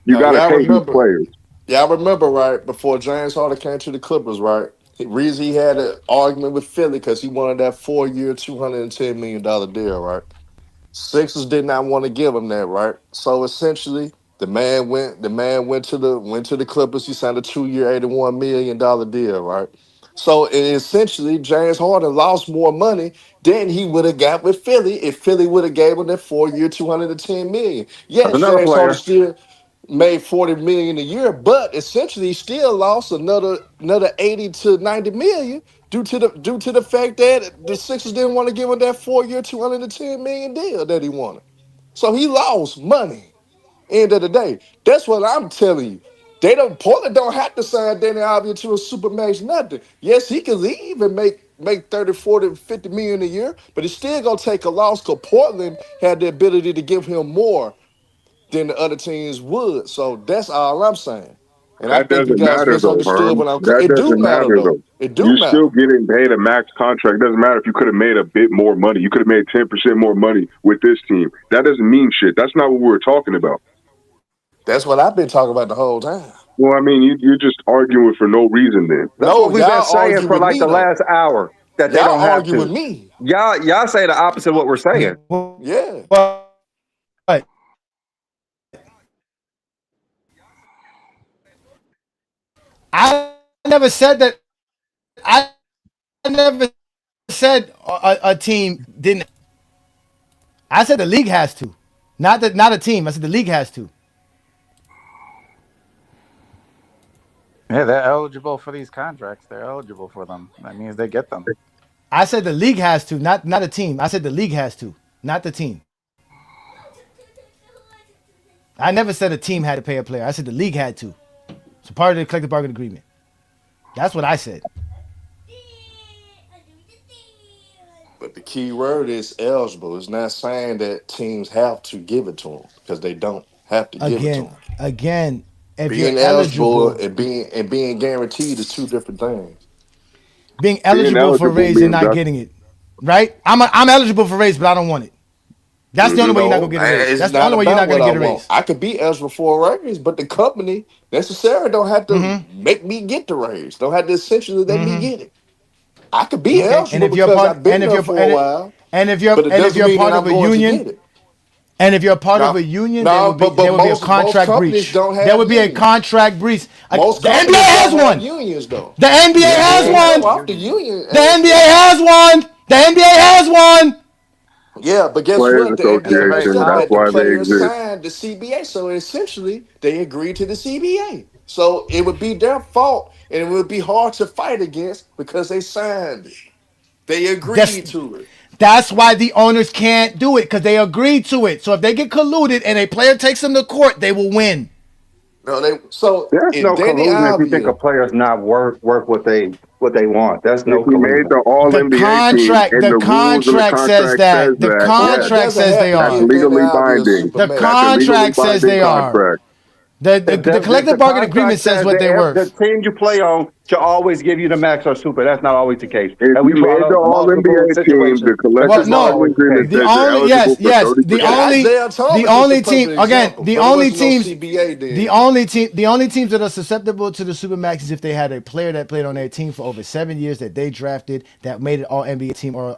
Speaker 14: You
Speaker 8: yeah.
Speaker 14: got to
Speaker 8: Y'all
Speaker 14: pay these
Speaker 8: remember?
Speaker 14: players.
Speaker 8: Yeah, I remember, right, before James Harden came to the Clippers, right? The reason he had an argument with Philly because he wanted that 4 year, $210 million deal, right? Sixers did not want to give him that, right? So essentially, the man went to the Clippers. He signed a 2 year, $81 million deal, right? So essentially, James Harden lost more money than he would have got with Philly if Philly would have gave him that 4 year, 210 million.
Speaker 15: That's
Speaker 8: Yes,
Speaker 15: another
Speaker 8: James Harden
Speaker 15: player.
Speaker 8: still made 40 million a year, but essentially he still lost another 80 to 90 million due to the fact that the Sixers didn't want to give him that 4 year, 210 million deal that he wanted. So he lost money. End of the day. That's what I'm telling you. Portland don't have to sign Danny Alvey to a supermax nothing. Yes, he can leave and make 30, 40, 50 million a year, but it's still gonna take a loss because Portland had the ability to give him more than the other teams would. So that's all I'm saying. And I
Speaker 14: That
Speaker 8: think you
Speaker 14: doesn't
Speaker 8: guys
Speaker 14: matter though,
Speaker 8: misunderstood
Speaker 14: Herm.
Speaker 8: what I'm.
Speaker 14: That
Speaker 8: It do
Speaker 14: doesn't
Speaker 8: matter
Speaker 14: matter
Speaker 8: though.
Speaker 14: though.
Speaker 8: It do
Speaker 14: You're
Speaker 8: matter.
Speaker 14: still getting paid a max contract. It doesn't matter if you could have made a bit more money. You could have made 10% more money with this team. That doesn't mean shit. That's not what we were talking about.
Speaker 8: That's what I've been talking about the whole time.
Speaker 14: Well, I mean, you're just arguing for no reason then.
Speaker 15: That's
Speaker 8: No,
Speaker 15: what we've been
Speaker 8: y'all
Speaker 15: saying
Speaker 8: argue
Speaker 15: for
Speaker 8: with
Speaker 15: like
Speaker 8: me
Speaker 15: the
Speaker 8: though.
Speaker 15: last hour that they don't
Speaker 8: Y'all
Speaker 15: have
Speaker 8: argue with
Speaker 15: to.
Speaker 8: me.
Speaker 15: Y'all say the opposite of what we're saying.
Speaker 8: Yeah.
Speaker 4: But I never said that. I never said a team didn't. I said the league has to, not a team. I said the league has to.
Speaker 10: Yeah, they're eligible for these contracts. They're eligible for them. That means they get them.
Speaker 4: I said the league has to, not a team. I said the league has to, not the team. I never said a team had to pay a player. I said the league had to. It's a part of the collective bargaining agreement. That's what I said.
Speaker 8: But the key word is eligible. It's not saying that teams have to give it to them because they don't have to give it to them.
Speaker 4: Again, if you're
Speaker 8: Being eligible
Speaker 4: eligible,
Speaker 8: and being guaranteed is two different things.
Speaker 4: being
Speaker 14: Being
Speaker 4: eligible for
Speaker 14: eligible
Speaker 4: raise and
Speaker 14: means
Speaker 4: not
Speaker 14: that.
Speaker 4: getting it, right? I'm eligible for raise, but I don't want it. That's the only way you're not gonna
Speaker 8: No,
Speaker 4: get a raise.
Speaker 8: it's
Speaker 4: That's the
Speaker 8: not
Speaker 4: only way you're
Speaker 8: about
Speaker 4: not
Speaker 8: what
Speaker 4: gonna
Speaker 8: I
Speaker 4: get a
Speaker 8: want.
Speaker 4: raise.
Speaker 8: I could be eligible for a raise, but the company necessarily don't have to make me get the raise. Don't have to essentially let me get it. I could be
Speaker 4: Okay, and
Speaker 8: eligible
Speaker 4: if you're a
Speaker 8: because
Speaker 4: part,
Speaker 8: I've been there for a while, but it
Speaker 4: and if
Speaker 8: doesn't
Speaker 4: you're a
Speaker 8: mean that
Speaker 4: part of
Speaker 8: I'm
Speaker 4: a
Speaker 8: going to
Speaker 4: union,
Speaker 8: get it.
Speaker 4: and if you're a part of
Speaker 8: No,
Speaker 4: a union,
Speaker 8: no, but
Speaker 4: there would be a
Speaker 8: most
Speaker 4: contract
Speaker 8: companies
Speaker 4: breach.
Speaker 8: don't
Speaker 4: There
Speaker 8: have
Speaker 4: would be a
Speaker 8: unions.
Speaker 4: contract breach.
Speaker 8: Most
Speaker 4: The NBA
Speaker 8: companies
Speaker 4: has
Speaker 8: don't have
Speaker 4: one.
Speaker 8: unions though.
Speaker 4: The NBA
Speaker 10: The
Speaker 4: has
Speaker 10: NBA
Speaker 8: Yeah,
Speaker 10: has
Speaker 8: I'm
Speaker 10: a
Speaker 4: one.
Speaker 8: off the
Speaker 10: union.
Speaker 8: union
Speaker 4: The NBA has one. The NBA has one.
Speaker 8: Yeah, but guess
Speaker 14: Players
Speaker 8: what? The
Speaker 10: It's
Speaker 8: NBA
Speaker 10: a very
Speaker 8: makes
Speaker 14: Association.
Speaker 8: up
Speaker 14: That's
Speaker 8: that the
Speaker 10: powerful
Speaker 14: why they
Speaker 10: union.
Speaker 8: players
Speaker 14: exist.
Speaker 8: signed the CBA. So essentially, they agreed to the CBA. So it would be their fault, and it would be hard to fight against because they signed it. They
Speaker 4: That's
Speaker 8: agreed to it.
Speaker 4: that's why the owners can't do it because they agreed to it. So if they get colluded and a player takes them to court, they will win.
Speaker 8: No, they so
Speaker 15: There's
Speaker 8: if
Speaker 15: no
Speaker 8: Danny
Speaker 15: collusion if you think a
Speaker 8: Avdia,
Speaker 15: player's not worth what they want. That's
Speaker 14: If
Speaker 15: no
Speaker 14: he made
Speaker 15: collusion.
Speaker 14: the All
Speaker 4: The
Speaker 14: NBA team
Speaker 4: contract,
Speaker 14: and
Speaker 4: the
Speaker 14: the rules of the
Speaker 4: contract says
Speaker 14: contract says
Speaker 4: that. The
Speaker 14: that,
Speaker 8: well, that
Speaker 14: yes,
Speaker 4: contract
Speaker 8: doesn't
Speaker 4: says
Speaker 8: have
Speaker 4: they
Speaker 8: to
Speaker 14: that's
Speaker 8: be
Speaker 4: are.
Speaker 8: a Danny
Speaker 14: legally
Speaker 8: Avdia
Speaker 14: binding.
Speaker 4: The
Speaker 8: supermax.
Speaker 14: That's a legally
Speaker 4: contract says
Speaker 14: binding
Speaker 4: they are.
Speaker 14: contract.
Speaker 4: The
Speaker 15: If
Speaker 4: collective
Speaker 15: the
Speaker 4: bargaining agreement
Speaker 15: contract
Speaker 4: says
Speaker 15: says
Speaker 4: what they're
Speaker 15: that the
Speaker 4: worth.
Speaker 15: team you play on should always give you the max or super, that's not always the case.
Speaker 14: If
Speaker 15: And we
Speaker 14: you
Speaker 15: brought
Speaker 14: made the
Speaker 15: up
Speaker 14: All
Speaker 15: multiple
Speaker 14: NBA team,
Speaker 15: situations
Speaker 14: the
Speaker 15: that
Speaker 4: Well,
Speaker 14: collective
Speaker 15: that's not
Speaker 4: no,
Speaker 14: bargaining
Speaker 15: always the
Speaker 14: agreement
Speaker 15: case.
Speaker 4: the
Speaker 14: says you're
Speaker 4: only
Speaker 14: eligible
Speaker 4: yes,
Speaker 14: for
Speaker 4: yes,
Speaker 14: 30%.
Speaker 8: Yeah, Isaiah
Speaker 4: the
Speaker 8: Thomas is the
Speaker 4: only team
Speaker 8: perfect
Speaker 4: again,
Speaker 8: example, but it wasn't no CBA
Speaker 4: the
Speaker 8: then.
Speaker 4: only teams that are susceptible to the supermax is if they had a player that played on their team for over 7 years that they drafted that made it all NBA team or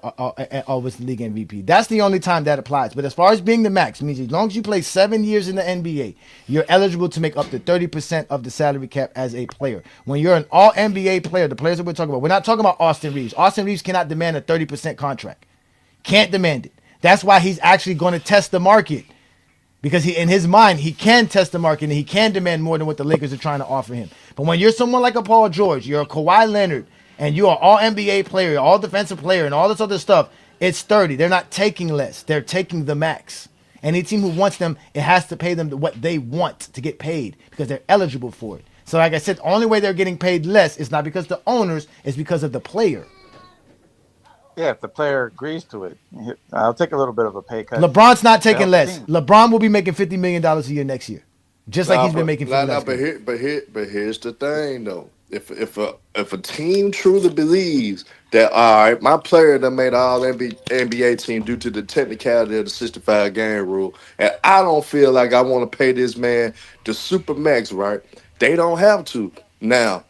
Speaker 4: was the league MVP. That's the only time that applies. But as far as being the max, means as long as you play 7 years in the NBA, you're eligible to make up to 30% of the salary cap as a player. When you're an all NBA player, the players that we're talking about, we're not talking about Austin Reaves. Austin Reaves cannot demand a 30% contract. Can't demand it. That's why he's actually going to test the market. Because he, in his mind, he can test the market and he can demand more than what the Lakers are trying to offer him. But when you're someone like a Paul George, you're a Kawhi Leonard, and you are all NBA player, all defensive player, and all this other stuff, it's 30. They're not taking less. They're taking the max. Any team who wants them, it has to pay them what they want to get paid because they're eligible for it. So like I said, the only way they're getting paid less is not because the owners, it's because of the player.
Speaker 10: Yeah, if the player agrees to it, I'll take a little bit of a pay cut
Speaker 4: LeBron's not
Speaker 10: to
Speaker 4: taking
Speaker 10: help the
Speaker 4: less.
Speaker 10: team.
Speaker 4: LeBron will be making $50 million a year next year. Just like he's been making for the last couple.
Speaker 8: But here's the thing though. If a team truly believes that all right, my player that made all NBA team due to the technicality of the 65 game rule, and I don't feel like I want to pay this man the super max, right? They don't have to. Now,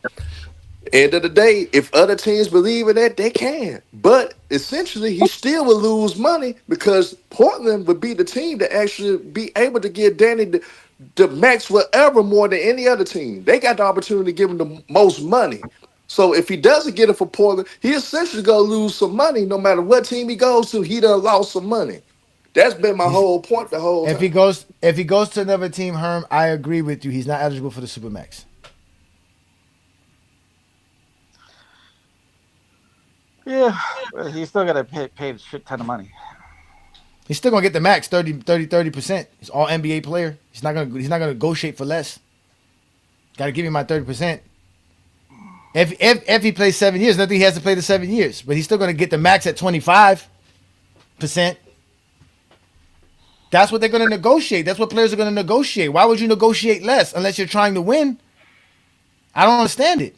Speaker 8: end of the day, if other teams believe in that, they can. But essentially, he still would lose money because Portland would be the team to actually be able to give Danny the max whatever more than any other team. They got the opportunity to give him the most money. So if he doesn't get it for Portland, he essentially gonna lose some money no matter what team he goes to. He done lost some money. That's been my whole point the whole
Speaker 4: If he
Speaker 8: time.
Speaker 4: goes to another team, Herm, I agree with you. He's not eligible for the Supermax.
Speaker 10: Yeah, but he's still gonna pay a shit ton of money.
Speaker 4: He's still gonna get the max 30%. He's all NBA player. He's not gonna negotiate for less. Gotta give him my 30%. If he plays 7 years, nothing he has to play the 7 years, but he's still gonna get the max at 25%. That's what they're gonna negotiate. That's what players are gonna negotiate. Why would you negotiate less unless you're trying to win? I don't understand it.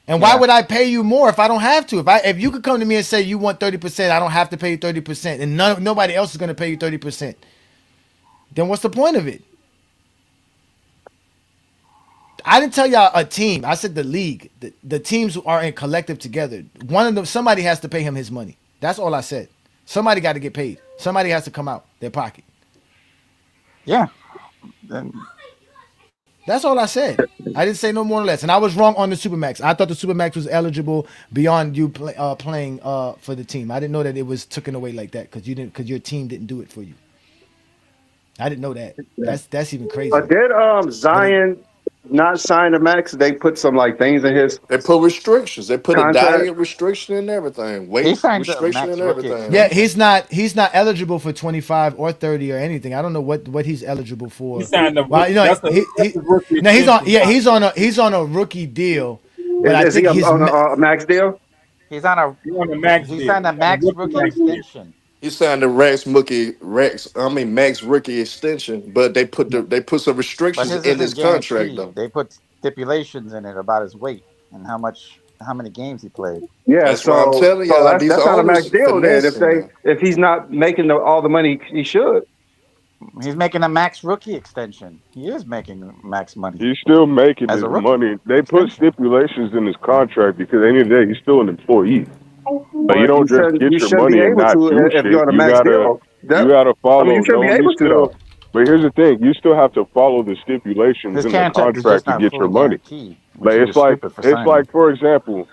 Speaker 4: And why would I pay you more if I don't have to? If you could come to me and say you want 30%, I don't have to pay you 30%, and nobody else is going to pay you 30%. Then what's the point of it? I didn't tell y'all a team. I said the league. The teams who are in collective together. One of them, somebody has to pay him his money. That's all I said. Somebody got to get paid. Somebody has to come out their pocket.
Speaker 10: Yeah. Then
Speaker 4: That's all I said. I didn't say no more or less. And I was wrong on the Supermax. I thought the Supermax was eligible beyond you playing for the team. I didn't know that it was taken away like that because your team didn't do it for you. I didn't know that. That's even crazier.
Speaker 15: Did
Speaker 4: But
Speaker 15: Zion not sign the max? They put some like things in his
Speaker 8: They put restrictions. They put a
Speaker 15: contract.
Speaker 8: diet restriction and everything,
Speaker 10: he
Speaker 8: weight
Speaker 10: signed the
Speaker 8: restriction
Speaker 10: max
Speaker 8: and
Speaker 10: rookie
Speaker 8: everything.
Speaker 4: yeah,
Speaker 10: extension.
Speaker 4: he's not eligible for 25 or 30 or anything. I don't know what he's eligible for.
Speaker 6: He signed the
Speaker 4: Well,
Speaker 6: rookie. That's the rookie
Speaker 4: no,
Speaker 6: extension.
Speaker 4: he's on a rookie deal, but I
Speaker 15: Is he
Speaker 4: think his
Speaker 15: on a max deal?
Speaker 10: He's on a
Speaker 6: He on the max
Speaker 10: he
Speaker 6: deal.
Speaker 10: signed a
Speaker 6: On the
Speaker 10: max
Speaker 6: rookie
Speaker 10: rookie
Speaker 6: max deal.
Speaker 10: extension.
Speaker 8: He signed the Max rookie extension, but they put some
Speaker 10: But
Speaker 8: restrictions
Speaker 10: his
Speaker 8: in his
Speaker 10: isn't
Speaker 8: contract
Speaker 10: guaranteed.
Speaker 8: though.
Speaker 10: They put stipulations in it about his weight and how many games he played.
Speaker 15: Yeah,
Speaker 8: That's why I'm
Speaker 15: so
Speaker 8: telling y'all
Speaker 15: that's
Speaker 8: these
Speaker 15: not a max
Speaker 8: owners
Speaker 15: deal then.
Speaker 8: finessing now.
Speaker 15: If he's not making all the money he should.
Speaker 10: He's making a max rookie extension. He is making max money
Speaker 14: He's still making
Speaker 10: as
Speaker 14: his
Speaker 10: a rookie
Speaker 14: money. They put
Speaker 10: extension.
Speaker 14: stipulations in his contract because at the end of the day, he's still an employee. But you
Speaker 15: But
Speaker 14: don't just get
Speaker 15: you
Speaker 14: your
Speaker 15: should be
Speaker 14: money and
Speaker 15: able
Speaker 14: not
Speaker 15: to
Speaker 14: do
Speaker 15: if you're
Speaker 14: shit.
Speaker 15: on a max deal.
Speaker 14: You gotta
Speaker 15: You
Speaker 14: follow.
Speaker 15: should be
Speaker 14: No, you
Speaker 15: able to
Speaker 14: still.
Speaker 15: though.
Speaker 14: But here's the thing: you still have to follow the stipulations
Speaker 10: His
Speaker 14: in the
Speaker 10: contract is just
Speaker 14: contract to
Speaker 10: not
Speaker 14: get your
Speaker 10: fully
Speaker 14: money.
Speaker 10: guaranteed, which
Speaker 14: Like
Speaker 10: he was stupid for signing.
Speaker 14: for example,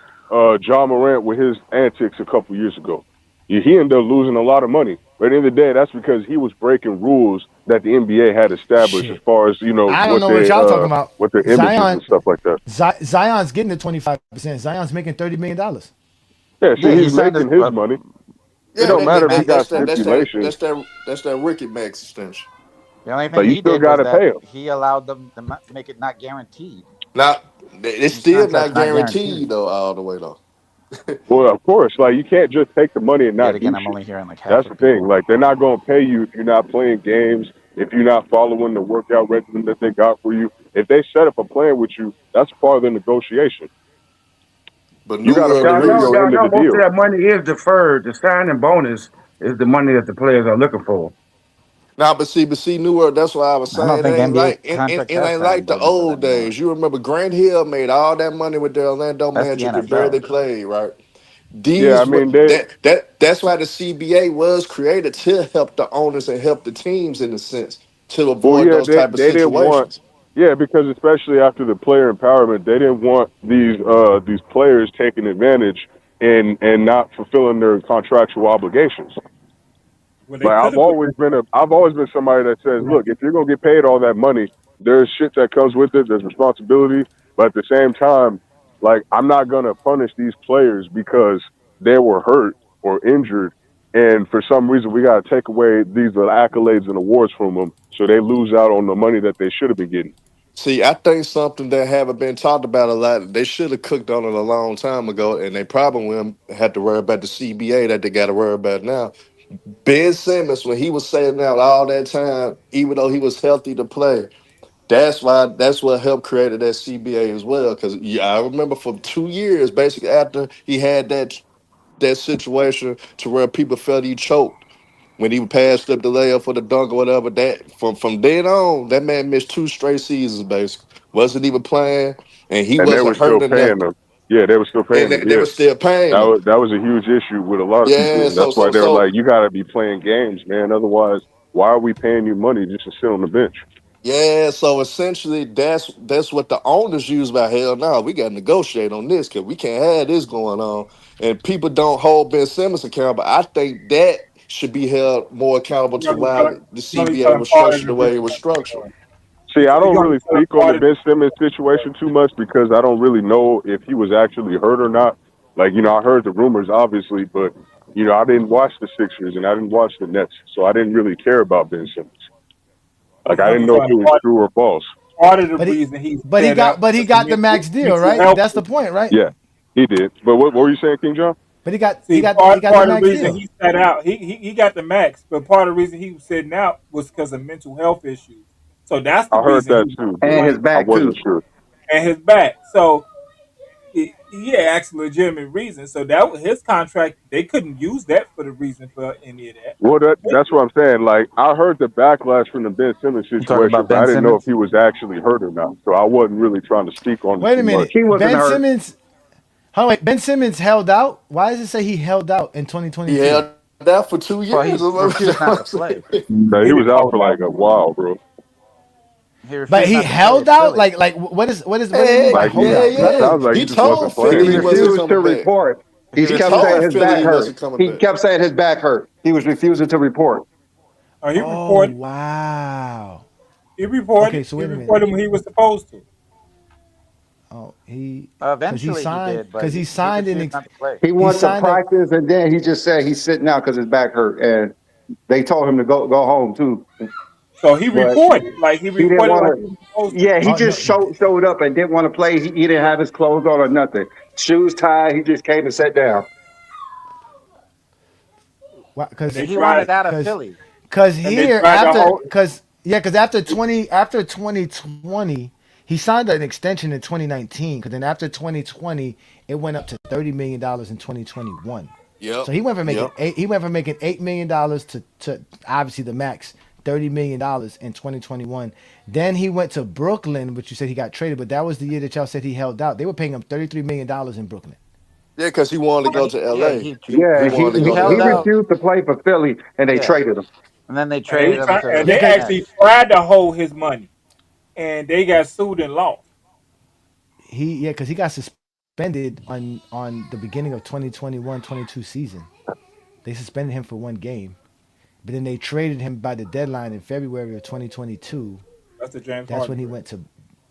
Speaker 14: John Morant with his antics a couple years ago. He ended up losing a lot of money. But at the end of the day, that's because he was breaking rules that the NBA had established as
Speaker 4: shit.
Speaker 14: far as
Speaker 4: I don't know what y'all talking about.
Speaker 14: with their images and stuff like that.
Speaker 4: Zion's getting the 25%. Zion's making $30 million.
Speaker 14: Yeah, so
Speaker 10: Yeah, he
Speaker 14: he's
Speaker 10: signed
Speaker 14: making his money. It
Speaker 8: Yeah,
Speaker 14: don't matter if he got
Speaker 8: that's
Speaker 14: stipulations.
Speaker 8: that rookie max extension.
Speaker 10: The only thing
Speaker 14: Like you
Speaker 10: he
Speaker 14: still
Speaker 10: did was
Speaker 14: got to
Speaker 10: that
Speaker 14: pay them.
Speaker 10: he allowed them to make it not guaranteed.
Speaker 8: Now it's
Speaker 10: His
Speaker 8: still
Speaker 10: contract's
Speaker 8: not
Speaker 10: not guaranteed.
Speaker 8: guaranteed though all the way though.
Speaker 14: Well, of course, like you can't just take the money and
Speaker 10: Yet
Speaker 14: not do
Speaker 10: again, I'm
Speaker 14: shit.
Speaker 10: only hearing like half
Speaker 14: That's
Speaker 10: of
Speaker 14: the thing.
Speaker 10: people.
Speaker 14: Like they're not going to pay you if you're not playing games, if you're not following the workout regimen that they got for you. If they set up a plan with you, that's part of the negotiation.
Speaker 8: But
Speaker 14: You
Speaker 8: New
Speaker 14: got to
Speaker 8: World, the
Speaker 14: fulfill
Speaker 8: reason.
Speaker 14: your
Speaker 7: Y'all
Speaker 14: end of
Speaker 7: know
Speaker 14: the
Speaker 7: most of
Speaker 14: deal.
Speaker 7: that money is deferred. The signing bonus is the money that the players are looking for.
Speaker 8: Nah, but see, New World. That's why I was
Speaker 10: I don't
Speaker 8: saying it
Speaker 10: think
Speaker 8: ain't
Speaker 10: NBA
Speaker 8: like it
Speaker 10: contracts have
Speaker 8: ain't
Speaker 10: signing
Speaker 8: like the
Speaker 10: bonuses
Speaker 8: old
Speaker 10: anymore.
Speaker 8: days. You remember Grant Hill made all that money with the Orlando
Speaker 10: That's the
Speaker 8: Magic and barely
Speaker 10: NFL.
Speaker 8: played, right?
Speaker 14: Yeah, I
Speaker 8: These
Speaker 14: mean
Speaker 8: what
Speaker 14: they.
Speaker 8: that's why the CBA was created to help the owners and help the teams in a sense to
Speaker 14: Well,
Speaker 8: avoid
Speaker 14: yeah,
Speaker 8: those type of
Speaker 14: they didn't want.
Speaker 8: situations.
Speaker 14: Yeah, because especially after the player empowerment, they didn't want these players taking advantage and not fulfilling their contractual obligations.
Speaker 6: Well, they
Speaker 14: Like
Speaker 6: could have, but
Speaker 14: I've always been somebody that says, look, if you're gonna get paid all that money, there's shit that comes with it. There's responsibility, but at the same time, like I'm not gonna punish these players because they were hurt or injured, and for some reason we gotta take away these accolades and awards from them, so they lose out on the money that they should have been getting.
Speaker 8: See, I think something that haven't been talked about a lot. They should have cooked on it a long time ago, and they probably wouldn't have to worry about the CBA that they got to worry about now. Ben Simmons, when he was sitting out all that time, even though he was healthy to play, that's what helped create that CBA as well. Because yeah, I remember for 2 years, basically after he had that situation to where people felt he choked when he passed up the layup for the dunk or whatever. That from then on, that man missed 2 straight seasons. Basically, wasn't even playing, and he
Speaker 14: And they were
Speaker 8: wasn't hurt
Speaker 14: still
Speaker 8: or
Speaker 14: paying
Speaker 8: nothing,
Speaker 14: them. Yeah, they were still
Speaker 8: and
Speaker 14: paying them.
Speaker 8: they
Speaker 14: Yeah,
Speaker 8: were still paying him.
Speaker 14: that was a huge issue with a lot of people,
Speaker 8: Yeah,
Speaker 14: and that's
Speaker 8: so
Speaker 14: why
Speaker 8: so
Speaker 14: they were
Speaker 8: so
Speaker 14: like, you got to be playing games, man. Otherwise, why are we paying you money just to sit on the bench?
Speaker 8: Yeah, so essentially that's what the owners use by hell no, we gotta negotiate on this because we can't have this going on. And people don't hold Ben Simmons accountable. I think that should be held more accountable
Speaker 6: you
Speaker 8: to
Speaker 6: only
Speaker 8: why
Speaker 6: telling
Speaker 8: the
Speaker 6: you only
Speaker 8: CBA
Speaker 6: telling
Speaker 8: was
Speaker 6: part of
Speaker 8: structured
Speaker 6: the
Speaker 8: the way it
Speaker 6: business.
Speaker 8: was structured.
Speaker 14: See, I
Speaker 6: You
Speaker 14: don't
Speaker 6: only
Speaker 14: really
Speaker 6: telling
Speaker 14: speak on the
Speaker 6: part of
Speaker 14: Ben Simmons situation too much because I don't really know if he was actually hurt or not. Like, I heard the rumors, obviously, but, I didn't watch the Sixers and I didn't watch the Nets, so I didn't really care about Ben Simmons. Like, I
Speaker 6: you only
Speaker 14: didn't know if
Speaker 6: telling
Speaker 14: it was true or false.
Speaker 6: part of the
Speaker 4: But he
Speaker 6: reason he
Speaker 4: but he
Speaker 6: said
Speaker 4: got
Speaker 6: that
Speaker 4: but he
Speaker 6: was the
Speaker 4: got the max deal,
Speaker 6: mental
Speaker 4: right?
Speaker 6: health
Speaker 4: That's the
Speaker 6: issue.
Speaker 4: point, right?
Speaker 14: Yeah, he did. But what were you saying, King John?
Speaker 4: But he got he
Speaker 6: See,
Speaker 4: got he
Speaker 6: part
Speaker 4: got the
Speaker 6: part of the
Speaker 4: max
Speaker 6: reason
Speaker 4: deal.
Speaker 6: he sat out, he got the max, but part of the reason he was sitting out was because of mental health issues. So that's the
Speaker 14: I heard
Speaker 6: reason
Speaker 14: that too,
Speaker 6: he
Speaker 14: but
Speaker 12: And his
Speaker 6: wanted
Speaker 14: I
Speaker 12: back
Speaker 14: wasn't
Speaker 12: too.
Speaker 14: sure.
Speaker 6: and his back. So he asked legitimate reasons. So that was his contract. They couldn't use that for the reason for any of that.
Speaker 14: Well, that's what I'm saying. Like, I heard the backlash from the Ben Simmons
Speaker 10: You talking
Speaker 14: situation,
Speaker 10: about
Speaker 14: but I
Speaker 10: Ben
Speaker 14: didn't know if
Speaker 10: Simmons?
Speaker 14: he was actually hurt or not. So I wasn't really trying to speak on it
Speaker 4: Wait a
Speaker 14: too much.
Speaker 4: minute.
Speaker 12: He wasn't
Speaker 4: Ben
Speaker 12: hurt.
Speaker 4: Simmons. Oh wait, Ben Simmons held out. Why does it say he held out in
Speaker 8: He
Speaker 4: 2022?
Speaker 8: held that for two
Speaker 10: Well,
Speaker 8: years.
Speaker 10: he
Speaker 8: That's
Speaker 10: refused
Speaker 8: what
Speaker 10: not
Speaker 8: I'm
Speaker 10: to play.
Speaker 8: saying.
Speaker 14: He
Speaker 6: He
Speaker 14: was
Speaker 6: didn't
Speaker 14: out
Speaker 6: hold
Speaker 14: for like
Speaker 6: out.
Speaker 14: a while, bro.
Speaker 10: He
Speaker 4: But
Speaker 10: refused
Speaker 4: he
Speaker 10: not to play
Speaker 4: held
Speaker 10: at
Speaker 4: out.
Speaker 10: Philly.
Speaker 4: Like what do you mean by
Speaker 8: Hey,
Speaker 14: Like
Speaker 4: hold
Speaker 8: yeah,
Speaker 4: out,
Speaker 14: it
Speaker 4: brother?
Speaker 8: yeah.
Speaker 14: sounds like he
Speaker 8: He
Speaker 14: just wasn't
Speaker 8: told
Speaker 12: He
Speaker 8: Philly
Speaker 14: playing.
Speaker 8: he wasn't
Speaker 12: refused to
Speaker 8: coming back.
Speaker 12: report. He
Speaker 8: He
Speaker 12: kept saying
Speaker 8: told
Speaker 12: his
Speaker 8: Philly
Speaker 12: back
Speaker 8: he
Speaker 12: hurt.
Speaker 8: wasn't coming
Speaker 12: He
Speaker 8: back.
Speaker 12: kept saying his back hurt. He was refusing to report.
Speaker 6: He
Speaker 4: Oh
Speaker 6: reported.
Speaker 4: wow.
Speaker 6: He
Speaker 4: Okay,
Speaker 6: reported.
Speaker 4: so
Speaker 6: He
Speaker 4: wait a minute.
Speaker 6: reported when he was supposed to.
Speaker 4: Oh, he
Speaker 10: Eventually, he did, but
Speaker 4: he
Speaker 10: he
Speaker 4: signed
Speaker 10: refused not to play.
Speaker 12: He
Speaker 4: he
Speaker 12: wanted to
Speaker 4: signed a
Speaker 12: practice, and then he just said he's sitting out because his back hurt, and they told him to go home too.
Speaker 6: So he
Speaker 12: But
Speaker 6: reported. Like he
Speaker 12: he didn't
Speaker 6: reported
Speaker 12: want
Speaker 6: like
Speaker 12: to.
Speaker 6: he was supposed to.
Speaker 12: Yeah, he
Speaker 4: oh no
Speaker 12: just showed up and didn't want to play. He didn't have his clothes on or nothing. Shoes tied. He just came and sat down.
Speaker 6: And
Speaker 4: because
Speaker 6: they
Speaker 10: He
Speaker 6: tried
Speaker 10: wanted out of
Speaker 4: because
Speaker 10: Philly.
Speaker 4: because
Speaker 6: and they
Speaker 4: here
Speaker 6: tried to
Speaker 4: after
Speaker 6: hold
Speaker 4: because after 2020 he signed an extension in 2019 because then after 2020 it went up to $30 million in 2021.
Speaker 8: Yep.
Speaker 4: So
Speaker 8: Yep.
Speaker 4: he went from making $8 million to obviously the max $30 million in 2021. Then he went to Brooklyn, which you said he got traded, but that was the year that y'all said he held out. They were paying him $33 million in Brooklyn.
Speaker 8: Yeah, because he wanted to
Speaker 10: Yeah,
Speaker 8: go to
Speaker 10: yeah,
Speaker 8: LA. He
Speaker 12: Yeah,
Speaker 8: wanted to
Speaker 10: he
Speaker 8: go to
Speaker 12: he
Speaker 10: held
Speaker 8: LA.
Speaker 10: out.
Speaker 12: refused to play for Philly, and they
Speaker 10: Yeah,
Speaker 12: traded him.
Speaker 10: and then they
Speaker 6: and
Speaker 10: traded him to
Speaker 6: and
Speaker 10: the
Speaker 4: Yeah,
Speaker 6: they
Speaker 4: because
Speaker 6: actually
Speaker 10: Nets.
Speaker 6: tried to hold his money, and they got sued and lost.
Speaker 4: because he got suspended on the beginning of 2021-22 season. They suspended him for one game, but then they traded him by the deadline in February of 2022.
Speaker 6: That's the James
Speaker 4: That's when
Speaker 6: Harden
Speaker 4: he
Speaker 6: trade.
Speaker 4: went to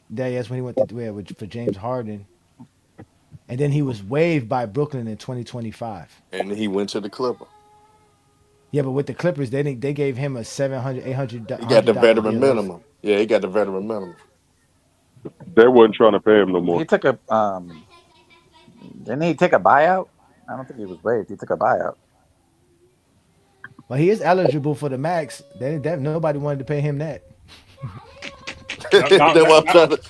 Speaker 4: that's when he went to where for James Harden, and then he was waived by Brooklyn in 2025.
Speaker 8: And he went to the Clipper.
Speaker 4: Yeah, but with the Clippers, they gave him a 700, 800,
Speaker 8: He got the
Speaker 4: $100
Speaker 8: veteran
Speaker 4: deal. That was
Speaker 8: minimum. Yeah, he got the veteran minimum.
Speaker 14: They wasn't trying to pay him no more.
Speaker 10: He took a didn't he take a buyout? I don't think he was waived. He took a buyout.
Speaker 4: Well, he is eligible for the max. Nobody wanted to pay him that.
Speaker 6: Now, now,
Speaker 8: That's
Speaker 6: now,
Speaker 8: what I'm
Speaker 6: now,
Speaker 8: trying to.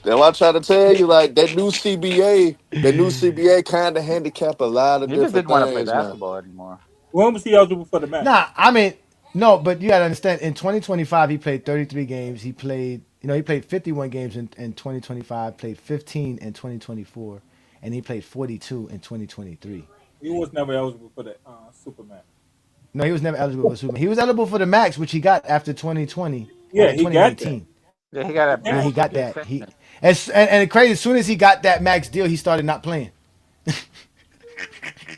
Speaker 8: That's what I'm trying to tell you. Like that new CBA kind of handicap a lot of
Speaker 10: He just
Speaker 8: different
Speaker 10: didn't want to play
Speaker 8: things now.
Speaker 10: basketball anymore.
Speaker 6: when was he eligible for the max?
Speaker 4: Nah, I mean, no, but you gotta understand. In 2025, he played 33 games. He played 51 games in 2025. Played 15 in 2024, and he played 42 in 2023.
Speaker 6: He was never eligible for the Superman.
Speaker 4: No, he was never eligible for Superman. He was eligible for the max, which he got after 2020,
Speaker 6: Yeah,
Speaker 4: after
Speaker 6: he got that.
Speaker 4: 2019.
Speaker 10: Yeah, he got a
Speaker 4: Yeah,
Speaker 10: big
Speaker 4: he got
Speaker 10: rookie
Speaker 4: that. He
Speaker 10: extension.
Speaker 4: and crazy. As soon as he got that max deal, he started not playing.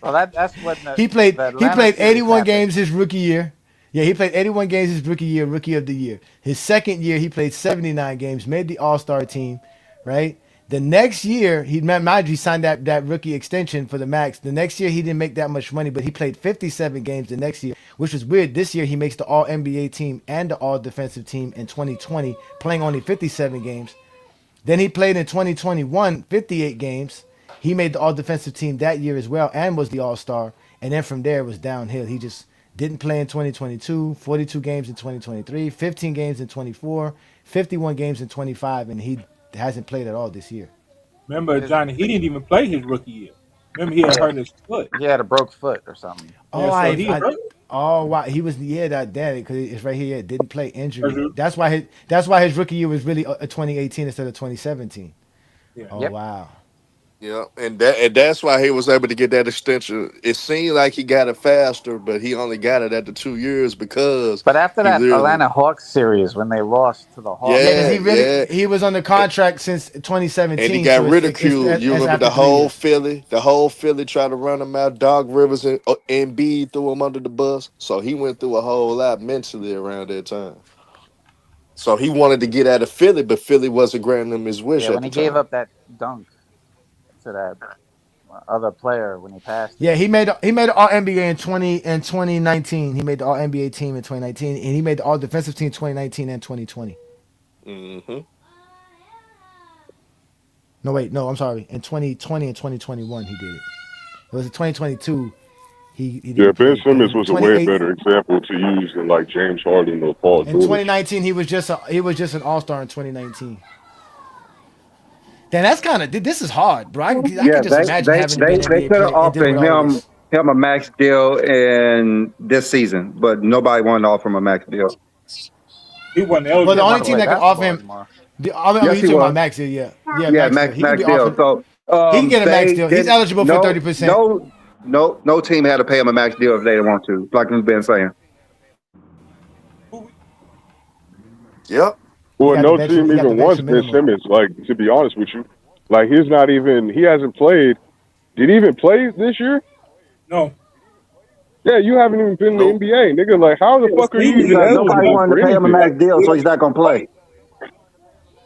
Speaker 10: Well, that's when the
Speaker 4: He
Speaker 10: Atlanta
Speaker 4: played
Speaker 10: series
Speaker 4: 81
Speaker 10: happened.
Speaker 4: games his rookie year. Yeah, he played 81 games his rookie year, rookie of the year. His second year, he played 79 games, made the All-Star team, right? The next year, mind you, he signed that rookie extension for the max. The next year, he didn't make that much money, but he played 57 games the next year, which was weird. This year, he makes the All-NBA team and the All-Defensive team in 2020, playing only 57 games. Then he played in 2021, 58 games. He made the all-defensive team that year as well and was the all-star. And then from there, it was downhill. He just didn't play in 2022, 42 games in 2023, 15 games in 24, 51 games in 25, and he hasn't played at all this year.
Speaker 6: Remember,
Speaker 10: His,
Speaker 6: Johnny, he didn't even play his rookie year. Remember, he had
Speaker 10: yeah,
Speaker 6: hurt his foot.
Speaker 10: he had a broke foot or something.
Speaker 6: Yeah,
Speaker 4: Oh,
Speaker 6: so he
Speaker 4: I
Speaker 6: hurt.
Speaker 4: oh wow, he was that daddy because it's right here. Yeah, didn't play injury.
Speaker 6: hurt-
Speaker 4: That's why his rookie year was really a 2018 instead of 2017.
Speaker 6: Yeah.
Speaker 4: Oh
Speaker 10: Yep.
Speaker 4: wow.
Speaker 8: Yeah, and that's why he was able to get that extension. It seemed like he got it faster, but he only got it after 2 years because
Speaker 10: But after
Speaker 8: he
Speaker 10: that
Speaker 8: literally.
Speaker 10: Atlanta Hawks series, when they lost to the Hawks,
Speaker 4: Yeah, because
Speaker 8: Yeah, yeah.
Speaker 4: he was under contract since
Speaker 8: And he
Speaker 4: 2017,
Speaker 8: got
Speaker 4: so it's
Speaker 8: ridiculed. You
Speaker 4: as
Speaker 8: remember
Speaker 4: after 3 years.
Speaker 8: The whole Philly tried to run him out. Dog Rivers and B threw him under the bus. So he went through a whole lot mentally around that time. So he wanted to get out of Philly, but Philly wasn't granting him his wish
Speaker 10: yeah,
Speaker 8: at
Speaker 10: when
Speaker 8: the
Speaker 10: he gave
Speaker 8: time.
Speaker 10: up that dunk to that other player when he passed
Speaker 4: Yeah,
Speaker 10: it.
Speaker 4: he made the All NBA in 2019. He made the All NBA team in 2019, and he made the All Defensive team 2019 and 2020.
Speaker 8: Hmm.
Speaker 4: No, wait, no, I'm sorry. In 2020 and 2021, he did it. It was in 2022. He
Speaker 14: Yeah,
Speaker 4: didn't
Speaker 14: Ben
Speaker 4: play because
Speaker 14: Simmons
Speaker 4: in
Speaker 14: was a way
Speaker 4: 28
Speaker 14: better example to use than like James Harden or Paul
Speaker 4: in
Speaker 14: George.
Speaker 4: 2019 he was just an All Star in 2019. Then that's kind of this is hard, bro. I
Speaker 12: Yeah,
Speaker 4: could just imagine having to be an
Speaker 12: they
Speaker 4: NBA
Speaker 12: could have
Speaker 4: player and dealing
Speaker 12: offered
Speaker 4: with all of this.
Speaker 12: him a max deal in this season, but nobody wanted to offer him a max deal.
Speaker 6: He wasn't
Speaker 10: He
Speaker 4: Well, the
Speaker 10: didn't
Speaker 6: eligible
Speaker 4: only
Speaker 10: want to
Speaker 6: for
Speaker 4: team
Speaker 10: play
Speaker 6: it.
Speaker 4: that could offer
Speaker 10: basketball
Speaker 4: him,
Speaker 10: anymore.
Speaker 4: you
Speaker 12: Yes, he
Speaker 4: talking about
Speaker 12: was.
Speaker 4: max deal, yeah,
Speaker 12: Yeah,
Speaker 4: max deal. He can
Speaker 12: max
Speaker 4: be
Speaker 12: deal.
Speaker 4: offered.
Speaker 12: So
Speaker 4: He can get a max
Speaker 12: they
Speaker 4: deal. He's
Speaker 12: didn't.
Speaker 4: eligible for 30%.
Speaker 12: No team had to pay him a max deal if they didn't want to. Like we've been saying.
Speaker 6: Who-
Speaker 8: Yep.
Speaker 4: He
Speaker 14: Well,
Speaker 4: got the
Speaker 14: no
Speaker 4: veteran.
Speaker 14: team
Speaker 4: He got the
Speaker 14: even wants
Speaker 4: veteran
Speaker 14: Ben
Speaker 4: minimum.
Speaker 14: Simmons. Like, to be honest with you, like he hasn't played. Did he even play this year?
Speaker 6: No.
Speaker 14: Yeah, you haven't even been in the
Speaker 8: Nope.
Speaker 14: NBA, nigga. Like, how the
Speaker 6: Yeah,
Speaker 14: fuck are you
Speaker 6: Steve
Speaker 14: even
Speaker 12: Because
Speaker 6: said he was
Speaker 12: nobody
Speaker 14: eligible
Speaker 12: wanted
Speaker 14: for
Speaker 12: to pay him a
Speaker 14: anything?
Speaker 12: max
Speaker 6: like
Speaker 12: deal, so
Speaker 6: good.
Speaker 12: he's not gonna play.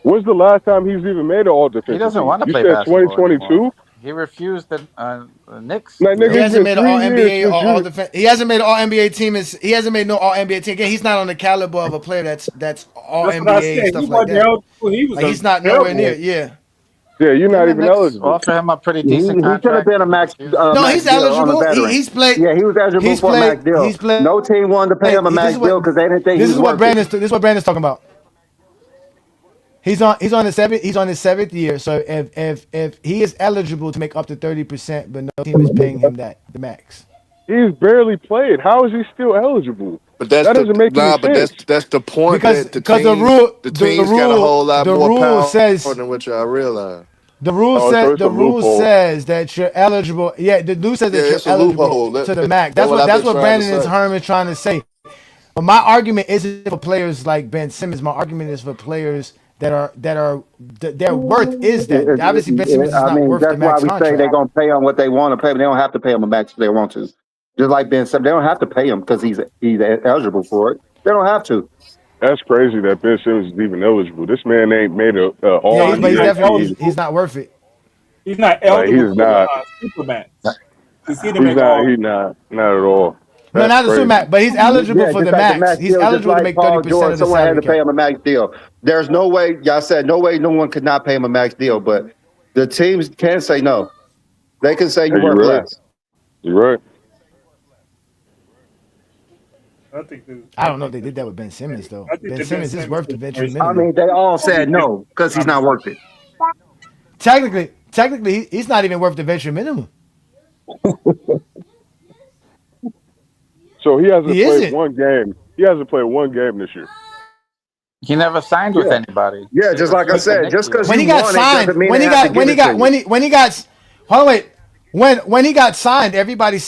Speaker 14: When's the last time he's even made an all
Speaker 10: He
Speaker 14: defensive
Speaker 10: doesn't
Speaker 14: team?
Speaker 10: want to
Speaker 14: You
Speaker 10: play
Speaker 14: said
Speaker 10: basketball anymore.
Speaker 14: 2022?
Speaker 10: He refused the Knicks
Speaker 14: Like,
Speaker 4: He
Speaker 14: nigga,
Speaker 10: deal.
Speaker 14: it's
Speaker 4: hasn't
Speaker 14: been
Speaker 4: made an All
Speaker 14: 3 years
Speaker 4: NBA or
Speaker 14: since
Speaker 4: All
Speaker 14: you.
Speaker 4: Defense. He hasn't made an All NBA team. He hasn't made no All NBA team. Again, he's not on the caliber of a player that's All
Speaker 6: That's what I
Speaker 4: NBA and
Speaker 6: said. He
Speaker 4: stuff like
Speaker 6: wasn't
Speaker 4: that.
Speaker 6: eligible. He was
Speaker 4: Like
Speaker 6: a
Speaker 4: he's not nowhere near.
Speaker 6: terrible.
Speaker 4: Yeah.
Speaker 14: Yeah, you're
Speaker 10: Didn't
Speaker 14: not
Speaker 10: the
Speaker 14: even
Speaker 10: Knicks
Speaker 14: eligible.
Speaker 10: offer him a pretty
Speaker 12: He
Speaker 10: decent
Speaker 12: should have
Speaker 10: contract
Speaker 12: been a
Speaker 10: and he
Speaker 12: max
Speaker 10: refused it?
Speaker 4: No,
Speaker 12: max
Speaker 4: he's
Speaker 12: deal on a
Speaker 4: eligible.
Speaker 12: veteran.
Speaker 4: He's played.
Speaker 12: Yeah, he was eligible
Speaker 4: He's
Speaker 12: for a
Speaker 4: played.
Speaker 12: max deal.
Speaker 4: He's played.
Speaker 12: No team wanted to pay him a
Speaker 4: This
Speaker 12: max
Speaker 4: is what.
Speaker 12: deal because they didn't think he
Speaker 4: This
Speaker 12: was
Speaker 4: is what
Speaker 12: worth it.
Speaker 4: Brandon's. This is what Brandon's talking about. He's on his seventh. He's on his seventh year. So if he is eligible to make up to 30%, but no team is paying him the max.
Speaker 14: He's barely played. How is he still eligible?
Speaker 8: But that's
Speaker 14: That
Speaker 8: the
Speaker 14: doesn't make any
Speaker 8: nah. But
Speaker 14: sense.
Speaker 8: that's the point
Speaker 4: Because
Speaker 8: that
Speaker 4: because
Speaker 8: the teams got a whole lot
Speaker 4: the
Speaker 8: more
Speaker 4: rule
Speaker 8: power
Speaker 4: says
Speaker 8: than what y'all realize.
Speaker 14: Oh, so it's a
Speaker 4: the rule
Speaker 14: loophole.
Speaker 4: says that you're eligible. Yeah, the rule says
Speaker 8: Yeah,
Speaker 4: that you're
Speaker 8: it's a
Speaker 4: eligible
Speaker 8: loophole.
Speaker 4: to the max.
Speaker 8: That's what I've
Speaker 4: That's
Speaker 8: been
Speaker 4: what
Speaker 8: trying to
Speaker 4: Brandon is
Speaker 8: say.
Speaker 4: Herman trying to say. But my argument isn't for players like Ben Simmons. My argument is for players their worth is that. Obviously, Ben Simmons is
Speaker 12: I
Speaker 4: not
Speaker 12: mean,
Speaker 4: worth the
Speaker 12: that's why
Speaker 4: max
Speaker 12: we say they're
Speaker 4: contract.
Speaker 12: gonna pay him what they want to pay, but they don't have to pay him a max if they want to. Just like Ben said, they don't have to pay him because he's eligible for it. They don't have to.
Speaker 14: That's crazy that Ben Simmons is even eligible. This man ain't made a
Speaker 4: Yeah,
Speaker 14: all
Speaker 6: No,
Speaker 4: but
Speaker 6: he's
Speaker 4: he's
Speaker 6: not
Speaker 14: NBA
Speaker 4: definitely
Speaker 14: team.
Speaker 6: eligible.
Speaker 4: he's not worth it.
Speaker 6: He's not
Speaker 14: Like
Speaker 6: eligible
Speaker 14: he's
Speaker 6: for the
Speaker 14: not.
Speaker 6: Supermax. Because he didn't
Speaker 14: He's
Speaker 6: make
Speaker 14: not.
Speaker 6: all.
Speaker 14: He's not. Not at all.
Speaker 4: No,
Speaker 14: That's
Speaker 4: not the super
Speaker 14: crazy.
Speaker 4: max, but he's eligible
Speaker 13: Yeah,
Speaker 4: for
Speaker 13: just
Speaker 4: the
Speaker 13: like the
Speaker 4: max.
Speaker 13: max
Speaker 4: He's
Speaker 13: deal, just
Speaker 4: eligible to
Speaker 13: like
Speaker 4: make 30%
Speaker 13: Paul George.
Speaker 4: of the
Speaker 13: Someone had
Speaker 4: salary
Speaker 13: to pay
Speaker 4: cap.
Speaker 13: him a max deal. There's no way, y'all said no way no one could not pay him a max deal, but the teams can say no. They can say
Speaker 14: Hey,
Speaker 13: you
Speaker 14: you're
Speaker 13: worth
Speaker 14: right.
Speaker 13: less.
Speaker 14: You're right.
Speaker 6: I think this,
Speaker 4: I don't know if they did that with Ben Simmons though.
Speaker 6: I think
Speaker 4: Ben
Speaker 6: the Ben
Speaker 4: Simmons is
Speaker 6: Simmons
Speaker 4: worth the veteran
Speaker 6: situation.
Speaker 13: I
Speaker 4: minimum.
Speaker 13: mean, they all
Speaker 6: I
Speaker 13: said
Speaker 6: think that's
Speaker 13: no because he's not
Speaker 6: conversation.
Speaker 13: worth it.
Speaker 4: Technically, he's not even worth the veteran minimum.
Speaker 14: So he hasn't
Speaker 4: He
Speaker 14: played
Speaker 4: isn't.
Speaker 14: one game. He hasn't played one game this year.
Speaker 10: He never signed with
Speaker 13: Yeah.
Speaker 10: anybody.
Speaker 13: Yeah,
Speaker 10: He
Speaker 13: just
Speaker 10: was
Speaker 13: like I
Speaker 10: just a
Speaker 13: said,
Speaker 10: Nick
Speaker 13: just because
Speaker 10: deal.
Speaker 4: When
Speaker 13: you
Speaker 4: he got
Speaker 13: won it
Speaker 4: signed,
Speaker 13: doesn't mean they have to give it to you.
Speaker 4: when he got, hold on, wait. When he got signed, everybody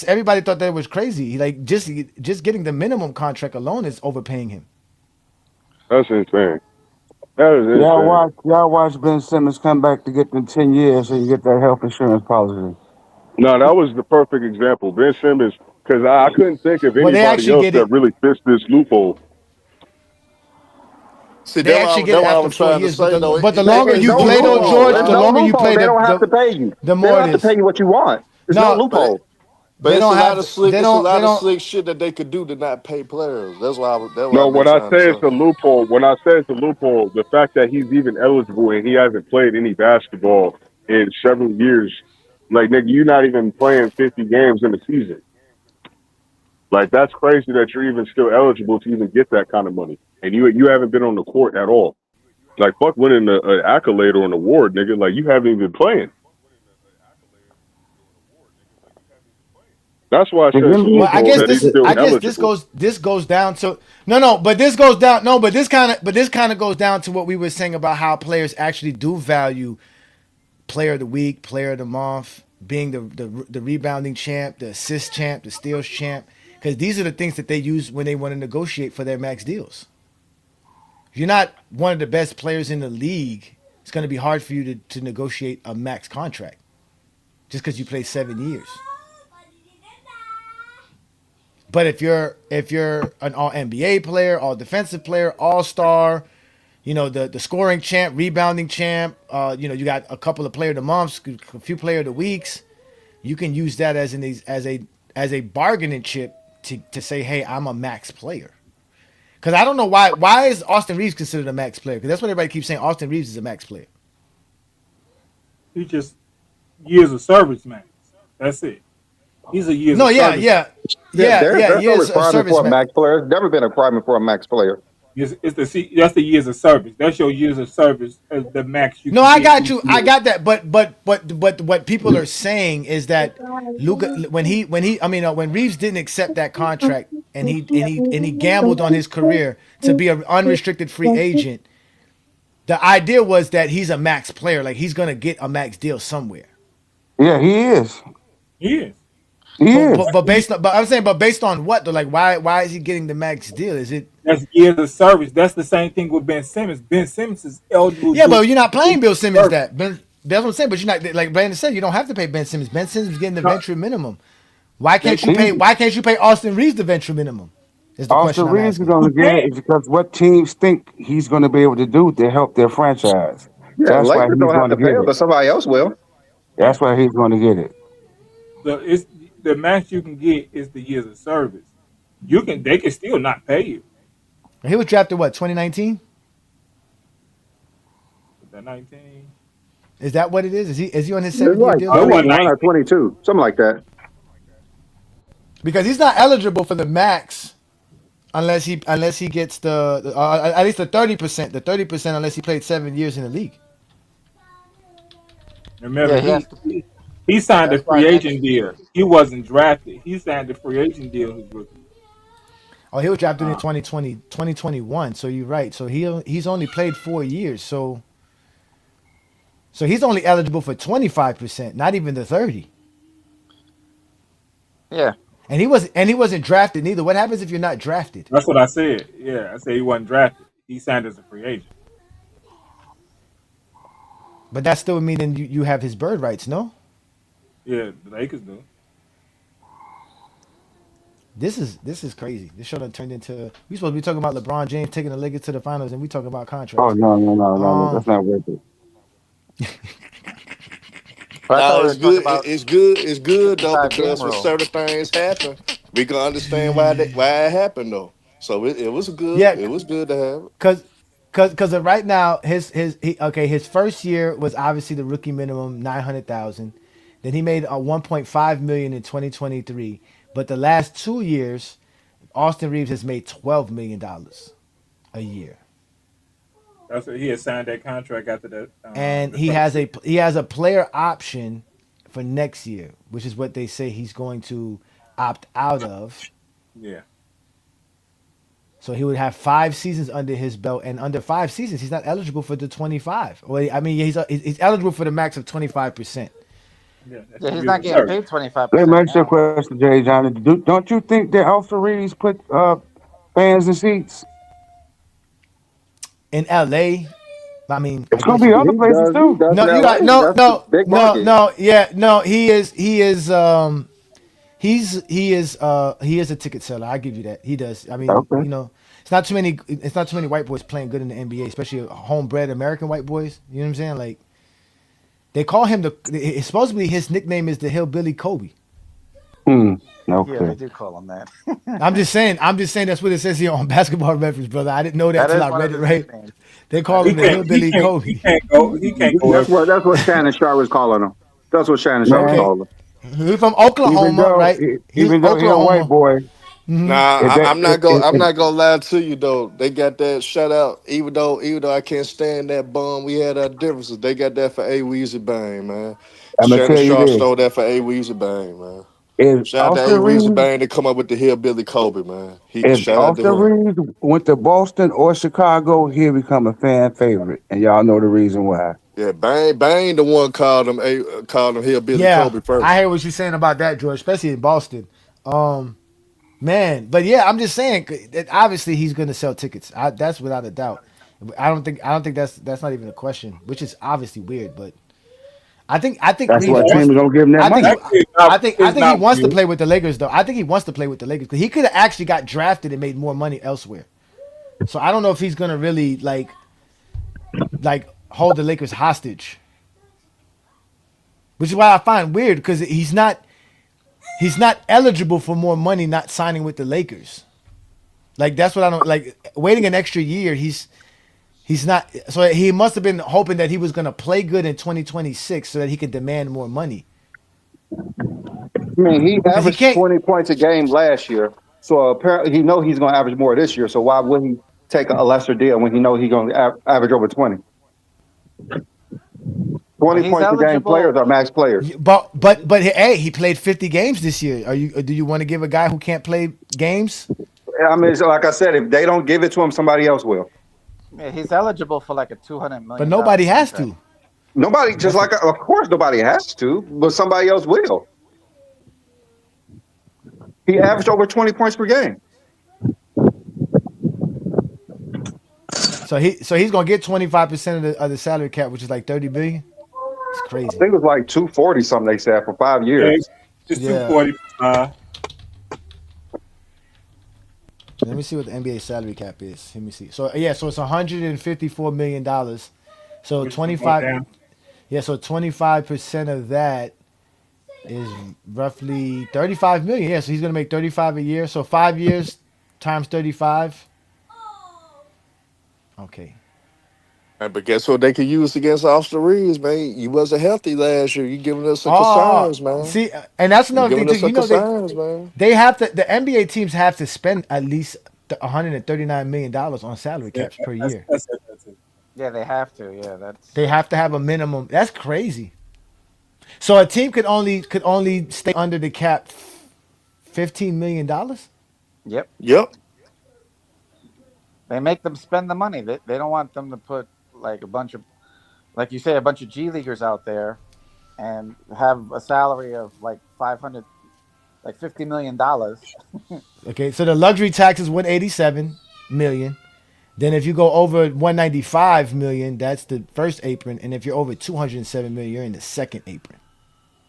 Speaker 4: thought that was crazy. Like just getting the minimum contract alone is overpaying him.
Speaker 14: That's insane. That is insane.
Speaker 7: Y'all watch Ben Simmons come back to get them 10 years so you get that health insurance policy.
Speaker 14: No, that was the perfect example. Ben Simmons, because I couldn't think of
Speaker 4: Well, they
Speaker 14: anybody
Speaker 4: actually
Speaker 14: else
Speaker 4: get
Speaker 14: that
Speaker 4: it.
Speaker 14: really fits this loophole.
Speaker 8: See,
Speaker 4: They actually get
Speaker 8: that
Speaker 4: it
Speaker 8: what I
Speaker 4: after
Speaker 8: was
Speaker 4: four
Speaker 8: trying to
Speaker 4: years. But
Speaker 8: say
Speaker 4: the
Speaker 8: though.
Speaker 4: but the
Speaker 8: It
Speaker 4: longer
Speaker 13: There's
Speaker 4: you
Speaker 13: no
Speaker 4: play though,
Speaker 8: depends,
Speaker 13: loophole.
Speaker 4: George,
Speaker 13: There's
Speaker 4: the
Speaker 8: right?
Speaker 13: no
Speaker 4: longer you
Speaker 13: loophole.
Speaker 4: play,
Speaker 13: They don't have to pay you.
Speaker 4: the
Speaker 13: They
Speaker 4: more
Speaker 13: don't
Speaker 4: it
Speaker 13: have to pay
Speaker 4: is.
Speaker 13: you what you want. There's no
Speaker 4: No,
Speaker 8: But
Speaker 13: loophole.
Speaker 8: but
Speaker 4: they
Speaker 8: it's a
Speaker 4: don't
Speaker 8: lot
Speaker 4: have
Speaker 8: of
Speaker 4: to.
Speaker 8: slick. It's a
Speaker 4: They
Speaker 8: lot of
Speaker 4: don't.
Speaker 8: slick shit that they could do to not pay players. That's what
Speaker 14: No,
Speaker 8: I've been
Speaker 14: when I
Speaker 8: trying to
Speaker 14: say it's
Speaker 8: say.
Speaker 14: a loophole, when I say it's a loophole, the fact that he's even eligible and he hasn't played any basketball in several years, like nigga, you're not even playing 50 games in a season. Like that's crazy that you're even still eligible to even get that kind of money, and you haven't been on the court at all. Like fuck winning an accolade or an award, nigga. Like you haven't even been playing. That's why I
Speaker 7: The
Speaker 14: said it's a
Speaker 4: Well,
Speaker 7: NBA,
Speaker 14: loophole that he's still
Speaker 4: I guess
Speaker 14: eligible.
Speaker 4: this goes down to no, but this goes down no, but this kind of goes down to what we were saying about how players actually do value player of the week, player of the month, being the rebounding champ, the assist champ, the steals champ, because these are the things that they use when they want to negotiate for their max deals. If you're not one of the best players in the league, it's going to be hard for you to negotiate a max contract just because you play 7 years. But if you're an all NBA player, all defensive player, all star, the scoring champ, rebounding champ, you got a couple of player of the months, a few player of the weeks, you can use that as a bargaining chip to say, hey, I'm a max player. Because I don't know why is Austin Reaves considered a max player? Because that's what everybody keeps saying. Austin Reaves is a max player.
Speaker 6: He just years of service, man. That's it. He's a years
Speaker 4: No,
Speaker 6: of
Speaker 4: yeah,
Speaker 6: service.
Speaker 4: yeah,
Speaker 13: Yeah,
Speaker 4: yeah, yeah.
Speaker 13: there's no
Speaker 4: Years of
Speaker 13: requirement
Speaker 4: service,
Speaker 13: for a
Speaker 4: man.
Speaker 13: max player. There's never been a requirement for a max player.
Speaker 6: That's the years of service. That's your years of service as the max you
Speaker 4: No,
Speaker 6: can
Speaker 4: I
Speaker 6: get
Speaker 4: got
Speaker 6: each
Speaker 4: you. I
Speaker 6: year.
Speaker 4: got that. But what people are saying is that Luka when Reeves didn't accept that contract and he gambled on his career to be an unrestricted free agent. The idea was that he's a max player, like he's gonna get a max deal somewhere.
Speaker 7: yeah, he is.
Speaker 6: He is.
Speaker 7: He is.
Speaker 4: But based on what though? Like why is he getting the max deal? Is it?
Speaker 6: That's years of service. That's the same thing with Ben Simmons. Ben Simmons is eligible to
Speaker 4: Yeah,
Speaker 6: do
Speaker 4: but you're not playing Bill Simmons
Speaker 6: service.
Speaker 4: that. That's what I'm saying. But you're not like Brandon said. You don't have to pay Ben Simmons. Ben Simmons is getting the venture minimum. Why can't you
Speaker 7: He,
Speaker 4: pay? Why can't you pay Austin Reeves the venture minimum? Is the
Speaker 7: Austin
Speaker 4: question I'm
Speaker 7: Reeves is
Speaker 4: asking.
Speaker 7: going
Speaker 6: You
Speaker 7: to get it
Speaker 6: can.
Speaker 7: is because what teams think he's going to be able to do to help their franchise.
Speaker 13: Yeah,
Speaker 7: That's why
Speaker 13: Lakers
Speaker 7: he's
Speaker 13: don't have
Speaker 7: going to
Speaker 13: to pay
Speaker 7: get
Speaker 13: him,
Speaker 7: it.
Speaker 13: but somebody else will.
Speaker 6: Yeah.
Speaker 7: That's why he's going to get it.
Speaker 6: It's the max you can get is the years of service. They can still not pay you.
Speaker 4: He was drafted what 2019?
Speaker 6: The 19.
Speaker 4: Is that what it is? Is he on his
Speaker 13: It's
Speaker 4: 7 year
Speaker 13: like
Speaker 4: deal
Speaker 6: Oh, it
Speaker 4: still?
Speaker 6: wasn't
Speaker 13: 21 or
Speaker 6: 19.
Speaker 13: 22, something like that.
Speaker 4: Because he's not eligible for the max unless he gets at least the 30%. The 30% unless he played 7 years in the league.
Speaker 6: Remember,
Speaker 10: Yeah, he has to.
Speaker 6: he signed a
Speaker 10: That's why
Speaker 6: free
Speaker 10: next
Speaker 6: agent deal.
Speaker 10: year.
Speaker 6: He wasn't drafted. He signed a free agent deal his rookie year.
Speaker 4: Oh, he was drafted in
Speaker 10: Uh,
Speaker 4: 2021. So you're right. So he's only played 4 years. So he's only eligible for 25%, not even the 30.
Speaker 10: yeah,
Speaker 4: And he wasn't drafted neither. What happens if you're not drafted?
Speaker 6: That's what I said. Yeah, I said he wasn't drafted. He signed as a free agent.
Speaker 4: But that still mean then you have his bird rights, no?
Speaker 6: Yeah, the Lakers do.
Speaker 4: This is crazy. This show done turned into we supposed to be talking about LeBron James taking the Lakers to the finals, and we talking about
Speaker 7: Oh,
Speaker 4: contracts.
Speaker 7: no, no, no, no, no.
Speaker 4: Um,
Speaker 7: That's not worth it.
Speaker 10: but I
Speaker 8: Now
Speaker 10: thought we
Speaker 8: it's
Speaker 10: were talking
Speaker 8: good.
Speaker 10: about
Speaker 8: It's good. It's
Speaker 10: the
Speaker 8: good though
Speaker 10: 65 game
Speaker 8: because when
Speaker 10: rule.
Speaker 8: certain things happen, we can understand why it happened though. So it was good.
Speaker 4: Yeah,
Speaker 8: It was good to have it.
Speaker 4: cause because right now his first year was obviously the rookie minimum 900,000. Then he made a 1.5 million in 2023. But the last 2 years, Austin Reeves has made $12 million a year,
Speaker 6: That's what he had signed that contract after
Speaker 4: and
Speaker 6: the first year.
Speaker 4: he has a player option for next year, which is what they say he's going to opt out of.
Speaker 6: Yeah,
Speaker 4: So he would have 5 seasons under his belt, and under 5 seasons, he's not eligible for the 25. Well, I mean, he's eligible for the max of 25%.
Speaker 6: yeah, that's
Speaker 10: Yeah,
Speaker 6: gonna
Speaker 10: he's
Speaker 6: be a
Speaker 10: not getting
Speaker 6: return.
Speaker 10: paid 25%
Speaker 7: Let me ask you a
Speaker 10: now.
Speaker 7: question, Jay Johnny. Don't you think that Austin Reeves put fans in seats?
Speaker 4: In LA, I mean, I
Speaker 7: It's gonna
Speaker 4: guess
Speaker 7: be
Speaker 4: you.
Speaker 7: other places
Speaker 14: He
Speaker 7: too.
Speaker 14: does
Speaker 4: No,
Speaker 14: in
Speaker 4: you
Speaker 14: LA.
Speaker 4: got no,
Speaker 14: That's the
Speaker 4: no,
Speaker 14: big
Speaker 4: no,
Speaker 14: market.
Speaker 4: no. Yeah, no. He is a ticket seller. I give you that. He does. I mean,
Speaker 7: Okay.
Speaker 4: It's not too many white boys playing good in the NBA, especially homebred American white boys. You know what I'm saying? Like they call him supposedly his nickname is the Hillbilly Kobe.
Speaker 7: Hmm.
Speaker 10: Yeah,
Speaker 7: Okay.
Speaker 10: they do call him that.
Speaker 4: I'm just saying. That's what it says here on Basketball Reference, brother. I didn't know that
Speaker 10: That
Speaker 4: till
Speaker 10: is
Speaker 4: I
Speaker 10: one of
Speaker 4: read it.
Speaker 10: his
Speaker 4: Right?
Speaker 10: nicknames.
Speaker 4: They call him the Hillbilly
Speaker 6: He
Speaker 4: Kobe.
Speaker 6: can't go. He can't go
Speaker 14: That's
Speaker 6: up.
Speaker 14: what Shannon Sharp was calling him. That's what Shannon Sharp was
Speaker 7: Man,
Speaker 4: Okay,
Speaker 14: calling him.
Speaker 4: he's from
Speaker 7: even
Speaker 4: Oklahoma,
Speaker 7: though
Speaker 4: right? He's
Speaker 7: even though he a white
Speaker 4: Oklahoma.
Speaker 7: boy,
Speaker 8: Nah,
Speaker 7: if that
Speaker 8: I'm not gonna lie to you though. They got that shutout. Even though I can't stand that bum, we had our differences. They got that for A Weezy Bang, man.
Speaker 7: I'm gonna
Speaker 8: Shannon
Speaker 7: tell you
Speaker 8: Sharp
Speaker 7: this:
Speaker 8: stole that for A Weezy Bang, man.
Speaker 7: if
Speaker 8: Shout out to
Speaker 7: Austin
Speaker 8: A Weezy
Speaker 7: Reeves,
Speaker 8: Bang to come up with the hillbilly Kobe, man.
Speaker 7: if
Speaker 8: Shout out to
Speaker 7: Austin
Speaker 8: him.
Speaker 7: Reeves went to Boston or Chicago, he'll become a fan favorite, and y'all know the reason why.
Speaker 8: Yeah, Bang the one called him hillbilly
Speaker 4: Yeah,
Speaker 8: Kobe
Speaker 4: I
Speaker 8: first.
Speaker 4: hear what you're saying about that, George, especially in Boston. Um, Man, but yeah, I'm just saying that obviously he's going to sell tickets. That's without a doubt. I don't think that's not even a question, which is obviously weird. But I think
Speaker 7: That's
Speaker 4: Reeves
Speaker 7: why
Speaker 4: wants.
Speaker 7: teams don't give him that
Speaker 4: I think he
Speaker 7: money.
Speaker 6: Actually,
Speaker 4: I
Speaker 6: it's
Speaker 4: think he
Speaker 6: not
Speaker 4: wants to
Speaker 6: weird.
Speaker 4: play with the Lakers though. I think he wants to play with the Lakers because he could have actually got drafted and made more money elsewhere. So I don't know if he's going to really like hold the Lakers hostage, which is why I find weird because he's not eligible for more money not signing with the Lakers. Like that's what I don't like. Waiting an extra year, he's not. So he must have been hoping that he was going to play good in 2026 so that he could demand more money.
Speaker 16: I mean, he
Speaker 4: Because he
Speaker 16: averaged
Speaker 4: can't.
Speaker 16: 20 points a game last year, so apparently he know he's going to average more this year. So why would he take a lesser deal when he know he's going to average over 20?
Speaker 10: Well,
Speaker 16: 20
Speaker 10: he's
Speaker 16: points a game players
Speaker 10: eligible.
Speaker 16: are max players.
Speaker 4: But hey, he played 50 games this year. Do you want to give a guy who can't play games?
Speaker 16: I mean, so like I said, if they don't give it to him, somebody else will.
Speaker 10: Yeah, he's eligible for like a $200
Speaker 4: But
Speaker 10: million
Speaker 4: nobody has
Speaker 10: contract.
Speaker 4: to.
Speaker 16: Nobody, just
Speaker 4: That's the
Speaker 16: like, of course, nobody has to, but somebody else will. He averaged over 20 points per game.
Speaker 4: so he's gonna get 25% of the salary cap, which is like 30 billion. It's
Speaker 16: I
Speaker 4: crazy.
Speaker 16: think it was like 240 something they said for 5 years.
Speaker 6: Yeah, it's
Speaker 4: Yeah.
Speaker 6: 245.
Speaker 4: Let me see what the NBA salary cap is. Let me see. So yeah, so it's 154 million dollars. So
Speaker 6: Which can go
Speaker 4: 25.
Speaker 6: down.
Speaker 4: Yeah, so 25% of that is roughly 35 million. Yeah, so he's gonna make 35 a year. So 5 years times 35. Okay.
Speaker 8: But guess what they could use against Austin Reeves, man? You wasn't healthy last year. You giving us some
Speaker 4: Oh,
Speaker 8: concerns, man.
Speaker 4: see, and that's
Speaker 8: You
Speaker 4: another thing
Speaker 8: giving
Speaker 4: too.
Speaker 8: us some
Speaker 4: You know they
Speaker 8: concerns, man.
Speaker 4: they have to the NBA teams have to spend at least 139 million dollars on salary
Speaker 6: Yeah,
Speaker 4: caps per year.
Speaker 6: that's it.
Speaker 10: Yeah, they have to. Yeah, that's
Speaker 4: They have to have a minimum. That's crazy. So a team could only stay under the cap $15 million.
Speaker 10: yep.
Speaker 8: Yep.
Speaker 10: They make them spend the money. They don't want them to put like a bunch of, like you say, a bunch of G leaguers out there and have a salary of like 500, like $50 million.
Speaker 4: Okay, so the luxury tax is 187 million. Then if you go over 195 million, that's the first apron, and if you're over 207 million, you're in the second apron.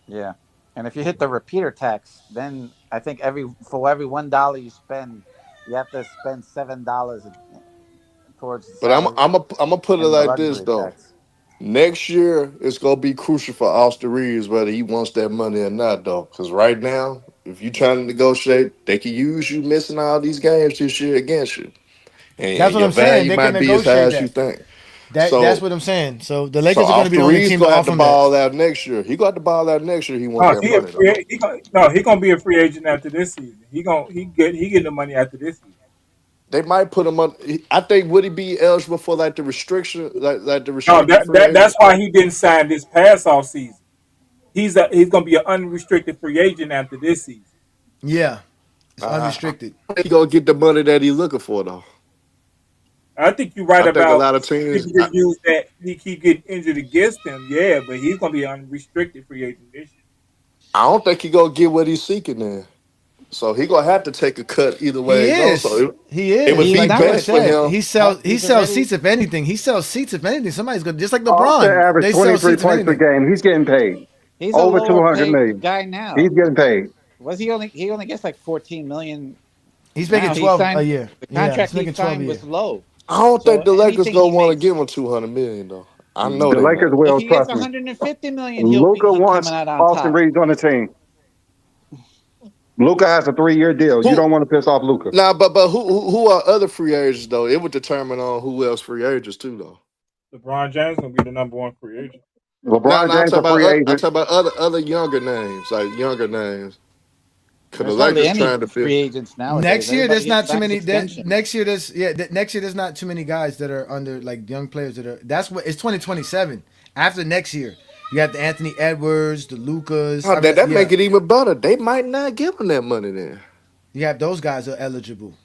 Speaker 10: Yeah, and if you hit the repeater tax, then I think every $1 you spend, you have to spend $7 towards the
Speaker 8: But
Speaker 10: salary
Speaker 8: I'm gonna put it
Speaker 10: in the
Speaker 8: like this
Speaker 10: luxury
Speaker 8: though.
Speaker 10: tax.
Speaker 8: Next year it's gonna be crucial for Austin Reeves whether he wants that money or not, though. Because right now If you trying to negotiate, they can use you missing all these games this year against you,
Speaker 4: That's
Speaker 8: and
Speaker 4: what
Speaker 8: your
Speaker 4: I'm saying.
Speaker 8: value
Speaker 4: They can
Speaker 8: might be as high
Speaker 4: negotiate
Speaker 8: as you
Speaker 4: that.
Speaker 8: think.
Speaker 4: That's
Speaker 8: So,
Speaker 4: what I'm saying. So the
Speaker 8: so
Speaker 4: Lakers are going to be
Speaker 8: Austin
Speaker 4: the only
Speaker 8: Reeves
Speaker 4: team to
Speaker 8: gonna have to
Speaker 4: offer him that.
Speaker 8: ball out next year. He got to ball out next year. He want
Speaker 6: No,
Speaker 8: that
Speaker 6: he a
Speaker 8: money though.
Speaker 6: free. He gonna be a free agent after this season. He getting the money after this season.
Speaker 8: They might put him on. I think would he be eligible for like the restriction, like the
Speaker 6: No,
Speaker 8: restricted free
Speaker 6: that's
Speaker 8: agent?
Speaker 6: why he didn't sign this past off season. He's gonna be an unrestricted free agent after this season.
Speaker 4: Yeah, it's
Speaker 8: I
Speaker 4: unrestricted.
Speaker 8: think he gonna get the money that he looking for though.
Speaker 6: I think you're right
Speaker 8: I think a
Speaker 6: about
Speaker 8: lot of teams.
Speaker 6: people can use that he keep getting injured against him. Yeah, but he's gonna be an unrestricted free agent this year.
Speaker 8: I don't think he gonna get what he's seeking then. So he gonna have to take a cut either way
Speaker 4: He
Speaker 8: it goes.
Speaker 4: is.
Speaker 8: So
Speaker 4: He
Speaker 8: it would
Speaker 4: is.
Speaker 10: He's
Speaker 8: be
Speaker 4: Like
Speaker 10: not.
Speaker 4: George
Speaker 8: best for
Speaker 4: said,
Speaker 8: him.
Speaker 4: he
Speaker 10: He's
Speaker 4: sells
Speaker 10: already.
Speaker 4: seats if anything. He sells seats if anything. Somebody's going just like
Speaker 16: Austin
Speaker 4: LeBron.
Speaker 16: averaged
Speaker 4: They sell
Speaker 16: 23
Speaker 4: seats if
Speaker 16: points per
Speaker 4: anything.
Speaker 16: game. He's getting paid
Speaker 10: He's a
Speaker 16: over
Speaker 10: lower
Speaker 16: 200
Speaker 10: paid
Speaker 16: million.
Speaker 10: guy
Speaker 16: He's
Speaker 10: now.
Speaker 16: getting paid.
Speaker 10: Was he only gets like 14 million
Speaker 4: He's making
Speaker 10: now? He
Speaker 4: 12 a
Speaker 10: signed
Speaker 4: year.
Speaker 10: the
Speaker 4: Yeah, he's
Speaker 10: contract he
Speaker 4: making 12 a
Speaker 10: signed
Speaker 4: year.
Speaker 10: was low.
Speaker 8: I don't think
Speaker 10: So
Speaker 8: the Lakers
Speaker 10: anything
Speaker 8: gonna
Speaker 10: he
Speaker 8: want to
Speaker 10: makes,
Speaker 8: give him 200 million though. I know
Speaker 16: The
Speaker 8: they
Speaker 16: Lakers
Speaker 8: not.
Speaker 10: if
Speaker 16: will,
Speaker 10: he gets
Speaker 16: trust me.
Speaker 10: 150 million,
Speaker 16: Luca
Speaker 10: he
Speaker 16: wants
Speaker 10: coming out on
Speaker 16: Austin
Speaker 10: top.
Speaker 16: Reeves on the team. Luca has a 3-year deal. You
Speaker 8: Who
Speaker 16: don't want to piss off Luca.
Speaker 8: now? But who are other free agents though? It would determine on who else free agents too though.
Speaker 6: LeBron James gonna be the number one free agent.
Speaker 8: Now,
Speaker 16: LeBron
Speaker 8: now I'm
Speaker 16: James
Speaker 8: talking
Speaker 16: a
Speaker 8: about
Speaker 16: free
Speaker 8: I'm
Speaker 16: agent.
Speaker 8: talking about other younger names, like younger names. Cause the
Speaker 10: There's hardly
Speaker 8: Lakers
Speaker 10: any
Speaker 8: trying to feel.
Speaker 10: free agents nowadays.
Speaker 4: Next year,
Speaker 10: Everybody
Speaker 4: there's
Speaker 10: gets
Speaker 4: not too
Speaker 10: max
Speaker 4: many.
Speaker 10: extensions.
Speaker 4: Next year, next year, there's not too many guys that are under like young players that are. That's what it's 2027. After next year, you got the Anthony Edwards, the Lucas.
Speaker 8: Oh,
Speaker 4: I mean,
Speaker 8: that
Speaker 4: yeah,
Speaker 8: make it even better. They might not give him that money then.
Speaker 4: you have those guys are eligible.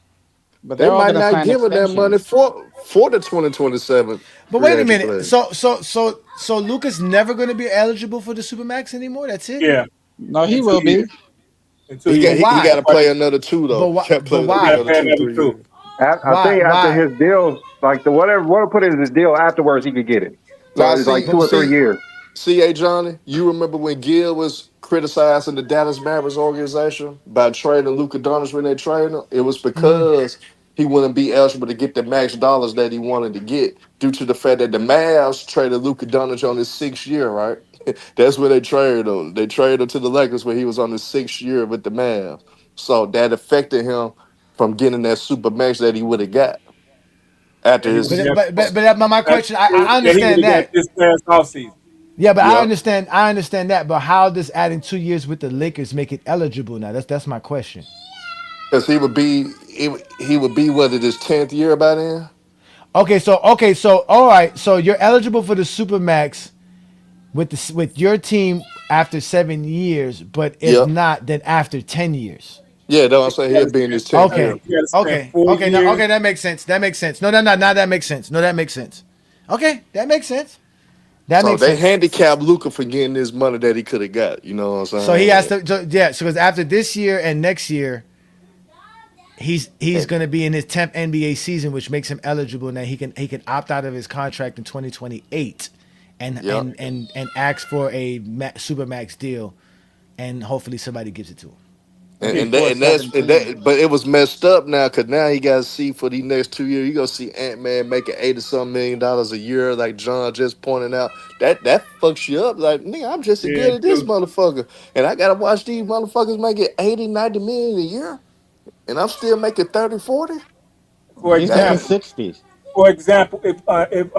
Speaker 10: But
Speaker 8: They
Speaker 10: they're all
Speaker 8: might
Speaker 10: going to
Speaker 8: not
Speaker 10: sign
Speaker 8: give him that money
Speaker 10: extensions.
Speaker 8: for the 2027
Speaker 4: But
Speaker 8: free
Speaker 4: wait a
Speaker 8: agent
Speaker 4: minute.
Speaker 8: player.
Speaker 4: So Lucas never going to be eligible for the Supermax anymore. That's it.
Speaker 6: Yeah,
Speaker 10: No, he
Speaker 6: in two
Speaker 10: will
Speaker 6: years.
Speaker 10: be.
Speaker 6: In two
Speaker 8: He got
Speaker 4: But
Speaker 6: years,
Speaker 8: he got
Speaker 4: why?
Speaker 8: to play another two
Speaker 4: But
Speaker 8: though.
Speaker 4: why?
Speaker 8: He got to
Speaker 4: But
Speaker 8: play
Speaker 6: he got to
Speaker 8: another
Speaker 4: why?
Speaker 6: pay
Speaker 8: two
Speaker 6: another
Speaker 8: 3
Speaker 6: two.
Speaker 8: years.
Speaker 16: I
Speaker 4: Why?
Speaker 16: think after
Speaker 4: Why?
Speaker 16: his deal, like the whatever put in his deal afterwards, he could get it. So
Speaker 8: Now
Speaker 16: it's like
Speaker 8: see
Speaker 16: two
Speaker 4: But
Speaker 16: or three
Speaker 8: see
Speaker 16: years.
Speaker 8: C.A. Johnny, you remember when Gill was criticizing the Dallas Mavericks organization by trading Luka Dončić when they traded him? It was because he wouldn't be eligible to get the max dollars that he wanted to get due to the fact that the Mavs traded Luka Dončić on his 6th year, right? That's where they traded him. They traded him to the Lakers when he was on his 6th year with the Mavs. So that affected him from getting that super max that he would have got after
Speaker 6: That he would
Speaker 8: his.
Speaker 6: have
Speaker 4: but my
Speaker 6: got.
Speaker 4: question. I
Speaker 6: That he would
Speaker 4: understand
Speaker 6: have got
Speaker 4: that.
Speaker 6: this past off season.
Speaker 4: Yeah, but I
Speaker 8: Yeah.
Speaker 4: understand. I understand that. But how does adding 2 years with the Lakers make it eligible now? That's my question.
Speaker 8: Because he would be what it is 10th year by then.
Speaker 4: Okay, so all right, so you're eligible for the Supermax with your team after 7 years, but if
Speaker 8: Yep.
Speaker 4: not, then after 10 years.
Speaker 8: Yeah, that's what I'm saying.
Speaker 6: You got
Speaker 8: He'll
Speaker 6: to
Speaker 8: be in
Speaker 6: spend.
Speaker 8: his 10th year.
Speaker 4: Okay,
Speaker 6: You got to spend
Speaker 4: okay,
Speaker 6: 4
Speaker 4: okay, no,
Speaker 6: years.
Speaker 4: okay, that makes sense. That makes sense. No, no, no, now that makes sense. No, that makes sense. Okay, that makes sense. That
Speaker 8: So
Speaker 4: makes
Speaker 8: they
Speaker 4: sense.
Speaker 8: handicapped Luca for getting this money that he could have got. You know what I'm
Speaker 4: So he has
Speaker 8: saying?
Speaker 4: to, yeah. So because after this year and next year, he's going to be in his 10th NBA season, which makes him eligible. Now he can opt out of his contract in 2028, and
Speaker 8: Yep.
Speaker 4: ask for a super max deal, and hopefully somebody gives it to him.
Speaker 8: And,
Speaker 10: Be
Speaker 8: and, that, and that's and
Speaker 10: 417.
Speaker 8: that, but it was messed up now because now he got to see for the next 2 years. You gonna see Ant Man making $80-some million a year, like John just pointed out. That fucks you up. Like nigga, I'm just as
Speaker 6: Yeah,
Speaker 8: good as this
Speaker 6: true.
Speaker 8: motherfucker, and I gotta watch these motherfuckers making 80-90 million a year, and I'm still making 30-40.
Speaker 6: For
Speaker 10: He's making
Speaker 8: Damn.
Speaker 6: example,
Speaker 10: 60.
Speaker 6: if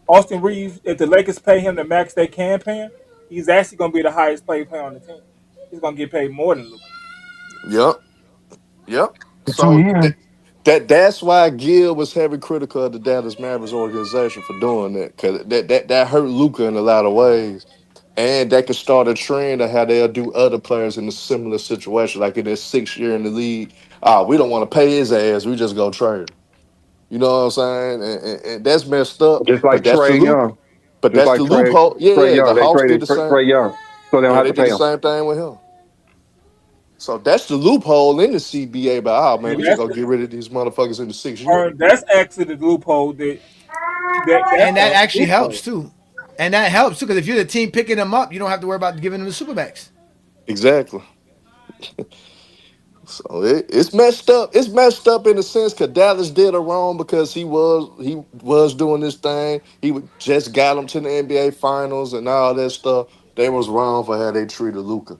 Speaker 6: Austin Reeves, if the Lakers pay him the max they can pay him, he's actually going to be the highest paid player on the team. He's going to get paid more than Luka.
Speaker 8: Yep. Yep.
Speaker 16: For 2 years.
Speaker 8: That's why Gill was heavy critical of the Dallas Mavericks organization for doing that because that hurt Luca in a lot of ways, and that could start a trend of how they'll do other players in a similar situation, like in their 6th year in the league. We don't want to pay his ass. We just go trade him. You know what I'm saying? And that's messed up.
Speaker 16: Just
Speaker 8: But
Speaker 16: like
Speaker 8: that's the
Speaker 16: Trey
Speaker 8: loop.
Speaker 16: Young.
Speaker 8: But
Speaker 16: Just
Speaker 8: that's
Speaker 16: like
Speaker 8: the
Speaker 16: Trey
Speaker 8: loophole. Yeah,
Speaker 16: Trey
Speaker 8: yeah. The
Speaker 16: Young. They
Speaker 8: Hawks did
Speaker 16: traded
Speaker 8: the same.
Speaker 16: Trey Young. So they don't
Speaker 8: Yeah,
Speaker 16: have
Speaker 8: they
Speaker 16: to
Speaker 8: did
Speaker 16: pay
Speaker 8: the
Speaker 16: him.
Speaker 8: same thing with him. So that's the loophole in the CBA. But man,
Speaker 6: And
Speaker 8: we just gonna get rid of these motherfuckers in the 6th year.
Speaker 6: that's actually the loophole that's
Speaker 4: And that
Speaker 6: a
Speaker 4: actually helps
Speaker 6: loophole.
Speaker 4: too. And that helps too because if you're the team picking them up, you don't have to worry about giving them the supermax.
Speaker 8: Exactly. So it's messed up. It's messed up in a sense because Dallas did it wrong because he was doing this thing. Just got them to the NBA Finals and all that stuff. They was wrong for how they treated Luca.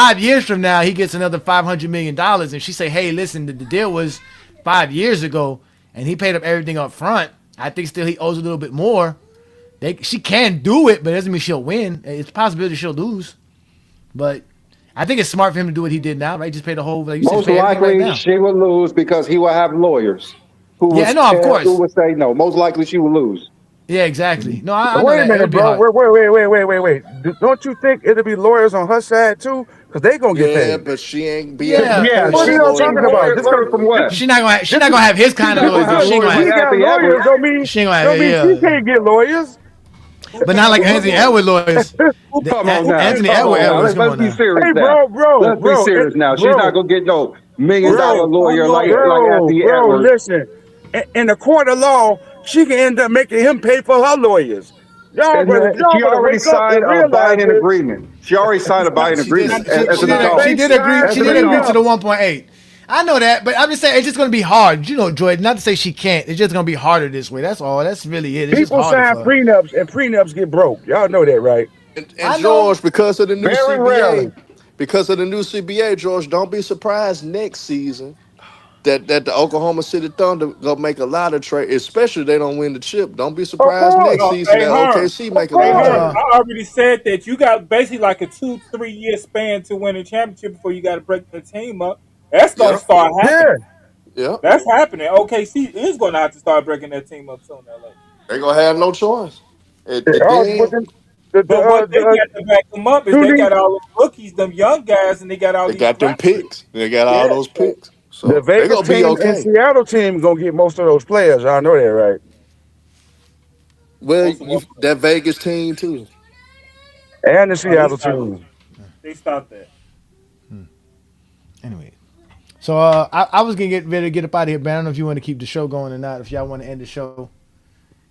Speaker 4: 5 years from now, he gets another $500 million, and she say, hey, listen, the deal was 5 years ago, and he paid up everything up front. I think still he owes a little bit more. She can do it, but it doesn't mean she'll win. It's a possibility she'll lose. But I think it's smart for him to do what he did now, right? Just pay the whole, like you said,
Speaker 16: Most
Speaker 4: pay everything right
Speaker 16: likely
Speaker 4: now.
Speaker 16: she will lose because he will have lawyers
Speaker 4: Yeah, no, of
Speaker 16: who
Speaker 4: course.
Speaker 16: would say no. Most likely she will lose.
Speaker 4: Yeah, exactly. No, I know
Speaker 7: Wait a
Speaker 4: that. It
Speaker 7: minute,
Speaker 4: would be
Speaker 7: bro.
Speaker 4: hard.
Speaker 7: Wait. Don't you think it'll be lawyers on her side too? Because they gonna get
Speaker 8: Yeah,
Speaker 7: paid.
Speaker 8: but she ain't be able to
Speaker 4: Yeah.
Speaker 8: pay
Speaker 7: Yeah,
Speaker 16: What are
Speaker 8: those
Speaker 16: you
Speaker 8: lawyers.
Speaker 16: talking about? Just coming from what?
Speaker 4: She's not
Speaker 7: Just
Speaker 4: gonna have his kind of
Speaker 16: She's
Speaker 4: lawyers
Speaker 16: gonna
Speaker 4: though.
Speaker 16: have
Speaker 4: She ain't
Speaker 16: lawyers
Speaker 4: gonna
Speaker 7: he
Speaker 16: like
Speaker 4: have
Speaker 7: got
Speaker 16: Anthony
Speaker 7: lawyers.
Speaker 16: Edwards.
Speaker 4: she ain't gonna have
Speaker 7: She
Speaker 4: yeah.
Speaker 7: can't get lawyers.
Speaker 4: But not like
Speaker 11: Who
Speaker 4: Anthony
Speaker 11: lawyers?
Speaker 4: Edward lawyers.
Speaker 11: Who
Speaker 16: Come on now.
Speaker 4: Anthony
Speaker 16: Come on now.
Speaker 4: Edwards, come
Speaker 16: Let's
Speaker 4: on
Speaker 16: be
Speaker 4: now.
Speaker 16: serious
Speaker 7: Hey,
Speaker 16: now. Let's be serious now. She's not gonna get no $1 million lawyer like Anthony Edwards.
Speaker 7: Listen. In the court of law, she can end up making him pay for her lawyers.
Speaker 16: And
Speaker 7: Y'all
Speaker 16: she
Speaker 7: better
Speaker 16: already
Speaker 7: wake up
Speaker 16: signed
Speaker 7: and
Speaker 16: a
Speaker 7: realize
Speaker 16: binding
Speaker 7: this.
Speaker 16: agreement. She already signed a binding
Speaker 4: She did.
Speaker 16: agreement as an
Speaker 4: She
Speaker 16: adult.
Speaker 4: did agree.
Speaker 16: As
Speaker 4: She
Speaker 16: an
Speaker 4: did agree to
Speaker 16: adult.
Speaker 4: the 1.8. I know that, but I'm just saying it's just gonna be hard. You know, Jordan. Not to say she can't. It's just gonna be harder this way. That's all. That's really it. It's just
Speaker 7: People
Speaker 4: harder
Speaker 7: sign
Speaker 4: for her.
Speaker 7: prenups and prenups get broke. Y'all know that, right?
Speaker 8: And
Speaker 4: I know.
Speaker 8: George, because of the new
Speaker 7: Very rarely.
Speaker 8: CBA, George, don't be surprised next season that the Oklahoma City Thunder gonna make a lot of trades, especially if they don't win the chip. Don't be
Speaker 7: Of
Speaker 8: surprised next
Speaker 7: course.
Speaker 6: No,
Speaker 8: season
Speaker 6: hey
Speaker 8: that
Speaker 6: Herm.
Speaker 8: OKC
Speaker 7: Of
Speaker 8: make a
Speaker 6: Hey
Speaker 8: lot of
Speaker 7: course.
Speaker 6: Herm,
Speaker 8: trades.
Speaker 6: I already said that you got basically like a 2-3 year span to win a championship before you got to break the team up. That's gonna
Speaker 8: Yep,
Speaker 6: start
Speaker 7: Yeah.
Speaker 6: happening.
Speaker 8: yep.
Speaker 6: That's happening. OKC is gonna have to start breaking that team up sooner or later.
Speaker 8: They gonna have no choice. And
Speaker 7: Oh, but
Speaker 8: then
Speaker 6: But what they got to back them up is
Speaker 7: do
Speaker 6: they
Speaker 7: these
Speaker 6: got all the rookies, them young guys, and they got all
Speaker 8: they
Speaker 6: these
Speaker 8: got them
Speaker 6: draft picks.
Speaker 8: picks. They got all
Speaker 6: Yeah,
Speaker 8: those
Speaker 6: so
Speaker 8: picks.
Speaker 7: the
Speaker 8: So they
Speaker 7: Vegas
Speaker 8: gonna be
Speaker 7: team and
Speaker 8: okay.
Speaker 7: Seattle team gonna get most of those players. I know that, right?
Speaker 8: Well,
Speaker 6: most of
Speaker 8: you
Speaker 6: what
Speaker 8: that Vegas team too.
Speaker 7: And the
Speaker 6: they
Speaker 7: Seattle
Speaker 6: stopped.
Speaker 7: team.
Speaker 6: They stopped that.
Speaker 4: Anyway, so I was gonna get ready to get up out of here, but I don't know if you want to keep the show going or not. If y'all want to end the show,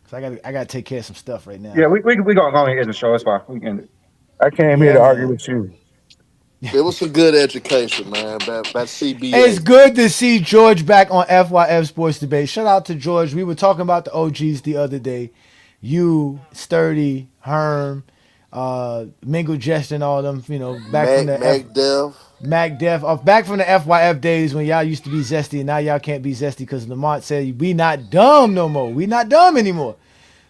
Speaker 4: because I gotta take care of some stuff right now.
Speaker 16: Yeah, we gonna go ahead and end the show. It's fine. We can.
Speaker 7: I came here
Speaker 4: Yeah,
Speaker 7: to argue
Speaker 4: man.
Speaker 7: with you.
Speaker 8: It was some good education, man. That
Speaker 4: It's
Speaker 8: CBA.
Speaker 4: good to see George back on FYF Sports Debate. Shout out to George. We were talking about the OGs the other day. You, Sturdy, Herm, Mingle Jest and all them, back from the
Speaker 8: Mac Dev.
Speaker 4: Mac Def, back from the FYF days when y'all used to be zesty and now y'all can't be zesty because Lamont said we not dumb no more. We not dumb anymore.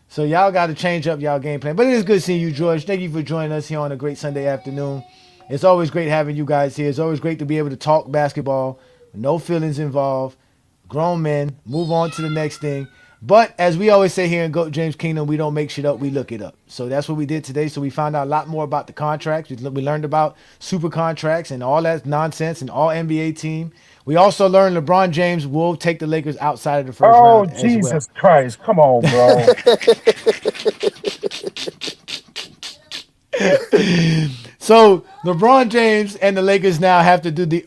Speaker 4: So y'all got to change up y'all game plan. But it is good seeing you, George. Thank you for joining us here on a great Sunday afternoon. It's always great having you guys here. It's always great to be able to talk basketball, no feelings involved, grown men, move on to the next thing. But as we always say here in Goat James Kingdom, we don't make shit up, we look it up. So that's what we did today. So we found out a lot more about the contracts. We learned about super contracts and all that nonsense and all NBA team. We also learned LeBron James will take the Lakers outside of the first
Speaker 7: Oh,
Speaker 4: round as well.
Speaker 7: Jesus Christ. Come on, bro.
Speaker 4: So LeBron James and the Lakers now have to do the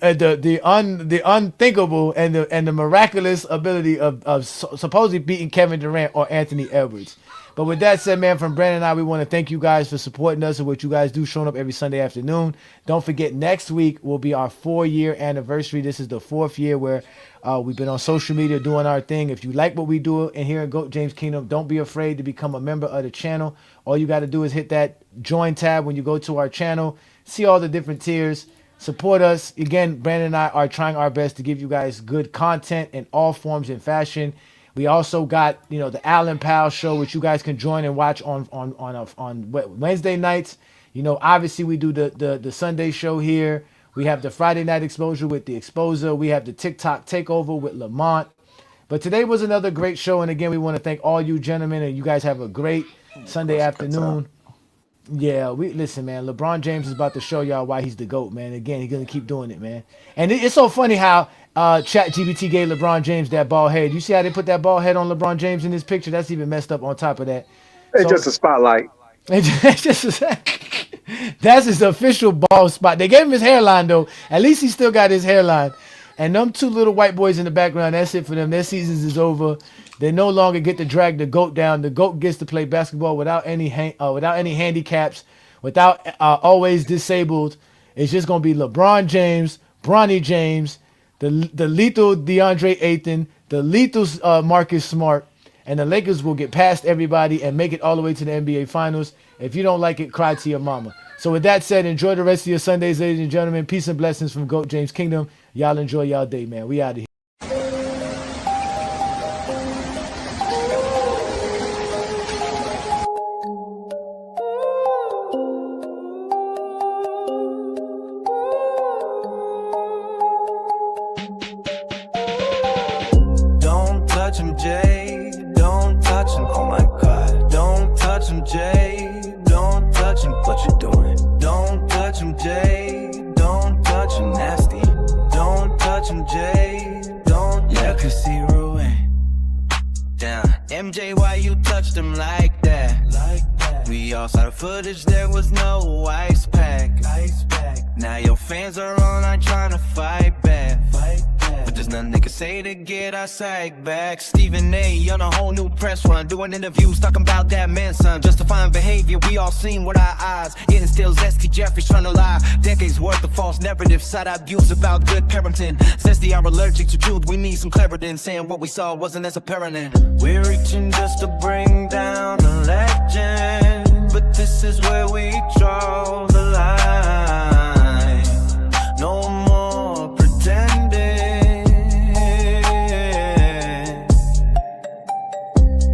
Speaker 4: unthinkable and the miraculous ability of supposedly beating Kevin Durant or Anthony Edwards. But with that said, man, from Brandon and I, we want to thank you guys for supporting us and what you guys do, showing up every Sunday afternoon. Don't forget, next week will be our 4-year anniversary. This is the 4th year where we've been on social media doing our thing. If you like what we do in here in Goat James Kingdom, don't be afraid to become a member of the channel. All you got to do is hit that join tab when you go to our channel. See all the different tiers. Support us. Again, Brandon and I are trying our best to give you guys good content in all forms and fashion. We also got, the Allen Powell show, which you guys can join and watch on Wednesday nights. Obviously we do the Sunday show here. We have the Friday night exposure with the Exposer. We have the TikTok takeover with Lamont. But today was another great show. And again, we want to thank all you gentlemen, and you guys have a great Sunday afternoon. Yeah, listen, man. LeBron James is about to show y'all why he's the GOAT, man. Again, he's gonna keep doing it, man. And it's so funny how ChatGPT gave LeBron James that bald head. You see how they put that bald head on LeBron James in this picture? That's even messed up on top of that.
Speaker 16: It's just a spotlight.
Speaker 4: It's just that's his official bald spot. They gave him his hairline though. At least he still got his hairline. And them two little white boys in the background, that's it for them. Their seasons is over. They no longer get to drag the GOAT down. The GOAT gets to play basketball without any handicaps, without always disabled. It's just gonna be LeBron James, Bronny James, the lethal DeAndre Ayton, the lethal Marcus Smart, and the Lakers will get past everybody and make it all the way to the NBA Finals. If you don't like it, cry to your mama. So with that said, enjoy the rest of your Sundays, ladies and gentlemen. Peace and blessings from GOAT James Kingdom. Y'all enjoy y'all day, man. We out of here.
Speaker 17: him, Jay. Don't touch him. Oh my God. Don't touch him, Jay. Don't touch him. What you doing? Don't touch him, Jay. Don't touch him. Nasty. Don't touch him, Jay. Don't. Yeah, cause he ruined. Damn. MJ, why you touched him like that? We all saw the footage, there was no ice pack. Now your fans are online trying to fight back. But there's nothing they can say to get our side back. Stephen A. on a whole new press run, doing interviews talking about that man, son. Justifying behavior we all seen with our eyes. Getting still zesty, Jeffrey's trying to lie. Decades worth of false narrative, side-eye views about good parenting. Zesty are allergic to truth, we need some clarity in saying what we saw wasn't as apparent. We're reaching just to bring down the legend, but this is where we draw the line. No more pretending.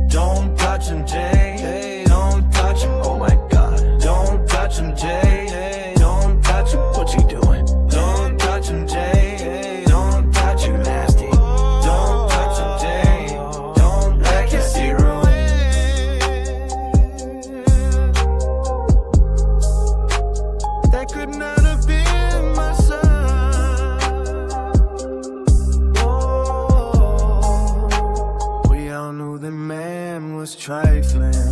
Speaker 17: Don't touch him, Jay. Don't touch him. Oh my God. Don't touch him, Jay. Don't touch him. What you doing? Don't touch him, Jay. Don't touch him, nasty. Don't touch him, Jay. Don't let you see ruin. That could not have been my son. Oh, we all knew the man was trifling.